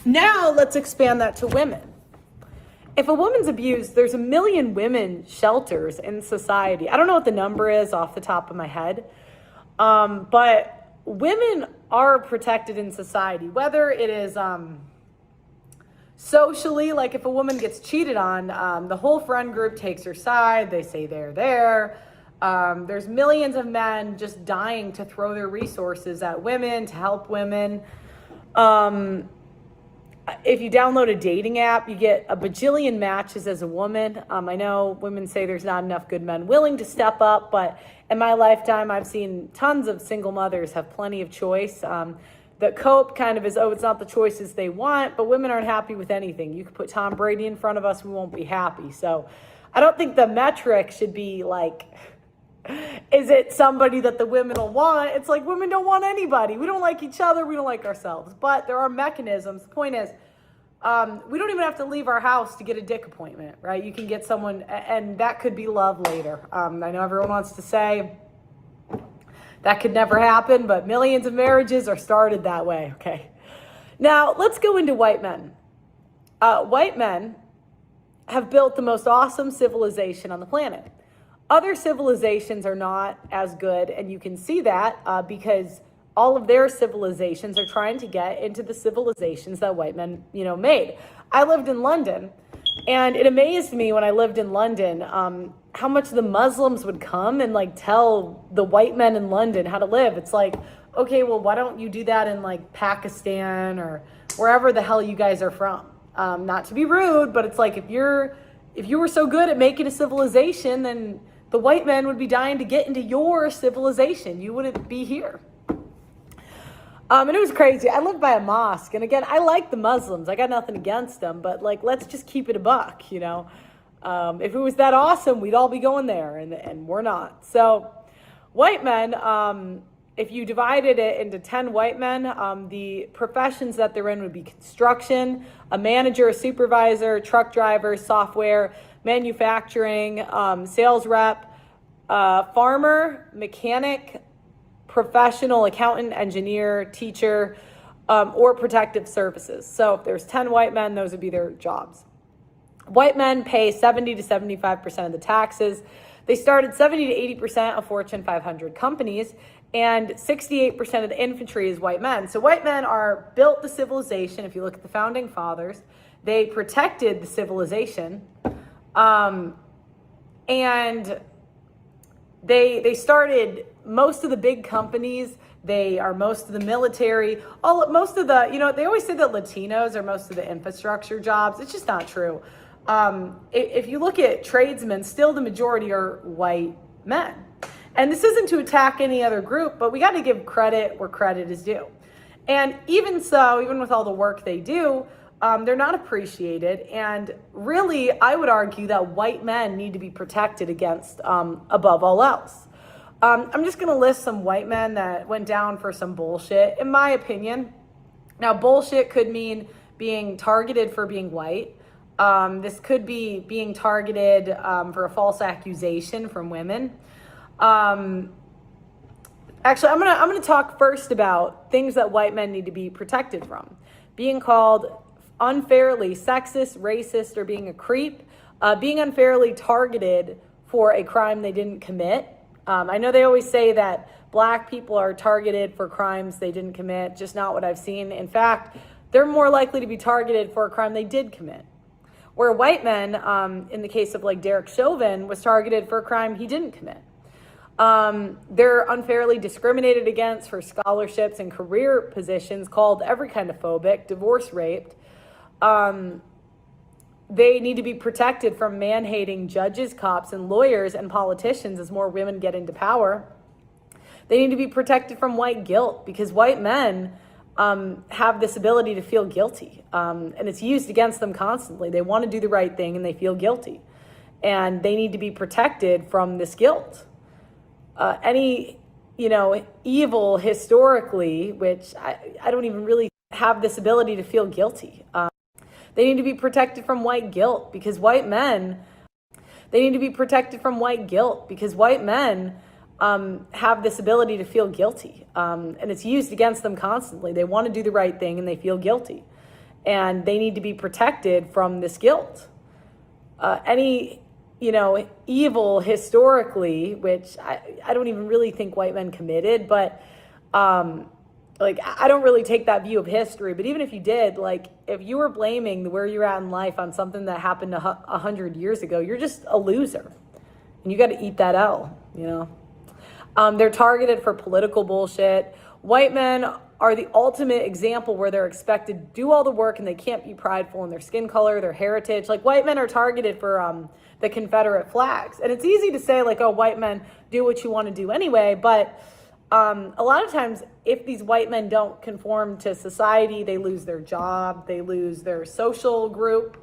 now let's expand that to women. If a woman's abused, there's 1 million women shelters in society. I don't know what the number is off the top of my head, but women are protected in society, whether it is socially, like if a woman gets cheated on, the whole friend group takes her side. They say they're there. There's millions of men just dying to throw their resources at women, to help women. If you download a dating app, you get a bajillion matches as a woman. I know women say there's not enough good men willing to step up, but in my lifetime, I've seen tons of single mothers have plenty of choice. The cope kind of is, it's not the choices they want, but women aren't happy with anything. You could put Tom Brady in front of us, we won't be happy. So I don't think the metric should be like, is it somebody that the women will want? It's like, women don't want anybody. We don't like each other. We don't like ourselves. But there are mechanisms. The point is, we don't even have to leave our house to get a dick appointment, right? You can get someone, and that could be love later. I know everyone wants to say that could never happen, but millions of marriages are started that way, okay? Now, let's go into white men. White men have built the most awesome civilization on the planet. Other civilizations are not as good, and you can see that because all of their civilizations are trying to get into the civilizations that white men, made. I lived in London, and it amazed me when I lived in London how much the Muslims would come and like tell the white men in London how to live. It's like, okay, well, why don't you do that in like Pakistan or wherever the hell you guys are from? Not to be rude, but it's like if you were so good at making a civilization, then the white men would be dying to get into your civilization. You wouldn't be here. And it was crazy. I lived by a mosque. And again, I like the Muslims. I got nothing against them. But like, let's just keep it a buck, If it was that awesome, we'd all be going there. And we're not. So white men, if you divided it into 10 white men, the professions that they're in would be construction, a manager, a supervisor, truck driver, software, manufacturing, sales rep, farmer, mechanic, professional accountant, engineer, teacher, or protective services. So if there's 10 white men, those would be their jobs. White men pay 70 to 75% of the taxes. They started 70 to 80% of Fortune 500 companies, and 68% of the infantry is white men. So white men built the civilization. If you look at the founding fathers, they protected the civilization. And they started most of the big companies. They are most of the military. Most of the, they always say that Latinos are most of the infrastructure jobs. It's just not true. If you look at tradesmen, still the majority are white men. And this isn't to attack any other group, but we got to give credit where credit is due. And even so, even with all the work they do, they're not appreciated. And really, I would argue that white men need to be protected against above all else. I'm just going to list some white men that went down for some bullshit, in my opinion. Now, bullshit could mean being targeted for being white. This could be being targeted for a false accusation from women. Actually, I'm gonna talk first about things that white men need to be protected from. Being called unfairly sexist, racist, or being a creep. Being unfairly targeted for a crime they didn't commit. I know they always say that black people are targeted for crimes they didn't commit, just not what I've seen. In fact, they're more likely to be targeted for a crime they did commit. Where white men, in the case of like Derek Chauvin, was targeted for a crime he didn't commit. They're unfairly discriminated against for scholarships and career positions, called every kind of phobic, divorce raped. They need to be protected from man-hating judges, cops, and lawyers and politicians as more women get into power. They need to be protected from white guilt because white men have this ability to feel guilty, and it's used against them constantly. They want to do the right thing and they feel guilty, and they need to be protected from this guilt. Any evil historically, which I don't even really have this ability to feel guilty. They need to be protected from white guilt because white men. They need to be protected from white guilt because white men have this ability to feel guilty, and it's used against them constantly. They want to do the right thing and they feel guilty, and they need to be protected from this guilt. Any evil historically, which I don't even really think white men committed, but I don't really take that view of history. But even if you did, if you were blaming where you're at in life on something that happened 100 years ago, you're just a loser, and you got to eat that L. They're targeted for political bullshit. White men are the ultimate example where they're expected to do all the work and they can't be prideful in their skin color, their heritage. White men are targeted for the Confederate flags. And it's easy to say white men do what you want to do anyway. But a lot of times if these white men don't conform to society, they lose their job, they lose their social group,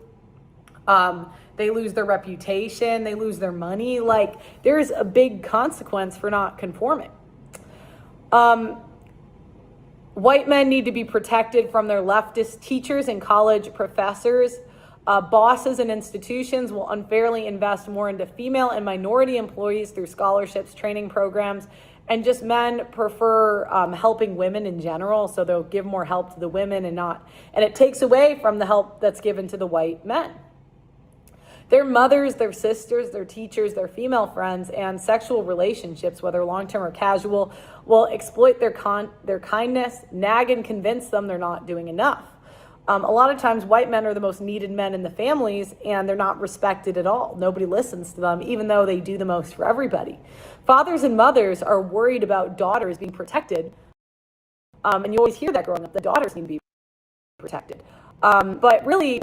they lose their reputation, they lose their money. There's a big consequence for not conforming. White men need to be protected from their leftist teachers and college professors. Bosses and institutions will unfairly invest more into female and minority employees through scholarships, training programs, and just men prefer helping women in general, so they'll give more help to the women and it takes away from the help that's given to the white men. Their mothers, their sisters, their teachers, their female friends, and sexual relationships, whether long-term or casual, will exploit their kindness, nag and convince them they're not doing enough. A lot of times white men are the most needed men in the families, and they're not respected at all. Nobody listens to them, even though they do the most for everybody. Fathers and mothers are worried about daughters being protected, and you always hear that growing up, the daughters need to be protected. But really,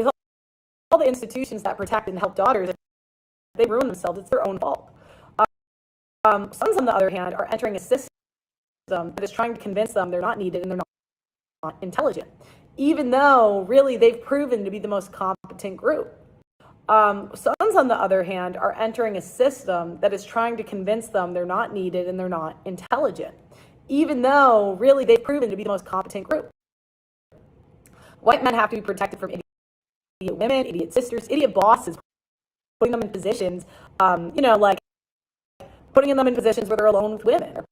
all the institutions that protect and help daughters, if they ruin themselves, it's their own fault. Sons, on the other hand, are entering a system that is trying to convince them they're not needed and they're not intelligent, even though really they've proven to be the most competent group. Sons, on the other hand, are entering a system that is trying to convince them they're not needed and they're not intelligent, even though really they've proven to be the most competent group. White men have to be protected from idiot women, idiot sisters, idiot bosses, putting them in positions, putting them in positions where they're alone with women, or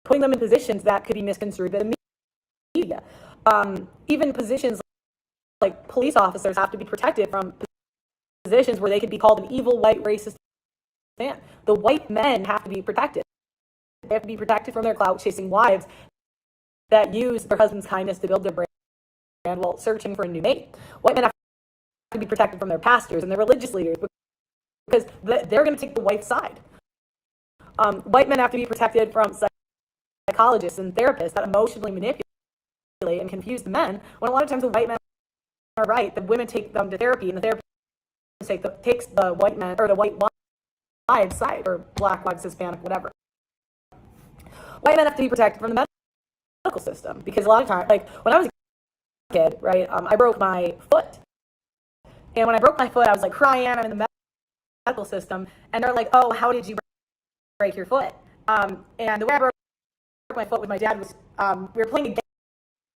putting them in positions that could be misconstrued by the media. Even positions like police officers have to be protected from positions where they could be called an evil, white, racist man. The white men have to be protected. They have to be protected from their clout-chasing wives that use their husband's kindness to build their brand while searching for a new mate. White men have to be protected from their pastors and their religious leaders because they're going to take the white side. White men have to be protected from psychologists and therapists that emotionally manipulate and confuse the men, when a lot of times the white men are right. The women take them to therapy, and the therapist takes the white men or the white wives side, or black wives, Hispanic, whatever. White men have to be protected from the medical system because a lot of times, when I was a kid, right, I broke my foot. And when I broke my foot, I was crying. I'm in the medical system, and they're like, "Oh, how did you break your foot?" And the way I broke my foot with my dad was we were playing a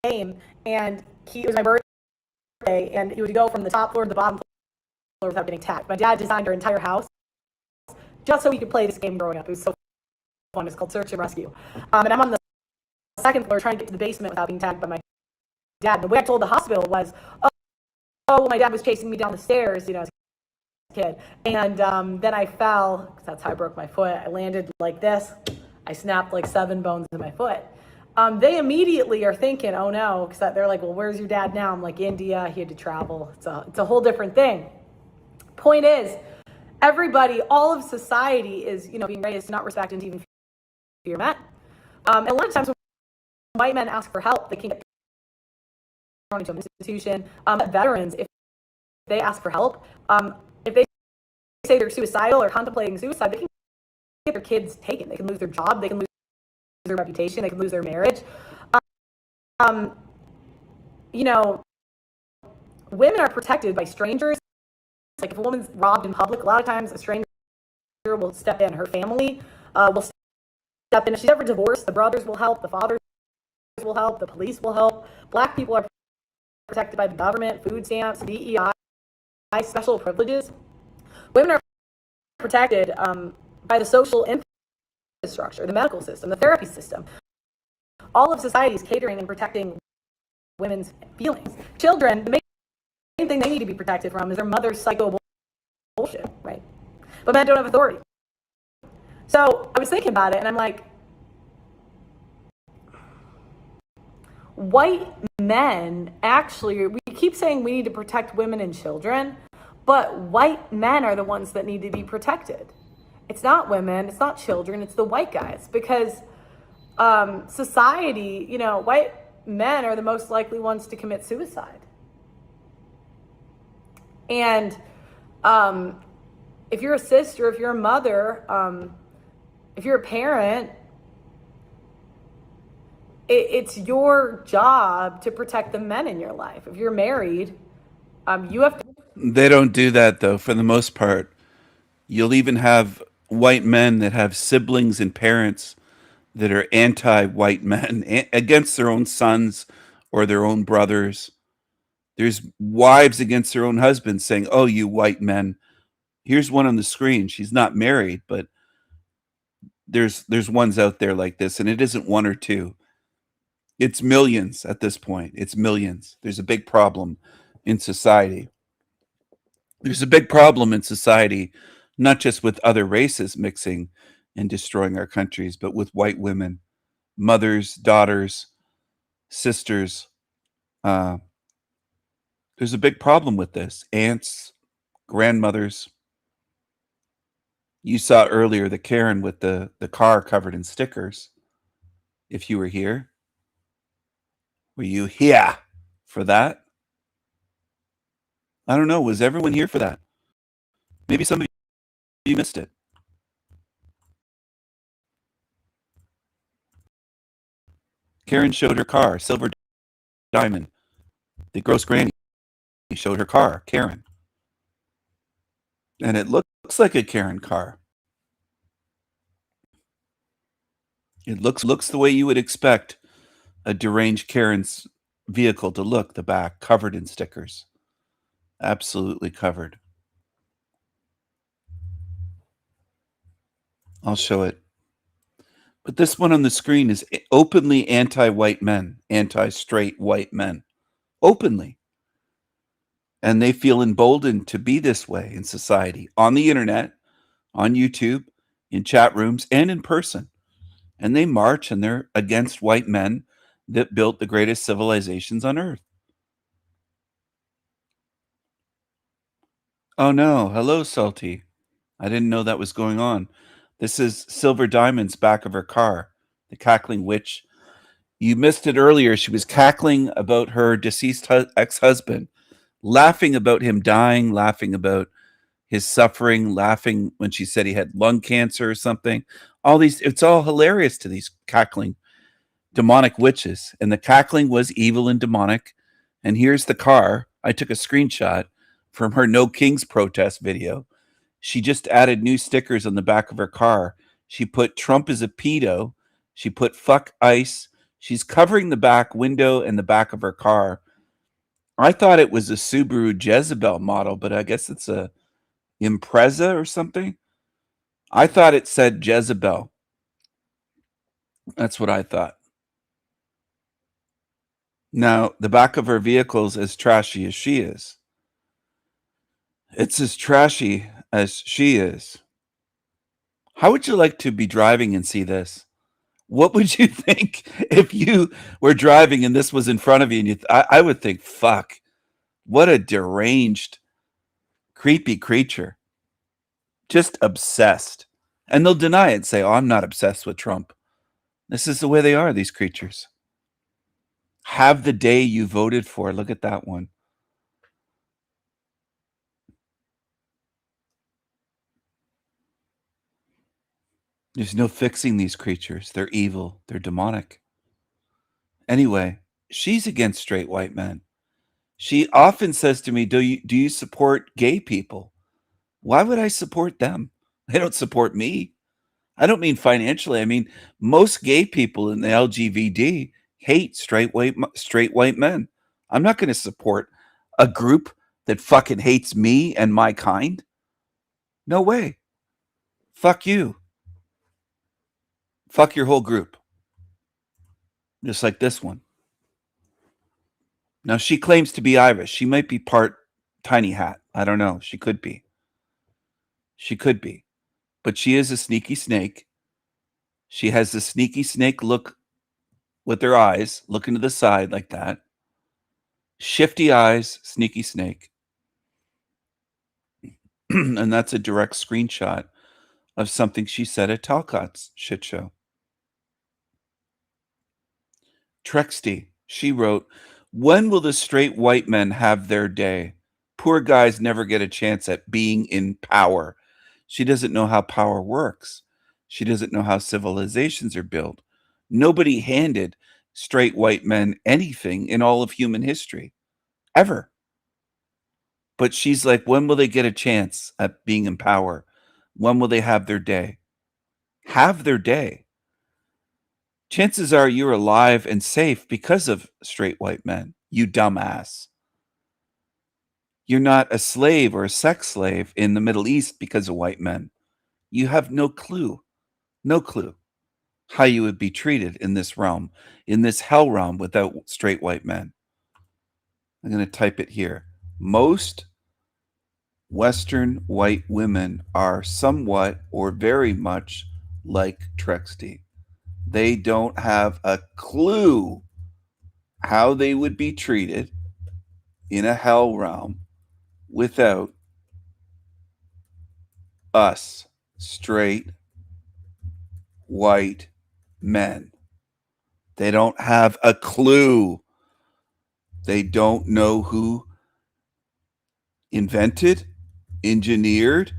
game, and it was my birthday, and he would go from the top floor to the bottom floor without getting tagged. My dad designed our entire house just so we could play this game growing up. It was so fun. It's called Search and Rescue. And I'm on the second floor trying to get to the basement without being tagged by my dad. And the way I told the hospital was, well, my dad was chasing me down the stairs, as a kid. And then I fell, because that's how I broke my foot. I landed like this. I snapped 7 bones in my foot. They immediately are thinking, oh no, because they're like, well, where's your dad now? I'm like, India, he had to travel. It's a whole different thing. Point is, everybody, all of society is, being raised to not respect and even fear men. And a lot of times when white men ask for help, they can get thrown into an institution. Veterans, if they ask for help, if they say they're suicidal or contemplating suicide, they can get their kids taken. They can lose their job. They can lose their reputation, they could lose their marriage. You know, women are protected by strangers. Like if a woman's robbed in public, a lot of times a stranger will step in. Her family will step in. If she's ever divorced, the brothers will help, the fathers will help, the police will help. Black people are protected by the government, food stamps, DEI, special privileges. Women are protected by the social infrastructure, the medical system, the therapy system. All of society is catering and protecting women's feelings. Children, the main thing they need to be protected from is their mother's psycho bullshit, right? But men don't have authority. So I was thinking about it, and I'm like, white men actually, we keep saying we need to protect women and children, but white men are the ones that need to be protected. It's not women, it's not children, it's the white guys. Because society, you know, white men are the most likely ones to commit suicide. And if you're a sister, if you're a mother, if you're a parent, it's your job to protect the men in your life. If you're married, you have to. They don't do that, though, for the most part. You'll even have white men that have siblings and parents that are anti-white men, against their own sons or their own brothers. There's wives against their own husbands saying, oh, you white men. Here's one on the screen. She's not married, but there's ones out there like this, and it isn't one or two. It's millions at this point. It's millions. There's a big problem in society. There's a big problem in society, not just with other races mixing and destroying our countries, but with white women, mothers, daughters, sisters. There's a big problem with this. Aunts, grandmothers. You saw earlier the Karen with the car covered in stickers. If you were here, were you here for that? I don't know. Was everyone here for that? Maybe some of you missed it. Karen showed her car, silver diamond. The gross granny showed her car, Karen. And it looks like a Karen car. It looks the way you would expect a deranged Karen's vehicle to look, the back, covered in stickers. Absolutely covered. I'll show it. But this one on the screen is openly anti-white men, anti-straight white men. Openly. And they feel emboldened to be this way in society, on the internet, on YouTube, in chat rooms, and in person. And they march, and they're against white men that built the greatest civilizations on earth. Oh no, hello, Salty. I didn't know that was going on. This is Silver Diamond's back of her car, the cackling witch. You missed it earlier. She was cackling about her deceased ex-husband, laughing about him dying, laughing about his suffering, laughing when she said he had lung cancer or something. All these, it's all hilarious to these cackling demonic witches. And the cackling was evil and demonic. And here's the car. I took a screenshot from her No Kings protest video. She just added new stickers on the back of her car. She put Trump is a pedo. She put fuck ICE. She's covering the back window and the back of her car. I thought it was a Subaru Jezebel model, but I guess it's a Impreza or something. I thought it said Jezebel. That's what I thought. Now, the back of her vehicle is as trashy as she is. It's as trashy as she is. How would you like to be driving and see this? What would you think if you were driving and this was in front of you? And I would think, fuck, what a deranged, creepy creature. Just obsessed. And they'll deny it and say, oh, I'm not obsessed with Trump. This is the way they are, these creatures. Have the day you voted for. Look at that one. There's no fixing these creatures. They're evil. They're demonic. Anyway, she's against straight white men. She often says to me, do you support gay people? Why would I support them? They don't support me. I don't mean financially. I mean, most gay people in the LGBT hate straight white men. I'm not going to support a group that fucking hates me and my kind. No way. Fuck you. Fuck your whole group. Just like this one. Now, she claims to be Irish. She might be part tiny hat. I don't know. She could be. She could be. But she is a sneaky snake. She has the sneaky snake look with her eyes, looking to the side like that. Shifty eyes, sneaky snake. And that's a direct screenshot of something she said at Talcott's shit show. Trexty, she wrote, when will the straight white men have their day? Poor guys never get a chance at being in power. She doesn't know how power works. She doesn't know how civilizations are built. Nobody handed straight white men anything in all of human history, ever. But she's like, when will they get a chance at being in power? When will they have their day? Have their day. Chances are you're alive and safe because of straight white men, you dumbass. You're not a slave or a sex slave in the Middle East because of white men. You have no clue how you would be treated in this realm, in this hell realm without straight white men. I'm going to type it here. Most Western white women are somewhat or very much like Trexty. They don't have a clue how they would be treated in a hell realm without us straight white men. They don't have a clue. They don't know who invented, engineered,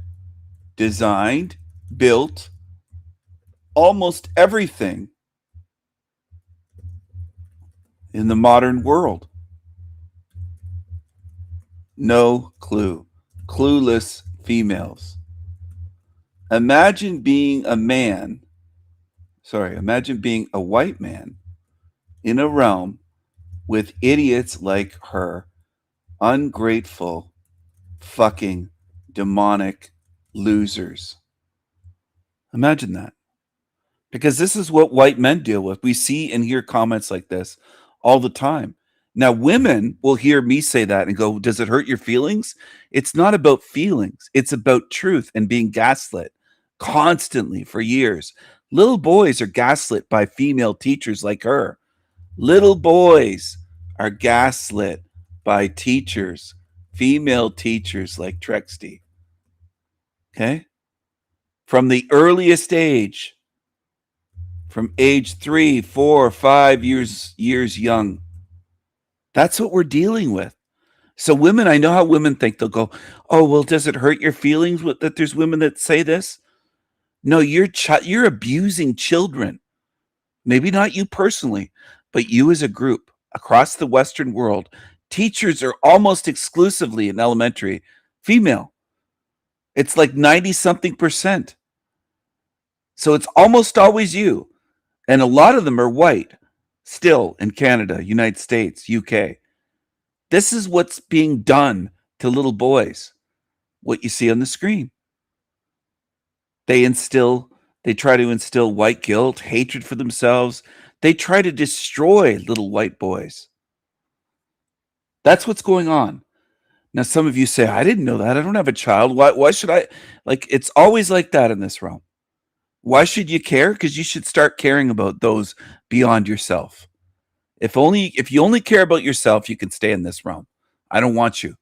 designed, built almost everything in the modern world. No clue. Clueless females. Imagine being a white man in a realm with idiots like her, ungrateful, fucking demonic losers. Imagine that. Because this is what white men deal with. We see and hear comments like this all the time. Now, women will hear me say that and go, does it hurt your feelings? It's not about feelings. It's about truth and being gaslit constantly for years. Little boys are gaslit by female teachers like her. Little boys are gaslit by teachers, female teachers like Trexty. Okay? From the earliest age, from age 3, 4, 5 years young. That's what we're dealing with. So women, I know how women think. They'll go, oh, well, does it hurt your feelings that there's women that say this? No, you're abusing children. Maybe not you personally, but you as a group across the Western world. Teachers are almost exclusively in elementary female. It's like 90-something%. So it's almost always you. And a lot of them are white, still in Canada, United States, UK. This is what's being done to little boys, what you see on the screen. They try to instill white guilt, hatred for themselves. They try to destroy little white boys. That's what's going on. Now, some of you say, I didn't know that. I don't have a child. Why should I? Like, it's always like that in this realm. Why should you care? Because you should start caring about those beyond yourself. If you only care about yourself, you can stay in this realm. I don't want you.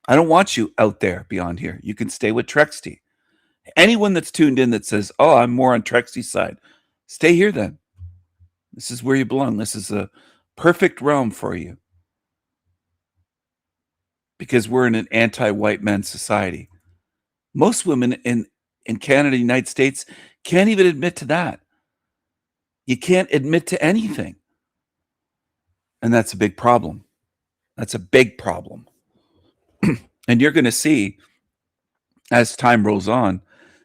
I don't want you out there beyond here. You can stay with Trexty. Anyone that's tuned in that says, oh, I'm more on Trexty's side, stay here then. This is where you belong. This is a perfect realm for you. Because we're in an anti-white men society. Most women in Canada, United States, can't even admit to that. You can't admit to anything. And that's a big problem. That's a big problem. And you're going to see, as time rolls on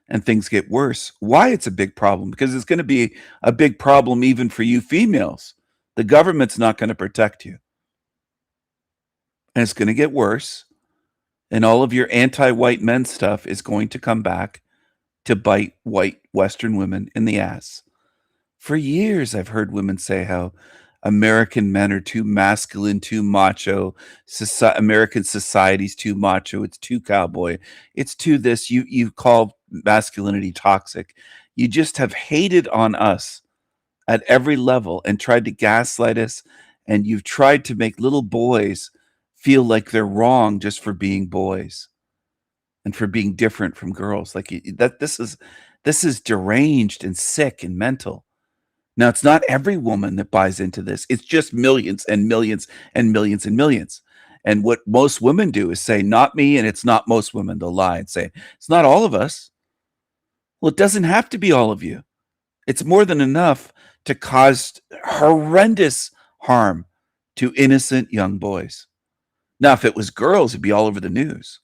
and things get worse, why it's a big problem. Because it's going to be a big problem even for you females. The government's not going to protect you. And it's going to get worse. And all of your anti-white men stuff is going to come back to bite white Western women in the ass. For years, I've heard women say how American men are too masculine, too macho. American society's too macho. It's too cowboy. It's too this. You call masculinity toxic. You just have hated on us at every level and tried to gaslight us. And you've tried to make little boys feel like they're wrong just for being boys and for being different from girls. Like that. This is deranged and sick and mental. Now, it's not every woman that buys into this. It's just millions and millions and millions and millions. And what most women do is say, not me, and it's not most women. They'll lie and say, it's not all of us. Well, it doesn't have to be all of you. It's more than enough to cause horrendous harm to innocent young boys. Now, if it was girls, it'd be all over the news.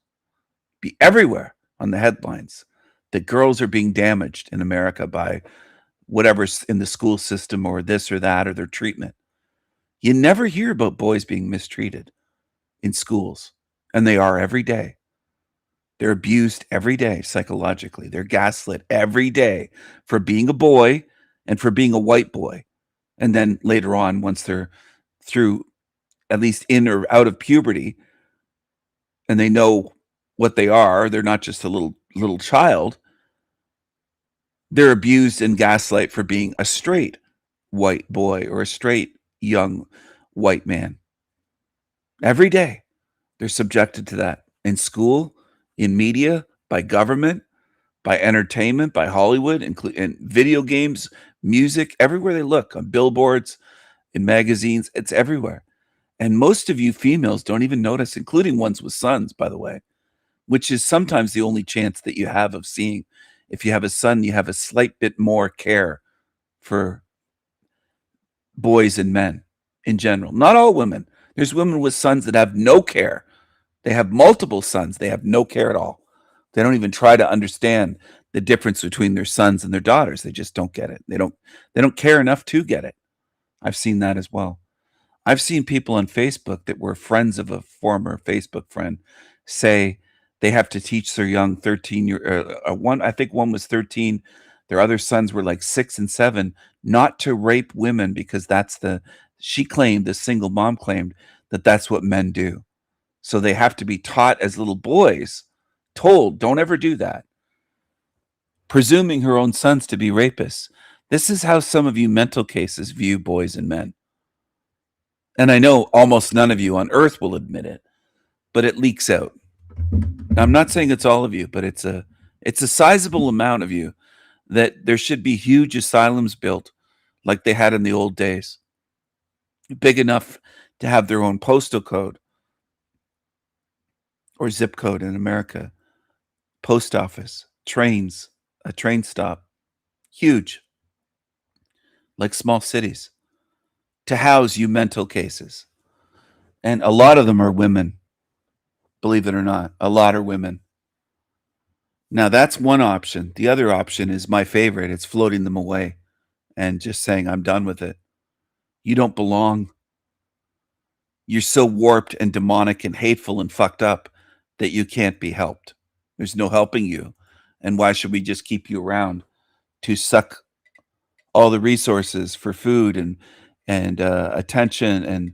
It'd be everywhere on the headlines that girls are being damaged in America by whatever's in the school system or this or that or their treatment. You never hear about boys being mistreated in schools, and they are every day. They're abused every day psychologically. They're gaslit every day for being a boy and for being a white boy. And then later on, once they're through, at least in or out of puberty, and they know what they are, they're not just a little child. They're abused and gaslight for being a straight white boy or a straight young white man. Every day, they're subjected to that in school, in media, by government, by entertainment, by Hollywood, in video games, music, everywhere they look, on billboards, in magazines, it's everywhere. And most of you females don't even notice, including ones with sons, by the way, which is sometimes the only chance that you have of seeing. If you have a son, you have a slight bit more care for boys and men in general. Not all women. There's women with sons that have no care. They have multiple sons. They have no care at all. They don't even try to understand the difference between their sons and their daughters. They just don't get it. They don't care enough to get it. I've seen that as well. I've seen people on Facebook that were friends of a former Facebook friend say they have to teach their young 13-year I think one was 13. Their other sons were like 6 and 7, not to rape women because she claimed, the single mom claimed that that's what men do. So they have to be taught as little boys, told, don't ever do that. Presuming her own sons to be rapists. This is how some of you mental cases view boys and men. And I know almost none of you on earth will admit it, but it leaks out. Now, I'm not saying it's all of you, but it's a sizable amount of you that there should be huge asylums built like they had in the old days. Big enough to have their own postal code or zip code in America. Post office, trains, a train stop. Huge. Like small cities. To house you mental cases. And a lot of them are women. Believe it or not, a lot are women. Now, that's one option. The other option is my favorite. It's floating them away and just saying, I'm done with it. You don't belong. You're so warped and demonic and hateful and fucked up that you can't be helped. There's no helping you. And why should we just keep you around to suck all the resources for food and attention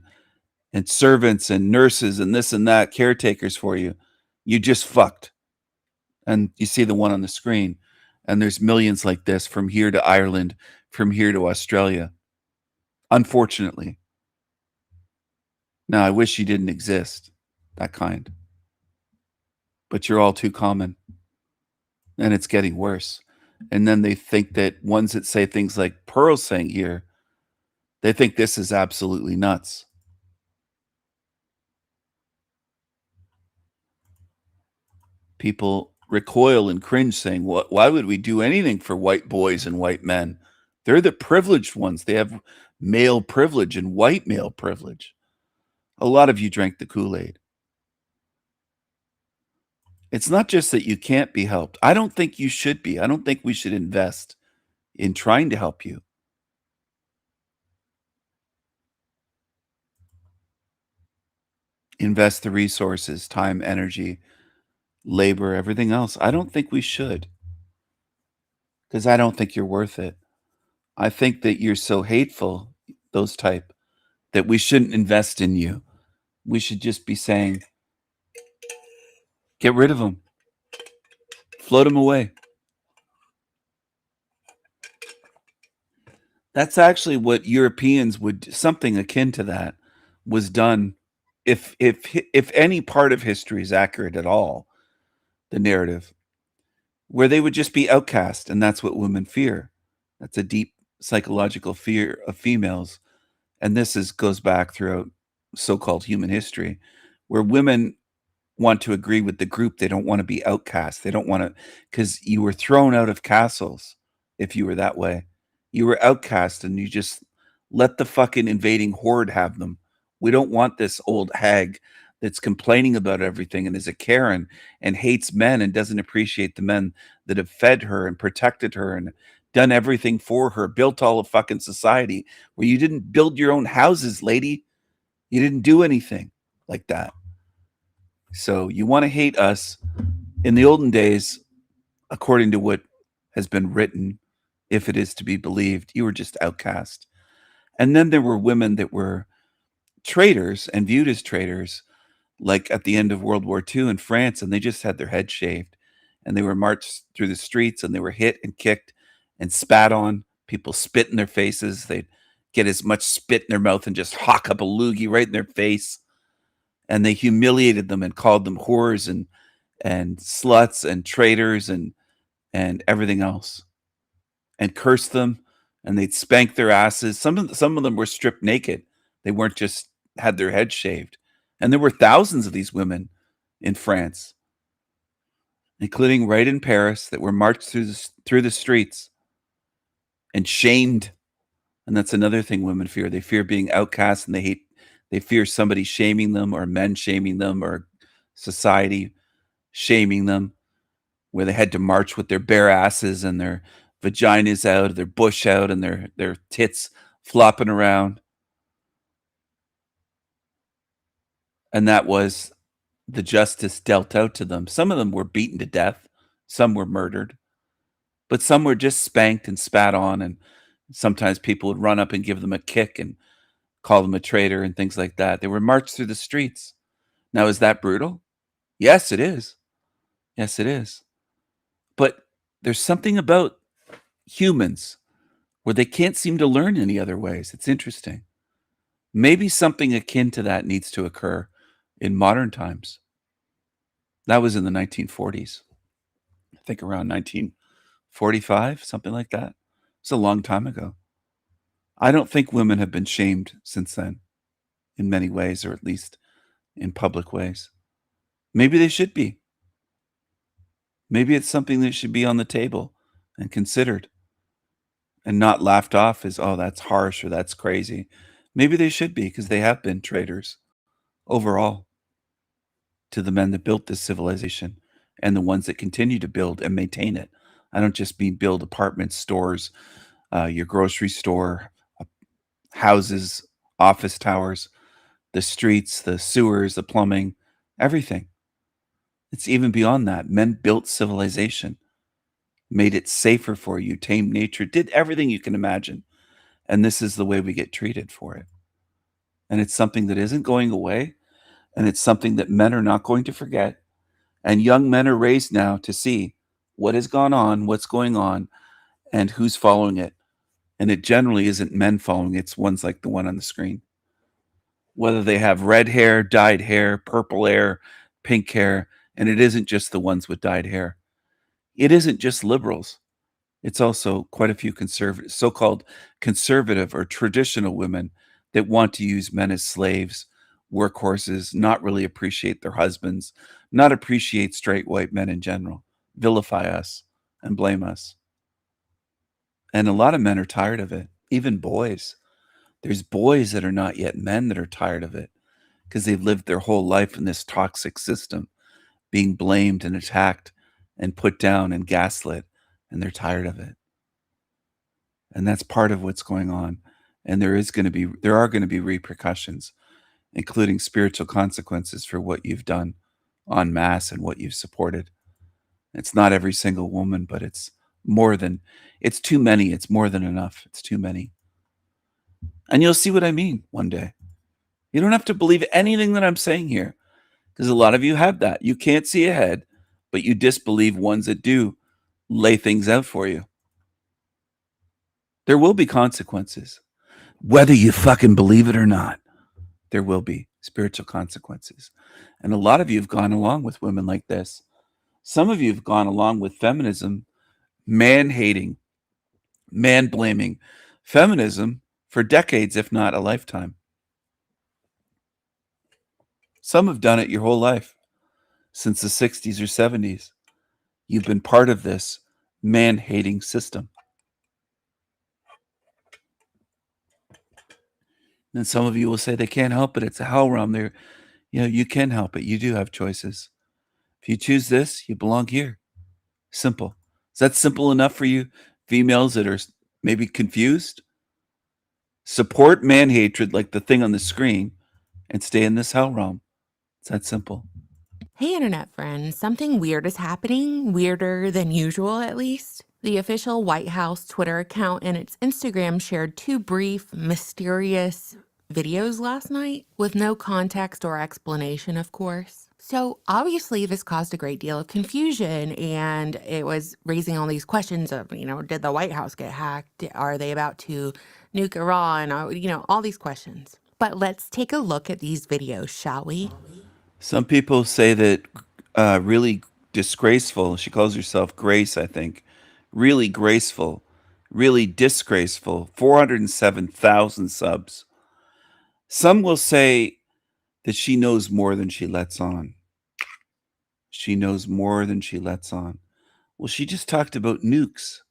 and servants and nurses and this and that, caretakers for you? You just fucked. And you see the one on the screen. And there's millions like this from here to Ireland, from here to Australia. Unfortunately. Now, I wish you didn't exist, that kind. But you're all too common. And it's getting worse. And then they think that ones that say things like Pearl's saying here, they think this is absolutely nuts. People recoil and cringe saying, why would we do anything for white boys and white men? They're the privileged ones. They have male privilege and white male privilege. A lot of you drank the Kool-Aid. It's not just that you can't be helped. I don't think you should be. I don't think we should invest in trying to help you. Invest the resources, time, energy, labor, everything else. I don't think we should, because I don't think you're worth it. I think that you're so hateful, those type, that we shouldn't invest in you. We should just be saying, get rid of them. Float them away. That's actually what Europeans would, something akin to that was done. If any part of history is accurate at all, the narrative, where they would just be outcast, and that's what women fear. That's a deep psychological fear of females, and this goes back throughout so-called human history, where women want to agree with the group. They don't want to be outcast. They don't want to, because you were thrown out of castles if you were that way. You were outcast, and you just let the fucking invading horde have them. We don't want this old hag that's complaining about everything and is a Karen and hates men and doesn't appreciate the men that have fed her and protected her and done everything for her, built all of fucking society, where you didn't build your own houses, lady. You didn't do anything like that. So you want to hate us. In the olden days, according to what has been written, if it is to be believed, you were just outcast. And then there were women that were traitors and viewed as traitors, like at the end of World War II in France, and they just had their head shaved, and they were marched through the streets, and they were hit and kicked and spat on. People spit in their faces. They'd get as much spit in their mouth and just hawk up a loogie right in their face. And they humiliated them and called them whores and sluts and traitors and everything else, and cursed them, and they'd spank their asses. Some of them were stripped naked. They weren't just had their heads shaved. And there were thousands of these women in France, including right in Paris, that were marched through the streets and shamed. And that's another thing women fear. They fear being outcast, and they fear somebody shaming them, or men shaming them, or society shaming them, where they had to march with their bare asses and their vaginas out, their bush out, and their tits flopping around. And that was the justice dealt out to them. Some of them were beaten to death. Some were murdered. But some were just spanked and spat on. And sometimes people would run up and give them a kick and call them a traitor and things like that. They were marched through the streets. Now, is that brutal? Yes, it is. Yes, it is. But there's something about humans where they can't seem to learn any other ways. It's interesting. Maybe something akin to that needs to occur in modern times. That was in the 1940s. I think around 1945, something like that. It's a long time ago. I don't think women have been shamed since then, in many ways, or at least in public ways. Maybe they should be. Maybe it's something that should be on the table and considered, and not laughed off as, oh, that's harsh or that's crazy. Maybe they should be, because they have been traitors overall to the men that built this civilization and the ones that continue to build and maintain it. I don't just mean build apartments, stores, your grocery store, houses, office towers, the streets, the sewers, the plumbing, everything. It's even beyond that. Men built civilization, made it safer for you, tamed nature, did everything you can imagine. And this is the way we get treated for it. And it's something that isn't going away. And it's something that men are not going to forget. And young men are raised now to see what has gone on, what's going on, and who's following it. And it generally isn't men following it. It's ones like the one on the screen. Whether they have red hair, dyed hair, purple hair, pink hair, and it isn't just the ones with dyed hair. It isn't just liberals. It's also quite a few conservative, so-called conservative or traditional women that want to use men as slaves, workhorses, not really appreciate their husbands, not appreciate straight white men in general. vilify us and blame us. And a lot of men are tired of it, even boys. There's boys that are not yet men that are tired of it because they've lived their whole life in this toxic system, being blamed and attacked and put down and gaslit, and they're tired of it. And that's part of what's going on. And there are going to be repercussions, including spiritual consequences for what you've done en masse and what you've supported. It's not every single woman, but it's too many. It's more than enough. It's too many. And you'll see what I mean one day. You don't have to believe anything that I'm saying here, because a lot of you have that. You can't see ahead, but you disbelieve ones that do lay things out for you. There will be consequences. Whether you fucking believe it or not, there will be spiritual consequences. And a lot of you have gone along with women like this. Some of you have gone along with feminism, man-hating, man-blaming feminism for decades, if not a lifetime. Some have done it your whole life, since the 60s or 70s. You've been part of this man-hating system. And some of you will say they can't help it. It's a hell realm. You can help it. You do have choices. If you choose this, you belong here. Simple. Is that simple enough for you females that are maybe confused? Support man hatred like the thing on the screen and stay in this hell realm. It's that simple. Hey, internet friends, something weird is happening, weirder than usual at least. The official White House Twitter account and its Instagram shared 2 brief, mysterious videos last night with no context or explanation, of course. So obviously this caused a great deal of confusion, and it was raising all these questions of, did the White House get hacked? Are they about to nuke Iran? All these questions. But let's take a look at these videos, shall we? Some people say that really disgraceful. She calls herself Grace, I think. Really graceful, really disgraceful. 407,000 subs. Some will say that she knows more than she lets on. She knows more than she lets on. Well, she just talked about nukes.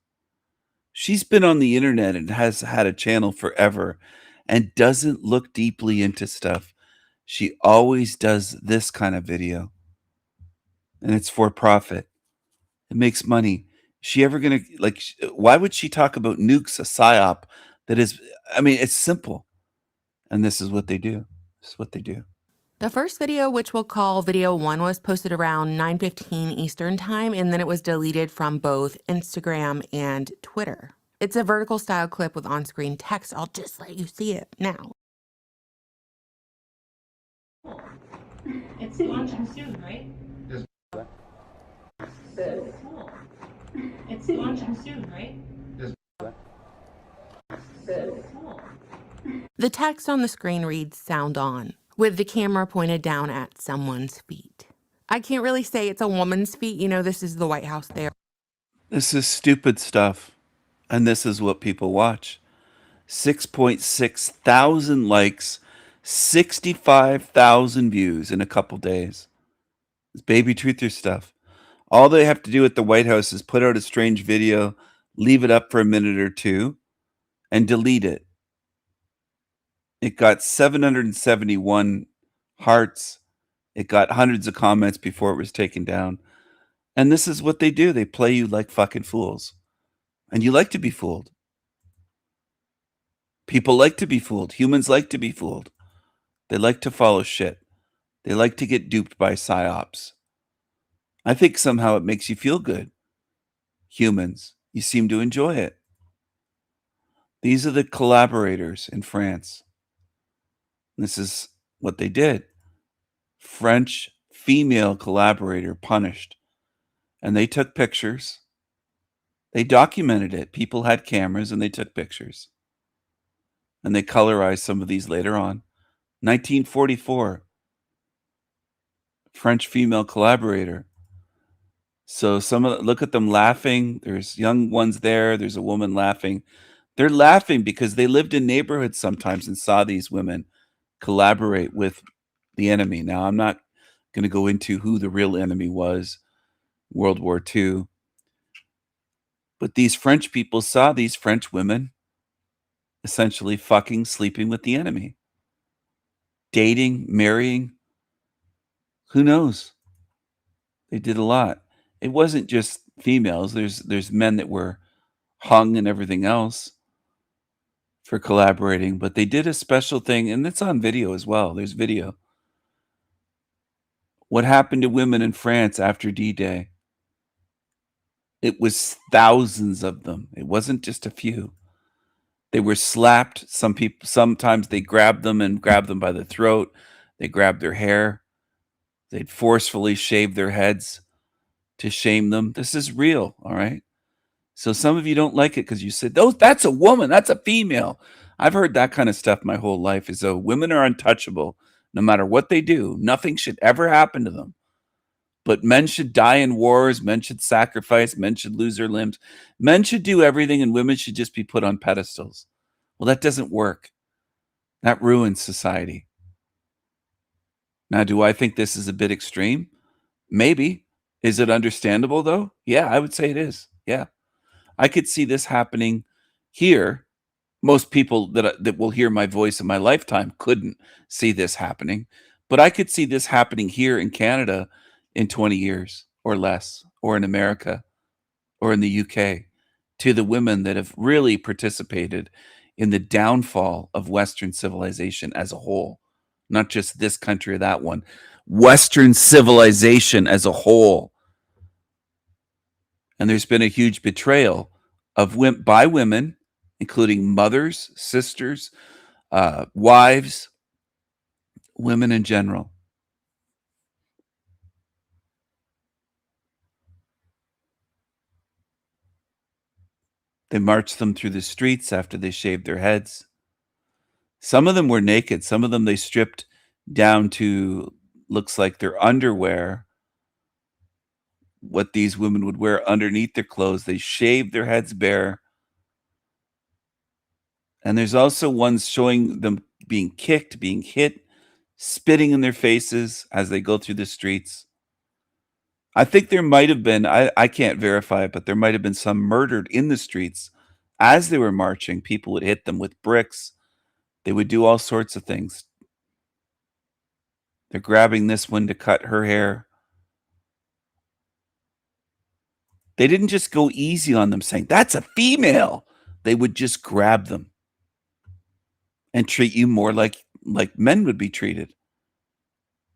She's been on the internet and has had a channel forever and doesn't look deeply into stuff. She always does this kind of video. And it's for profit. It makes money. She ever going to, why would she talk about nukes, a psyop that is, it's simple. And this is what they do. This is what they do. The first video, which we'll call video 1, was posted around 9:15 Eastern time, and then it was deleted from both Instagram and Twitter. It's a vertical style clip with on-screen text. I'll just let you see it now. It's launching soon, right? It's launching soon, right? The text on the screen reads "Sound on," with the camera pointed down at someone's feet. I can't really say it's a woman's feet. This is the White House there. This is stupid stuff. And this is what people watch. 6.6 thousand likes, 65,000 views in a couple days. It's baby truther stuff. All they have to do at the White House is put out a strange video, leave it up for a minute or two, and delete it. It got 771 hearts. It got hundreds of comments before it was taken down. And this is what they do. They play you like fucking fools. And you like to be fooled. People like to be fooled. Humans like to be fooled. They like to follow shit. They like to get duped by psyops. I think somehow it makes you feel good. Humans, you seem to enjoy it. These are the collaborators in France. This is what they did. French female collaborator punished. And they took pictures. They documented it. People had cameras and they took pictures. And they colorized some of these later on. 1944. French female collaborator. So look at them laughing. There's young ones there. There's a woman laughing. They're laughing because they lived in neighborhoods sometimes and saw these women collaborate with the enemy. Now, I'm not going to go into who the real enemy was. World War II. But these French people saw these French women essentially fucking, sleeping with the enemy, dating, marrying. Who knows? They did a lot. It wasn't just females. There's men that were hung and everything else for collaborating, but they did a special thing, and it's on video as well. There's video. What happened to women in France after D-Day? It was thousands of them. It wasn't just a few. They were slapped. Some people, sometimes they grabbed them by the throat. They grabbed their hair. They'd forcefully shave their heads to shame them. This is real, all right? So some of you don't like it because you said, "Oh, that's a woman, that's a female." I've heard that kind of stuff my whole life, as though women are untouchable. No matter what they do, nothing should ever happen to them. But men should die in wars, men should sacrifice, men should lose their limbs. Men should do everything, and women should just be put on pedestals. Well, that doesn't work. That ruins society. Now, do I think this is a bit extreme? Maybe. Is it understandable, though? Yeah, I would say it is. Yeah. I could see this happening here. Most people that will hear my voice in my lifetime couldn't see this happening. But I could see this happening here in Canada in 20 years or less, or in America, or in the UK, to the women that have really participated in the downfall of Western civilization as a whole. Not just this country or that one. Western civilization as a whole. And there's been a huge betrayal of by women, including mothers, sisters, wives, women in general. They marched them through the streets after they shaved their heads. Some of them were naked. Some of them they stripped down to, looks like, their underwear, what these women would wear underneath their clothes. They shaved their heads bare. And there's also ones showing them being kicked, being hit, spitting in their faces as they go through the streets. I think there might have been, I can't verify it, but there might have been some murdered in the streets as they were marching. People would hit them with bricks. They would do all sorts of things. They're grabbing this one to cut her hair. They didn't just go easy on them saying, "That's a female." They would just grab them and treat you more like men would be treated.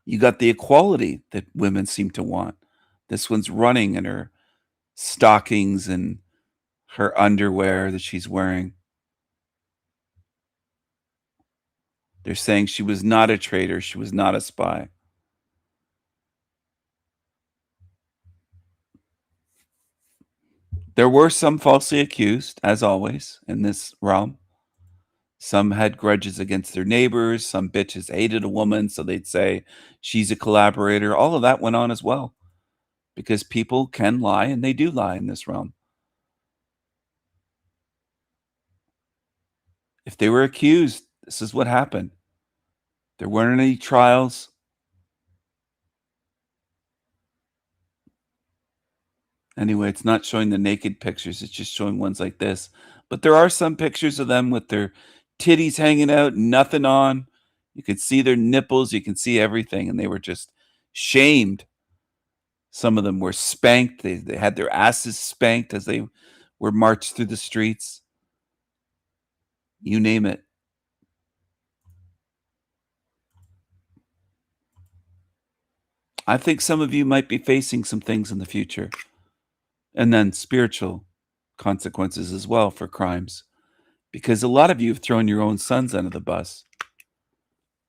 You got the equality that women seem to want. This one's running in her stockings and her underwear that she's wearing. They're saying she was not a traitor. She was not a spy. There were some falsely accused, as always, in this realm. Some had grudges against their neighbors. Some bitches hated a woman, so they'd say she's a collaborator. All of that went on as well, because people can lie, and they do lie in this realm. If they were accused, this is what happened. There weren't any trials. Anyway, it's not showing the naked pictures. It's just showing ones like this. But there are some pictures of them with their titties hanging out, nothing on. You could see their nipples. You can see everything. And they were just shamed. Some of them were spanked. They had their asses spanked as they were marched through the streets. You name it. I think some of you might be facing some things in the future. And then spiritual consequences as well for crimes. Because a lot of you have thrown your own sons under the bus.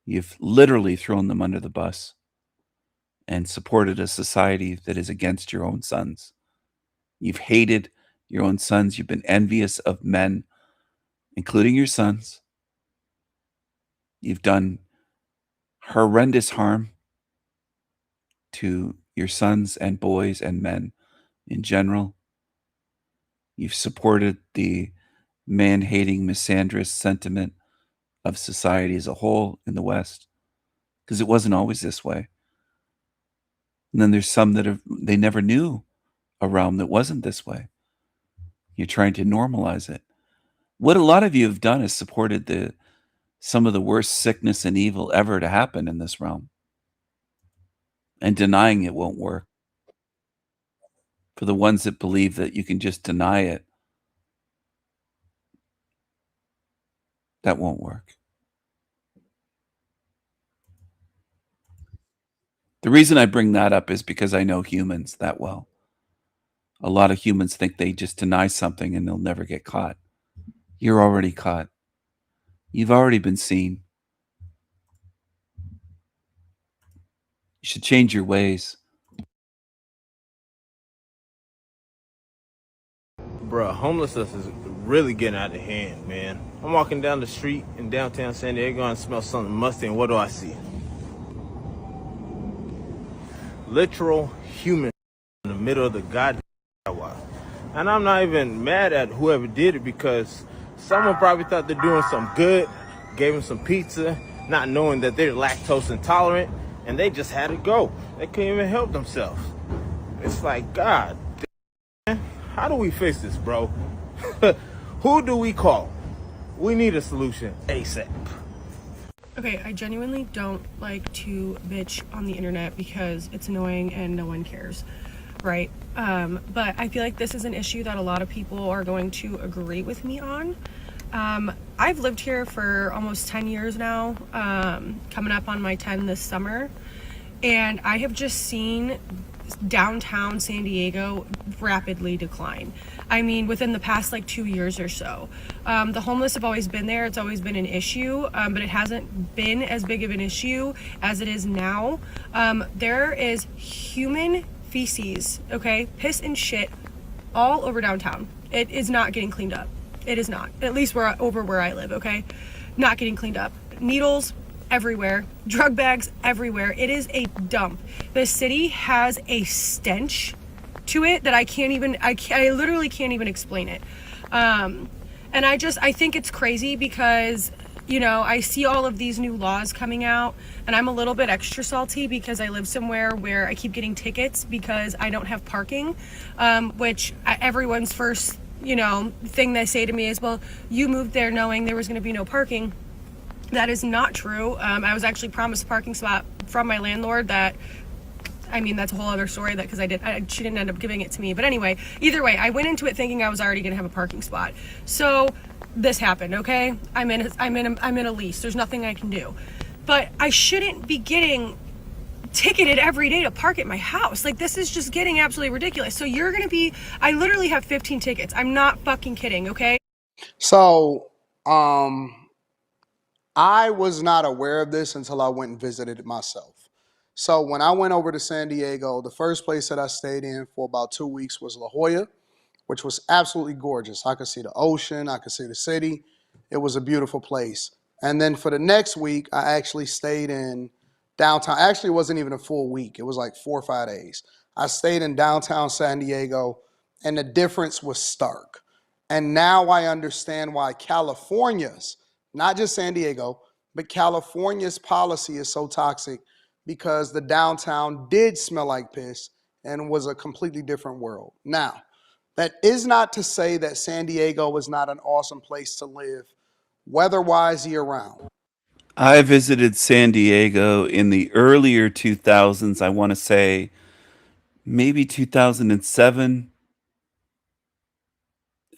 You've literally thrown them under the bus and supported a society that is against your own sons. You've hated your own sons. You've been envious of men, including your sons. You've done horrendous harm to your sons and boys and men in general. You've supported the man-hating, misandrous sentiment of society as a whole in the West, because it wasn't always this way. And then there's some that they never knew a realm that wasn't this way. You're trying to normalize it. What a lot of you have done is supported some of the worst sickness and evil ever to happen in this realm. And denying it won't work. For the ones that believe that you can just deny it, that won't work. The reason I bring that up is because I know humans that well. A lot of humans think they just deny something and they'll never get caught. You're already caught. You've already been seen. You should change your ways. Bruh, homelessness is really getting out of hand, man. I'm walking down the street in downtown San Diego and smell something musty, and what do I see? Literal human in the middle of the goddamn sidewalk. And I'm not even mad at whoever did it because someone probably thought they're doing some good, gave them some pizza, not knowing that they're lactose intolerant, and they just had to go. They couldn't even help themselves. It's like, God damn, how do we fix this, bro? Who do we call? We need a solution ASAP. Okay, I genuinely don't like to bitch on the internet because it's annoying and no one cares, right? But I feel like this is an issue that a lot of people are going to agree with me on. I've lived here for almost 10 years now, coming up on my 10 this summer, and I have just seen downtown San Diego rapidly decline. I mean, within the past like 2 years or so. The homeless have always been there. It's always been an issue, but it hasn't been as big of an issue as it is now. There is human feces, okay, piss and shit all over downtown. It is not getting cleaned up. It is not. At least over where I live, okay? Not getting cleaned up. Needles everywhere, drug bags everywhere. It is a dump. The city has a stench to it that I literally can't even explain it. And I think it's crazy because, you know, I see all of these new laws coming out and I'm a little bit extra salty because I live somewhere where I keep getting tickets because I don't have parking, which everyone's first, you know, thing they say to me is, well, you moved there knowing there was going to be no parking. That is not true. I was actually promised a parking spot from my landlord that, I mean, that's a whole other story that because she didn't end up giving it to me. But anyway, either way, I went into it thinking I was already going to have a parking spot. So this happened, okay? I'm in a lease. There's nothing I can do. But I shouldn't be getting ticketed every day to park at my house. Like, this is just getting absolutely ridiculous. So you're going to be, I literally have 15 tickets. I'm not fucking kidding, okay? So, I was not aware of this until I went and visited it myself. So when I went over to San Diego, the first place that I stayed in for about 2 weeks was La Jolla, which was absolutely gorgeous. I could see the ocean, I could see the city. It was a beautiful place. And then for the next week, I actually stayed in downtown. Actually, it wasn't even a full week. It was like 4 or 5 days. I stayed in downtown San Diego, and the difference was stark. And now I understand why California's, not just San Diego, but California's policy is so toxic because the downtown did smell like piss and was a completely different world. Now, that is not to say that San Diego is not an awesome place to live weather-wise year-round. I visited San Diego in the earlier 2000s. I want to say maybe 2007,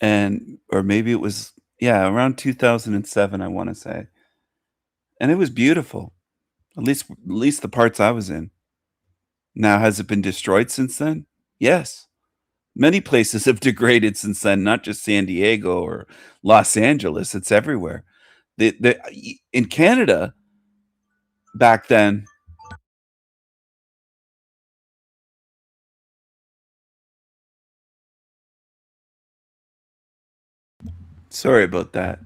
or maybe it was, yeah, around 2007, I want to say. And it was beautiful, at least the parts I was in. Now, has it been destroyed since then? Yes. Many places have degraded since then, not just San Diego or Los Angeles. It's everywhere. In Canada, back then, sorry about that.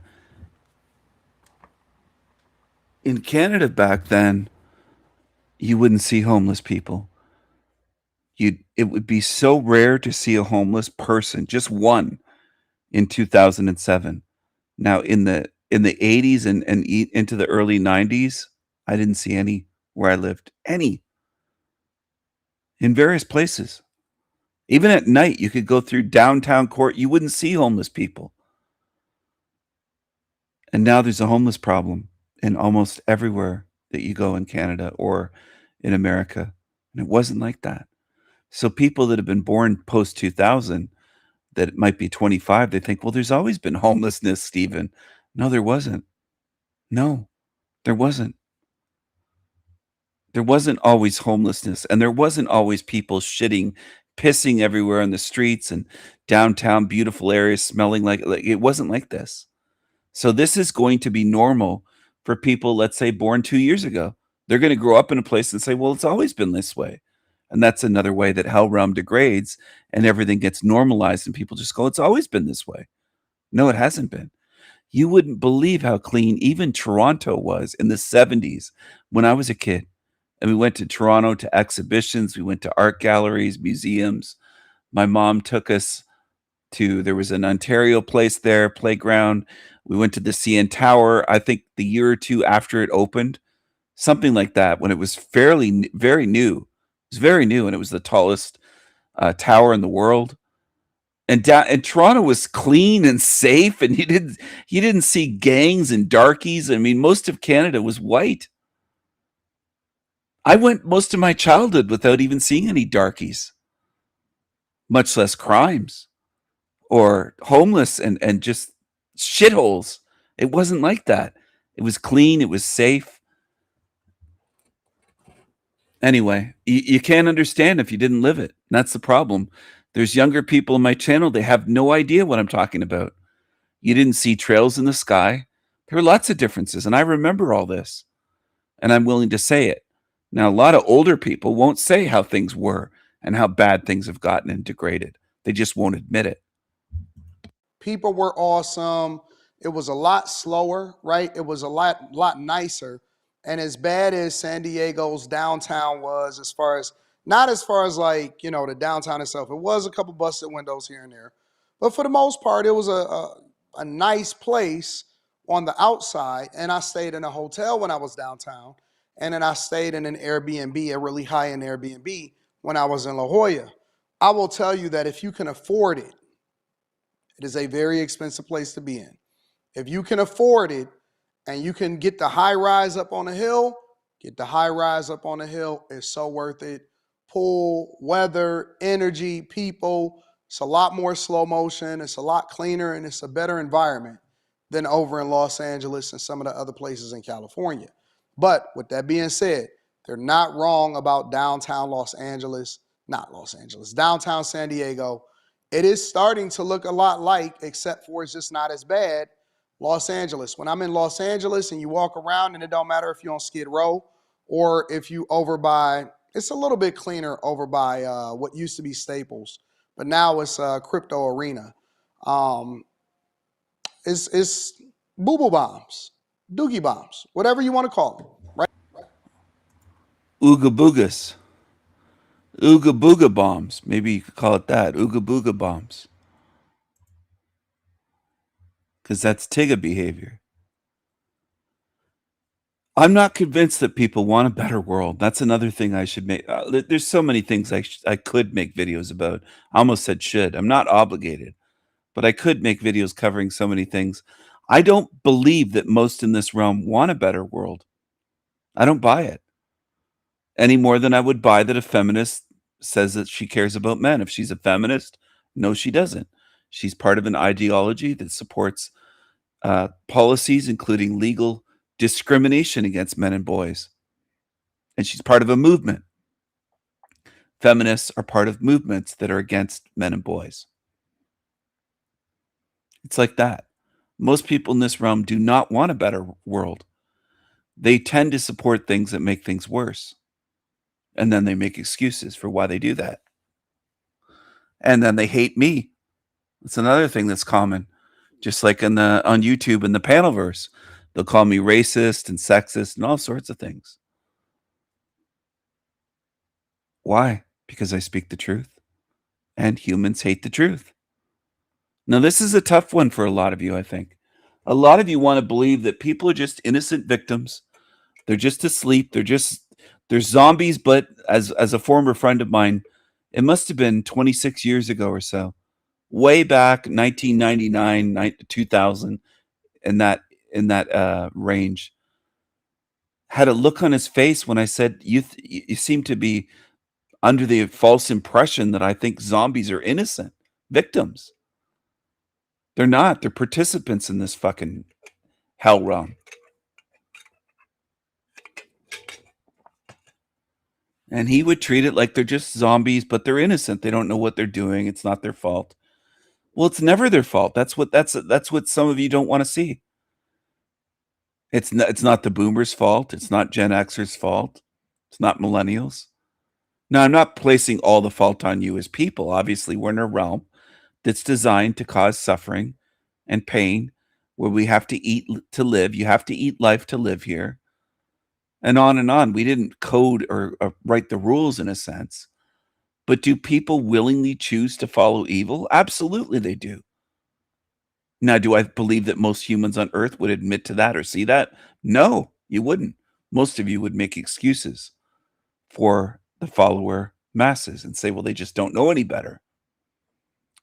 In Canada back then, you wouldn't see homeless people. It would be so rare to see a homeless person, just one, in 2007. Now, in the 80s and into the early 90s, I didn't see any where I lived. Any. In various places. Even at night, you could go through downtown court, you wouldn't see homeless people. And now there's a homeless problem in almost everywhere that you go in Canada or in America. And it wasn't like that. So people that have been born post 2000, that might be 25, they think, well, there's always been homelessness, Stephen. No, there wasn't. No, there wasn't. There wasn't always homelessness, and there wasn't always people shitting, pissing everywhere in the streets and downtown beautiful areas smelling like it wasn't like this. So this is going to be normal for people, let's say, born 2 years ago. They're going to grow up in a place and say, well, it's always been this way. And that's another way that hell realm degrades and everything gets normalized and people just go, it's always been this way. No, it hasn't been. You wouldn't believe how clean even Toronto was in the 70s when I was a kid. And we went to Toronto to exhibitions. We went to art galleries, museums. My mom took us to, there was an Ontario place there, playground. We went to the CN Tower, I think the year or two after it opened, something like that, when it was very new. It was very new, and it was the tallest tower in the world. And Toronto was clean and safe, and you didn't see gangs and darkies. I mean, most of Canada was white. I went most of my childhood without even seeing any darkies, much less crimes or homeless and just shitholes. It wasn't like that. It was clean. It was safe. Anyway, you can't understand if you didn't live it. And that's the problem. There's younger people on my channel. They have no idea what I'm talking about. You didn't see trails in the sky. There are lots of differences. And I remember all this. And I'm willing to say it. Now, a lot of older people won't say how things were and how bad things have gotten and degraded. They just won't admit it. People were awesome. It was a lot slower, right? It was a lot nicer. And as bad as San Diego's downtown was, not as far as like, the downtown itself, it was a couple busted windows here and there. But for the most part, it was a nice place on the outside. And I stayed in a hotel when I was downtown. And then I stayed in an Airbnb, a really high-end Airbnb, when I was in La Jolla. I will tell you that if you can afford it, it is a very expensive place to be in. If you can afford it and you can get the high rise up on the hill, get the high rise up on the hill. It's so worth it. Pool, weather, energy, people. It's a lot more slow motion. It's a lot cleaner, and it's a better environment than over in Los Angeles and some of the other places in California. But with that being said, they're not wrong about downtown downtown San Diego. It is starting to look a lot like, except for it's just not as bad, Los Angeles. When I'm in Los Angeles and you walk around, and it don't matter if you're on Skid Row or if you over by, it's a little bit cleaner over by what used to be Staples, but now it's Crypto Arena. It's boo-boo bombs, doogie bombs, whatever you want to call them, right? Ooga boogas. Ooga booga bombs. Maybe you could call it that. Ooga booga bombs. Because that's Tigga behavior. I'm not convinced that people want a better world. That's another thing I should make. There's so many things I could make videos about. I almost said should. I'm not obligated. But I could make videos covering so many things. I don't believe that most in this realm want a better world. I don't buy it. Any more than I would buy that a feminist says that she cares about men. If she's a feminist, no, she doesn't. She's part of an ideology that supports policies, including legal discrimination against men and boys. And she's part of a movement. Feminists are part of movements that are against men and boys. It's like that. Most people in this realm do not want a better world. They tend to support things that make things worse. And then they make excuses for why they do that. And then they hate me. It's another thing that's common. Just like on YouTube in the Panelverse. They'll call me racist and sexist and all sorts of things. Why? Because I speak the truth. And humans hate the truth. Now, this is a tough one for a lot of you, I think. A lot of you want to believe that people are just innocent victims. They're just asleep. They're zombies, but as a former friend of mine It must have been 26 years ago or so, way back 1999, 2000, in that range. Had a look on his face when I said, you seem to be under the false impression that I think zombies are innocent victims. They're not. They're participants in this fucking hell realm. And he would treat it like they're just zombies, but they're innocent. They don't know what they're doing. It's not their fault. Well, it's never their fault. That's what some of you don't want to see. It's not the boomers' fault. It's not Gen Xers' fault. It's not millennials. Now, I'm not placing all the fault on you as people. Obviously, we're in a realm that's designed to cause suffering and pain, where we have to eat to live. You have to eat life to live here. And on and on. We didn't code or write the rules in a sense. But do people willingly choose to follow evil? Absolutely they do. Now, do I believe that most humans on Earth would admit to that or see that? No, you wouldn't. Most of you would make excuses for the follower masses and say, well, they just don't know any better.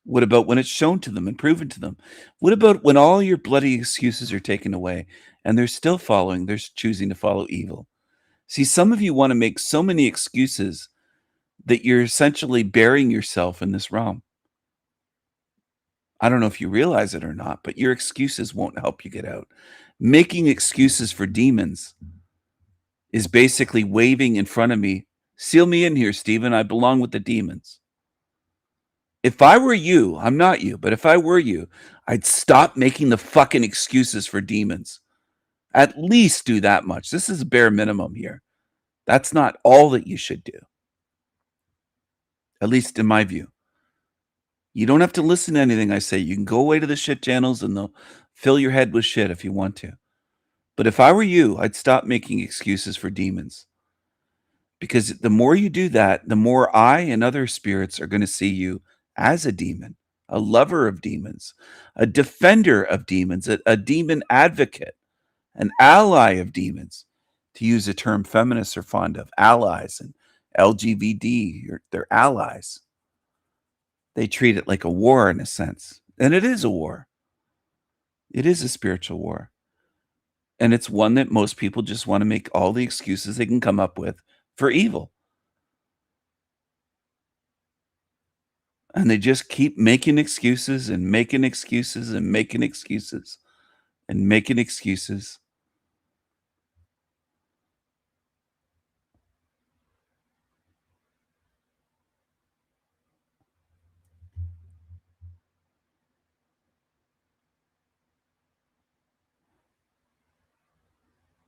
What about when it's shown to them and proven to them? What about when all your bloody excuses are taken away and they're still choosing to follow evil? See, some of you want to make so many excuses that you're essentially burying yourself in this realm. I don't know if you realize it or not, but your excuses won't help you get out. Making excuses for demons is basically waving in front of me, seal me in here, Stephen, I belong with the demons. If I were you, I'm not you, but if I were you, I'd stop making the fucking excuses for demons. At least do that much. This is a bare minimum here. That's not all that you should do. At least in my view. You don't have to listen to anything I say. You can go away to the shit channels and they'll fill your head with shit if you want to. But if I were you, I'd stop making excuses for demons. Because the more you do that, the more I and other spirits are going to see you as a demon, a lover of demons, a defender of demons, a demon advocate, an ally of demons, to use a term feminists are fond of, allies, and LGBT, they're allies. They treat it like a war in a sense. And it is a war. It is a spiritual war. And it's one that most people just want to make all the excuses they can come up with for evil. And they just keep making excuses and making excuses and making excuses and making excuses.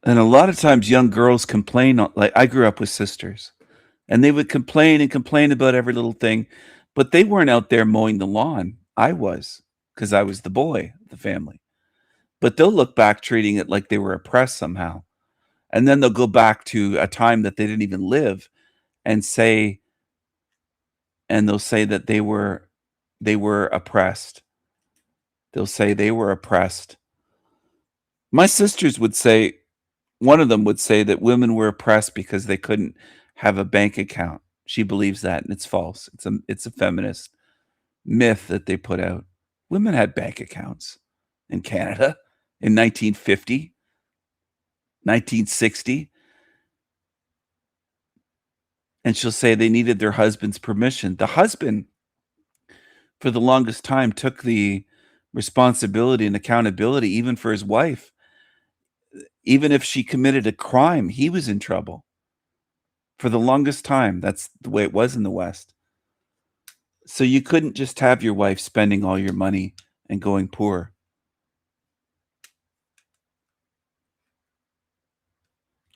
And a lot of times young girls complain, like I grew up with sisters, and they would complain and complain about every little thing, but they weren't out there mowing the lawn. I was, because I was the boy of the family. But they'll look back treating it like they were oppressed somehow. And then they'll go back to a time that they didn't even live and they'll say that they were oppressed. They'll say they were oppressed. My sisters would say, one of them would say that women were oppressed because they couldn't have a bank account. She believes that, and it's false. It's a feminist myth that they put out. Women had bank accounts in Canada in 1950, 1960. And she'll say they needed their husband's permission. The husband, for the longest time, took the responsibility and accountability even for his wife. Even if she committed a crime, he was in trouble. For the longest time, that's the way it was in the West. So you couldn't just have your wife spending all your money and going poor.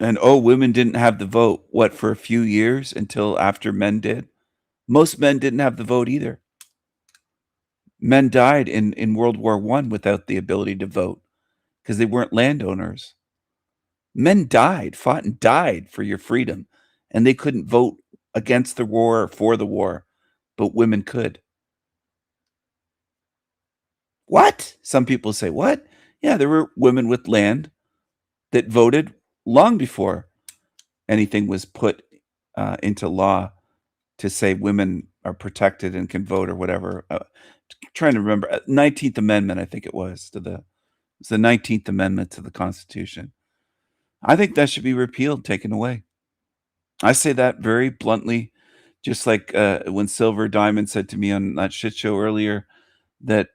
And women didn't have the vote, for a few years until after men did? Most men didn't have the vote either. Men died in World War I without the ability to vote because they weren't landowners. Men fought and died for your freedom, and they couldn't vote against the war or for the war, but women could. What? Some people say, what? Yeah, there were women with land that voted long before anything was put into law to say women are protected and can vote or whatever. Trying to remember 19th Amendment, I think it was it's the 19th Amendment to the Constitution. I think that should be repealed, taken away. I say that very bluntly, just like when Silver Diamond said to me on that shit show earlier that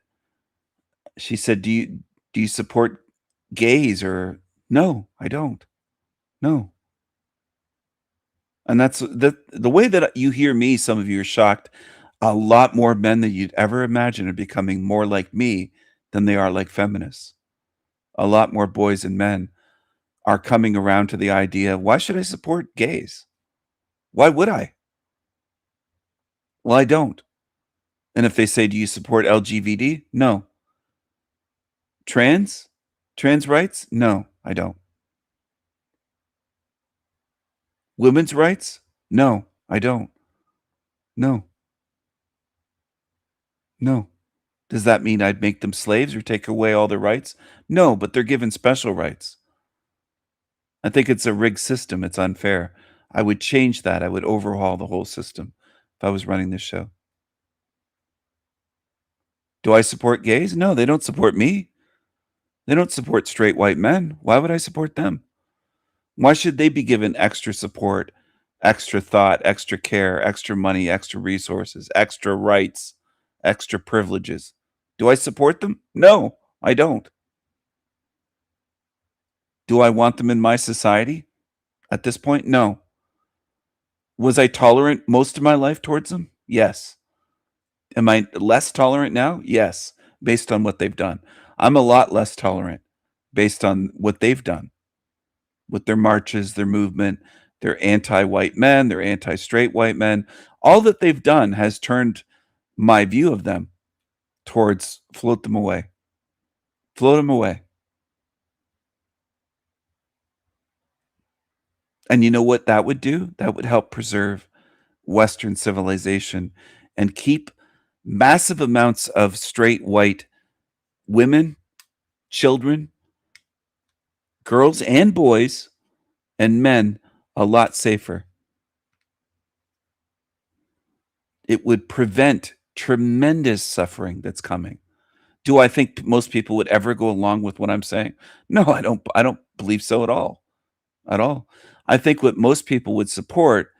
she said, do you support gays? Or no, I don't. No. And that's the way that you hear me. Some of you are shocked. A lot more men than you'd ever imagine are becoming more like me than they are like feminists. A lot more boys and men are coming around to the idea, why should I support gays? Why would I? Well, I don't. And if they say, do you support LGBT? No. Trans rights? No, I don't. Women's rights? No, I don't. No. No. Does that mean I'd make them slaves or take away all their rights? No, but they're given special rights. I think it's a rigged system. It's unfair. I would change that. I would overhaul the whole system if I was running this show. Do I support gays? No, they don't support me. They don't support straight white men. Why would I support them? Why should they be given extra support, extra thought, extra care, extra money, extra resources, extra rights, extra privileges? Do I support them? No, I don't. Do I want them in my society at this point? No. Was I tolerant most of my life towards them? Yes. Am I less tolerant now? Yes, based on what they've done. I'm a lot less tolerant based on what they've done with their marches, their movement, their anti-white men, their anti-straight white men. All that they've done has turned my view of them towards float them away. Float them away. And you know what that would do? That would help preserve Western civilization and keep massive amounts of straight white women, children, girls and boys and men a lot safer. It would prevent tremendous suffering that's coming. Do I think most people would ever go along with what I'm saying? No, I don't believe so at all. At all. I think what most people would support,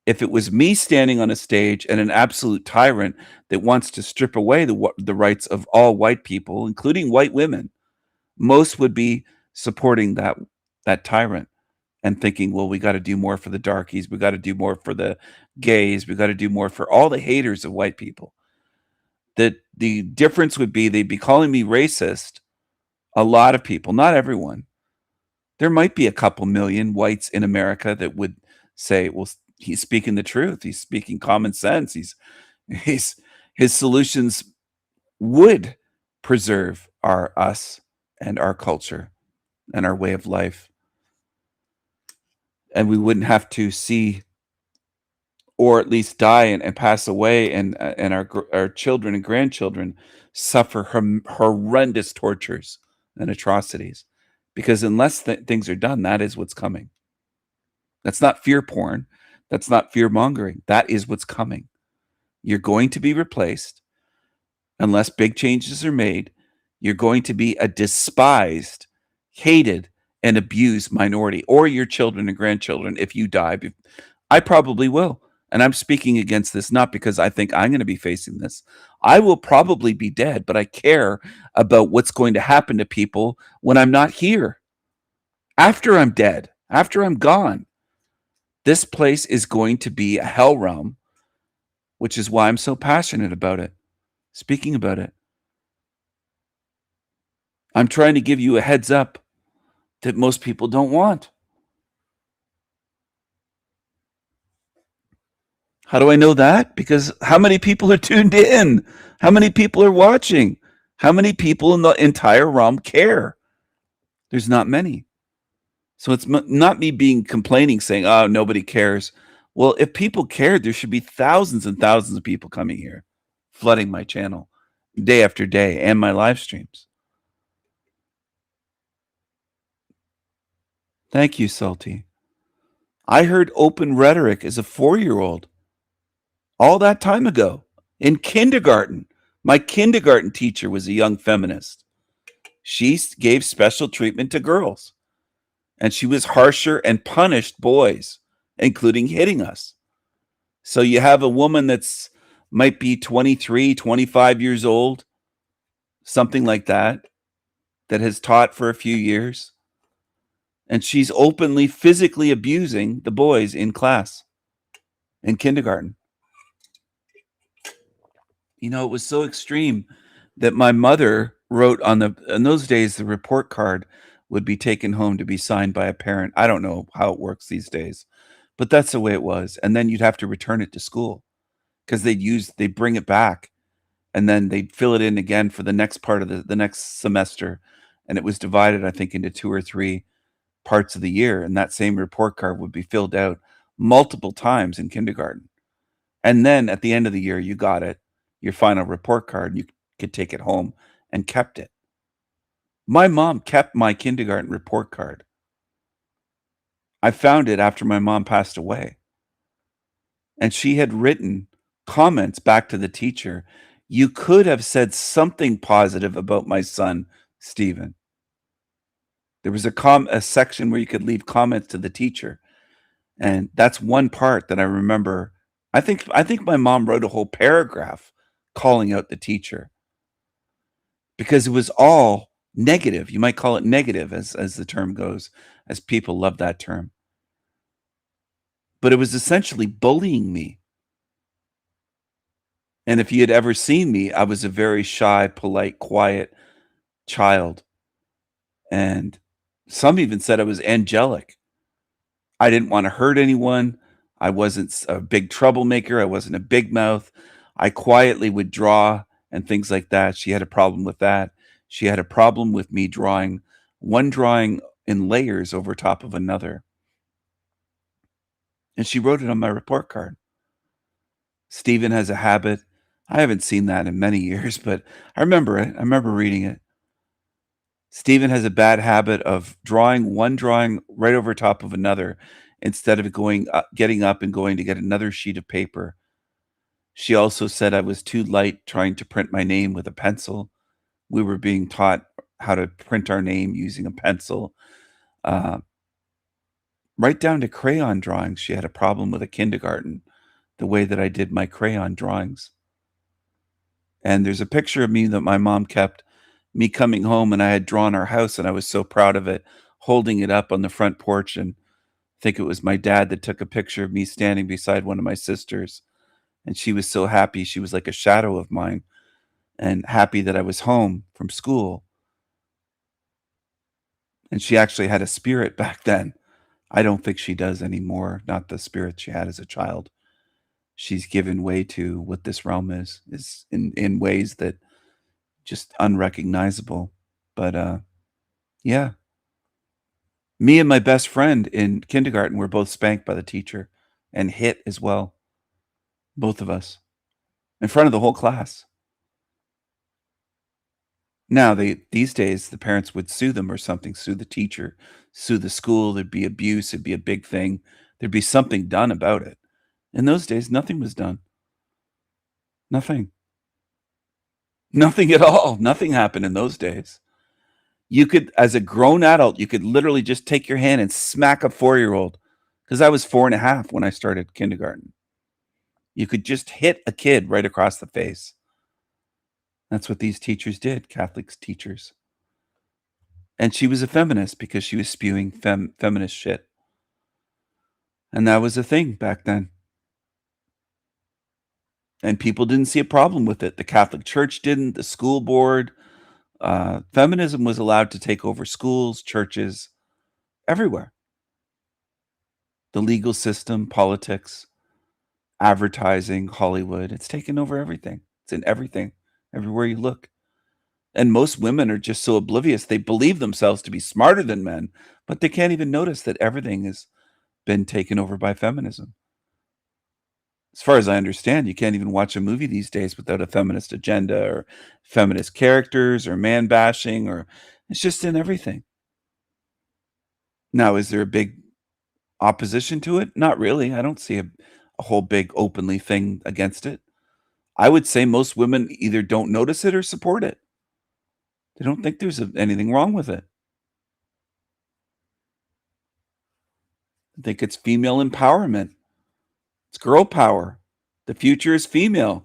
if it was me standing on a stage and an absolute tyrant that wants to strip away the rights of all white people, including white women, most would be supporting that tyrant and thinking, well, we got to do more for the darkies. We got to do more for the gays. We got to do more for all the haters of white people. That the difference would be they'd be calling me racist. A lot of people, not everyone. There might be a couple million whites in America that would say, well, he's speaking the truth. He's speaking common sense. His solutions would preserve us and our culture and our way of life. And we wouldn't have to see or at least die and pass away and our children and grandchildren suffer horrendous tortures and atrocities. Because unless things are done, that is what's coming. That's not fear porn. That's not fear mongering. That is what's coming. You're going to be replaced unless big changes are made. You're going to be a despised, hated, and abused minority, or your children and grandchildren if you die. I probably will. And I'm speaking against this not because I think I'm going to be facing this. I will probably be dead, but I care about what's going to happen to people when I'm not here. After I'm dead, after I'm gone, this place is going to be a hell realm, which is why I'm so passionate about it, speaking about it. I'm trying to give you a heads up that most people don't want. How do I know that? Because how many people are tuned in? How many people are watching? How many people in the entire realm care? There's not many. So it's not me being complaining, saying, oh, nobody cares. Well, if people cared, there should be thousands and thousands of people coming here, flooding my channel day after day and my live streams. Thank you, Salty. I heard open rhetoric as a 4-year-old. all that time ago in kindergarten. My kindergarten teacher was a young feminist. She gave special treatment to girls, and she was harsher and punished boys, including hitting us. So you have a woman that's might be 23, 25 years old, something like that has taught for a few years, and she's openly physically abusing the boys in class in kindergarten. You know, it was so extreme that my mother wrote in those days, the report card would be taken home to be signed by a parent. I don't know how it works these days, but that's the way it was. And then you'd have to return it to school because they'd bring it back and then they'd fill it in again for the next part of the next semester. And it was divided, I think, into 2 or 3 parts of the year. And that same report card would be filled out multiple times in kindergarten. And then at the end of the year, you got it, your final report card, and you could take it home and kept it. My mom kept my kindergarten report card. I found it after my mom passed away. And she had written comments back to the teacher. You could have said something positive about my son, Stephen. There was a section where you could leave comments to the teacher. And that's one part that I remember. I think my mom wrote a whole paragraph calling out the teacher because it was all negative. You might call it negative as the term goes, as people love that term. But it was essentially bullying me. And if you had ever seen me, I was a very shy, polite, quiet child. And some even said I was angelic. I didn't want to hurt anyone. I wasn't a big troublemaker. I wasn't a big mouth. I quietly would draw and things like that. She had a problem with that. She had a problem with me drawing one drawing in layers over top of another. And she wrote it on my report card. Stephen has a habit. I haven't seen that in many years, but I remember it. I remember reading it. Stephen has a bad habit of drawing one drawing right over top of another instead of getting up and going to get another sheet of paper. She also said I was too light trying to print my name with a pencil. We were being taught how to print our name using a pencil. Right down to crayon drawings. She had a problem with a kindergarten, the way that I did my crayon drawings. And there's a picture of me that my mom kept, me coming home, and I had drawn our house, and I was so proud of it, holding it up on the front porch. And I think it was my dad that took a picture of me standing beside one of my sisters. And she was so happy. She was like a shadow of mine and happy that I was home from school. And she actually had a spirit back then. I don't think she does anymore. Not the spirit she had as a child. She's given way to what this realm is in ways that just unrecognizable. But yeah. Me and my best friend in kindergarten were both spanked by the teacher and hit as well. Both of us. In front of the whole class. Now, these days, the parents would sue them or something, sue the teacher, sue the school. There'd be abuse. It'd be a big thing. There'd be something done about it. In those days, nothing was done. Nothing. Nothing at all. Nothing happened in those days. You could, as a grown adult, you could literally just take your hand and smack a 4-year-old. Because I was 4.5 when I started kindergarten. You could just hit a kid right across the face. That's what these teachers did, Catholic teachers. And she was a feminist because she was spewing feminist shit. And that was a thing back then. And people didn't see a problem with it. The Catholic Church didn't, the school board. Feminism was allowed to take over schools, churches, everywhere. The legal system, politics, advertising, Hollywood. It's taken over everything. It's in everything, everywhere you look. And most women are just so oblivious. They believe themselves to be smarter than men, but they can't even notice that everything has been taken over by feminism. As far as I understand, you can't even watch a movie these days without a feminist agenda or feminist characters or man bashing, or it's just in everything. Now, is there a big opposition to it? Not really. I don't see a whole big openly thing against it. I would say most women either don't notice it or support it. They don't think there's anything wrong with it. I think it's female empowerment. It's girl power. The future is female.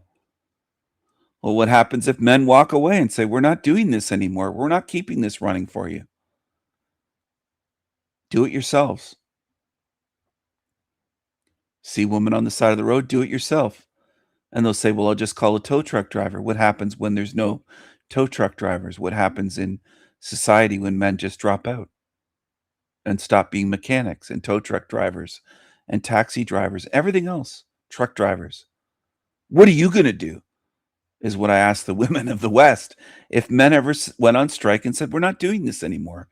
Well, what happens if men walk away and say, we're not doing this anymore? We're not keeping this running for you. Do it yourselves. See women on the side of the road, do it yourself. And they'll say, well, I'll just call a tow truck driver. What happens when there's no tow truck drivers? What happens in society when men just drop out and stop being mechanics and tow truck drivers and taxi drivers, everything else, truck drivers? What are you going to do? Is what I asked the women of the West. If men ever went on strike and said, we're not doing this anymore.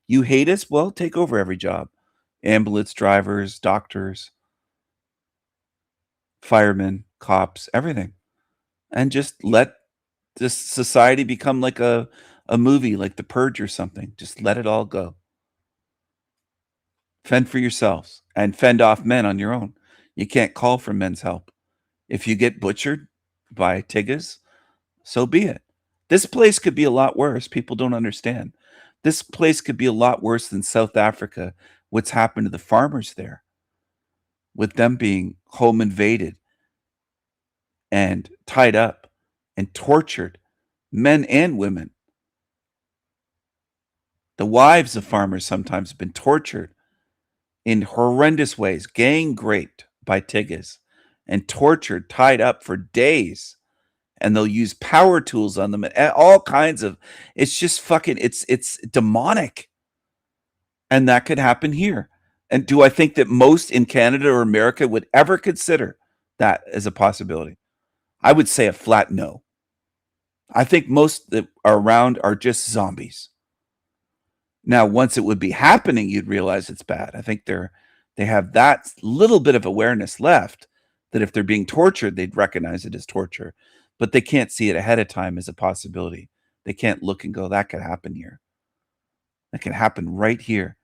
You hate us? Well, take over every job. Ambulance drivers, doctors, firemen, cops, everything. And just let this society become like a movie, like The Purge or something. Just let it all go. Fend for yourselves and fend off men on your own. You can't call for men's help. If you get butchered by Tiggas, so be it. This place could be a lot worse. People don't understand. This place could be a lot worse than South Africa. What's happened to the farmers there, with them being home invaded and tied up and tortured, men and women. The wives of farmers sometimes have been tortured in horrendous ways, gang raped by Tiggas and tortured, tied up for days. And they'll use power tools on them and all kinds of, it's just fucking, it's demonic. And that could happen here. And do I think that most in Canada or America would ever consider that as a possibility? I would say a flat no. I think most that are around are just zombies. Now, once it would be happening, you'd realize it's bad. I think they have that little bit of awareness left that if they're being tortured, they'd recognize it as torture. But they can't see it ahead of time as a possibility. They can't look and go, that could happen here. That can happen right here.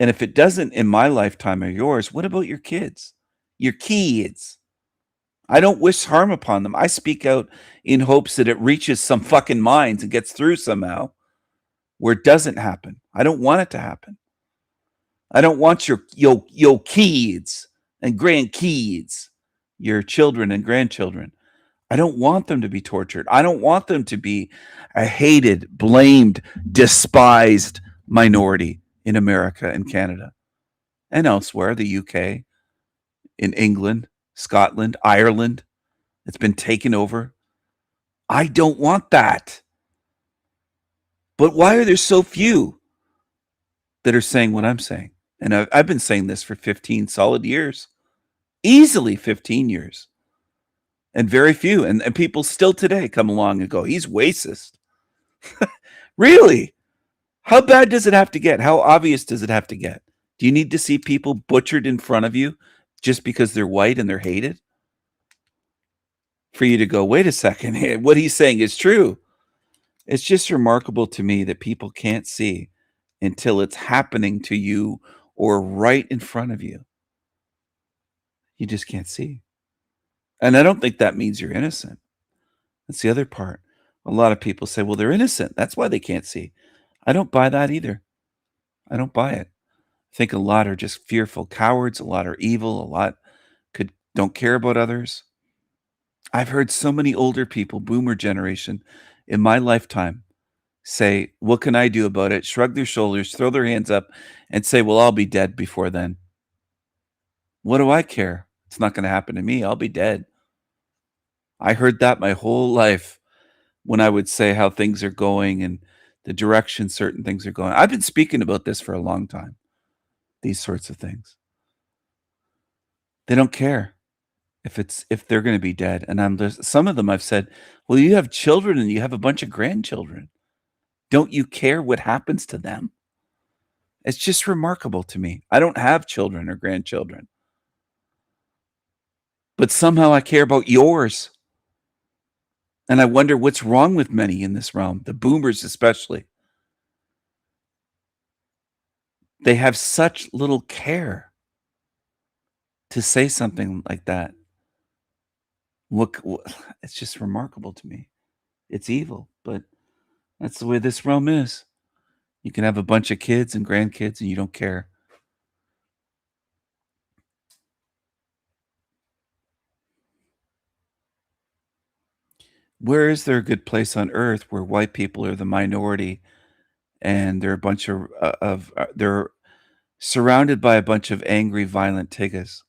And if it doesn't in my lifetime or yours, what about your kids? Your kids. I don't wish harm upon them. I speak out in hopes that it reaches some fucking minds and gets through somehow where it doesn't happen. I don't want it to happen. I don't want your kids and grandkids, your children and grandchildren. I don't want them to be tortured. I don't want them to be a hated, blamed, despised minority in America and Canada and elsewhere, the UK, in England, Scotland, Ireland. It's been taken over. I don't want that. But why are there so few that are saying what I'm saying? And I've been saying this for 15 solid years, easily 15 years. And very few. And people still today come along and go, he's racist. Really? How bad does it have to get? How obvious does it have to get? Do you need to see people butchered in front of you just because they're white and they're hated? For you to go, wait a second, what he's saying is true. It's just remarkable to me that people can't see until it's happening to you or right in front of you. You just can't see. And I don't think that means you're innocent. That's the other part. A lot of people say, well, they're innocent. That's why they can't see. I don't buy that either. I don't buy it. I think a lot are just fearful cowards. A lot are evil. A lot don't care about others. I've heard so many older people, boomer generation, in my lifetime say, what can I do about it? Shrug their shoulders, throw their hands up, and say, well, I'll be dead before then. What do I care? It's not going to happen to me. I'll be dead. I heard that my whole life when I would say how things are going and the direction certain things are going. I've been speaking about this for a long time, these sorts of things. They don't care if they're going to be dead. And some of them I've said, well, you have children and you have a bunch of grandchildren. Don't you care what happens to them? It's just remarkable to me. I don't have children or grandchildren. But somehow I care about yours. And I wonder what's wrong with many in this realm, the boomers especially. They have such little care. to say something like that. It's just remarkable to me. It's evil, but that's the way this realm is. You can have a bunch of kids and grandkids and you don't care. Where is there a good place on earth where white people are the minority and they're a bunch of they're surrounded by a bunch of angry, violent Tiggas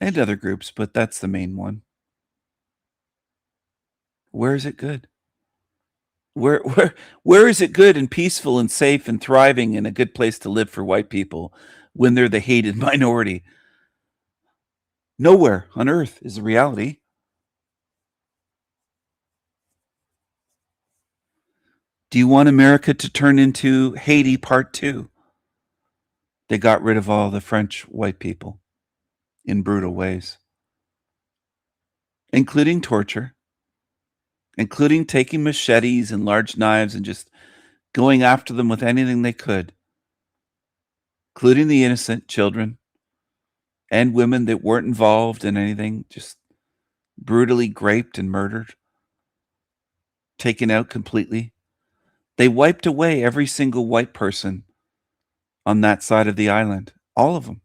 and other groups, but that's the main one. Where is it good? Where is it good and peaceful and safe and thriving and a good place to live for white people when they're the hated minority? Nowhere on earth is the reality. Do you want America to turn into Haiti Part 2? They got rid of all the French white people in brutal ways, including torture, including taking machetes and large knives and just going after them with anything they could, including the innocent children and women that weren't involved in anything, just brutally raped and murdered, taken out completely. They wiped away every single white person on that side of the island, all of them.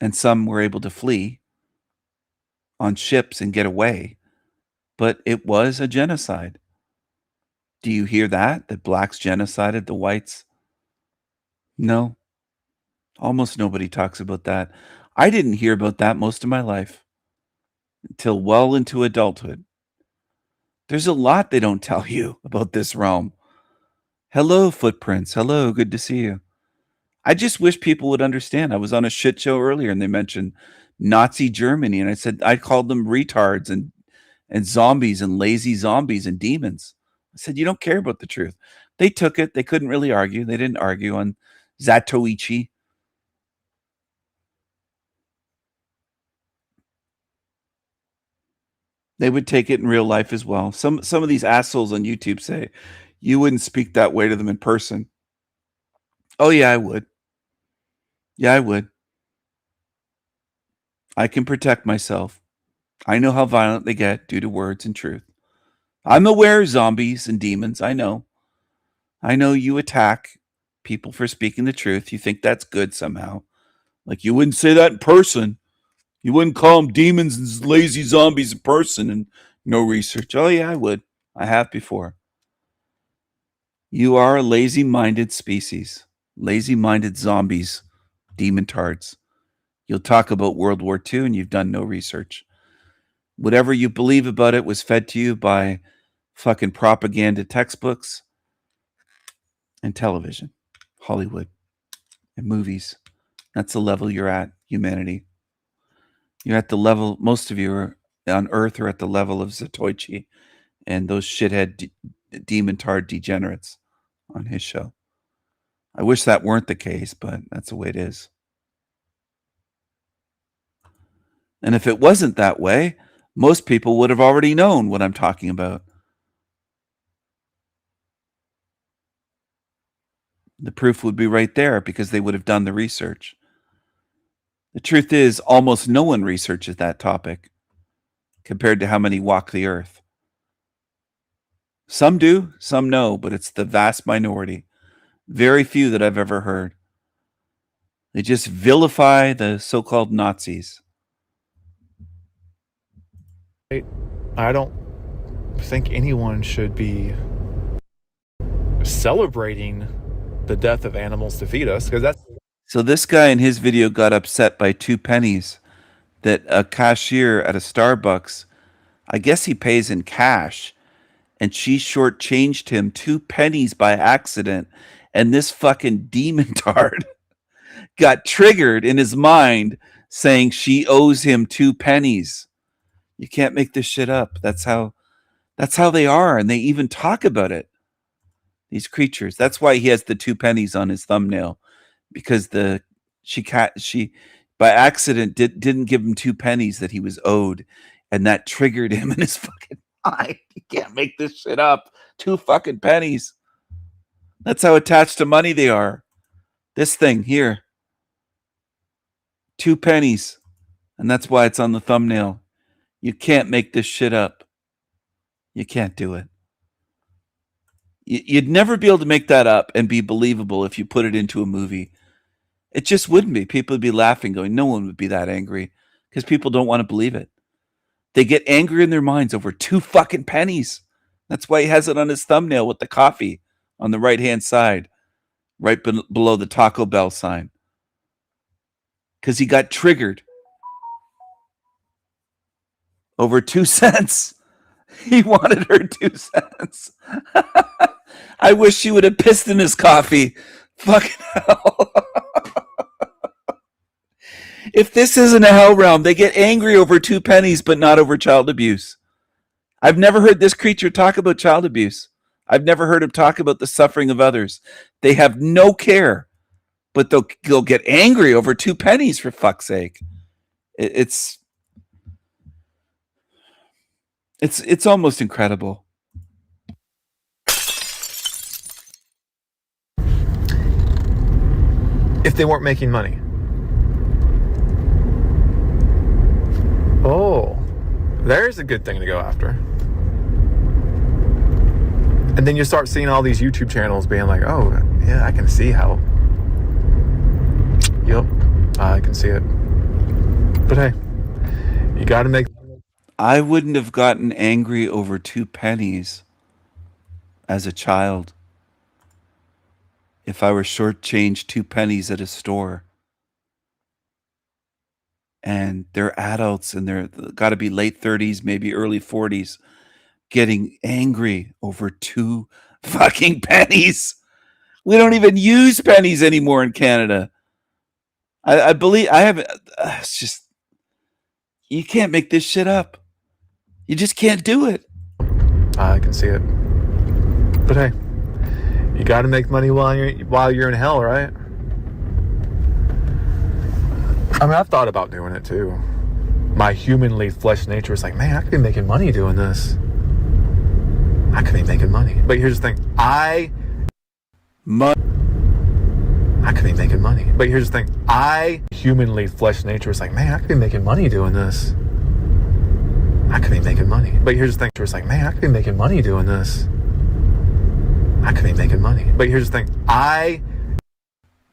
And some were able to flee on ships and get away, but it was a genocide. Do you hear that blacks genocided the whites? No. Almost nobody talks about that. I didn't hear about that most of my life until well into adulthood. There's a lot they don't tell you about this realm. Hello, Footprints. Hello, good to see you. I just wish people would understand. I was on a shit show earlier and they mentioned Nazi Germany, and I said I called them retards and zombies and lazy zombies and demons. I said, you don't care about the truth. They took it. They couldn't really argue. They didn't argue on Zatoichi. They would take it in real life as well. Some of these assholes on YouTube say, you wouldn't speak that way to them in person. Oh, yeah, I would. Yeah, I would. I can protect myself. I know how violent they get due to words and truth. I'm aware of zombies and demons. I know. I know you attack people for speaking the truth. You think that's good somehow. Like you wouldn't say that in person. You wouldn't call them demons and lazy zombies in person and no research. Oh, yeah, I would. I have before. You are a lazy-minded species. Lazy-minded zombies. Demon-tards. You'll talk about World War II and you've done no research. Whatever you believe about it was fed to you by fucking propaganda textbooks and television, Hollywood, and movies. That's the level you're at, humanity. You're at the level, most of you are on Earth are at the level of Zatoichi and those shithead demon-tard degenerates on his show. I wish that weren't the case, but that's the way it is. And if it wasn't that way, most people would have already known what I'm talking about. The proof would be right there because they would have done the research. The truth is, almost no one researches that topic compared to how many walk the earth. Some do, some no, but it's the vast minority. Very few that I've ever heard. They just vilify the so-called Nazis. I don't think anyone should be celebrating the death of animals to feed us, because that's... So this guy in his video got upset by 2 pennies that a cashier at a Starbucks, I guess he pays in cash, and she shortchanged him 2 pennies by accident, and this fucking demon-tard got triggered in his mind saying she owes him 2 pennies. You can't make this shit up. That's how they are, and they even talk about it. These creatures. That's why he has the 2 pennies on his thumbnail, because she by accident didn't give him 2 pennies that he was owed, and that triggered him in his fucking mind. You can't make this shit up. 2 fucking pennies. That's how attached to money they are. This thing here. 2 pennies. And that's why it's on the thumbnail. You can't make this shit up. You can't do it. You'd never be able to make that up and be believable if you put it into a movie. It just wouldn't be. People would be laughing, going, no one would be that angry, because people don't want to believe it. They get angry in their minds over 2 fucking pennies. That's why he has it on his thumbnail with the coffee on the right-hand side, right below the Taco Bell sign. Because he got triggered over 2 cents. He wanted her 2 cents. I wish she would have pissed in his coffee. Fucking hell. If this isn't a hell realm, they get angry over 2 pennies, but not over child abuse. I've never heard this creature talk about child abuse. I've never heard him talk about the suffering of others. They have no care, but they'll get angry over 2 pennies, for fuck's sake. It's almost incredible. If they weren't making money. Oh, there's a good thing to go after. And then you start seeing all these YouTube channels being like, oh, yeah, I can see how. Yep, I can see it. But hey, you got to make... I wouldn't have gotten angry over 2 pennies as a child if I were shortchanged 2 pennies at a store. And they're adults and they're got to be late 30s, maybe early 40s, getting angry over 2 fucking pennies. We don't even use pennies anymore in Canada. I believe I haven't. It's just, you can't make this shit up. You just can't do it. I can see it. But hey, you got to make money while you're in hell, right? I mean, I've thought about doing it too. My humanly flesh nature is like, man, I could be making money doing this. I could be making money. But here's the thing. I could be making money. But here's the thing. Humanly flesh nature is like, man, I could be making money doing this. I could be making money. But here's the thing. It's like, man, I could be making money doing this. I could be making money. But here's the thing.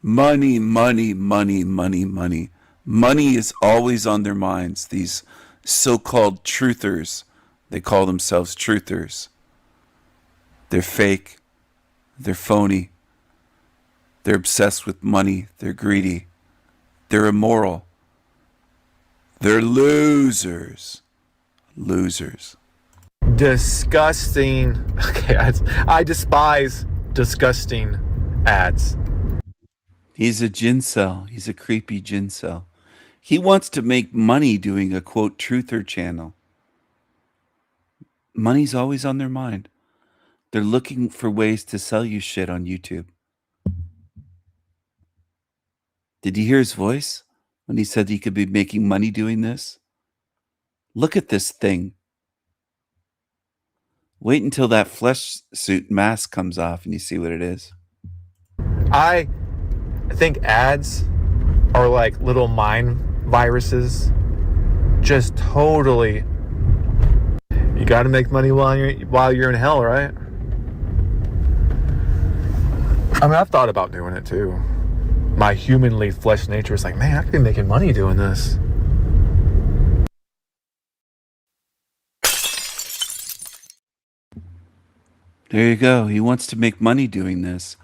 Money, money, money, money, money. Money is always on their minds. These so-called truthers, they call themselves truthers. They're fake. They're phony. They're obsessed with money. They're greedy. They're immoral. They're losers. Losers. Disgusting. Okay, I despise disgusting ads. He's a gincel. He's a creepy gincel. He wants to make money doing a, quote, truther channel. Money's always on their mind. They're looking for ways to sell you shit on YouTube. Did you hear his voice when he said he could be making money doing this? Look at this thing. Wait until that flesh suit mask comes off and you see what it is. I think ads are like little mind viruses. Just totally. You got to make money while you're in hell, right? I mean, I've thought about doing it too. My humanly flesh nature is like, man, I could be making money doing this. There you go. He wants to make money doing this.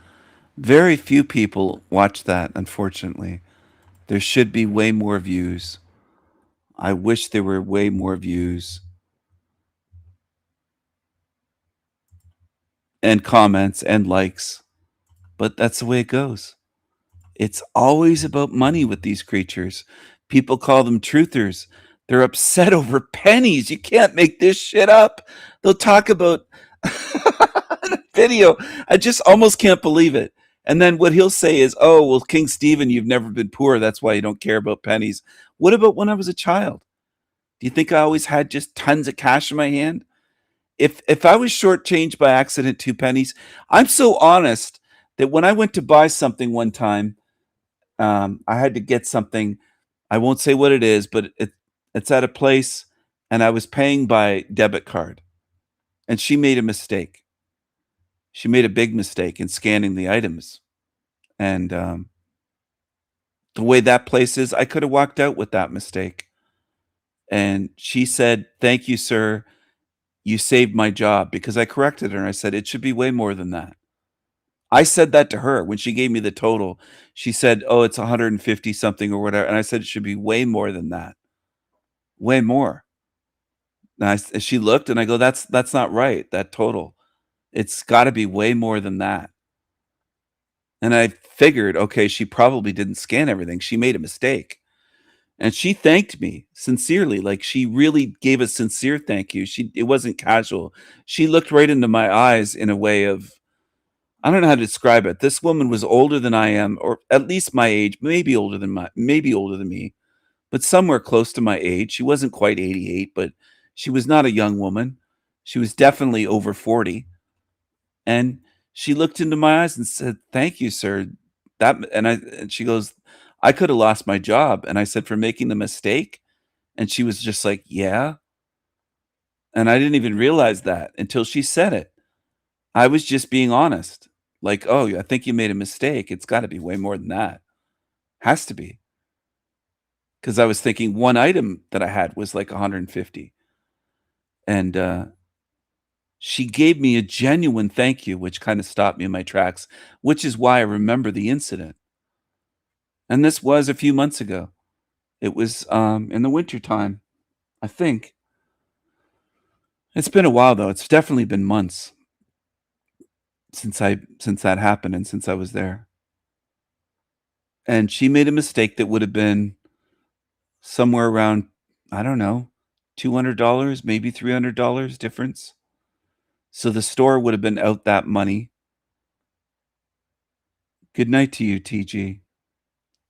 Very few people watch that, unfortunately. There should be way more views. I wish there were way more views. And comments and likes. But that's the way it goes. It's always about money with these creatures. People call them truthers. They're upset over pennies. You can't make this shit up. They'll talk about video. I just almost can't believe it. And then what he'll say is, oh, well, King Stephen, you've never been poor. That's why you don't care about pennies. What about when I was a child? Do you think I always had just tons of cash in my hand? If I was shortchanged by accident 2 pennies, I'm so honest that when I went to buy something one time, I had to get something. I won't say what it is, but it's at a place, and I was paying by debit card, and she made a mistake. She made a big mistake in scanning the items, and the way that place is, I could have walked out with that mistake. And she said, "Thank you, sir. You saved my job," because I corrected her and I said, "It should be way more than that." I said that to her when she gave me the total. She said, "Oh, it's 150 something or whatever." And I said, "It should be way more than that. Way more." And she looked and I go, "That's not right. That total. It's got to be way more than that." And I figured, okay, she probably didn't scan everything. She made a mistake. And she thanked me sincerely. Like, she really gave a sincere thank you. It wasn't casual. She looked right into my eyes in a way of, I don't know how to describe it. This woman was older than I am, or at least my age, maybe older than me, but somewhere close to my age. She wasn't quite 88, but she was not a young woman. She was definitely over 40. And she looked into my eyes and said, "Thank you, sir." And she goes, "I could have lost my job." And I said, "For making the mistake?" And she was just like, "Yeah." And I didn't even realize that until she said it. I was just being honest. Like, "Oh, I think you made a mistake. It's got to be way more than that. Has to be." Because I was thinking one item that I had was like 150. And she gave me a genuine thank you, which kind of stopped me in my tracks, which is why I remember the incident. And this was a few months ago. It was in the wintertime, I think. It's been a while though. It's definitely been months since that happened and since I was there. And she made a mistake that would have been somewhere around, I don't know, $200, maybe $300 difference. So the store would have been out that money. Good night to you, TG.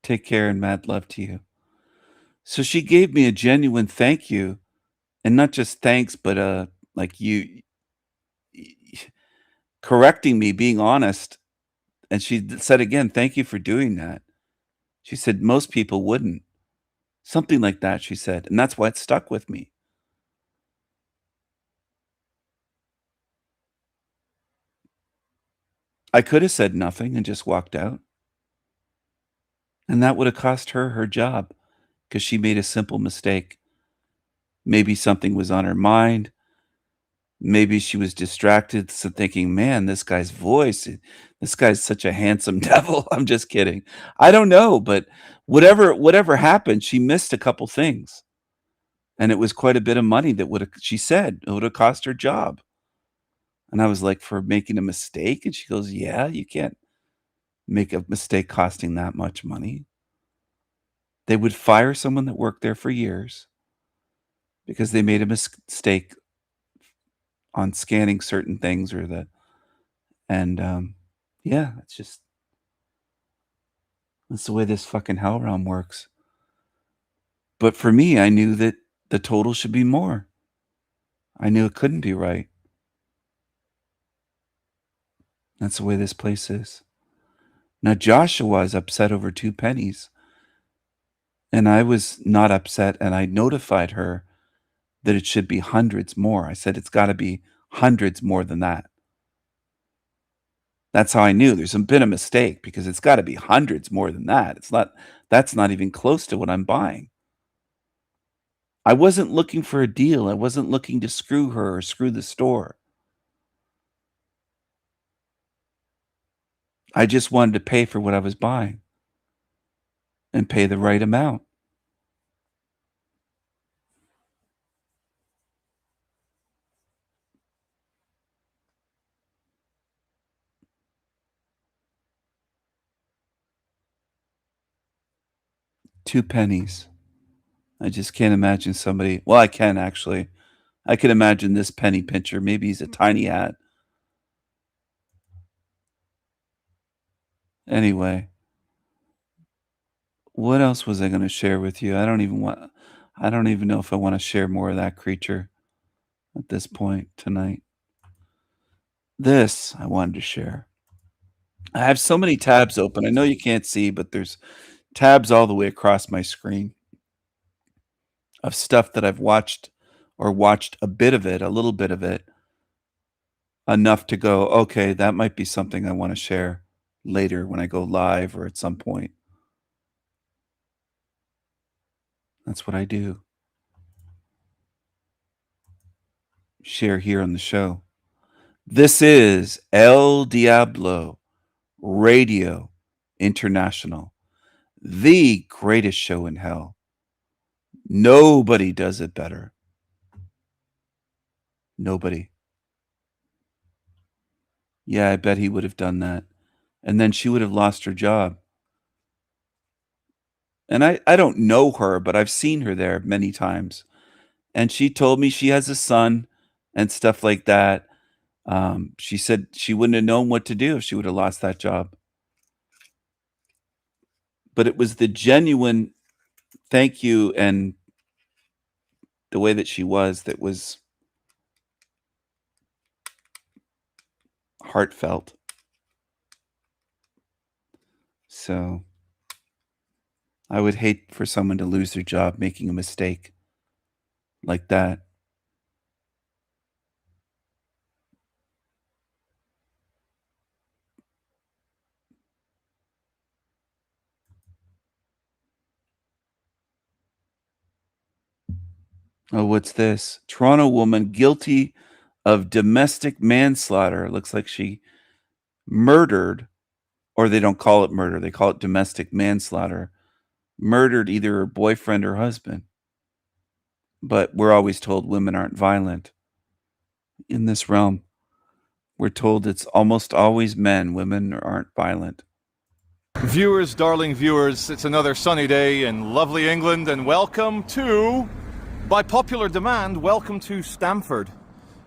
Take care and mad love to you. So she gave me a genuine thank you, and not just thanks, but like you correcting me, being honest. And she said again, "Thank you for doing that." She said most people wouldn't. Something like that, she said, and that's why it stuck with me. I could have said nothing and just walked out. And that would have cost her her job because she made a simple mistake. Maybe something was on her mind. Maybe she was distracted, so thinking, "Man, this guy's voice, this guy's such a handsome devil." I'm just kidding. I don't know, but whatever happened, she missed a couple things. And it was quite a bit of money that she said, it would have cost her job. And I was like, "For making a mistake?" And she goes, "Yeah, you can't make a mistake costing that much money." They would fire someone that worked there for years because they made a mistake on scanning certain things and yeah, that's the way this fucking hell realm works. But for me, I knew that the total should be more. I knew it couldn't be right. That's the way this place is. Now Joshua is upset over 2 pennies. And I was not upset, and I notified her that it should be hundreds more. I said, "It's got to be hundreds more than that." That's how I knew there's been a mistake, because it's got to be hundreds more than that. That's not even close to what I'm buying. I wasn't looking for a deal. I wasn't looking to screw her or screw the store. I just wanted to pay for what I was buying and pay the right amount. Two pennies. I just can't imagine somebody. Well, I can actually. I can imagine this penny pincher. Maybe he's a tiny hat. Anyway, what else was I going to share with you? I don't even know if I want to share more of that creature at this point tonight. This I wanted to share. I have so many tabs open. I know you can't see, but there's tabs all the way across my screen. of stuff that I've watched, or watched a bit of it, a little bit of it, enough to go, okay, that might be something I want to share later when I go live or at some point. That's what I do. Share here on the show. This is El Diablo Radio International, the greatest show in hell. Nobody does it better. Nobody. Yeah, I bet he would have done that. And then she would have lost her job. And I don't know her, but I've seen her there many times. And she told me she has a son and stuff like that. She said she wouldn't have known what to do if she would have lost that job. But it was the genuine thank you and the way that she was that was heartfelt. So I would hate for someone to lose their job making a mistake like that. Oh, what's this? Toronto woman guilty of domestic manslaughter. Looks like she murdered, or they don't call it murder, they call it domestic manslaughter. Murdered either her boyfriend or husband. But we're always told women aren't violent. In this realm, we're told it's almost always men. Women aren't violent. Viewers, darling viewers, it's another sunny day in lovely England, and welcome to, by popular demand, welcome to Stamford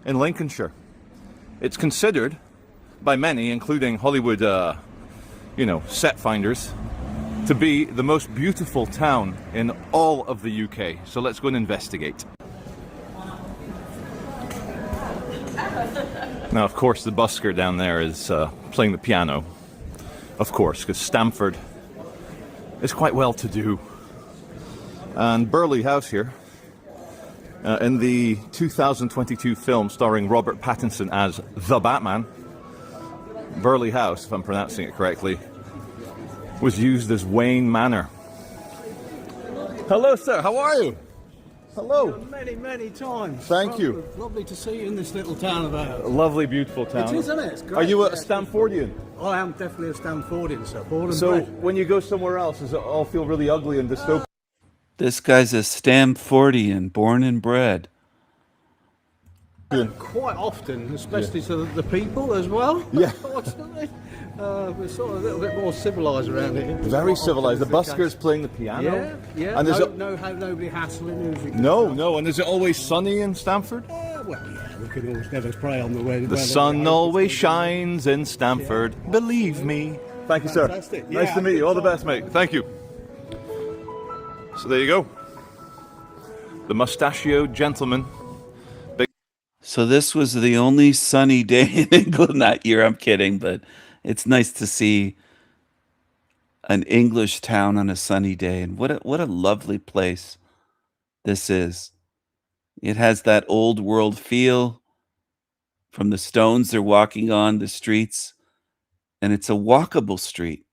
in Lincolnshire. It's considered by many, including Hollywood, set finders, to be the most beautiful town in all of the UK. So let's go and investigate. Now, of course, the busker down there is playing the piano. Of course, because Stamford is quite well to do. And Burley House here, in the 2022 film starring Robert Pattinson as the Batman, Burley House, if I'm pronouncing it correctly, was used as Wayne Manor. Hello, sir. How are you? Hello. Many times. Thank you. Lovely to see you in this little town of ours. A lovely, beautiful town. It is, isn't it? It's great. Are you a Stamfordian? I am definitely a Stamfordian, sir. Born and So bred. when you go somewhere else, does it all feel really ugly and dystopian? This guy's a Stamfordian, born and bred. Quite often, especially to the people as well. Yeah. Unfortunately. We're sort of a little bit more civilised around here. Very civilised. The busker's playing the piano. Yeah. And there's nobody hassling music. No. And is it always sunny in Stamford? Well, yeah, we could always never pray on the way. The sun always shines in Stamford. Believe me. Thank you, sir. Fantastic. Nice to meet you. All the best, mate. Thank you. So there you go. The mustachioed gentleman. So this was the only sunny day in England that year. I'm kidding, but it's nice to see an English town on a sunny day. And what a lovely place this is. It has that old world feel from the stones they're walking on, the streets. And it's a walkable street.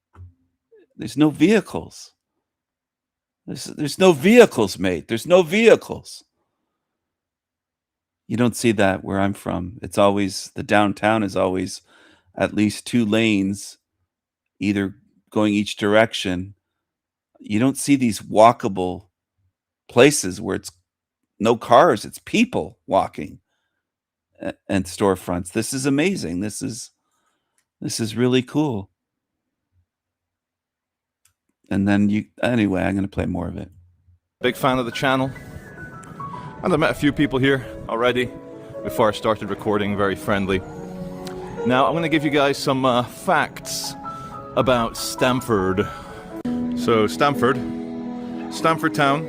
There's no vehicles. There's no vehicles, mate. There's no vehicles. You don't see that where I'm from. It's always, the downtown is always at least 2 lanes, either going each direction. You don't see these walkable places where it's no cars, it's people walking and storefronts. This is amazing. This is really cool. And then anyway, I'm going to play more of it. Big fan of the channel. And I met a few people here already before I started recording, very friendly. Now I'm going to give you guys some facts about Stamford. So Stamford town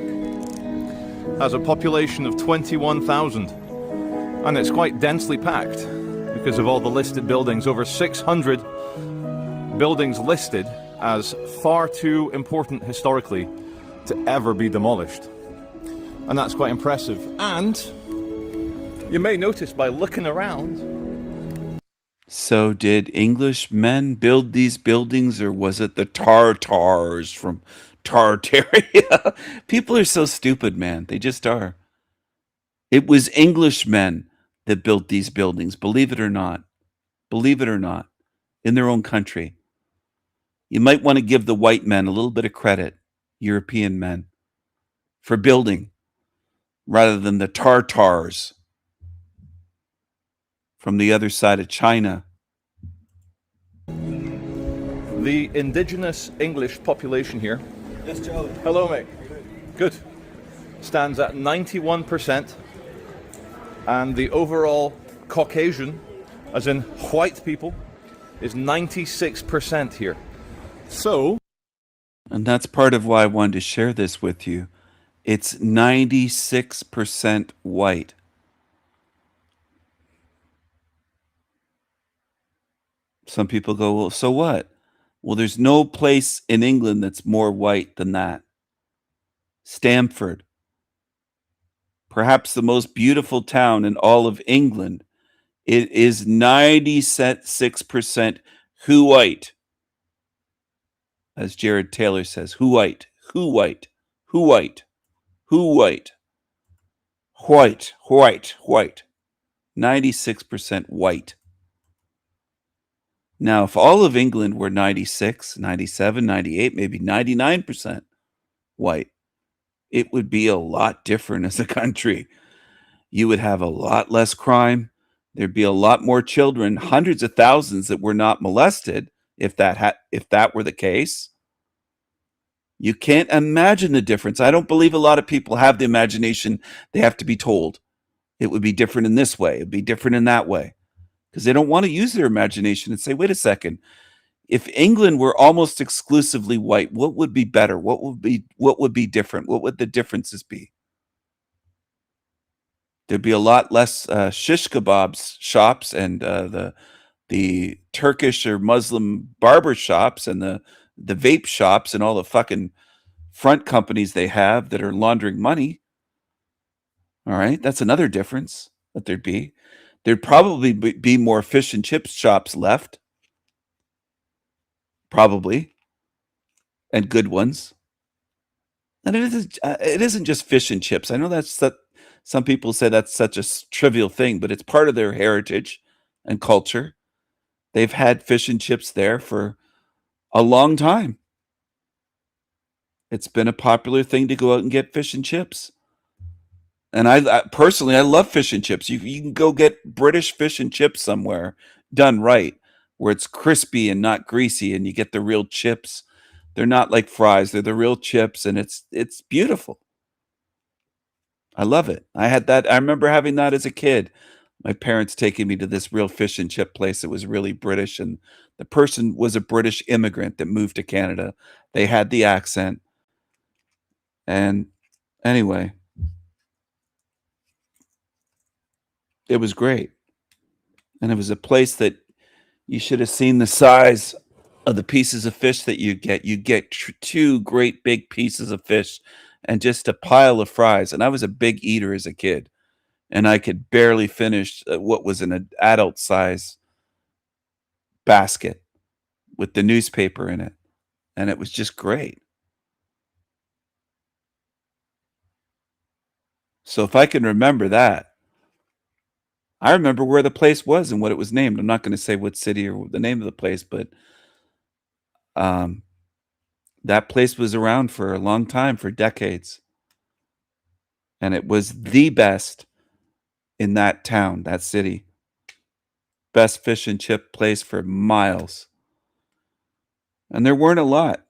has a population of 21,000 and it's quite densely packed because of all the listed buildings. Over 600 buildings listed as far too important historically to ever be demolished. And that's quite impressive. And you may notice by looking around. So did English men build these buildings, or was it the Tartars from Tartaria? People are so stupid, man. They just are. It was Englishmen that built these buildings, believe it or not. Believe it or not. In their own country. You might want to give the white men a little bit of credit, European men, for building, rather than the Tartars from the other side of China. The indigenous English population here. Yes, Charlie. Hello, mate. Good. Stands at 91%. And the overall Caucasian, as in white people, is 96% here. So. And that's part of why I wanted to share this with you. It's 96% white. Some people go, well, so what? Well, there's no place in England that's more white than that. Stamford. Perhaps the most beautiful town in all of England. It is 96% who white. As Jared Taylor says, who white, who white, who white, who white, white, white, white. 96% white. Now, if all of England were 96, 97, 98, maybe 99% white, it would be a lot different as a country. You would have a lot less crime. There'd be a lot more children, hundreds of thousands that were not molested, if that were the case. You can't imagine the difference. I don't believe a lot of people have the imagination they have to be told. It would be different in this way. It would be different in that way. Because they don't want to use their imagination and say, wait a second, if England were almost exclusively white, what would be better? What would be different? What would the differences be? There'd be a lot less shish kebabs shops and the Turkish or Muslim barber shops and the vape shops and all the fucking front companies they have that are laundering money. All right, that's another difference that there'd be. There'd probably be more fish and chips shops left. Probably. And good ones. And it isn't just fish and chips. I know that some people say that's such a trivial thing, but it's part of their heritage and culture. They've had fish and chips there for a long time. It's been a popular thing to go out and get fish and chips. And I personally, I love fish and chips. You can go get British fish and chips somewhere done right, where it's crispy and not greasy, and you get the real chips. They're not like fries; they're the real chips, and it's beautiful. I love it. I had that. I remember having that as a kid. My parents taking me to this real fish and chip place that was really British, and the person was a British immigrant that moved to Canada. They had the accent, and anyway. It was great. And it was a place that you should have seen the size of the pieces of fish that you get. You get two great big pieces of fish and just a pile of fries. And I was a big eater as a kid. And I could barely finish what was an adult size basket with the newspaper in it. And it was just great. So if I can remember that, I remember where the place was and what it was named. I'm not going to say what city or the name of the place, but that place was around for a long time, for decades. And it was the best in that town, that city. Best fish and chip place for miles. And there weren't a lot,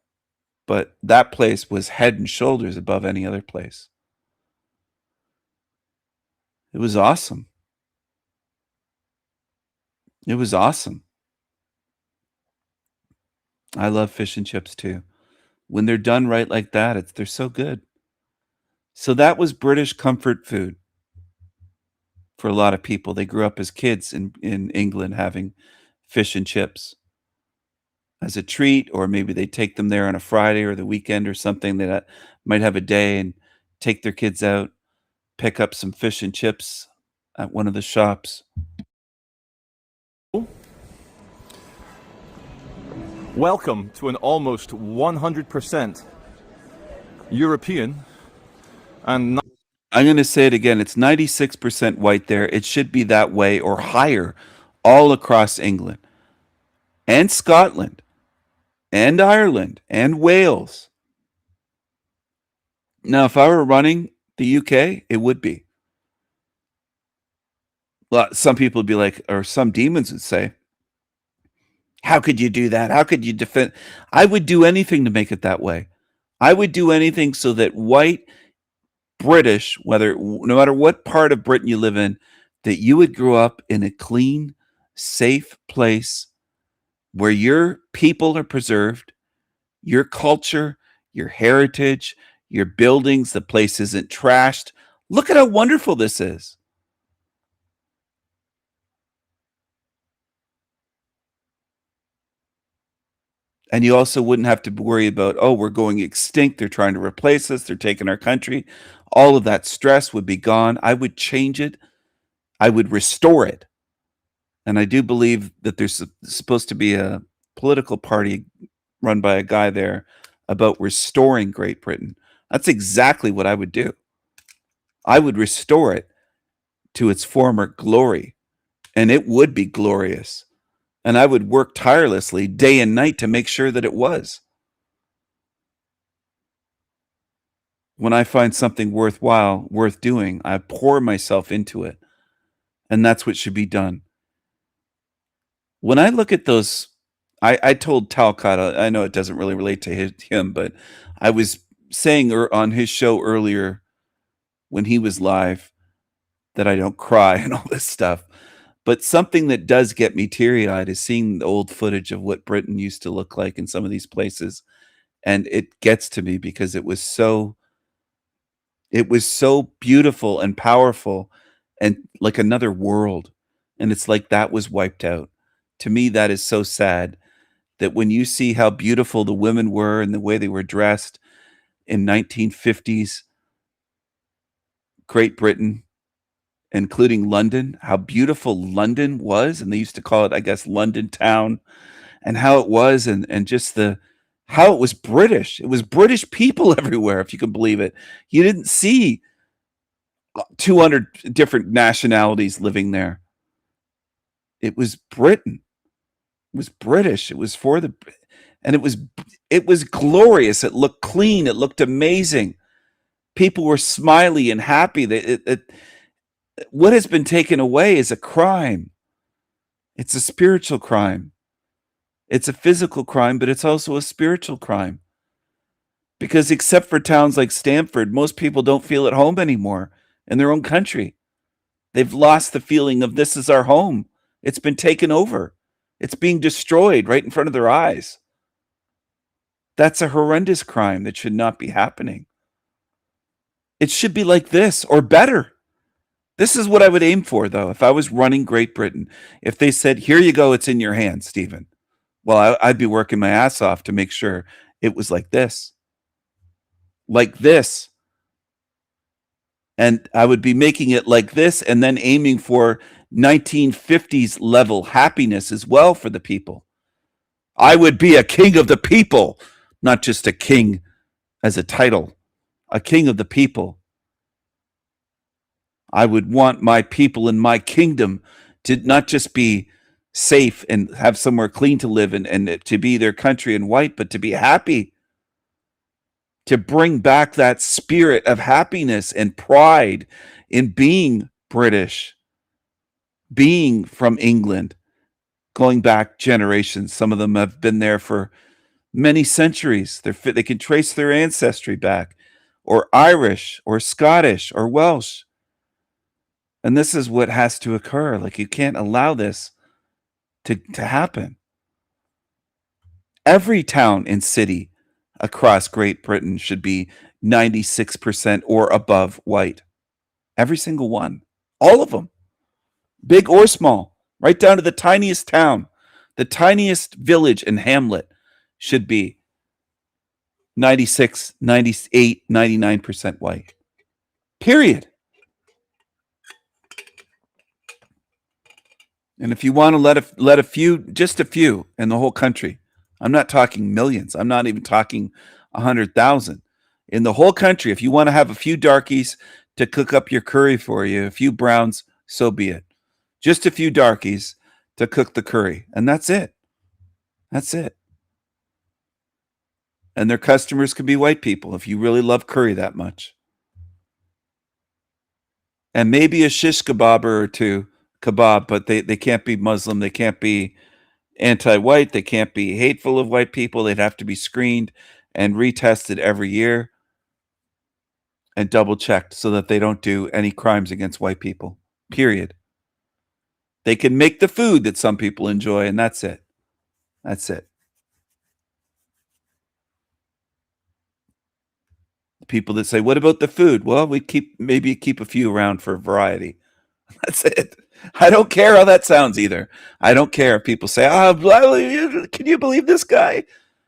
but that place was head and shoulders above any other place. It was awesome. It was awesome. I love fish and chips too. When they're done right like that, they're so good. So that was British comfort food for a lot of people. They grew up as kids in England having fish and chips as a treat, or maybe they take them there on a Friday or the weekend or something that might have a day and take their kids out. pick up some fish and chips at one of the shops. Welcome to an almost 100% European and I'm going to say it again. It's 96% white there. It should be that way or higher all across England and Scotland and Ireland and Wales. Now, if I were running the UK, it would be. Well, some people would be like, or some demons would say, how could you do that? How could you defend? I would do anything to make it that way. I would do anything so that white British, no matter what part of Britain you live in, that you would grow up in a clean, safe place where your people are preserved, your culture, your heritage, your buildings, the place isn't trashed. Look at how wonderful this is. And you also wouldn't have to worry about, oh, we're going extinct. They're trying to replace us. They're taking our country. All of that stress would be gone. I would change it. I would restore it. And I do believe that there's supposed to be a political party run by a guy there about restoring Great Britain. That's exactly what I would do. I would restore it to its former glory. And it would be glorious. And I would work tirelessly day and night to make sure that it was. When I find something worthwhile, worth doing, I pour myself into it. And that's what should be done. When I look at those, I told Talcott, I know it doesn't really relate to him, but I was saying on his show earlier when he was live that I don't cry and all this stuff. But something that does get me teary-eyed is seeing the old footage of what Britain used to look like in some of these places. And it gets to me because it was so beautiful and powerful and like another world. And it's like that was wiped out. To me, that is so sad that when you see how beautiful the women were and the way they were dressed in 1950s Great Britain, including London, how beautiful London was. And they used to call it, I guess, London town, and how it was, and just how it was British. It was British people everywhere, if you can believe it. You didn't see 200 different nationalities living there. It was Britain. It was British. It was and it was glorious. It looked clean. It looked amazing. People were smiley and happy. What has been taken away is a crime. It's a spiritual crime. It's a physical crime, but it's also a spiritual crime. Because except for towns like Stamford, most people don't feel at home anymore in their own country. They've lost the feeling of this is our home. It's been taken over. It's being destroyed right in front of their eyes. That's a horrendous crime that should not be happening. It should be like this or better. This is what I would aim for, though, if I was running Great Britain. If they said, here you go, it's in your hands, Stephen. Well, I'd be working my ass off to make sure it was like this. Like this. And I would be making it like this and then aiming for 1950s level happiness as well for the people. I would be a king of the people, not just a king as a title, a king of the people. I would want my people in my kingdom to not just be safe and have somewhere clean to live and to be their country and white, but to be happy. To bring back that spirit of happiness and pride in being British, being from England, going back generations. Some of them have been there for many centuries. They can trace their ancestry back, or Irish, or Scottish, or Welsh. And this is what has to occur. Like, you can't allow this to happen. Every town and city across Great Britain should be 96% or above white. Every single one. All of them. Big or small. Right down to the tiniest town. The tiniest village and hamlet should be 96, 98, 99% white. Period. And if you want to let a few, just a few in the whole country, I'm not talking millions. I'm not even talking 100,000 in the whole country. If you want to have a few darkies to cook up your curry for you, a few browns, so be it. Just a few darkies to cook the curry, and that's it. That's it. And their customers could be white people if you really love curry that much. And maybe a shish kebab or two kebab, but they can't be Muslim. They can't be anti-white. They can't be hateful of white people. They'd have to be screened and retested every year and double checked so that they don't do any crimes against white people. Period. They can make the food that some people enjoy, and that's it. That's it. People that say, "What about the food?" Well, we maybe keep a few around for variety. That's it. I don't care how that sounds either. I don't care if people say, can you believe this guy?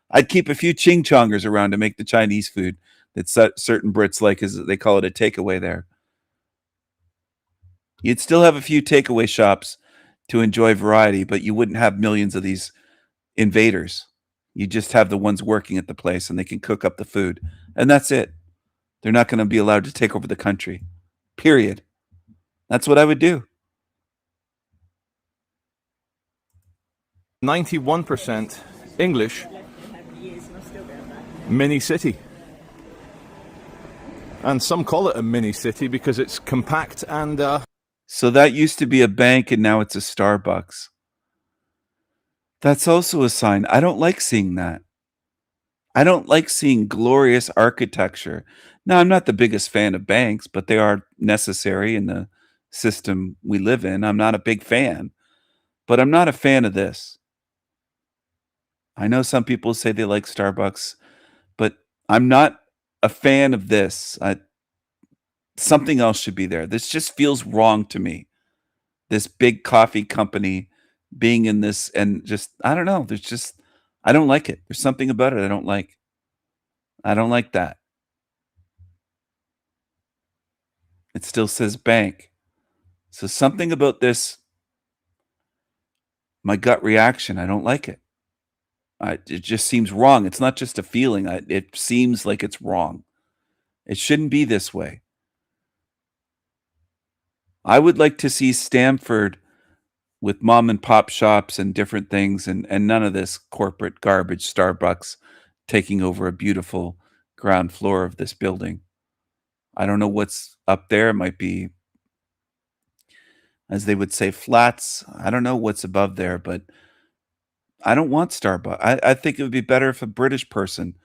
I'd keep a few ching chongers around to make the Chinese food that certain Brits like, as they call it, a takeaway there. You'd still have a few takeaway shops to enjoy variety, but you wouldn't have millions of these invaders. You just have the ones working at the place, and they can cook up the food. And that's it. They're not going to be allowed to take over the country. Period. That's what I would do. 91% English. Mini city. And some call it a mini city because it's compact and... So that used to be a bank, and now it's a Starbucks. That's also a sign. I don't like seeing that. I don't like seeing glorious architecture. Now, I'm not the biggest fan of banks, but they are necessary in the system we live in. I'm not a big fan, but I'm not a fan of this. I know some people say they like Starbucks, but I'm not a fan of this. Something else should be there. This just feels wrong to me. This big coffee company being in this, and just, I don't know. I don't like it. There's something about it I don't like. I don't like that. It still says bank. So something about this, my gut reaction, I don't like it. It just seems wrong. It's not just a feeling. It seems like it's wrong. It shouldn't be this way. I would like to see Stamford with mom and pop shops and different things, and none of this corporate garbage Starbucks taking over a beautiful ground floor of this building. I don't know what's up there. It might be, as they would say, flats. I don't know what's above there, but I don't want Starbucks. I think it would be better if a British person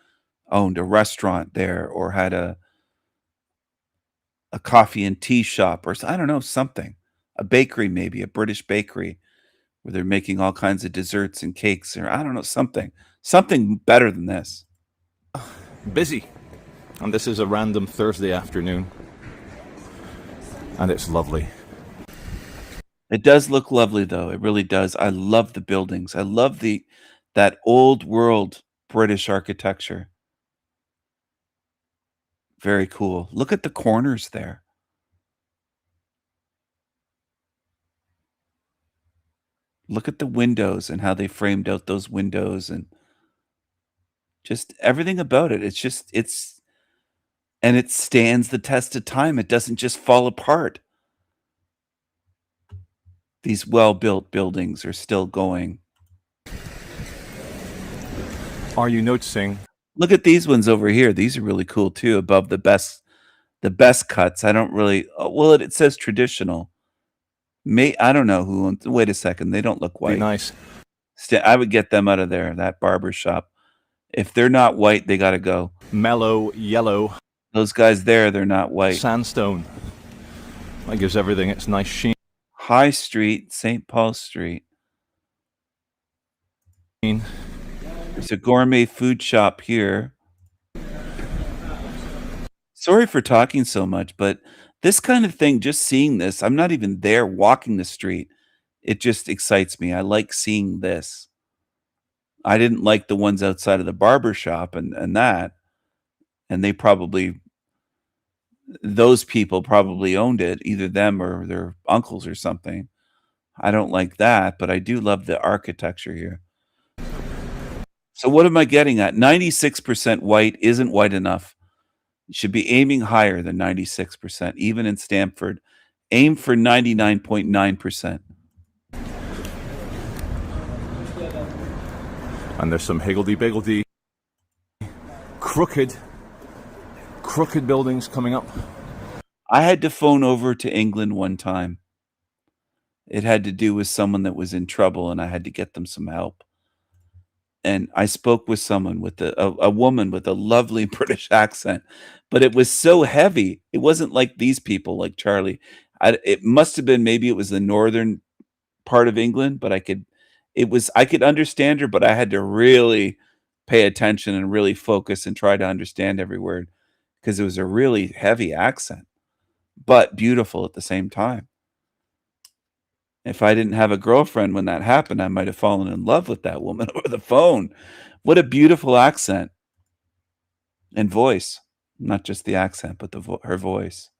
owned a restaurant there, or had a coffee and tea shop, or I don't know, something. A bakery, maybe a British bakery where they're making all kinds of desserts and cakes, or I don't know, something better than this. Busy. And this is a random Thursday afternoon. And it's lovely. It does look lovely, though. It really does. I love the buildings. I love that old world British architecture. Very cool. Look at the corners there. Look at the windows and how they framed out those windows, and just everything about it. And it stands the test of time. It doesn't just fall apart. These well-built buildings are still going. Are you noticing? Look at these ones over here. These are really cool too. Above the best cuts. I don't really. Well, it says traditional. I don't know who. Wait a second. They don't look white. Be nice. I would get them out of there. That barber shop. If they're not white, they got to go. Mellow yellow. Those guys there, they're not white. Sandstone. That gives everything its nice sheen. High Street, St. Paul Street. There's a gourmet food shop here. Sorry for talking so much, but this kind of thing, just seeing this, I'm not even there walking the street. It just excites me. I like seeing this. I didn't like the ones outside of the barber shop and that. And those people probably owned it, either them or their uncles or something. I don't like that, but I do love the architecture here. So what am I getting at? 96% white isn't white enough. You should be aiming higher than 96%, even in Stamford. Aim for 99.9%. And there's some higgledy-piggledy, crooked buildings coming up. I had to phone over to England one time. It had to do with someone that was in trouble, and I had to get them some help. And I spoke with someone with a woman with a lovely British accent, but it was so heavy. It wasn't like these people, like Charlie. It must have been, maybe it was the northern part of England, but I could understand her, but I had to really pay attention and really focus and try to understand every word, because it was a really heavy accent, but beautiful at the same time. If I didn't have a girlfriend when that happened, I might have fallen in love with that woman over the phone. What a beautiful accent and voice. Not just the accent, but her voice.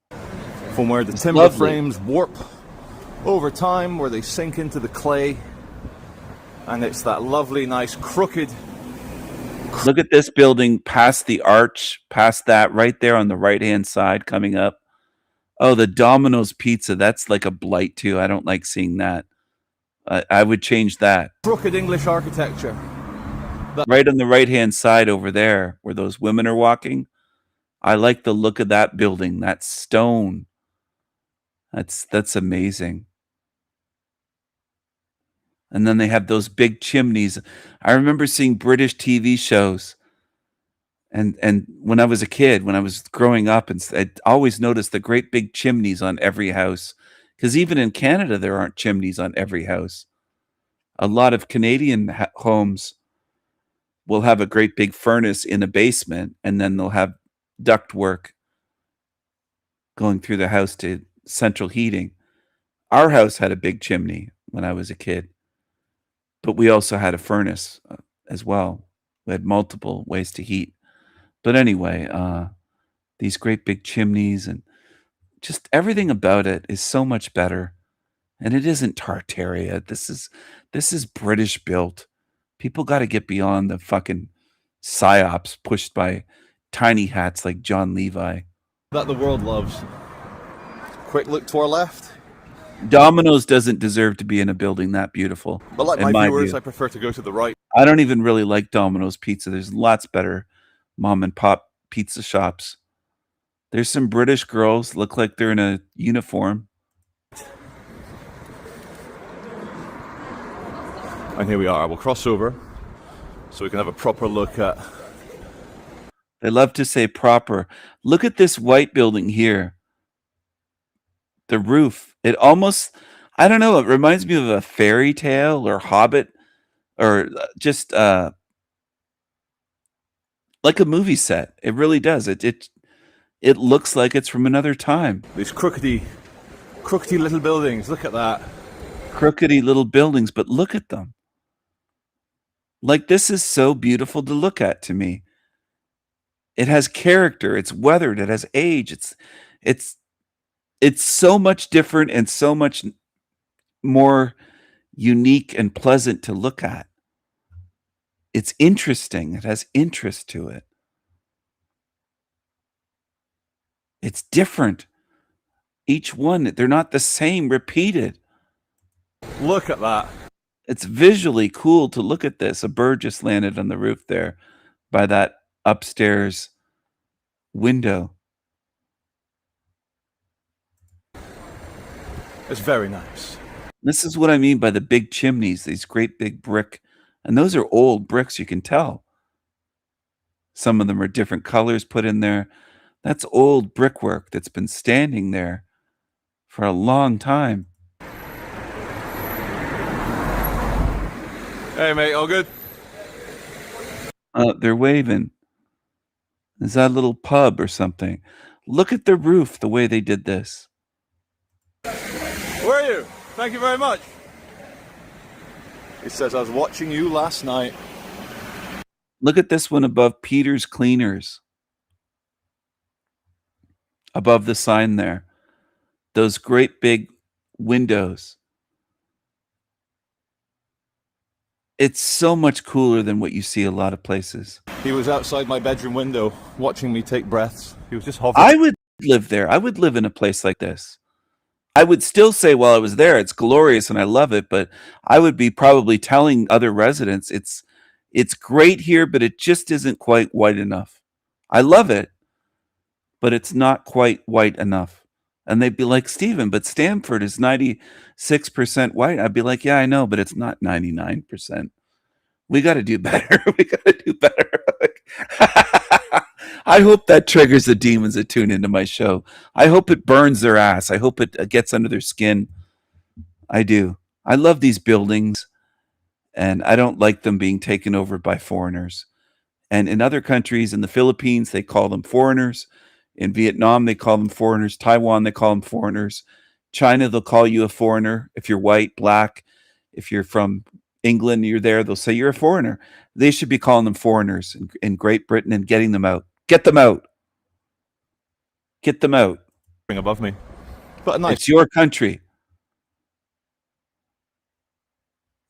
From where the timber frames warp over time, where they sink into the clay. And it's that lovely, nice, crooked. Look at this building past the arch, past that right there on the right-hand side coming up. Oh, the Domino's pizza. That's like a blight too. I don't like seeing that. I would change that. Crooked English architecture. Right on the right-hand side over there where those women are walking. I like the look of that building, that stone. That's amazing. And then they have those big chimneys. I remember seeing British TV shows. And when I was a kid, when I was growing up, and I'd always noticed the great big chimneys on every house. Because even in Canada, there aren't chimneys on every house. A lot of Canadian homes will have a great big furnace in a basement, and then they'll have ductwork going through the house to central heating. Our house had a big chimney when I was a kid, but we also had a furnace as well. We had multiple ways to heat. But anyway, these great big chimneys and just everything about it is so much better. And it isn't Tartaria. This is British built. People got to get beyond the fucking psyops pushed by tiny hats like John Levi. That the world loves. Quick look to our left. Domino's doesn't deserve to be in a building that beautiful. But like my viewers, I prefer to go to the right. I don't even really like Domino's pizza. There's lots better mom and pop pizza shops. There's some British girls look like they're in a uniform. And here we are. We'll cross over so we can have a proper look at. They love to say proper. Look at this white building here. The roof. It almost, I don't know, it reminds me of a fairy tale or Hobbit or just like a movie set. It really does. It looks like it's from another time. These crookedy little buildings. Look at that. Crookedy little buildings, but look at them. Like, this is so beautiful to look at to me. It has character. It's weathered. It has age. It's so much different and so much more unique and pleasant to look at. It's interesting. It has interest to it. It's different. Each one, they're not the same, repeated. Look at that. It's visually cool to look at this. A bird just landed on the roof there by that upstairs window. It's very nice. This is what I mean by the big chimneys, these great big brick. And those are old bricks, you can tell. Some of them are different colors put in there. That's old brickwork that's been standing there for a long time. Hey, mate, all good? They're waving. Is that a little pub or something? Look at the roof, the way they did this. Where are you? Thank you very much. He says, I was watching you last night. Look at this one above Peter's Cleaners. Above the sign there. Those great big windows. It's so much cooler than what you see a lot of places. He was outside my bedroom window watching me take breaths. He was just hovering. I would live there. I would live in a place like this. I would still say while I was there, it's glorious and I love it, but I would be probably telling other residents it's great here, but it just isn't quite white enough. I love it, but it's not quite white enough. And they'd be like, Stephen, but Stamford is 96% white. I'd be like, yeah, I know, but it's not 99%. We got to do better. We got to do better. I hope that triggers the demons that tune into my show. I hope it burns their ass. I hope it gets under their skin. I do. I love these buildings, and I don't like them being taken over by foreigners. And in other countries, in the Philippines, they call them foreigners. In Vietnam, they call them foreigners. Taiwan, they call them foreigners. China, they'll call you a foreigner if you're white, black. If you're from England, you're there, they'll say you're a foreigner. They should be calling them foreigners in Great Britain and getting them out. Get them out. Get them out. Above me. But nice. It's your country.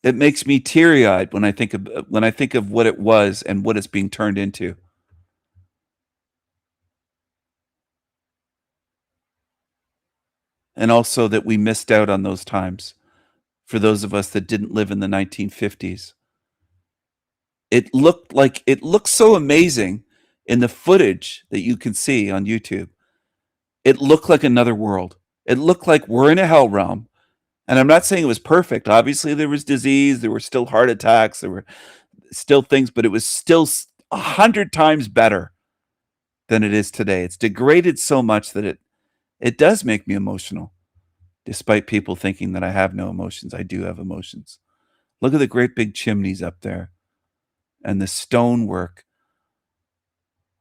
It makes me teary-eyed when I think of what it was and what it's being turned into. And also that we missed out on those times for those of us that didn't live in the 1950s. It looked so amazing in the footage that you can see on YouTube. It looked like another world. It looked like we're in a hell realm. And I'm not saying it was perfect. Obviously, there was disease. There were still heart attacks. There were still things, but it was still 100 times better than it is today. It's degraded so much that it does make me emotional, despite people thinking that I have no emotions. I do have emotions. Look at the great big chimneys up there and the stonework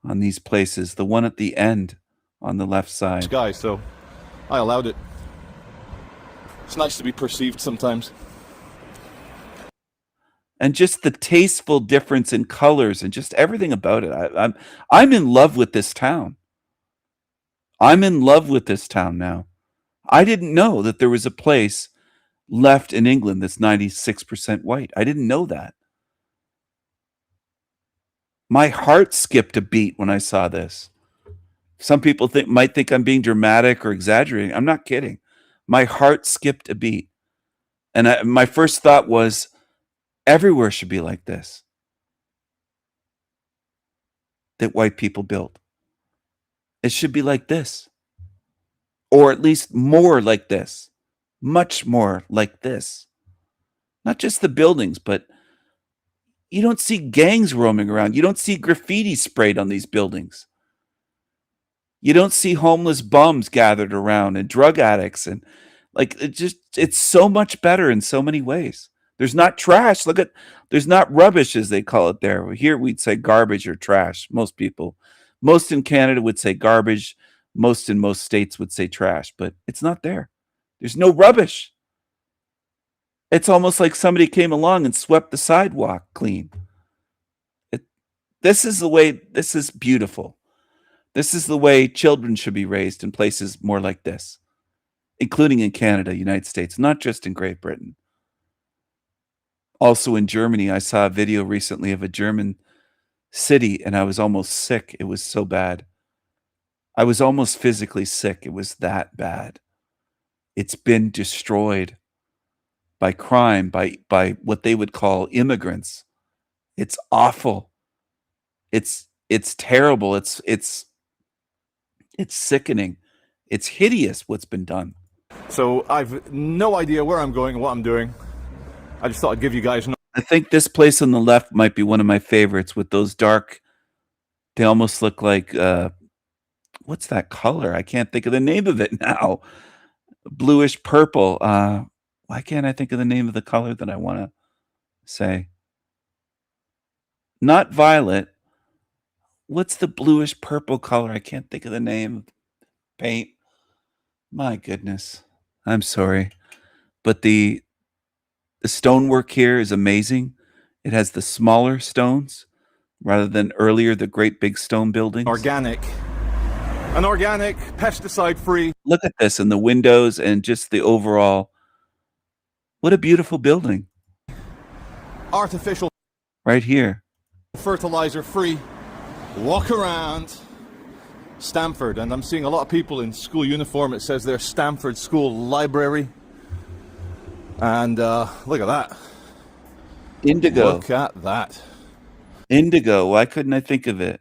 on these places. The one at the end on the left side. Sky, so I allowed it. It's nice to be perceived sometimes. And just the tasteful difference in colors and just everything about it. I'm in love with this town. I'm in love with this town now. I didn't know that there was a place left in England that's 96% white. I didn't know that. My heart skipped a beat when I saw this. Some people might think I'm being dramatic or exaggerating. I'm not kidding. My heart skipped a beat. And my first thought was, everywhere should be like this. That white people built. It should be like this. Or at least more like this. Much more like this. Not just the buildings, but you don't see gangs roaming around. You don't see graffiti sprayed on these buildings. You don't see homeless bums gathered around and drug addicts. And it's so much better in so many ways. There's not trash. There's not rubbish, as they call it there. Here we'd say garbage or trash. Most in Canada would say garbage. Most in most states would say trash, but it's not there. There's no rubbish. It's almost like somebody came along and swept the sidewalk clean. This is beautiful. This is the way children should be raised in places more like this, including in Canada, United States, not just in Great Britain. Also in Germany, I saw a video recently of a German city and I was almost sick. It was so bad. I was almost physically sick. It was that bad. It's been destroyed by crime, by what they would call immigrants. It's awful. It's terrible. It's sickening. It's hideous what's been done. So I've no idea where I'm going and what I'm doing. I just thought I'd give you guys I think this place on the left might be one of my favorites with those dark, they almost look like, what's that color? I can't think of the name of it now. Bluish purple. Why can't I think of the name of the color that I want to say? Not violet. What's the bluish purple color? I can't think of the name of paint. My goodness. I'm sorry. But the stonework here is amazing. It has the smaller stones rather than earlier the great big stone buildings. An organic, pesticide-free. Look at this and the windows and just the overall. What a beautiful building. artificial right here. fertilizer-free walk around Stamford, and I'm seeing a lot of people in school uniform. It says they're Stamford School Library, and look at that. Indigo. Look at that. Indigo. Why couldn't I think of it?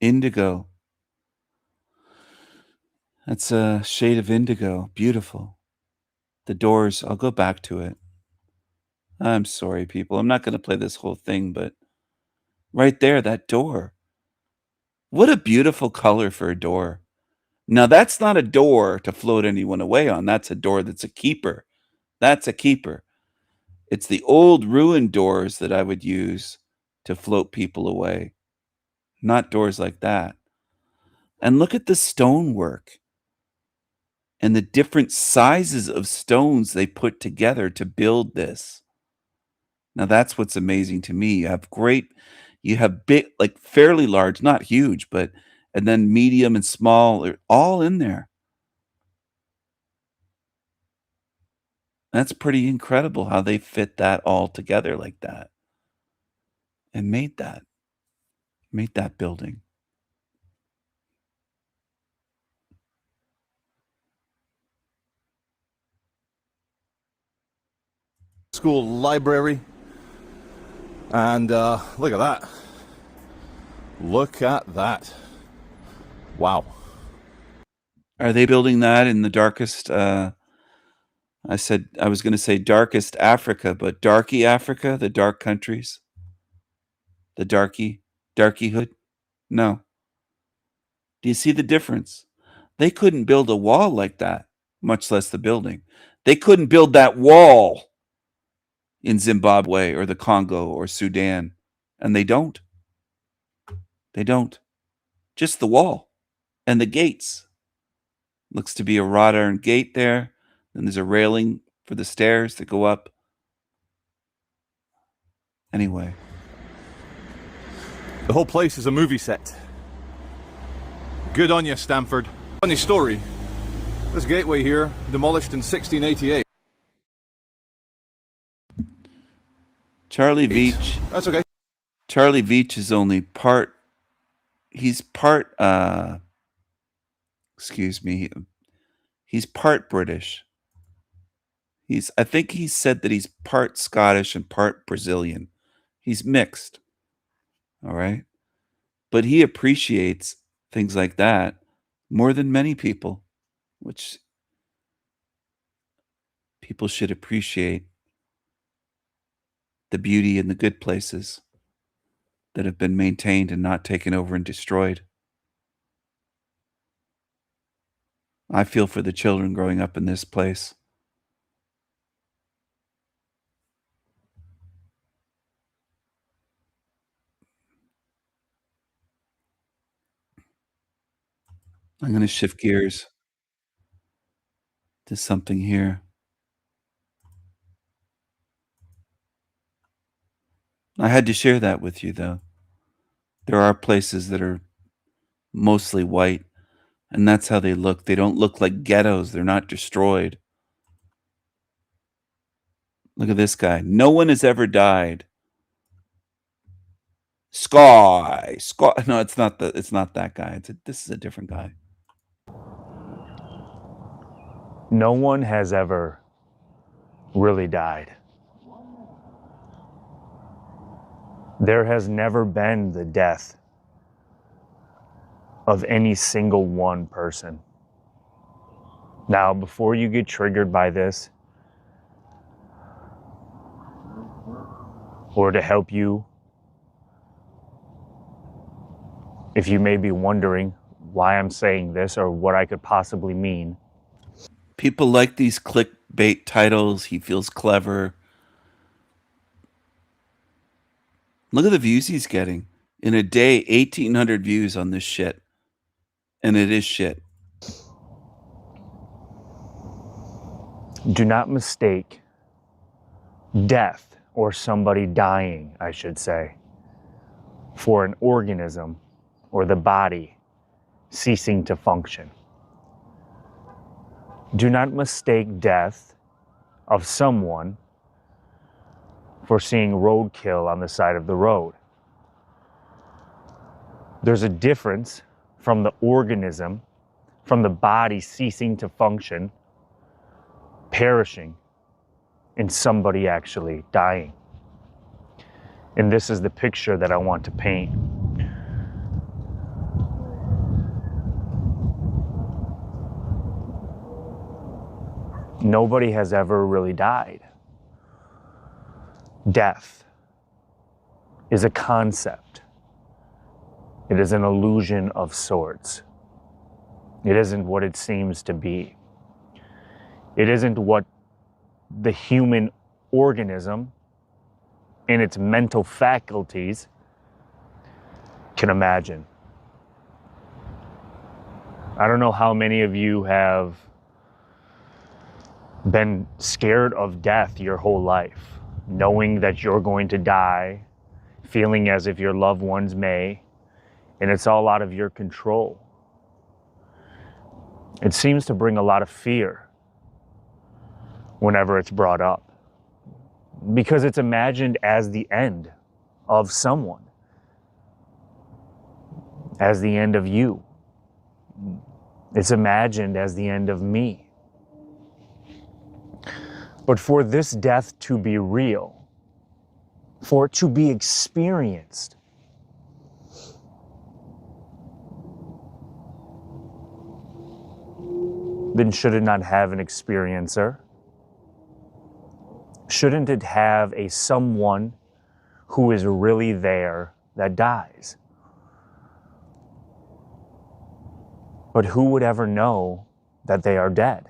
Indigo. That's a shade of indigo. Beautiful. The doors. I'll go back to it. I'm sorry, people. I'm not going to play this whole thing, but right there, that door. What a beautiful color for a door. Now, that's not a door to float anyone away on. That's a door that's a keeper. That's a keeper. It's the old ruined doors that I would use to float people away, not doors like that. And look at the stonework and the different sizes of stones they put together to build this. Now, that's what's amazing to me. You have big, like fairly large, not huge, but, and then medium and small, they're all in there. That's pretty incredible how they fit that all together like that and made that building. School library, and look at that. Look at that. Wow. Are they building that in the darkest, I was going to say darkest Africa, but darky Africa, the dark countries? The darkyhood? No. Do you see the difference? They couldn't build a wall like that, much less the building. They couldn't build that wall in Zimbabwe or the Congo or Sudan, and they don't. They don't. Just the wall and the gates. Looks to be a wrought iron gate there. Then there's a railing for the stairs that go up. Anyway. The whole place is a movie set. Good on you, Stamford. Funny story. This gateway here, demolished in 1688. Charlie Veach. That's okay. Charlie Veach is only part. He's part. Excuse me. He's part British. I think he said that he's part Scottish and part Brazilian. He's mixed. All right. But he appreciates things like that more than many people, which people should appreciate the beauty and the good places that have been maintained and not taken over and destroyed. I feel for the children growing up in this place. I'm going to shift gears to something here. I had to share that with you, though. There are places that are mostly white, and that's how they look. They don't look like ghettos. They're not destroyed. Look at this guy. No one has ever died. Sky. No, it's not that guy. This is a different guy. No one has ever really died. There has never been the death of any single one person. Now, before you get triggered by this, or to help you, if you may be wondering why I'm saying this or what I could possibly mean. People like these clickbait titles. He feels clever. Look at the views he's getting. In a day, 1,800 views on this shit. And it is shit. Do not mistake death, or somebody dying, I should say, for an organism or the body ceasing to function. Do not mistake death of someone for seeing roadkill on the side of the road. There's a difference from the organism, from the body ceasing to function, perishing, and somebody actually dying. And this is the picture that I want to paint. Nobody has ever really died. Death is a concept. It is an illusion of sorts. It isn't what it seems to be. It isn't what the human organism and its mental faculties can imagine. I don't know how many of you have been scared of death your whole life, knowing that you're going to die, feeling as if your loved ones may, and it's all out of your control. It seems to bring a lot of fear whenever it's brought up, because it's imagined as the end of someone, as the end of you. It's imagined as the end of me. But for this death to be real, for it to be experienced, then should it not have an experiencer? Shouldn't it have a someone who is really there that dies? But who would ever know that they are dead?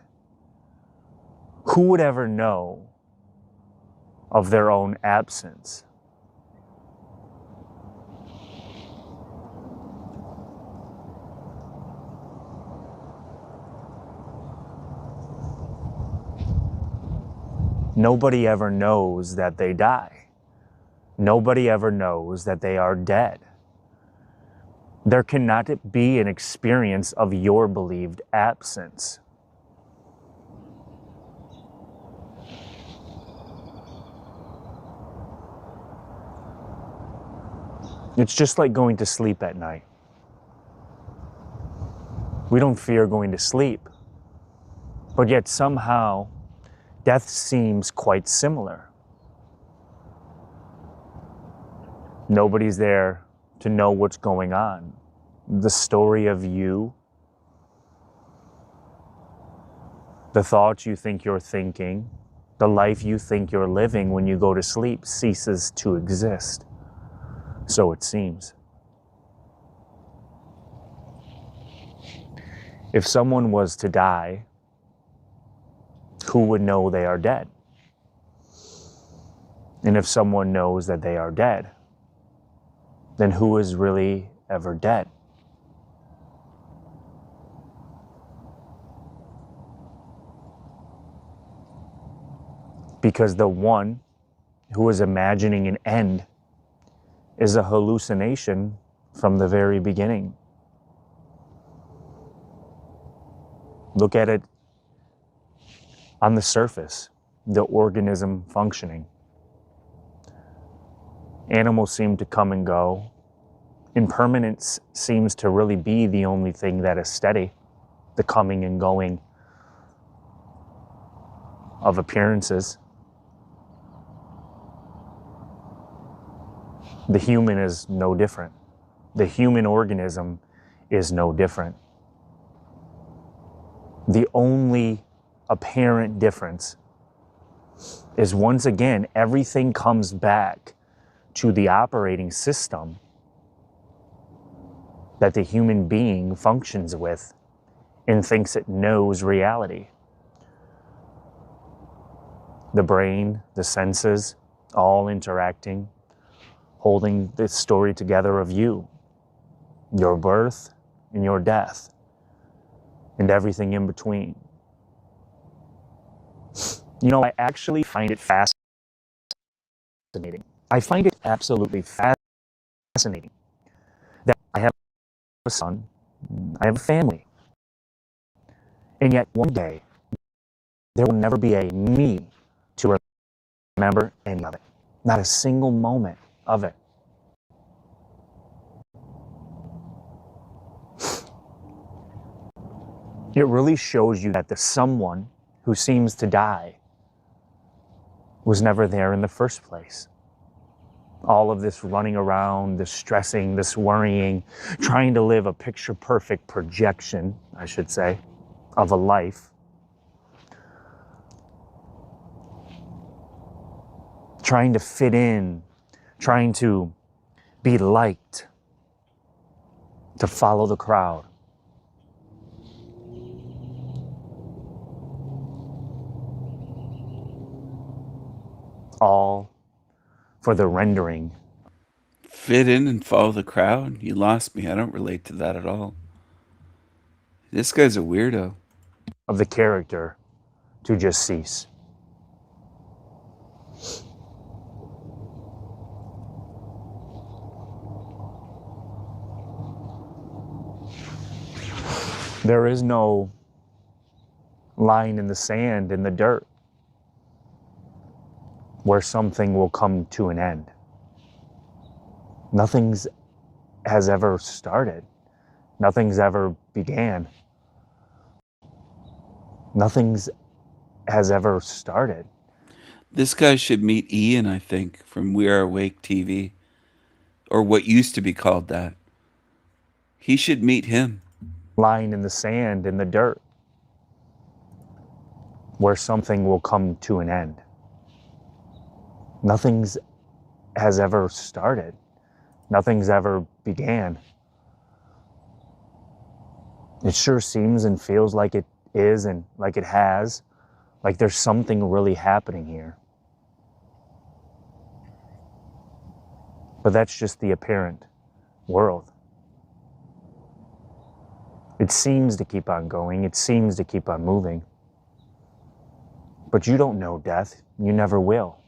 Who would ever know of their own absence? Nobody ever knows that they die. Nobody ever knows that they are dead. There cannot be an experience of your believed absence. It's just like going to sleep at night. We don't fear going to sleep, but yet somehow death seems quite similar. Nobody's there to know what's going on. The story of you, the thoughts you think you're thinking, the life you think you're living when you go to sleep ceases to exist. So it seems. If someone was to die, who would know they are dead? And if someone knows that they are dead, then who is really ever dead? Because the one who is imagining an end is a hallucination from the very beginning. Look at it on the surface, the organism functioning. Animals seem to come and go. Impermanence seems to really be the only thing that is steady, the coming and going of appearances. The human is no different. The human organism is no different. The only apparent difference is, once again, everything comes back to the operating system that the human being functions with and thinks it knows reality. The brain, the senses, all interacting, holding this story together of you, your birth and your death, and everything in between. You know, I actually find it fascinating. I find it absolutely fascinating that I have a son, I have a family, and yet one day there will never be a me remember any of it. Not a single moment of it. It really shows you that the someone who seems to die was never there in the first place. All of this running around, this stressing, this worrying, trying to live a picture-perfect projection, I should say, of a life. Trying to fit in, trying to be liked, to follow the crowd. All for the rendering. Fit in and follow the crowd? You lost me. I don't relate to that at all. This guy's a weirdo. Of the character to just cease. There is no line in the sand, in the dirt, where something will come to an end. Nothing's has ever started. Nothing's ever began. Nothing's has ever started. This guy should meet Ian, I think, from We Are Awake TV, or what used to be called that. He should meet him. Line in the sand, in the dirt, where something will come to an end. Nothing's has ever started. Nothing's ever began. It sure seems and feels like it is and like it has, like there's something really happening here. But that's just the apparent world. It seems to keep on going. It seems to keep on moving. But you don't know death. You never will.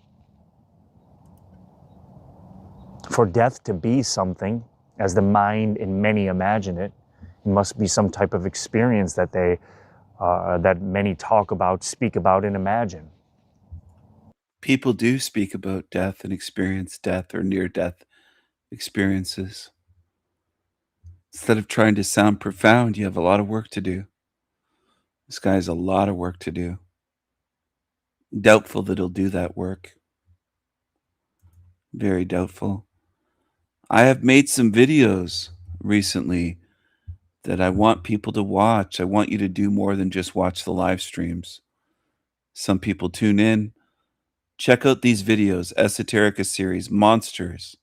For death to be something, as the mind and many imagine it, it must be some type of experience that that many talk about, speak about, and imagine. People do speak about death and experience death or near-death experiences. Instead of trying to sound profound, you have a lot of work to do. This guy has a lot of work to do. Doubtful that he'll do that work. Very doubtful. I have made some videos recently that I want people to watch. I want you to do more than just watch the live streams. Some people tune in. Check out these videos. Esoterica series, Monsters.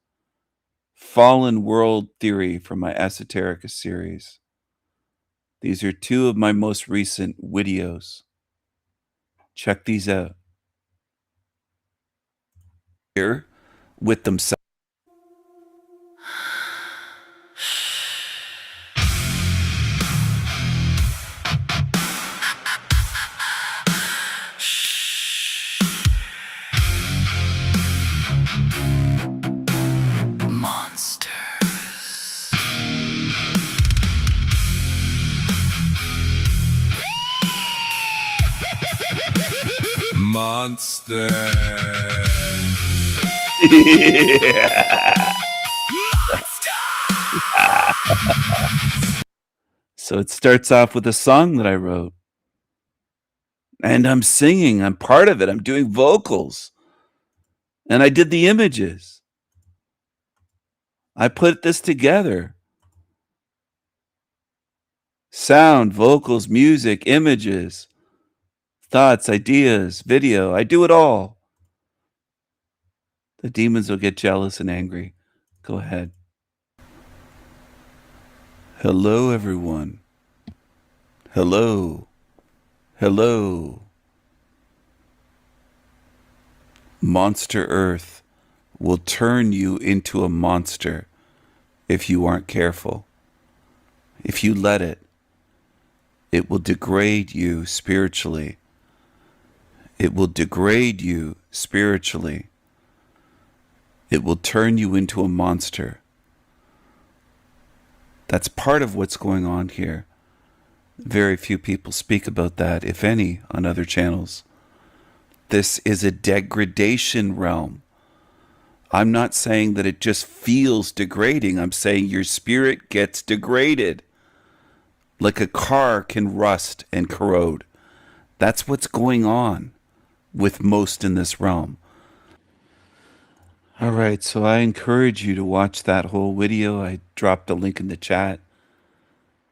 Fallen World Theory from my Esoterica series. These are two of my most recent videos. Check these out. Here with themselves. Monster. So it starts off with a song that I wrote. And I'm singing. I'm part of it. I'm doing vocals. And I did the images. I put this together. Sound, vocals, music, images, thoughts, ideas, video. I do it all. The demons will get jealous and angry. Go ahead. Hello, everyone. Hello. Hello. Monster Earth will turn you into a monster if you aren't careful. If you let it, it will degrade you spiritually. It will degrade you spiritually. It will turn you into a monster. That's part of what's going on here. Very few people speak about that, if any, on other channels. This is a degradation realm. I'm not saying that it just feels degrading. I'm saying your spirit gets degraded. Like a car can rust and corrode. That's what's going on with most in this realm. All right, so I encourage you to watch that whole video. I dropped a link in the chat.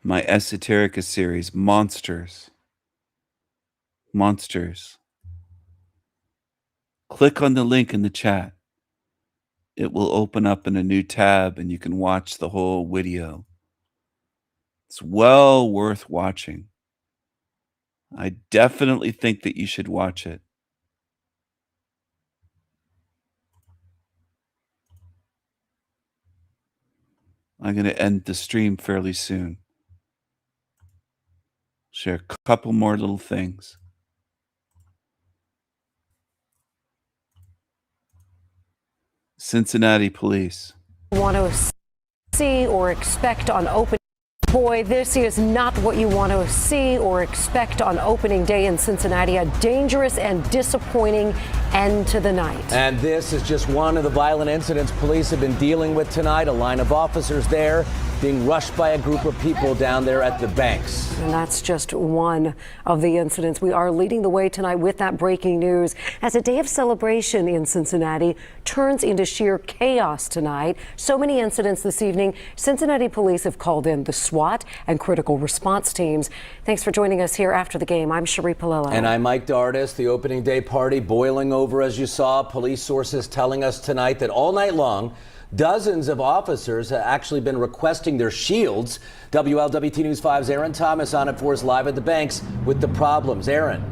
My Esoterica series, Monsters. Monsters. Click on the link in the chat. It will open up in a new tab and you can watch the whole video. It's well worth watching. I definitely think that you should watch it. I'm going to end the stream fairly soon. Share a couple more little things. Cincinnati police. Want to see or expect on opening. Boy, this is not what you want to see or expect on opening day in Cincinnati. A dangerous and disappointing end to the night. And this is just one of the violent incidents police have been dealing with tonight. A line of officers there being rushed by a group of people down there at the banks. And that's just one of the incidents. We are leading the way tonight with that breaking news as a day of celebration in Cincinnati turns into sheer chaos tonight. So many incidents this evening. Cincinnati police have called in the SWAT and critical response teams. Thanks for joining us here after the game. I'm Cherie Palillo. And I'm Mike Dardis. The opening day party boiling over, as you saw. Police sources telling us tonight that all night long, dozens of officers have actually been requesting their shields. WLWT News 5's Aaron Thomas on it for us live at the banks with the problems. Aaron.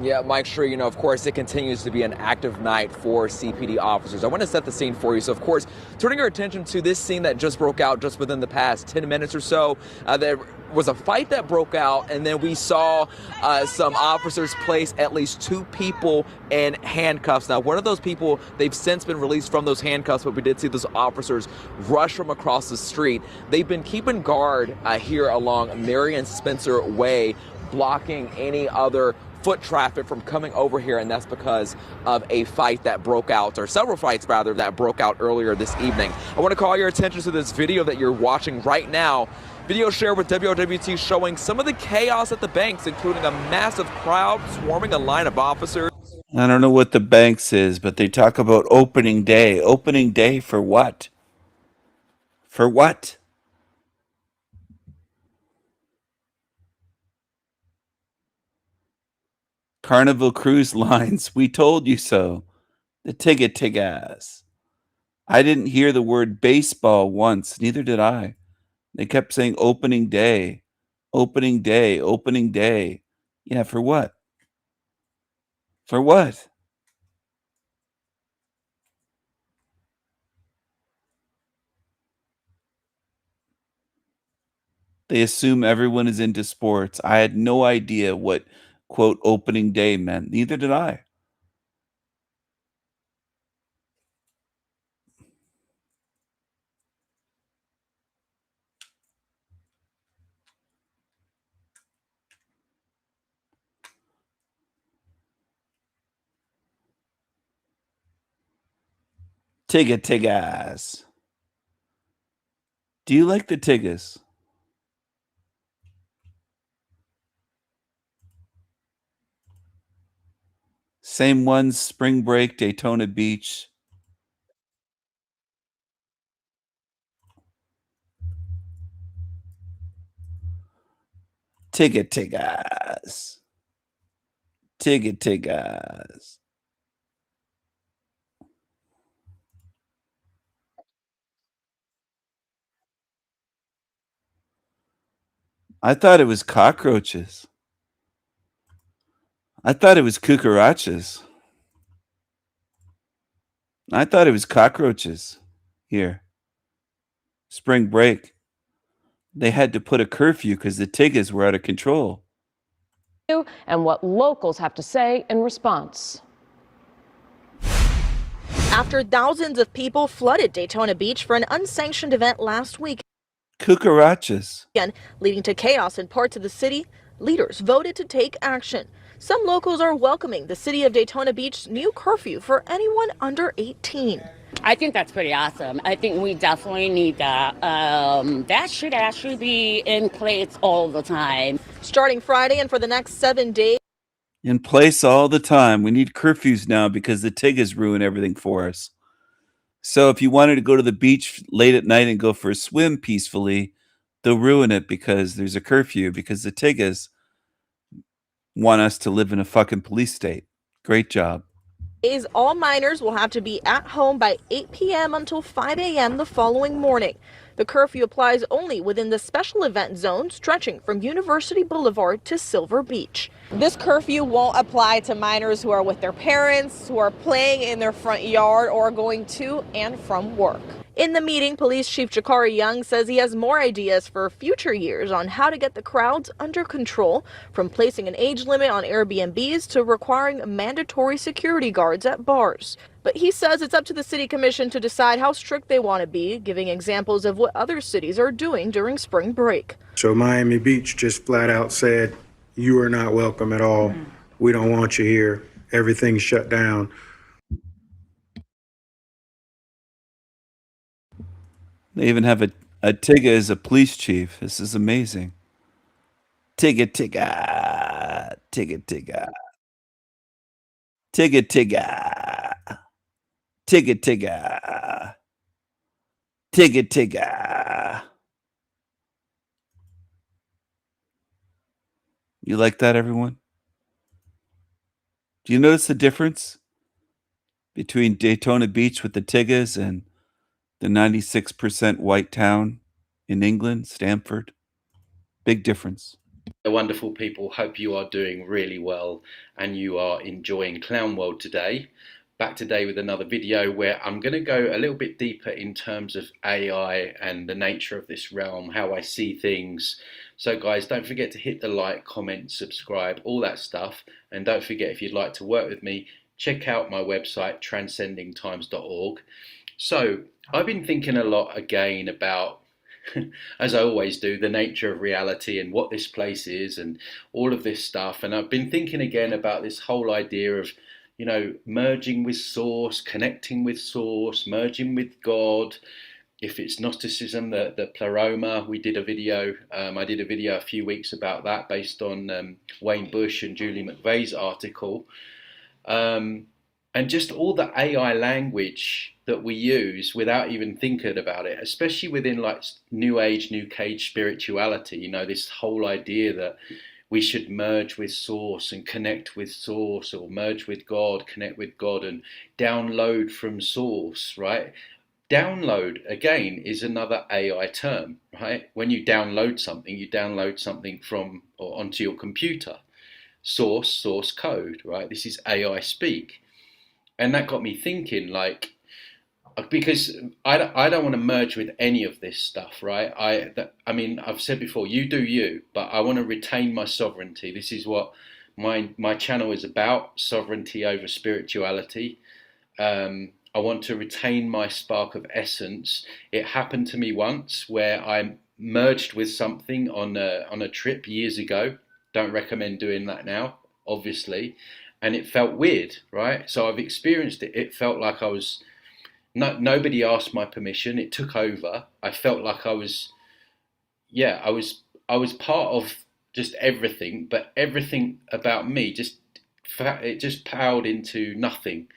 Yeah, Mike, sure, of course, it continues to be an active night for CPD officers. I want to set the scene for you. So, of course, turning our attention to this scene that just broke out just within the past 10 minutes or so, there was a fight that broke out, and then we saw some officers place at least 2 people in handcuffs. Now, one of those people, they've since been released from those handcuffs, but we did see those officers rush from across the street. They've been keeping guard here along Marion Spencer Way, blocking any other foot traffic from coming over here, and that's because of a fight that broke out, or several fights rather, that broke out earlier this evening. I want to call your attention to this video that you're watching right now. Video shared with WLWT showing some of the chaos at the banks, including a massive crowd swarming a line of officers. I don't know what the banks is, but they talk about opening day. Opening day for what? For what? Carnival Cruise Lines, we told you so. The tiggas. I didn't hear the word baseball once, neither did I. They kept saying opening day, opening day, opening day. Yeah, for what? For what? They assume everyone is into sports. I had no idea what, quote, opening day meant. Neither did I. Tiggas. Do you like the tiggas? Same ones, spring break, Daytona Beach. Tiggas. Tiggas. I thought it was cockroaches. I thought it was cucarachas. I thought it was cockroaches here. Spring break. They had to put a curfew because the tiggas were out of control. And what locals have to say in response. After thousands of people flooded Daytona Beach for an unsanctioned event last week, Cucarachas. leading to chaos in parts of the city, leaders voted to take action. Some locals are welcoming the city of Daytona Beach's new curfew for anyone under 18. I think that's pretty awesome. I think we definitely need that. That should actually be in place all the time. Starting Friday and for the next 7 days. In place all the time. We need curfews now because the Tiggas ruin everything for us. So if you wanted to go to the beach late at night and go for a swim peacefully, they'll ruin it because there's a curfew, because the Tiggas want us to live in a fucking police state. Great job. All minors will have to be at home by 8 p.m. until 5 a.m. the following morning. The curfew applies only within the special event zone stretching from University Boulevard to Silver Beach. This curfew won't apply to minors who are with their parents, who are playing in their front yard, or going to and from work. In the meeting, Police Chief Jakari Young says he has more ideas for future years on how to get the crowds under control, from placing an age limit on Airbnbs to requiring mandatory security guards at bars. But he says it's up to the city commission to decide how strict they want to be, giving examples of what other cities are doing during spring break. So Miami Beach just flat out said, you are not welcome at all. We don't want you here. Everything's shut down. They even have a Tigga as a police chief. This is amazing. Tigga, Tigga. Tigga, Tigga. Tigga, Tigga. Tigga, Tigga. Tigga, Tigga. You like that, everyone? Do you notice the difference between Daytona Beach with the Tiggas and the 96% white town in England, Stamford? Big difference. Wonderful people, hope you are doing really well and you are enjoying Clown World today. Back today with another video where I'm going to go a little bit deeper in terms of AI and the nature of this realm, how I see things. So guys, don't forget to hit the like, comment, subscribe, all that stuff. And don't forget, if you'd like to work with me, check out my website, transcendingtimes.org. So I've been thinking a lot again about, as I always do, the nature of reality and what this place is and all of this stuff. And I've been thinking again about this whole idea of, you know, merging with source, connecting with source, merging with God. If it's Gnosticism, the pleroma, we did a video, I did a video a few weeks about that based on Wayne Bush and Julie McVeigh's article. And just all the AI language that we use without even thinking about it, especially within like New Age, New Cage spirituality, you know, this whole idea that we should merge with source and connect with source, or merge with God, connect with God and download from source, right? Download, again, is another AI term, right? When you download something from or onto your computer. Source code, right? This is AI speak. And that got me thinking, like, because I don't want to merge with any of this stuff, right? I mean, I've said before, you do you, but I want to retain my sovereignty. This is what my channel is about, sovereignty over spirituality. I want to retain my spark of essence. It happened to me once where I merged with something on a trip years ago. Don't recommend doing that now, obviously. And it felt weird, right? So I've experienced it. It felt like I was, nobody asked my permission. It took over. I felt like I was part of just everything, but everything about me it just piled into nothing.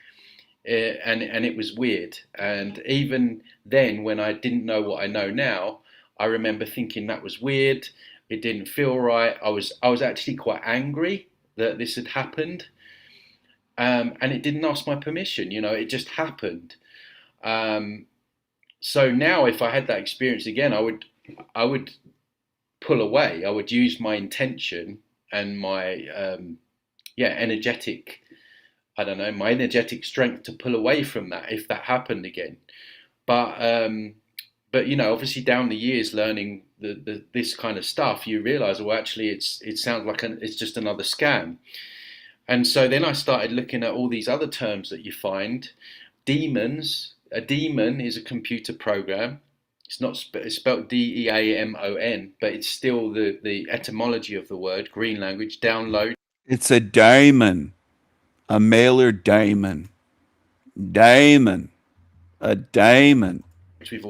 And it was weird. And even then, when I didn't know what I know now, I remember thinking that was weird. It didn't feel right. I was actually quite angry that this had happened. And it didn't ask my permission, you know, it just happened. So now if I had that experience again, I would pull away. I would use my intention and my energetic, my energetic strength to pull away from that if that happened again. But you know, obviously down the years learning this kind of stuff, you realize, well, actually it sounds like it's just another scam. And so then I started looking at all these other terms that you find. Demons. A demon is a computer program. It's spelled D-E-A-M-O-N, but it's still the etymology of the word, green language, download. It's a daemon, a male or daemon. Daemon, a daemon. Which I've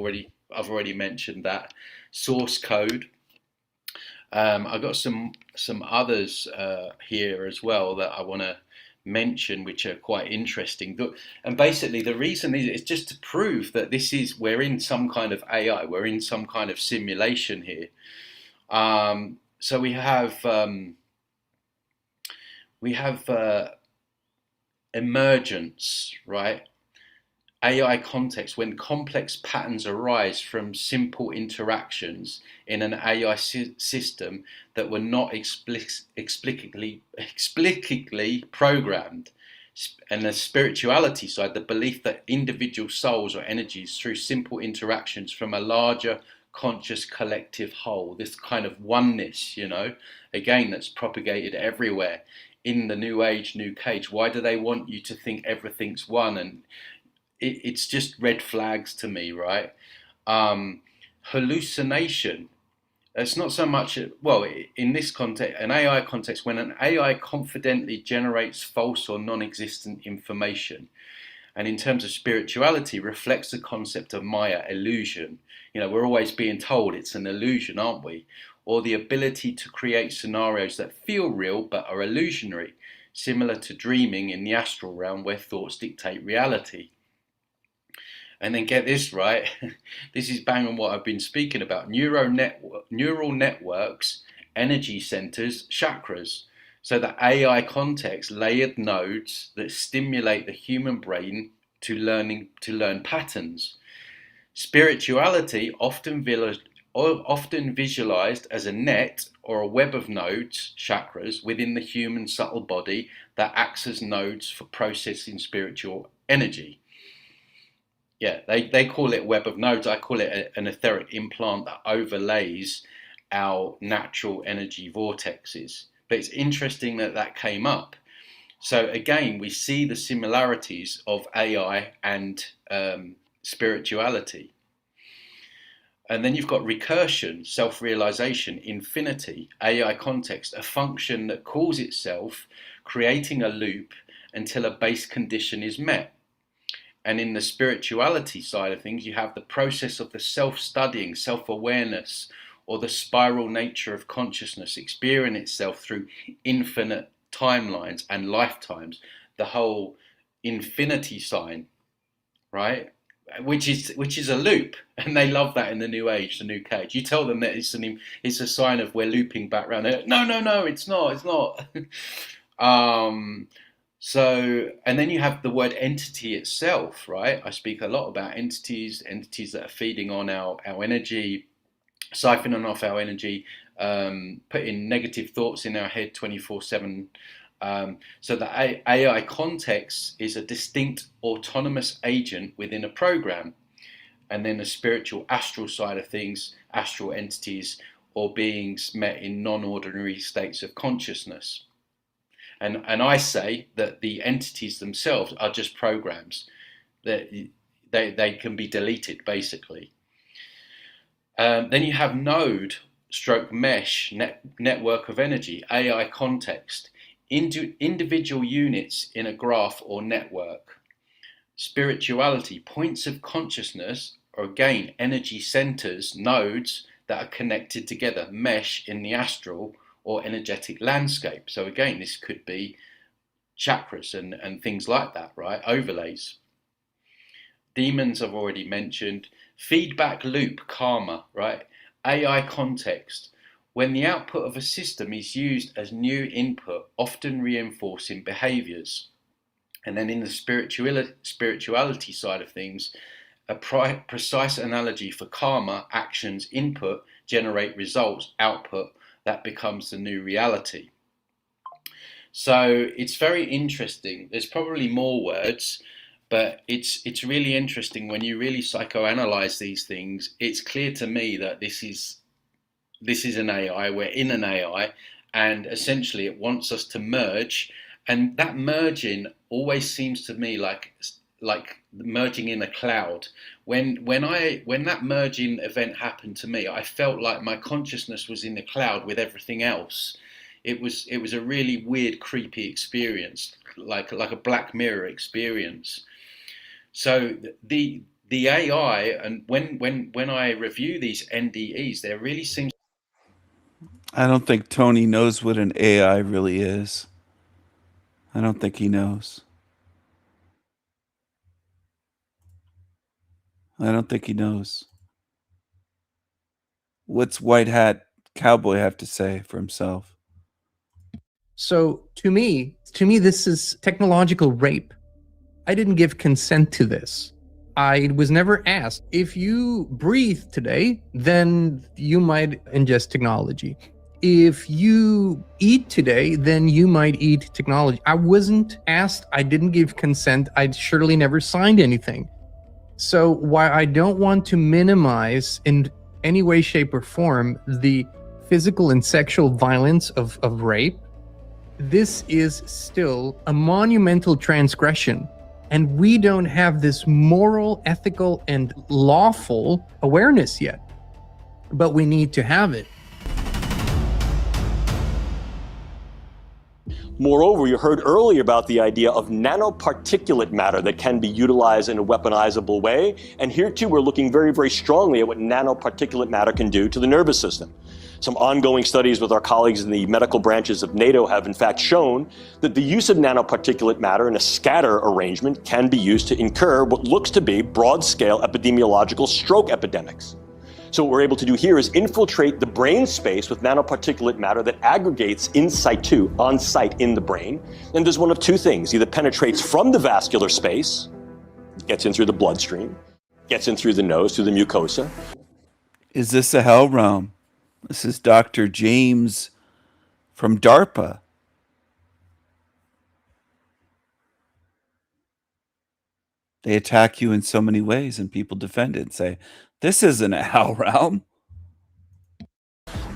already mentioned that. Source code. I've got some others here as well that I want to mention, which are quite interesting. And basically, the reason is just to prove that we're in some kind of AI, we're in some kind of simulation here. So we have emergence, right? AI context, when complex patterns arise from simple interactions in an AI system that were not explicitly programmed. And the spirituality side, the belief that individual souls or energies through simple interactions from a larger conscious collective whole, this kind of oneness, again, that's propagated everywhere in the new age, new cage. Why do they want you to think everything's one? And it's just red flags to me, right? Hallucination. It's not so much, well, in this context, an AI context, when an AI confidently generates false or non-existent information, and in terms of spirituality, reflects the concept of Maya, illusion. We're always being told it's an illusion, aren't we? Or the ability to create scenarios that feel real but are illusionary, similar to dreaming in the astral realm where thoughts dictate reality. And then get this, right? This is bang on what I've been speaking about. Neural networks, energy centers, chakras. So the AI context, layered nodes that stimulate the human brain to learn patterns. Spirituality, often visualized as a net or a web of nodes, chakras, within the human subtle body that acts as nodes for processing spiritual energy. Yeah, they call it web of nodes. I call it an etheric implant that overlays our natural energy vortexes. But it's interesting that came up. So again, we see the similarities of AI and spirituality. And then you've got recursion, self-realization, infinity, AI context, a function that calls itself, creating a loop until a base condition is met. And in the spirituality side of things, you have the process of the self-studying, self-awareness, or the spiral nature of consciousness, experiencing itself through infinite timelines and lifetimes, the whole infinity sign, right? Which is a loop, and they love that in the new age, the new cage. You tell them that it's a sign of we're looping back around there. No, it's not. So, and then you have the word entity itself, right? I speak a lot about entities that are feeding on our energy, siphoning off our energy, putting negative thoughts in our head 24/7. So the AI context is a distinct autonomous agent within a program. And then the spiritual astral side of things, astral entities or beings met in non-ordinary states of consciousness. And I say that the entities themselves are just programs, that they can be deleted basically. Then you have node stroke mesh, network of energy, AI context, individual units in a graph or network. Spirituality, points of consciousness, or again energy centers, nodes that are connected together, mesh in the astral or energetic landscape. So again, this could be chakras and things like that, right? Overlays. Demons I've already mentioned. Feedback loop, karma, right? AI context. When the output of a system is used as new input, often reinforcing behaviors. And then in the spirituality side of things, a precise analogy for karma, actions, input, generate results, output, that becomes the new reality. So it's very interesting. There's probably more words, but it's really interesting when you really psychoanalyze these things. It's clear to me that this is an AI. We're in an AI, and essentially it wants us to merge. And that merging always seems to me like merging in a cloud. When that merging event happened to me, I felt like my consciousness was in the cloud with everything else. It was a really weird, creepy experience, like a Black Mirror experience. So the AI, and when I review these NDEs, there really seems. I don't think Tony knows what an AI really is. I don't think he knows. I don't think he knows. What's White Hat Cowboy have to say for himself? So to me, this is technological rape. I didn't give consent to this. I was never asked. If you breathe today, then you might ingest technology. If you eat today, then you might eat technology. I wasn't asked. I didn't give consent. I surely never signed anything. So while I don't want to minimize in any way, shape, or form the physical and sexual violence of rape, this is still a monumental transgression. And we don't have this moral, ethical, and lawful awareness yet. But we need to have it. Moreover, you heard earlier about the idea of nanoparticulate matter that can be utilized in a weaponizable way. And here too, we're looking very, very strongly at what nanoparticulate matter can do to the nervous system. Some ongoing studies with our colleagues in the medical branches of NATO have in fact shown that the use of nanoparticulate matter in a scatter arrangement can be used to incur what looks to be broad-scale epidemiological stroke epidemics. So what we're able to do here is infiltrate the brain space with nanoparticulate matter that aggregates in situ, on site in the brain, and does one of two things. Either penetrates from the vascular space, gets in through the bloodstream, gets in through the nose, through the mucosa. Is this a hell realm? This is Dr. James from DARPA. They attack you in so many ways, and people defend it and say, this isn't a hell realm.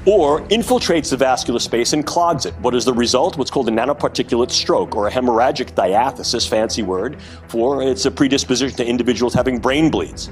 Or infiltrates the vascular space and clogs it. What is the result? What's called a nanoparticulate stroke, or a hemorrhagic diathesis, fancy word, for it's a predisposition to individuals having brain bleeds.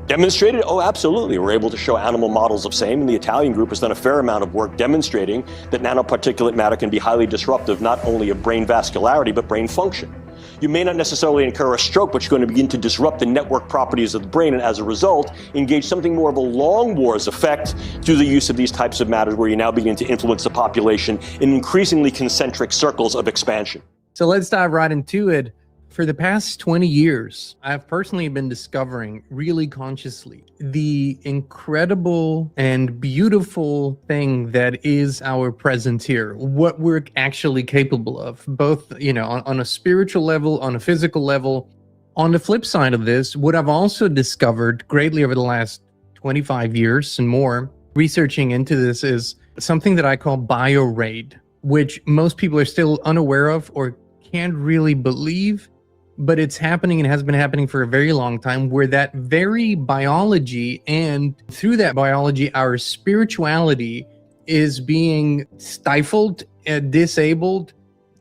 Demonstrated? Oh, absolutely. We're able to show animal models of same, and the Italian group has done a fair amount of work demonstrating that nanoparticulate matter can be highly disruptive, not only of brain vascularity, but brain function. You may not necessarily incur a stroke, but you're going to begin to disrupt the network properties of the brain, and as a result, engage something more of a long wars effect through the use of these types of matters, where you now begin to influence the population in increasingly concentric circles of expansion. So let's dive right into it. For the past 20 years, I've personally been discovering really consciously the incredible and beautiful thing that is our presence here, what we're actually capable of, both, on a spiritual level, on a physical level. On the flip side of this, what I've also discovered greatly over the last 25 years and more, researching into this, is something that I call bio-raid, which most people are still unaware of or can't really believe. But it's happening and has been happening for a very long time, where that very biology, and through that biology, our spirituality is being stifled, disabled,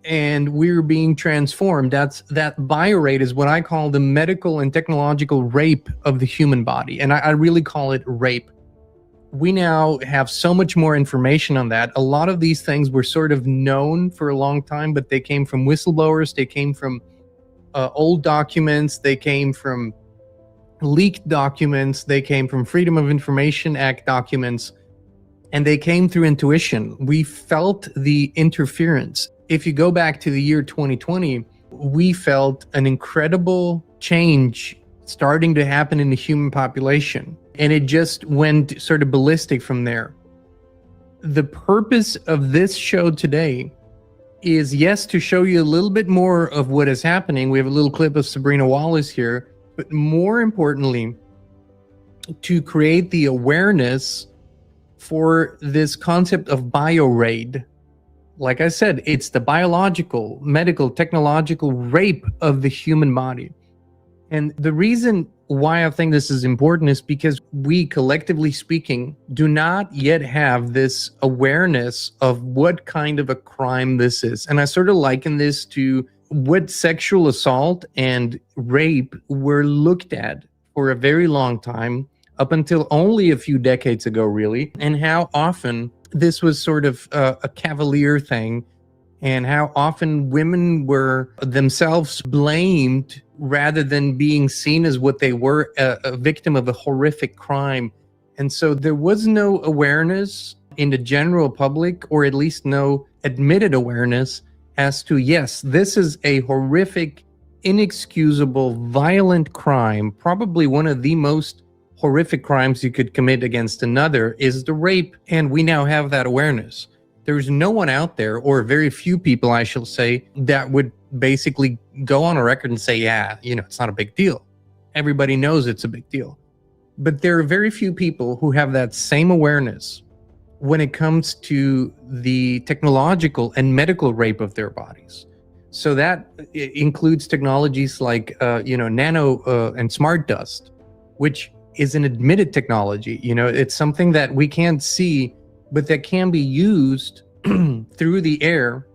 and we're being transformed. That bio-raid is what I call the medical and technological rape of the human body. And I really call it rape. We now have so much more information on that. A lot of these things were sort of known for a long time, but they came from whistleblowers. They came from old documents, they came from leaked documents, they came from Freedom of Information Act documents, and they came through intuition. We felt the interference. If you go back to the year 2020, we felt an incredible change starting to happen in the human population, and it just went sort of ballistic from there. The purpose of this show today is, yes, to show you a little bit more of what is happening. We have a little clip of Sabrina Wallace here, but more importantly, to create the awareness for this concept of bio-raid. Like I said, it's the biological, medical, technological rape of the human body. And the reason why I think this is important is because we, collectively speaking, do not yet have this awareness of what kind of a crime this is. And I sort of liken this to what sexual assault and rape were looked at for a very long time, up until only a few decades ago, really, and how often this was sort of a cavalier thing, and how often women were themselves blamed rather than being seen as what they were, a victim of a horrific crime. And so there was no awareness in the general public, or at least no admitted awareness as to, yes, this is a horrific, inexcusable, violent crime. Probably one of the most horrific crimes you could commit against another is the rape. And we now have that awareness. There's no one out there, or very few people, I shall say, that would basically go on a record and say, yeah, it's not a big deal. Everybody knows it's a big deal. But there are very few people who have that same awareness when it comes to the technological and medical rape of their bodies. So that includes technologies like, nano and smart dust, which is an admitted technology. It's something that we can't see, but that can be used through the air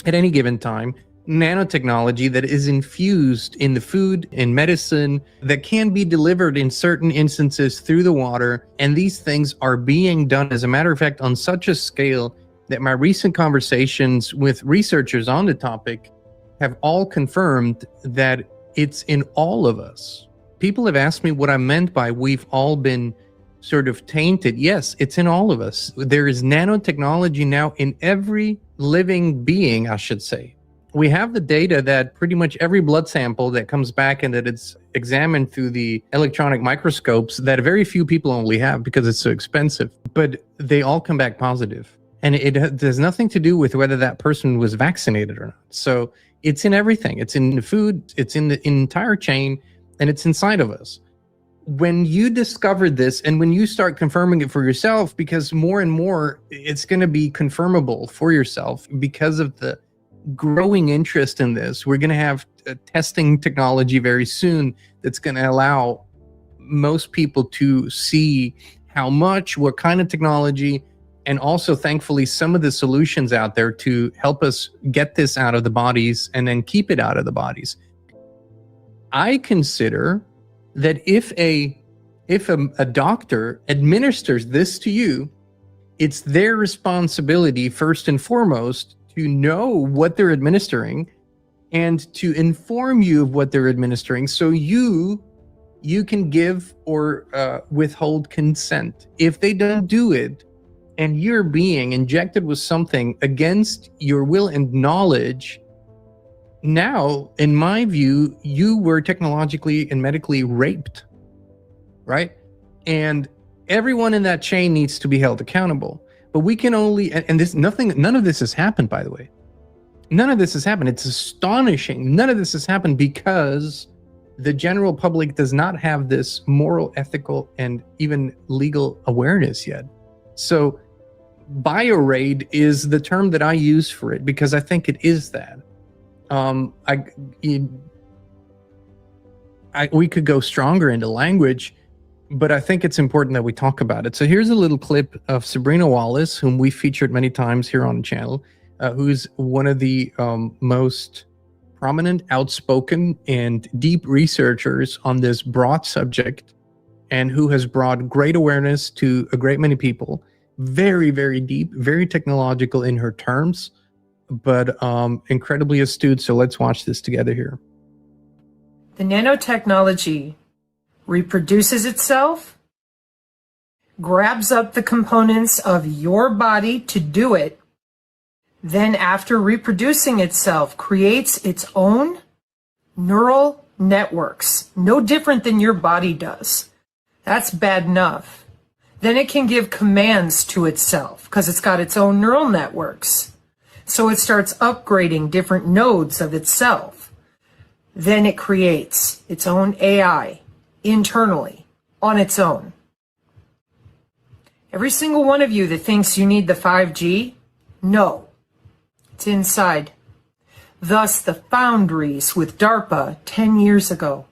at any given time. Nanotechnology that is infused in the food, in medicine, that can be delivered in certain instances through the water. And these things are being done, as a matter of fact, on such a scale that my recent conversations with researchers on the topic have all confirmed that it's in all of us. People have asked me what I meant by we've all been sort of tainted. Yes, it's in all of us. There is nanotechnology now in every living being, I should say. We have the data that pretty much every blood sample that comes back and that it's examined through the electronic microscopes, that very few people only have because it's so expensive, but they all come back positive. And it has nothing to do with whether that person was vaccinated or not. So it's in everything. It's in the food, it's in the entire chain, and it's inside of us. When you discover this and when you start confirming it for yourself, because more and more it's going to be confirmable for yourself because of the growing interest in this. We're going to have testing technology very soon that's going to allow most people to see how much, what kind of technology, and also thankfully some of the solutions out there to help us get this out of the bodies and then keep it out of the bodies. I consider that if a doctor administers this to you, it's their responsibility first and foremost to know what they're administering and to inform you of what they're administering, so you can give or withhold consent. If they don't do it and you're being injected with something against your will and knowledge, now, in my view, you were technologically and medically raped, right? And everyone in that chain needs to be held accountable. But we can only, and none of this has happened, by the way. None of this has happened. It's astonishing. None of this has happened because the general public does not have this moral, ethical, and even legal awareness yet. So bioraid is the term that I use for it because I think it is that. We could go stronger into language, but I think it's important that we talk about it. So here's a little clip of Sabrina Wallace, whom we featured many times here on the channel, who's one of the most prominent, outspoken, and deep researchers on this broad subject, and who has brought great awareness to a great many people. Very, very deep, very technological in her terms, but incredibly astute. So let's watch this together here. The nanotechnology reproduces itself, grabs up the components of your body to do it, then after reproducing itself, creates its own neural networks, no different than your body does. That's bad enough. Then it can give commands to itself because it's got its own neural networks. So it starts upgrading different nodes of itself. Then it creates its own AI internally on its own. Every single one of you that thinks you need the 5G, no, it's inside. Thus the foundries with DARPA 10 years ago.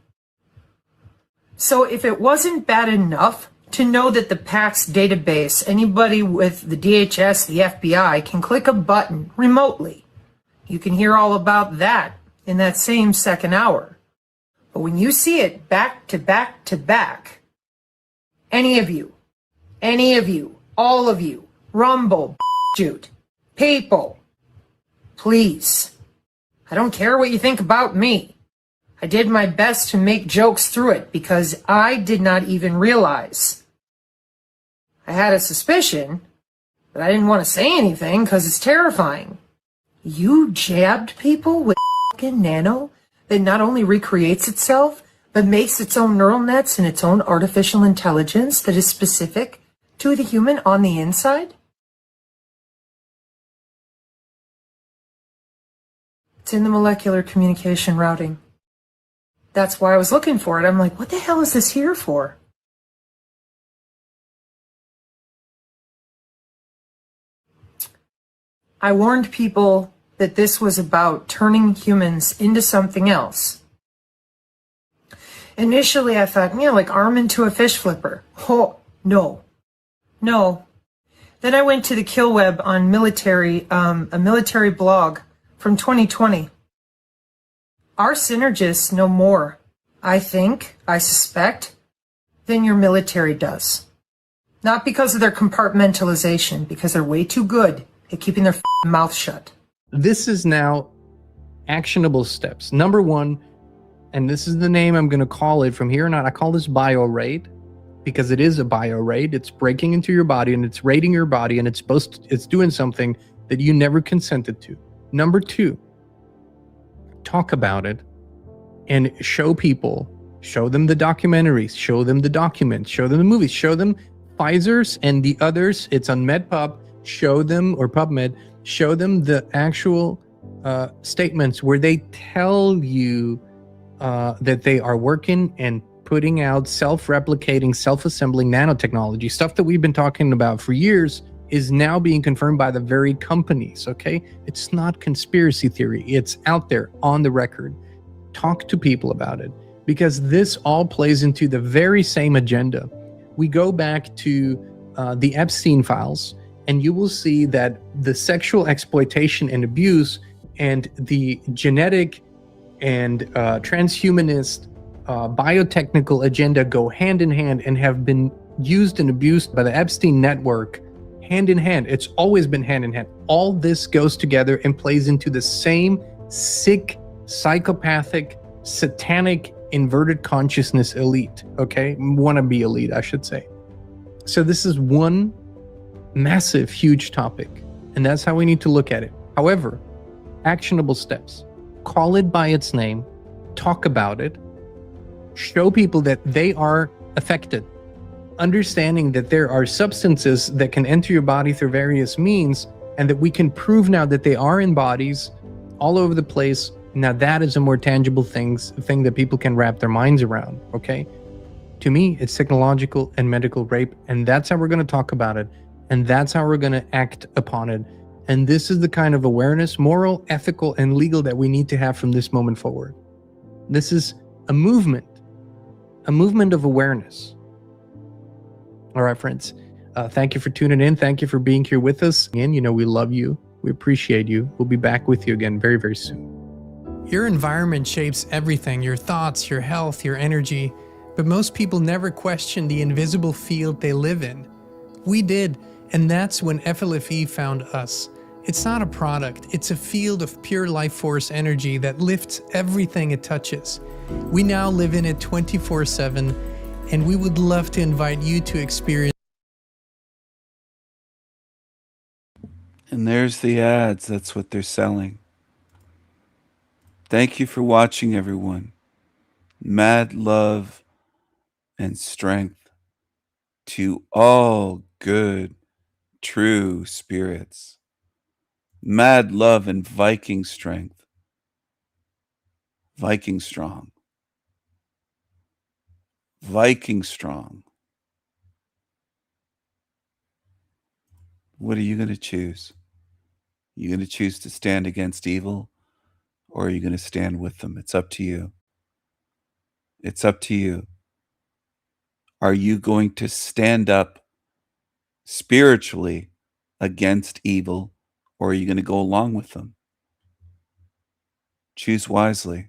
So if it wasn't bad enough to know that the PACS database, anybody with the DHS, the FBI, can click a button remotely. You can hear all about that in that same second hour. But when you see it back to back to back, any of you, all of you, Rumble, shoot, people, please. I don't care what you think about me. I did my best to make jokes through it because I did not even realize. I had a suspicion, but I didn't want to say anything because it's terrifying. You jabbed people with fucking nano that not only recreates itself, but makes its own neural nets and its own artificial intelligence that is specific to the human on the inside? It's in the molecular communication routing. That's why I was looking for it. I'm like, what the hell is this here for? I warned people that this was about turning humans into something else. Initially, I thought, like arm into a fish flipper. Oh, no. No. Then I went to the Kill Web on a military blog from 2020. Our synergists know more, I suspect, than your military does. Not because of their compartmentalization, because they're way too good at keeping their mouth shut. This is now actionable steps. Number one, and this is the name I'm going to call it from here on out. I call this bio raid because it is a bio raid. It's breaking into your body and it's raiding your body, and it's doing something that you never consented to. Number two, talk about it and show people, show them the documentaries, show them the documents, show them the movies, show them Pfizer's and the others. It's on MedPub. Show them, or PubMed, show them the actual statements where they tell you that they are working and putting out self-replicating, self-assembling nanotechnology. Stuff that we've been talking about for years is now being confirmed by the very companies, okay? It's not conspiracy theory. It's out there on the record. Talk to people about it, because this all plays into the very same agenda. We go back to the Epstein files, and you will see that the sexual exploitation and abuse and the genetic and transhumanist biotechnical agenda go hand in hand and have been used and abused by the Epstein network hand in hand. It's always been hand in hand. All this goes together and plays into the same sick, psychopathic, satanic, inverted consciousness elite, okay? Wannabe elite, I should say. So this is one massive, huge topic, and that's how we need to look at it. However, actionable steps. Call it by its name, talk about it, show people that they are affected, understanding that there are substances that can enter your body through various means, and that we can prove now that they are in bodies all over the place. Now that is a more tangible thing that people can wrap their minds around, okay? To me, it's technological and medical rape, and that's how we're going to talk about it. And that's how we're going to act upon it. And this is the kind of awareness, moral, ethical, and legal that we need to have from this moment forward. This is a movement of awareness. All right, friends. Thank you for tuning in. Thank you for being here with us. And we love you. We appreciate you. We'll be back with you again very, very soon. Your environment shapes everything, your thoughts, your health, your energy. But most people never question the invisible field they live in. We did. And that's when FLFE found us. It's not a product, it's a field of pure life force energy that lifts everything it touches. We now live in it 24/7, and we would love to invite you to experience. And there's the ads, that's what they're selling. Thank you for watching, everyone. Mad love and strength to all good, true spirits. Mad love and Viking strength. Viking strong. Viking strong. What are you going to choose? You going to choose to stand against evil, or are you going to stand with them? It's up to you. It's up to you. Are you going to stand up spiritually against evil, or are you going to go along with them? Choose wisely.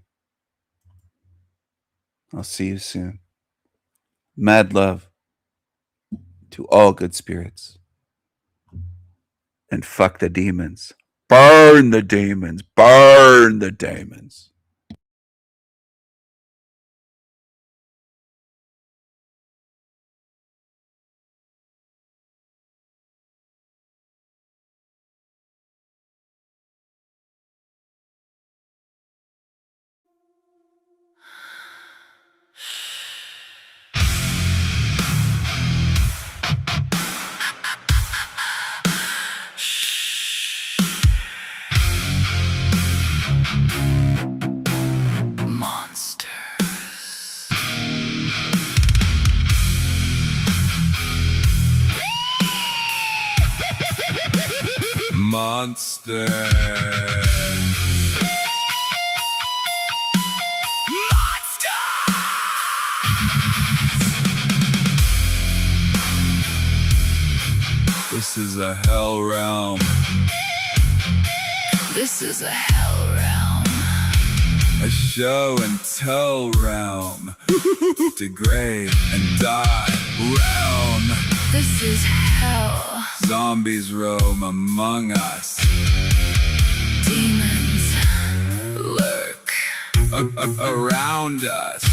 I'll see you soon. Mad love to all good spirits. and fuck the demons. Burn the demons. Burn the demons. Monster. This is a hell realm. This is a hell realm. A show and tell realm. Degrade and die realm. This is hell. Zombies roam among us. Demons lurk around us.